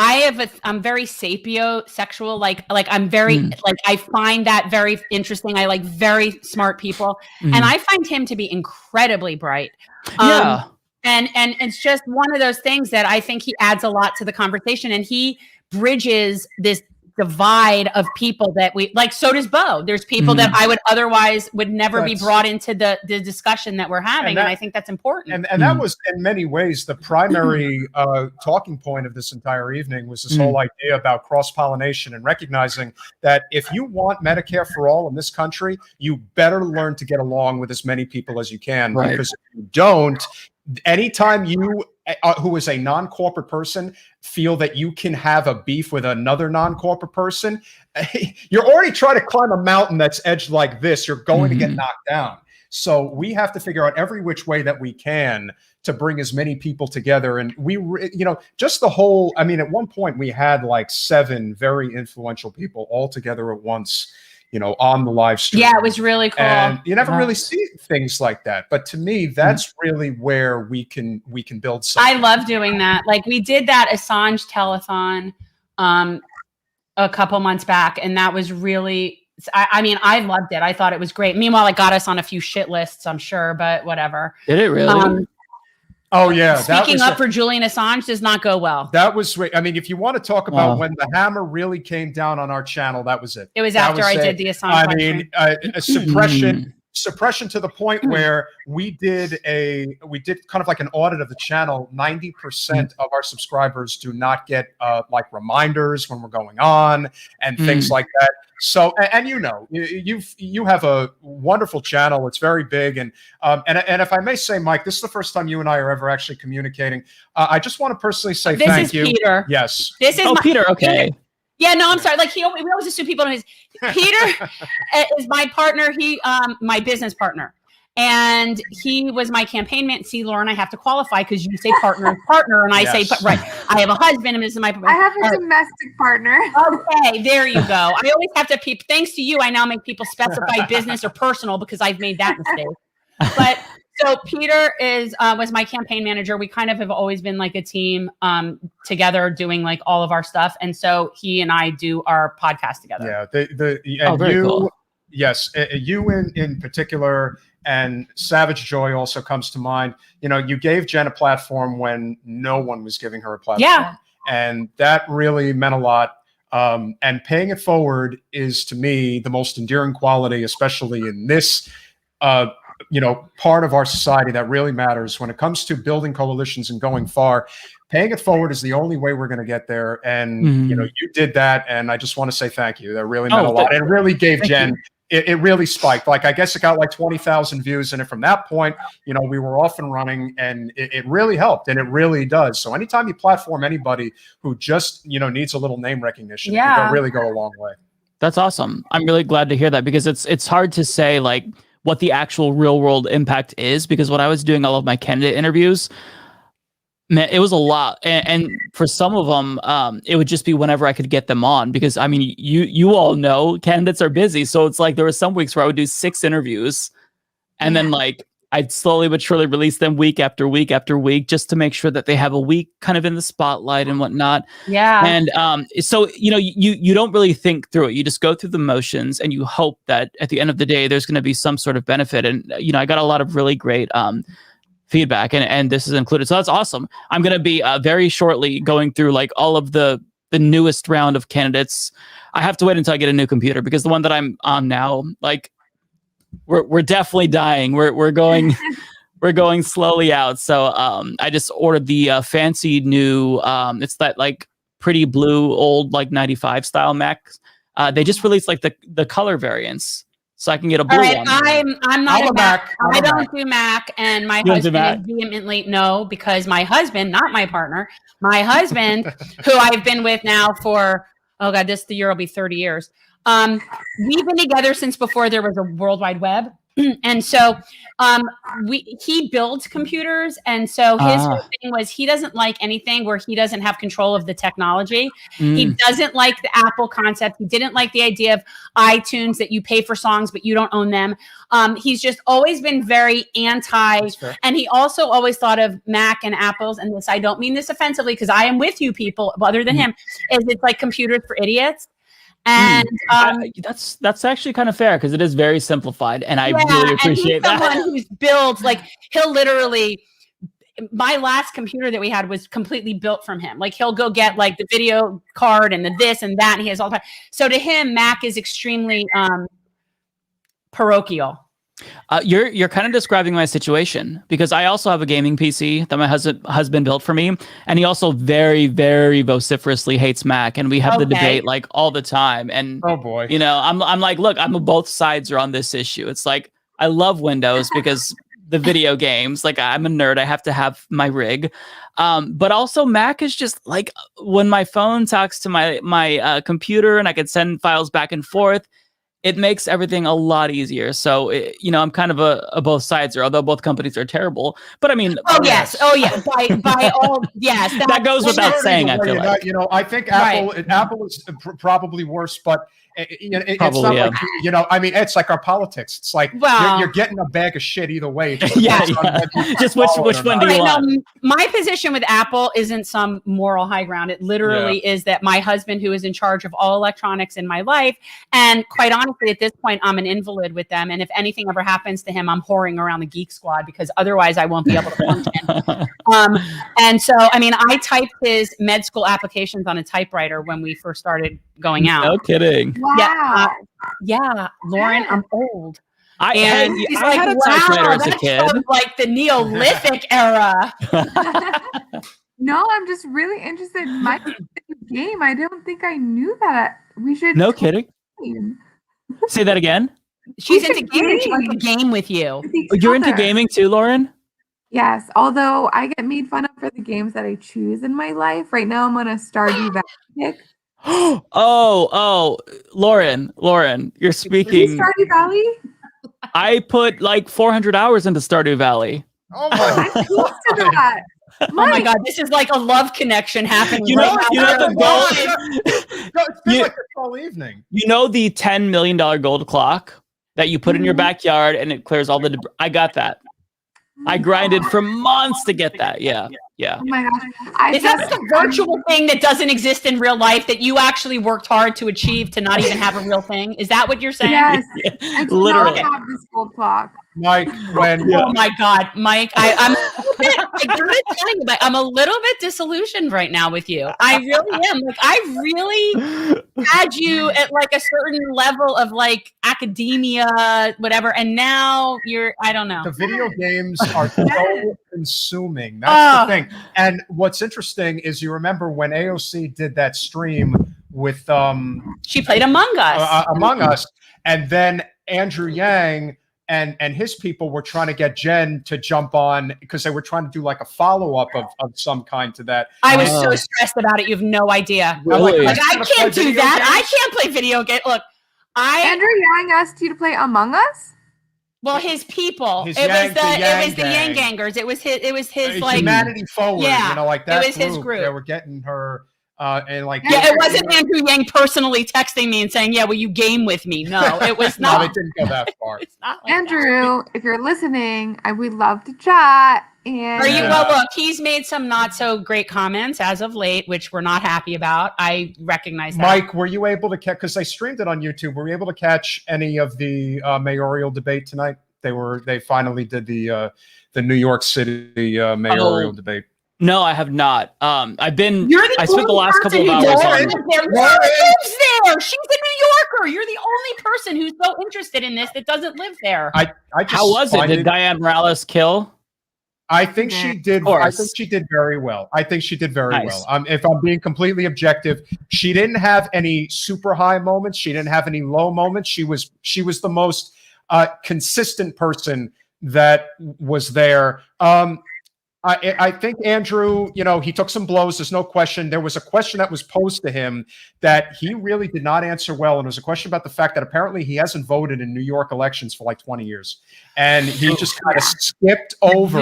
I'm very sapiosexual. Like I'm very I find that very interesting. I like very smart people, and I find him to be incredibly bright. Yeah. And it's just one of those things that I think he adds a lot to the conversation, and he bridges this divide of people that we like. So does Bo. There's people that I would otherwise would never be brought into the discussion that we're having, and I think that's important. And that was in many ways the primary talking point of this entire evening was this whole idea about cross-pollination and recognizing that if you want Medicare for all in this country, you better learn to get along with as many people as you can, Right. because if you don't, anytime you who is a non-corporate person feel that you can have a beef with another non-corporate person, you're already trying to climb a mountain that's edged like this. You're going to get knocked down. So we have to figure out every which way that we can to bring as many people together. And just the whole, I mean, at one point we had like 7 very influential people all together at once, on the live stream. Yeah, it was really cool. And you never really see things like that. But to me, that's really where we can build something. I love doing that. Like we did that Assange telethon a couple months back, and that was really, I mean, I loved it. I thought it was great. Meanwhile, it got us on a few shit lists, I'm sure, but whatever. Did it really? Oh yeah, Speaking up for Julian Assange does not go well. That was, I mean, if you want to talk about when the hammer really came down on our channel, that was it. It was That after I did the Assange. I mean, suppression to the point where we did kind of like an audit of the channel. 90% of our subscribers do not get like reminders when we're going on and things like that. So, and you have a wonderful channel. It's very big, and if I may say, Mike, this is the first time you and I are ever actually communicating. I just want to personally say thank you. This is Peter. Yes. This is Peter. Okay. Yeah, no, I'm sorry. Like we always assume people know his. Peter is my partner. He, my business partner, And he was my campaign man. See, Lauren, I have to qualify because you say partner, and I say, Yes. right, I have a husband, and this is my. I have a domestic partner. Okay, there you go. I always have to. Thanks to you, I now make people specify business or personal because I've made that mistake. But so Peter was my campaign manager. We kind of have always been like a team together, doing like all of our stuff, and so he and I do our podcast together. Yeah, very cool. Yes, you in particular, and Savage Joy also comes to mind. You know, you gave Jen a platform when no one was giving her a platform. Yeah. And that really meant a lot. And paying it forward is, to me, the most endearing quality, especially in this, part of our society that really matters when it comes to building coalitions and going far. Paying it forward is the only way we're going to get there. And, you did that. And I just want to say thank you. That really meant a lot. It really gave Jen, it really spiked. Like, I guess it got like 20,000 views. And from that point, we were off and running, and it really helped. And it really does. So anytime you platform anybody who just, needs a little name recognition, it can really go a long way. That's awesome. I'm really glad to hear that, because it's hard to say like what the actual real world impact is, because when I was doing all of my candidate interviews, man, it was a lot. And for some of them, it would just be whenever I could get them on, because I mean, you all know candidates are busy. So it's like there were some weeks where I would do 6 interviews, and then like I'd slowly but surely release them week after week after week, just to make sure that they have a week kind of in the spotlight and whatnot. Yeah. And so, you don't really think through it. You just go through the motions, and you hope that at the end of the day, there's going to be some sort of benefit. And, I got a lot of really great feedback, and this is included. So that's awesome. I'm going to be very shortly going through like all of the newest round of candidates. I have to wait until I get a new computer, because the one that I'm on now, like, we're definitely dying. We're going we're going slowly out. So I just ordered the fancy new it's that like pretty blue old like 95 style Mac. They just released like the color variants, so I can get a blue All right, one. I'm not a Mac. I don't do Mac, and my husband Mac? is vehemently no, because my husband, not my partner, my husband, who I've been with now for the year will be 30 years. We've been together since before there was a World Wide Web. And so he builds computers. And so his whole thing was he doesn't like anything where he doesn't have control of the technology. He doesn't like the Apple concept. He didn't like the idea of iTunes, that you pay for songs, but you don't own them. He's just always been very anti. And he also always thought of Mac and Apples. And this, I don't mean this offensively, because I am with you people, other than him, is it's like computers for idiots. And that's actually kind of fair, because it is very simplified, and I really appreciate that. Someone who's built, like, he'll literally. My last computer that we had was completely built from him. Like, he'll go get like the video card and the this and that, and he has all the time. So to him, Mac is extremely parochial. You're kind of describing my situation, because I also have a gaming PC that my husband built for me, and he also very, very vociferously hates Mac, and we have the debate like all the time. And oh boy, I'm like, look, both sides are on this issue. It's like I love Windows because the video games, like I'm a nerd, I have to have my rig, but also Mac is just like when my phone talks to my computer, and I can send files back and forth. It makes everything a lot easier. So, I'm kind of a both sides there, although both companies are terrible. But I mean, yes. By all, yes. That goes without saying, I feel like. I think Apple is probably worse, but it's Probably, not yeah. like, I mean, it's like our politics. It's like you're getting a bag of shit either way. Just Just which one do you want? My position with Apple isn't some moral high ground. It literally is that my husband, who is in charge of all electronics in my life, and quite honestly, at this point, I'm an invalid with them. And if anything ever happens to him, I'm whoring around the Geek Squad, because otherwise I won't be able to function. And so, I mean, I typed his med school applications on a typewriter when we first started going out. No kidding. Wow. Yeah, Lauren, I'm old. I had a typewriter as a kid. From, like the Neolithic era. No, I'm just really interested in my game. I don't think I knew that. We should. No kidding. Say that again. She's into gaming. She wants to game with you. You're into gaming too, Lauren? Yes, although I get made fun of for the games that I choose in my life. Right now, I'm on a Stardew Valley kick. Oh, Lauren, you're speaking. Stardew Valley? I put like 400 hours into Stardew Valley. Oh my God. Oh my God, this is like a love connection happening. You know, right you now. know the goal. It's been like this all evening. You know the $10 million gold clock that you put in your backyard and it clears all the debris. I got that. I grinded for months to get that. Yeah. Oh my gosh. Is that like a virtual thing that doesn't exist in real life that you actually worked hard to achieve to not even have a real thing? Is that what you're saying? Yes. I do not have this gold clock. Mike, when oh my God, Mike, I'm a little bit disillusioned right now with you. I really am. Like, I really had you at like a certain level of like academia, whatever, and now I don't know. The video games are so consuming. That's the thing. And what's interesting is you remember when AOC did that stream with she played Among Us. And then Andrew Yang and his people were trying to get Jen to jump on because they were trying to do like a follow-up of some kind to that. I was so stressed about it. You have no idea. Really? Like, I can't do that. I can't play video game. Look, Andrew Yang asked you to play Among Us? Well, his people. His It Yang- was the Yang the gang. Yang Gangers. It was his like Humanity Forward, Yeah, you know, like that it was his group. They were getting her and like Yeah, it wasn't Andrew Yang personally texting me and saying, "Yeah, will you game with me?" No, it was No, not. it didn't go that far. It's not like Andrew, if you're listening, I would love to chat. And Well, look, he's made some not so great comments as of late, which we're not happy about. I recognize that. Mike, were you able to catch, because I streamed it on YouTube, were you able to catch any of the mayoral debate tonight? They finally did the New York City mayoral debate. No, I have not. I spent the only last couple of person hours who on. lives there. Laura lives there. She's a New Yorker. You're the only person who's so interested in this that doesn't live there. I just How was it? find Did Diane Morales kill? I think she did. course. I think she did very well. Nice. If I'm being completely objective, she didn't have any super high moments. She didn't have any low moments. She was the most consistent person that was there. I think Andrew, he took some blows. There's no question. There was a question that was posed to him that he really did not answer well. And it was a question about the fact that apparently he hasn't voted in New York elections for like 20 years. And he just kind of skipped over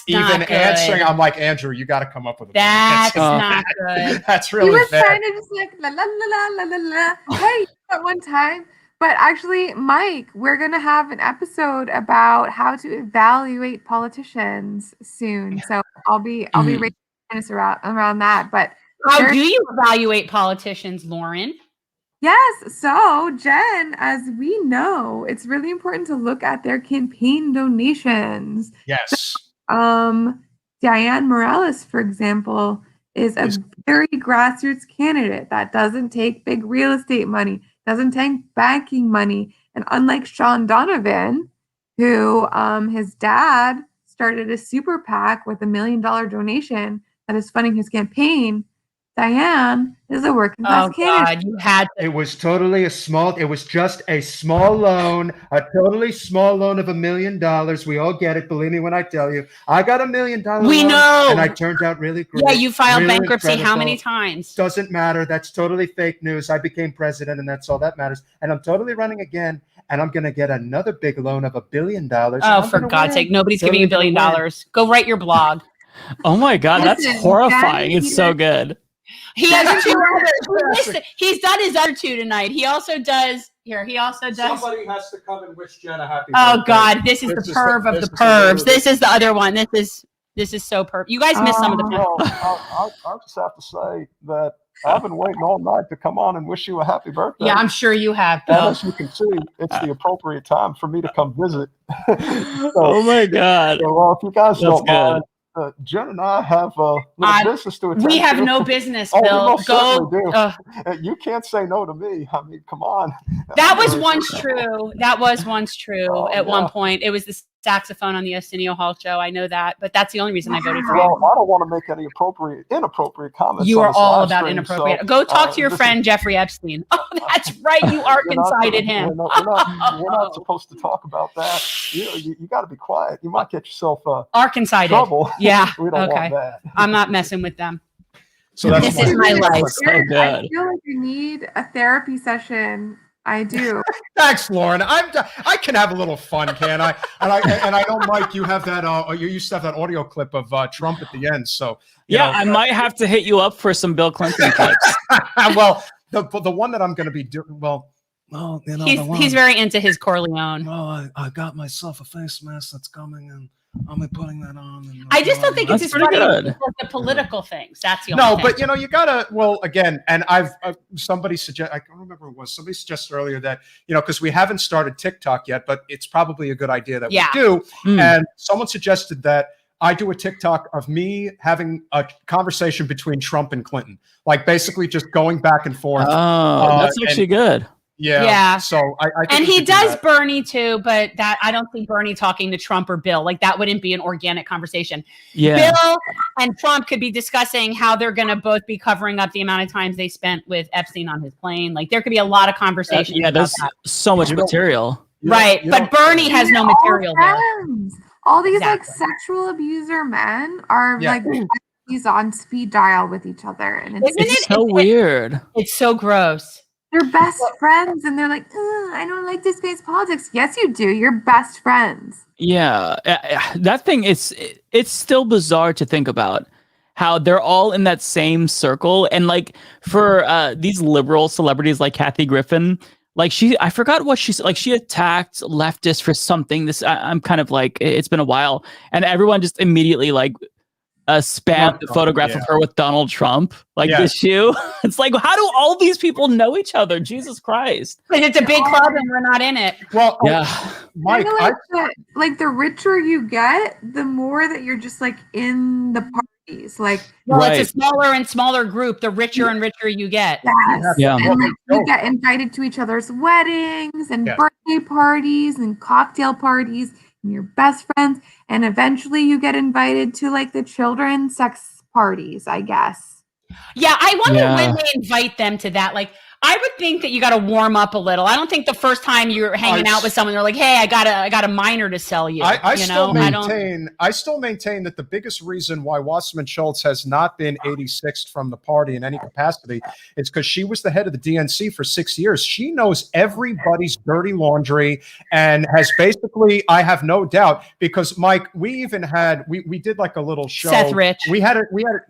even answering. I'm like, Andrew, you got to come up with a That's not good. That's he really was bad. trying to just like la la la la la la la. Hey, at one time. But actually, Mike, we're gonna have an episode about how to evaluate politicians soon. So I'll be raising tennis around that. But how do you evaluate politicians, Lauren? Yes. So Jen, as we know, it's really important to look at their campaign donations. Yes. Diane Morales, for example, is a very grassroots candidate that doesn't take big real estate money, doesn't take banking money. And unlike Sean Donovan, who his dad started a super PAC with $1 million donation that is funding his campaign, Diane is a working class candidate. You had It was just a small loan, a totally small loan of $1 million. We all get it. Believe me when I tell you, I got $1 million. We loan, know. and I turned out really great. Yeah, you filed really bankruptcy how incredible. many times? Doesn't matter. That's totally fake news. I became president, and that's all that matters. And I'm totally running again, and I'm going to get another big loan of $1 billion. Oh, for God's sake, nobody's giving you $1 billion. Go write your blog. Oh my God, that's Listen, horrifying. Daddy, It's so good. He has two others. Listen, he's done his other two tonight. He also does. Somebody has to come and wish Jen a happy Oh birthday. God, this is the perv of the pervs. This is the other one. This is so perv. You guys missed some of the. Well, I just have to say that I've been waiting all night to come on and wish you a happy birthday. Yeah, I'm sure you have. And Bill. as you can see, it's the appropriate time for me to come visit. Oh my God. Well, if you guys That's don't good. mind, Jen and I have a little business to attend We have to. no business, Oh, we Bill. most Go. certainly do. You can't say no to me. I mean, come on. That was once true. That was once true at one yeah. point. It was the saxophone on the Arsenio Hall show. I know that, but that's the only reason I voted for Well, you. I don't want to make any inappropriate comments. You on are this all live about stream, inappropriate. so, Go talk to your this friend is- Jeffrey Epstein. Oh, that's right. You Arkansided him. We're not supposed to talk about that. You got to be quiet. You might get yourself Arkansided. trouble. Yeah. We don't Okay. want that. I'm not messing with them. So that's this is my life. I feel like you need a therapy session I do. Thanks, Lauren. I can have a little fun, can I? And I know, Mike, you have that. You used to have that audio clip of Trump at the end. So Yeah, I might have to hit you up for some Bill Clinton clips. well, the one that I'm going to be doing. Well, you know, he's very into his Corleone. Oh, I got myself a face mask that's coming, and I'll be putting that on. And I just don't think it's as pretty funny good. as the political things. That's the only no, thing. but you know, you gotta. Well, again, and somebody suggest. I can't remember who it was. Somebody suggested earlier that because we haven't started TikTok yet, but it's probably a good idea that we do. And someone suggested that I do a TikTok of me having a conversation between Trump and Clinton, like basically just going back and forth. Oh, that's actually good. Yeah. So I think and we he should do does that. Bernie too, but that I don't think Bernie talking to Trump or Bill, like that wouldn't be an organic conversation. Yeah. Bill and Trump could be discussing how they're going to both be covering up the amount of times they spent with Epstein on his plane. Like there could be a lot of conversation. Yeah, there's so much material. Right. But Bernie has no material there. All these like sexual abuser men are like he's on speed dial with each other, and It's so weird. It's so gross. They're best friends, and they're like, I don't like this guy's politics. Yes, you do. You're best friends. Yeah, that thing it's still bizarre to think about how they're all in that same circle, and like for these liberal celebrities like Kathy Griffin, like I forgot what she said, like she attacked leftists for something. I'm kind of like, it's been a while, and everyone just immediately like spam the photograph of her with Donald Trump, like this shoe. It's like, how do all these people know each other? Jesus Christ! Because it's a big club and we're not in it. Well, yeah, Mike, like the richer you get, the more that you're just like in the parties. Like, it's a smaller and smaller group. The richer and richer you get. Yes. Yeah. And like you get invited to each other's weddings and birthday parties and cocktail parties. And you're best friends, and eventually you get invited to like the children's sex parties, I guess. Yeah, I wonder when they invite them to that. Like, I would think that you got to warm up a little. I don't think the first time you're hanging out with someone, they're like, "Hey, I got a minor to sell you." I still maintain that the biggest reason why Wasserman Schultz has not been 86th from the party in any capacity is because she was the head of the DNC for 6 years. She knows everybody's dirty laundry and has basically, I have no doubt, because Mike, we did like a little show. Seth Rich. We had it.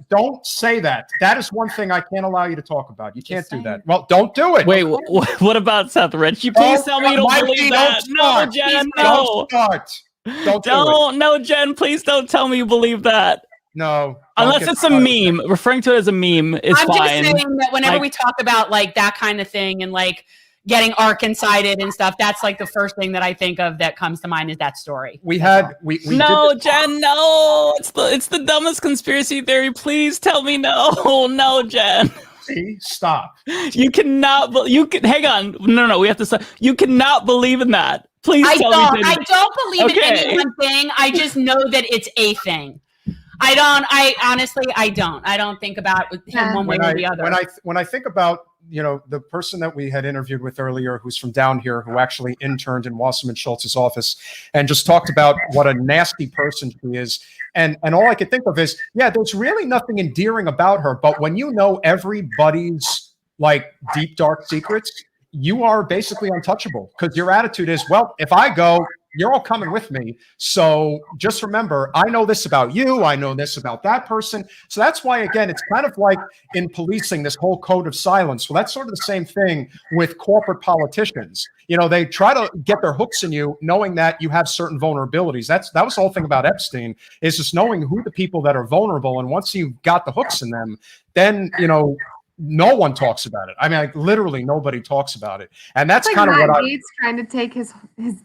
Don't say that. That is one thing I can't allow you to talk about. You can't do that. Well, don't do it. Wait, what about Seth Rich? You please tell me you don't believe that. No, Jen, no. No, Jen, please don't tell me you believe that. No. Unless it's a meme. Referring to it as a meme is I'm fine. just saying that whenever we talk about like that kind of thing and like getting Arkansas-ed and stuff, that's like the first thing that I think of that comes to mind is that story. No, Jen, no. It's the dumbest conspiracy theory. Please tell me no. No, Jen. See, stop. You cannot. Hang on. No. We have to stop. You cannot believe in that. Please tell me. I don't believe in any one thing. I just know that it's a thing. I honestly don't. I don't think about him one way or the other. When I think about the person that we had interviewed with earlier, who's from down here, who actually interned in Wasserman Schultz's office, and just talked about what a nasty person she is. And all I could think of is, there's really nothing endearing about her. But when you know everybody's like deep, dark secrets, you are basically untouchable because your attitude is, well, if I go, you're all coming with me. So just remember, I know this about you. I know this about that person. So that's why, again, it's kind of like in policing, this whole code of silence. Well, that's sort of the same thing with corporate politicians. They try to get their hooks in you, knowing that you have certain vulnerabilities. That was the whole thing about Epstein, is just knowing who the people that are vulnerable. And once you've got the hooks in them, then, no one talks about it. I mean, like, literally nobody talks about it. And that's like kind of what Gates trying to take his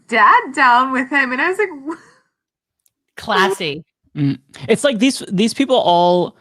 dad down with him. And I was like, what? Classy. It's like these people all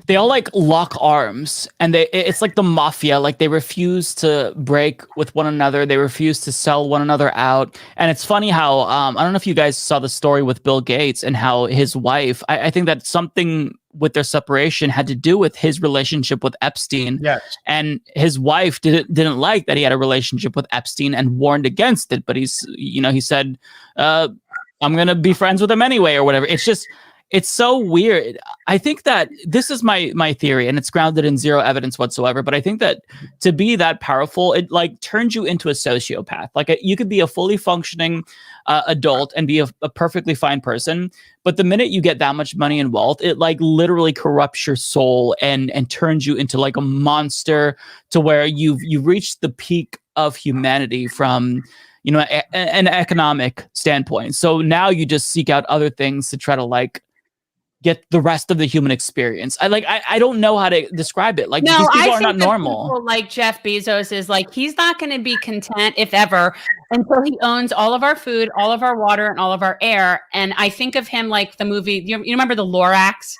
like lock arms, and it's like the mafia. Like they refuse to break with one another. They refuse to sell one another out. And it's funny how I don't know if you guys saw the story with Bill Gates and how his wife. I think that something with their separation had to do with his relationship with Epstein. Yes. And his wife didn't like that he had a relationship with Epstein and warned against it. But he said, I'm going to be friends with him anyway, or whatever. It's just, it's so weird. I think that this is my theory, and it's grounded in zero evidence whatsoever. But I think that to be that powerful, it like turns you into a sociopath. Like you could be a fully functioning adult and be a perfectly fine person, but the minute you get that much money and wealth, it like literally corrupts your soul and turns you into like a monster, to where you've reached the peak of humanity from, you know, an economic standpoint. So now you just seek out other things to try to like get the rest of the human experience. I don't know how to describe it. Like, No, these people I are think not normal. people like Jeff Bezos is like, he's not going to be content, if ever, until he owns all of our food, all of our water, and all of our air. And I think of him like the movie, you remember the Lorax?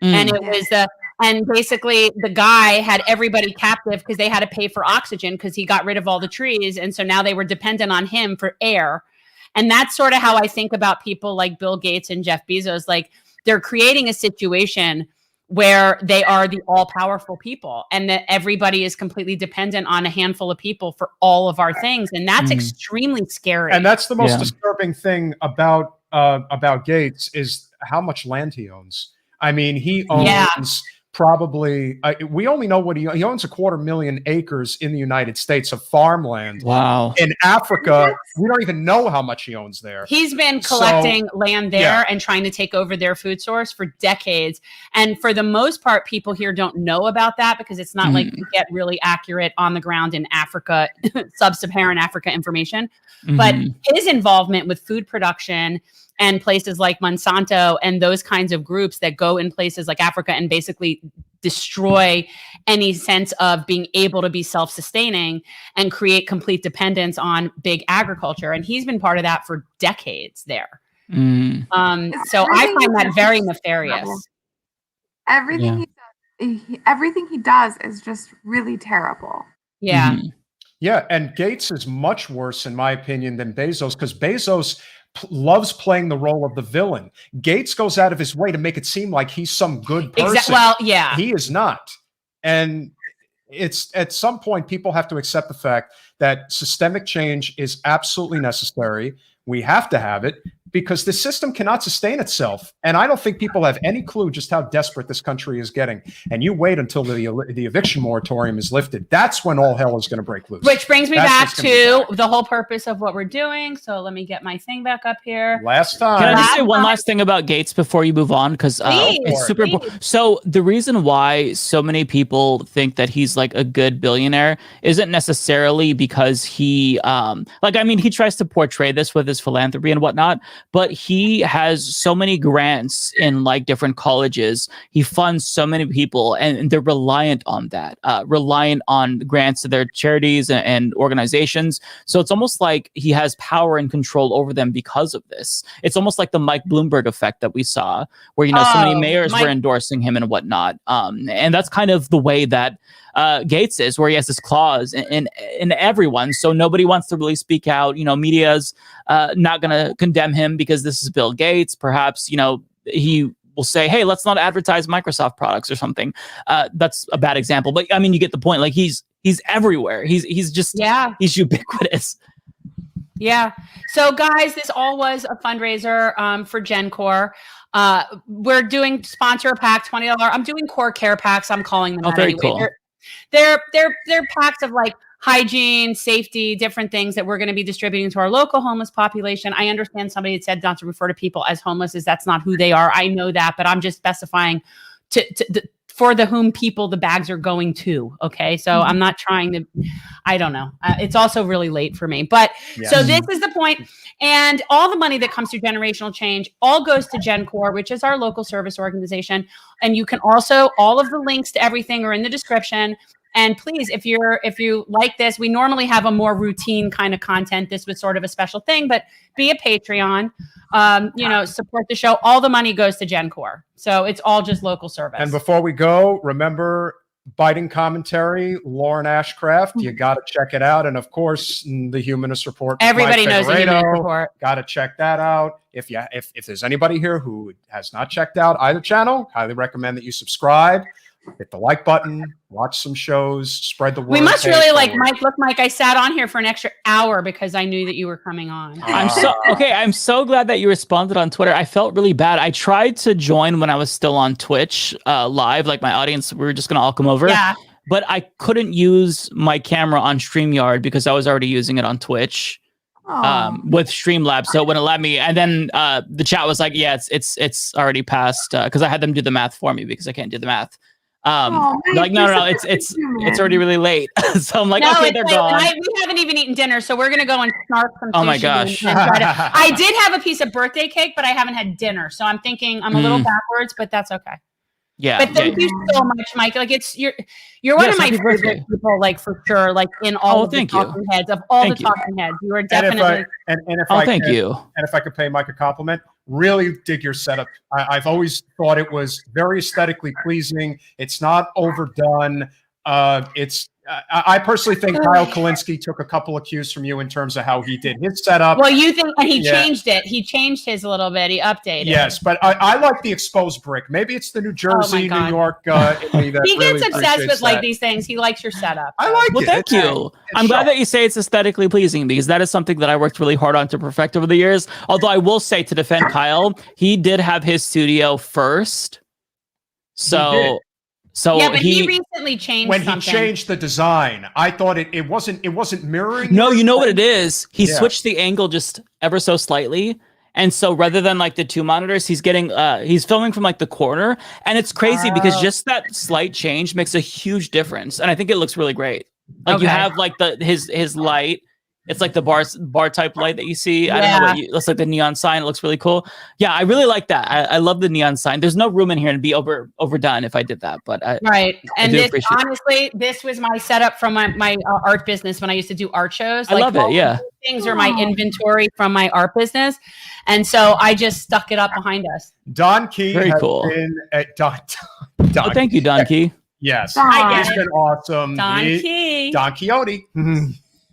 And it was and basically the guy had everybody captive because they had to pay for oxygen because he got rid of all the trees. And so now they were dependent on him for air. And that's sort of how I think about people like Bill Gates and Jeff Bezos. Like, they're creating a situation where they are the all-powerful people, and that everybody is completely dependent on a handful of people for all of our things. And that's extremely scary. And that's the most disturbing thing about Gates, is how much land he owns. I mean, he owns probably, we only know what he owns, 250,000 acres in the United States of farmland. Wow. In Africa, we don't even know how much he owns there. He's been collecting land there and trying to take over their food source for decades. And for the most part, people here don't know about that because it's not like you get really accurate on the ground in Africa, sub-Saharan Africa information. But his involvement with food production and places like Monsanto and those kinds of groups that go in places like Africa and basically destroy any sense of being able to be self-sustaining and create complete dependence on big agriculture. And he's been part of that for decades there. So I find that very nefarious. Everything he does is just really terrible. Yeah. Yeah, and Gates is much worse, in my opinion, than Bezos, because Bezos loves playing the role of the villain. Gates goes out of his way to make it seem like he's some good person. Well, yeah. He is not. And it's at some point, people have to accept the fact that systemic change is absolutely necessary. We have to have it because the system cannot sustain itself. And I don't think people have any clue just how desperate this country is getting. And you wait until the eviction moratorium is lifted. That's when all hell is going to break loose. Which brings me back to the whole purpose of what we're doing. So let me get my thing back up here. Last time. Can I just say one last thing about Gates before you move on? Because it's super important. So the reason why so many people think that he's like a good billionaire isn't necessarily because he, he tries to portray this with his philanthropy and whatnot, but he has so many grants in like different colleges. He funds so many people, and they're reliant on that, reliant on grants to their charities and organizations. So it's almost like he has power and control over them because of this. It's almost like the Mike Bloomberg effect that we saw, where, so many mayors were endorsing him and whatnot. And that's kind of the way that Gates is, where he has this clause in everyone. So nobody wants to really speak out. Media's not going to condemn him because this is Bill Gates. Perhaps, he will say, hey, let's not advertise Microsoft products or something. That's a bad example. But I mean, you get the point. Like he's everywhere. He's just, he's ubiquitous. Yeah. So guys, this all was a fundraiser for GenCore. We're doing sponsor a pack, $20. I'm doing core care packs. I'm calling them that very anyway. cool. They're packs of like hygiene, safety, different things that we're going to be distributing to our local homeless population. I understand somebody had said not to refer to people as homeless, as that's not who they are. I know that, but I'm just specifying for the whom people the bags are going to. Okay. So I'm not trying to, I don't know. It's also really late for me, but so this is the point. And all the money that comes through Generational Change all goes to GenCore, which is our local service organization. And you can also, all of the links to everything are in the description. And please, if you like this, we normally have a more routine kind of content. This was sort of a special thing, but be a Patreon, support the show. All the money goes to GenCore. So it's all just local service. And before we go, remember Biting Commentary, Lauren Ashcraft. You got to check it out. And of course, the Humanist Report. Everybody knows the Humanist Report. Got to check that out. If there's anybody here who has not checked out either channel, highly recommend that you subscribe. hit the like button, watch some shows, spread the word. We must pay it really like forward. Mike. Look, Mike, I sat on here for an extra hour because I knew that you were coming on. I'm so glad that you responded on Twitter. I felt really bad. I tried to join when I was still on Twitch live, like my audience. We were just gonna all come over. Yeah. But I couldn't use my camera on StreamYard because I was already using it on Twitch with Streamlabs, so it wouldn't let me. And then the chat was like, "Yeah, it's already passed," because I had them do the math for me because I can't do the math. Man, Like no, it's already really late. So I'm like, No, okay, it's they're late. gone. We haven't even eaten dinner, so we're gonna go and snark some. Oh my sushi gosh. and try to- I did have a piece of birthday cake, but I haven't had dinner, so I'm thinking I'm a little backwards, but that's okay. Yeah. But thank you so much, Mike. Like you're one Yes, of my happy favorite birthday. people, like for sure. Like in all of the thank you. talking heads of all Thank the you. talking heads, you are And definitely. Thank you. And if I could pay Mike a compliment, really dig your setup. I've always thought it was very aesthetically pleasing. It's not overdone. I personally think Kyle Kalinske took a couple of cues from you in terms of how he did his setup. Well, you think, and he Yeah. changed it. He changed his a little bit. He updated. Yes, but I like the exposed brick. Maybe it's the New Jersey, New God. York in me that He gets really obsessed with appreciates like that. these things. He likes your setup. I like Well, it. thank you. I'm glad that you say it's aesthetically pleasing because that is something that I worked really hard on to perfect over the years. Although I will say, to defend Kyle, he did have his studio first. So yeah, but he recently changed when something. he changed the design, I thought it wasn't mirroring. No, yours. you know what it is? He Yeah. switched the angle just ever so slightly. And so rather than like the two monitors, he's filming from like the corner. And it's crazy because just that slight change makes a huge difference. And I think it looks really great. Like you Okay. have like his light. It's like the bar type light that you see. I don't know what looks like the neon sign. It looks really cool. Yeah, I really like that. I love the neon sign. There's no room in here to be overdone if I did that. But Right. And do this, appreciate it. honestly, this was my setup from my art business when I used to do art shows. I love it, all of yeah. these things are my inventory from my art business. And so I just stuck it up behind us. Don Key Very has cool. been at Don. Oh, thank you, Don Key. Yes, I he's get been it. awesome. Don Key. Don Quixote.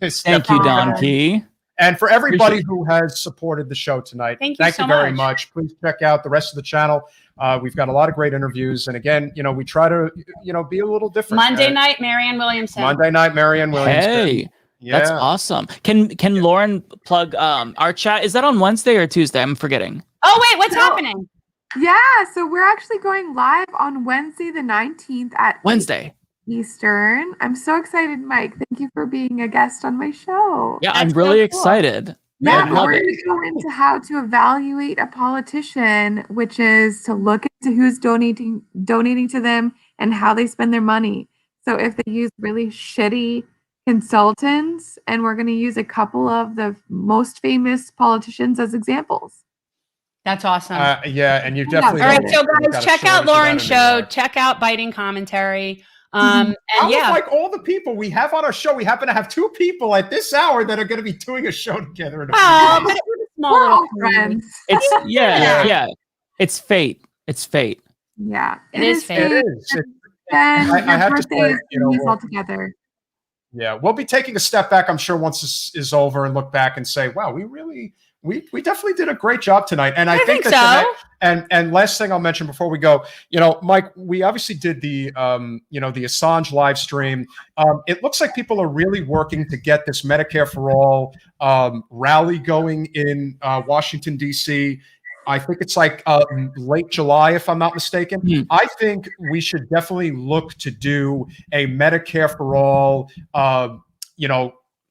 Thank you, Don Key. And for everybody who has supported the show tonight, Thank you so very much. much. Please check out the rest of the channel. We've got a lot of great interviews. And again, we try to, be a little different. Monday night, Marianne Williamson. Monday night, Marianne Williamson. Hey, Yeah. that's awesome. Can Lauren plug our chat? Is that on Wednesday or Tuesday? I'm forgetting. Oh, wait, what's happening? Yeah, so we're actually going live on Wednesday the 19th at 8 Wednesday. Eastern. I'm so excited, Mike. Thank you for being a guest on my show. Yeah, I'm really excited. Yeah, I love we're it. going to go into how to evaluate a politician, which is to look into who's donating to them and how they spend their money. So if they use really shitty consultants, and we're going to use a couple of the most famous politicians as examples. That's awesome. Yeah, and you definitely. All right, so got guys, a check out shortage of Lauren's that show. anymore. Check out Biting Commentary. How And with, yeah, like all the people we have on our show, we happen to have two people at this hour that are going to be doing a show together. In a few oh, weeks. but we're a small We're little all community. friends. It's Yeah. yeah. It's fate. It's fate. Yeah, It is fate. It is. And I your have to birthday say, is these all together. Yeah, we'll be taking a step back, I'm sure, once this is over, and look back and say, "Wow, we definitely did a great job tonight." And I think so. that and last thing I'll mention before we go, Mike, we obviously did the the Assange live stream. It looks like people are really working to get this Medicare for All rally going in Washington D.C. I think it's like late July, if I'm not mistaken. I think we should definitely look to do a Medicare for All,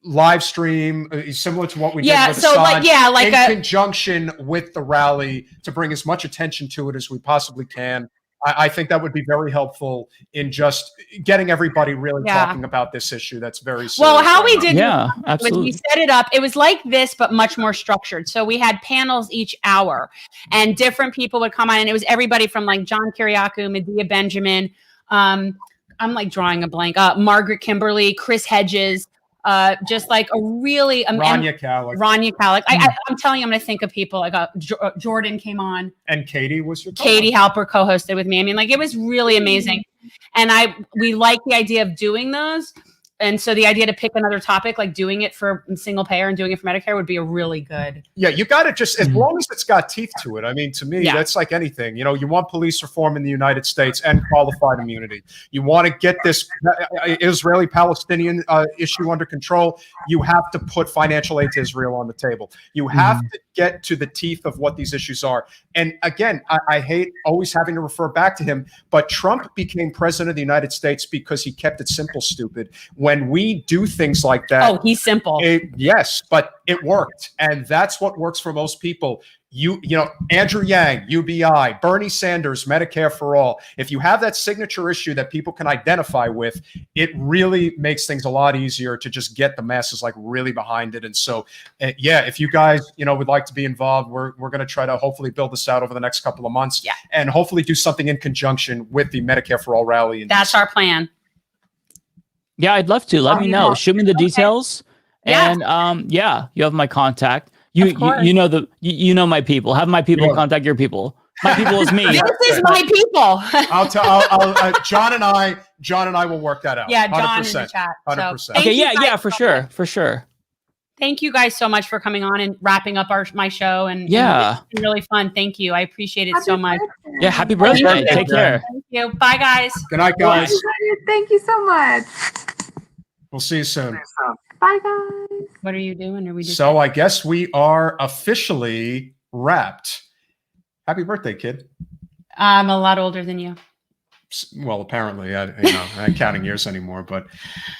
live stream similar to what we did with so Assange, in conjunction with the rally to bring as much attention to it as we possibly can. I think that would be very helpful in just getting everybody really talking about this issue. That's very serious. Well, how we did absolutely. we set it up. It was like this, but much more structured. So we had panels each hour, and different people would come on, and it was everybody from like John Kiriakou, Medea Benjamin. I'm like drawing a blank. Margaret Kimberly, Chris Hedges. Just like a really Rania Kalik. I'm telling you, I'm going to think of people like Jordan came on, and Katie was your Katie Halper co-hosted with me. I mean, like it was really amazing, and we like the idea of doing those. And so the idea to pick another topic, like doing it for single payer and doing it for Medicare, would be a really good. Yeah, you got to just, as long as it's got teeth to it. I mean, to me, that's like anything. You know, you want police reform in the United States and qualified immunity. You want to get this Israeli-Palestinian issue under control. You have to put financial aid to Israel on the table. You have to get to the teeth of what these issues are. And again, I hate always having to refer back to him, but Trump became president of the United States because he kept it simple, stupid. When we do things like that, he's simple. Yes, but it worked, and that's what works for most people. You know, Andrew Yang, UBI, Bernie Sanders, Medicare for All. If you have that signature issue that people can identify with, it really makes things a lot easier to just get the masses like really behind it. And so, yeah, if you guys, you know, would like to be involved, we're going to try to hopefully build this out over the next couple of months, and hopefully do something in conjunction with the Medicare for All rally. That's our plan. Yeah, I'd love to. Let me know. Shoot me the details. And yeah, you have my contact. You know my people. Have my people contact your people. My people is me. This is my people. John and I will work that out. Yeah, John in the chat. 100%. Okay, yeah, for sure. Thank you guys so much for coming on and wrapping up my show. And it's been really fun. Thank you. I appreciate it so much. Yeah, happy birthday. Take care. Thank you. Bye, guys. Good night, guys. Thank you so much. We'll see you soon. Bye, guys. What are you doing? Are we just So I guess we are officially wrapped. Happy birthday, kid. I'm a lot older than you. Well, apparently, I'm not counting years anymore, but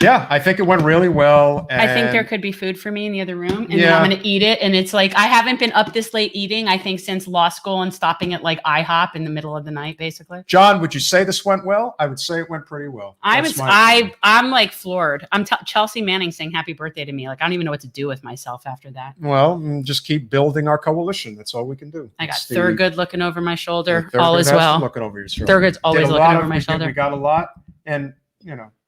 yeah, I think it went really well. And I think there could be food for me in the other room, and then I'm going to eat it. And it's like, I haven't been up this late eating, I think, since law school, and stopping at like IHOP in the middle of the night, basically. John, would you say this went well? I would say it went pretty well. I'm like floored. I'm Chelsea Manning saying happy birthday to me. Like, I don't even know what to do with myself after that. Well, just keep building our coalition. That's all we can do. I got Thurgood looking over my shoulder. All is well. Looking over your shoulder. Thurgood's always looking over my shoulder. We got a lot, and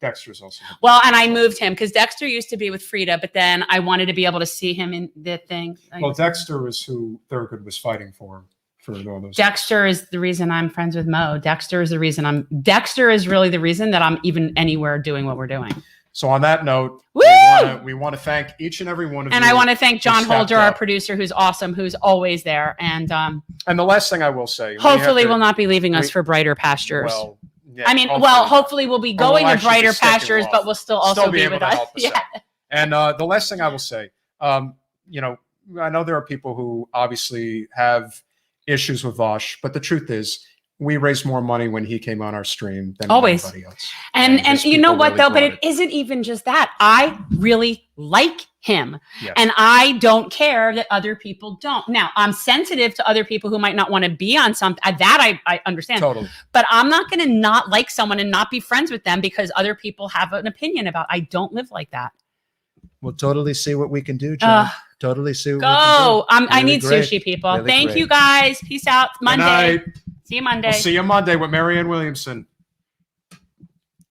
Dexter's also. Well, and I moved him because Dexter used to be with Frida, but then I wanted to be able to see him in the thing. Well, Dexter is who Thurgood was fighting for all those. Dexter is the reason I'm friends with Mo. Dexter is really the reason that I'm even anywhere doing what we're doing. So on that note, we want to thank each and every one of you. And I want to thank John Holder, our producer, who's awesome, who's always there. And the last thing I will say, hopefully will not be leaving us for brighter pastures. Well, yeah, hopefully we'll be going to brighter pastures, but we'll still also be with us. Yeah. And the last thing I will say, I know there are people who obviously have issues with Vosh, but the truth is, we raised more money when he came on our stream than anybody else. And you know what, though? But it isn't even just that. I really like him. Yes. And I don't care that other people don't. Now, I'm sensitive to other people who might not want to be on something. That I understand. Totally. But I'm not going to not like someone and not be friends with them because other people have an opinion about. I don't live like that. We'll totally see what we can do, John. Totally see what we can do. I need sushi, people. Thank you, guys. Peace out. Monday. See you Monday. We'll see you Monday with Marianne Williamson.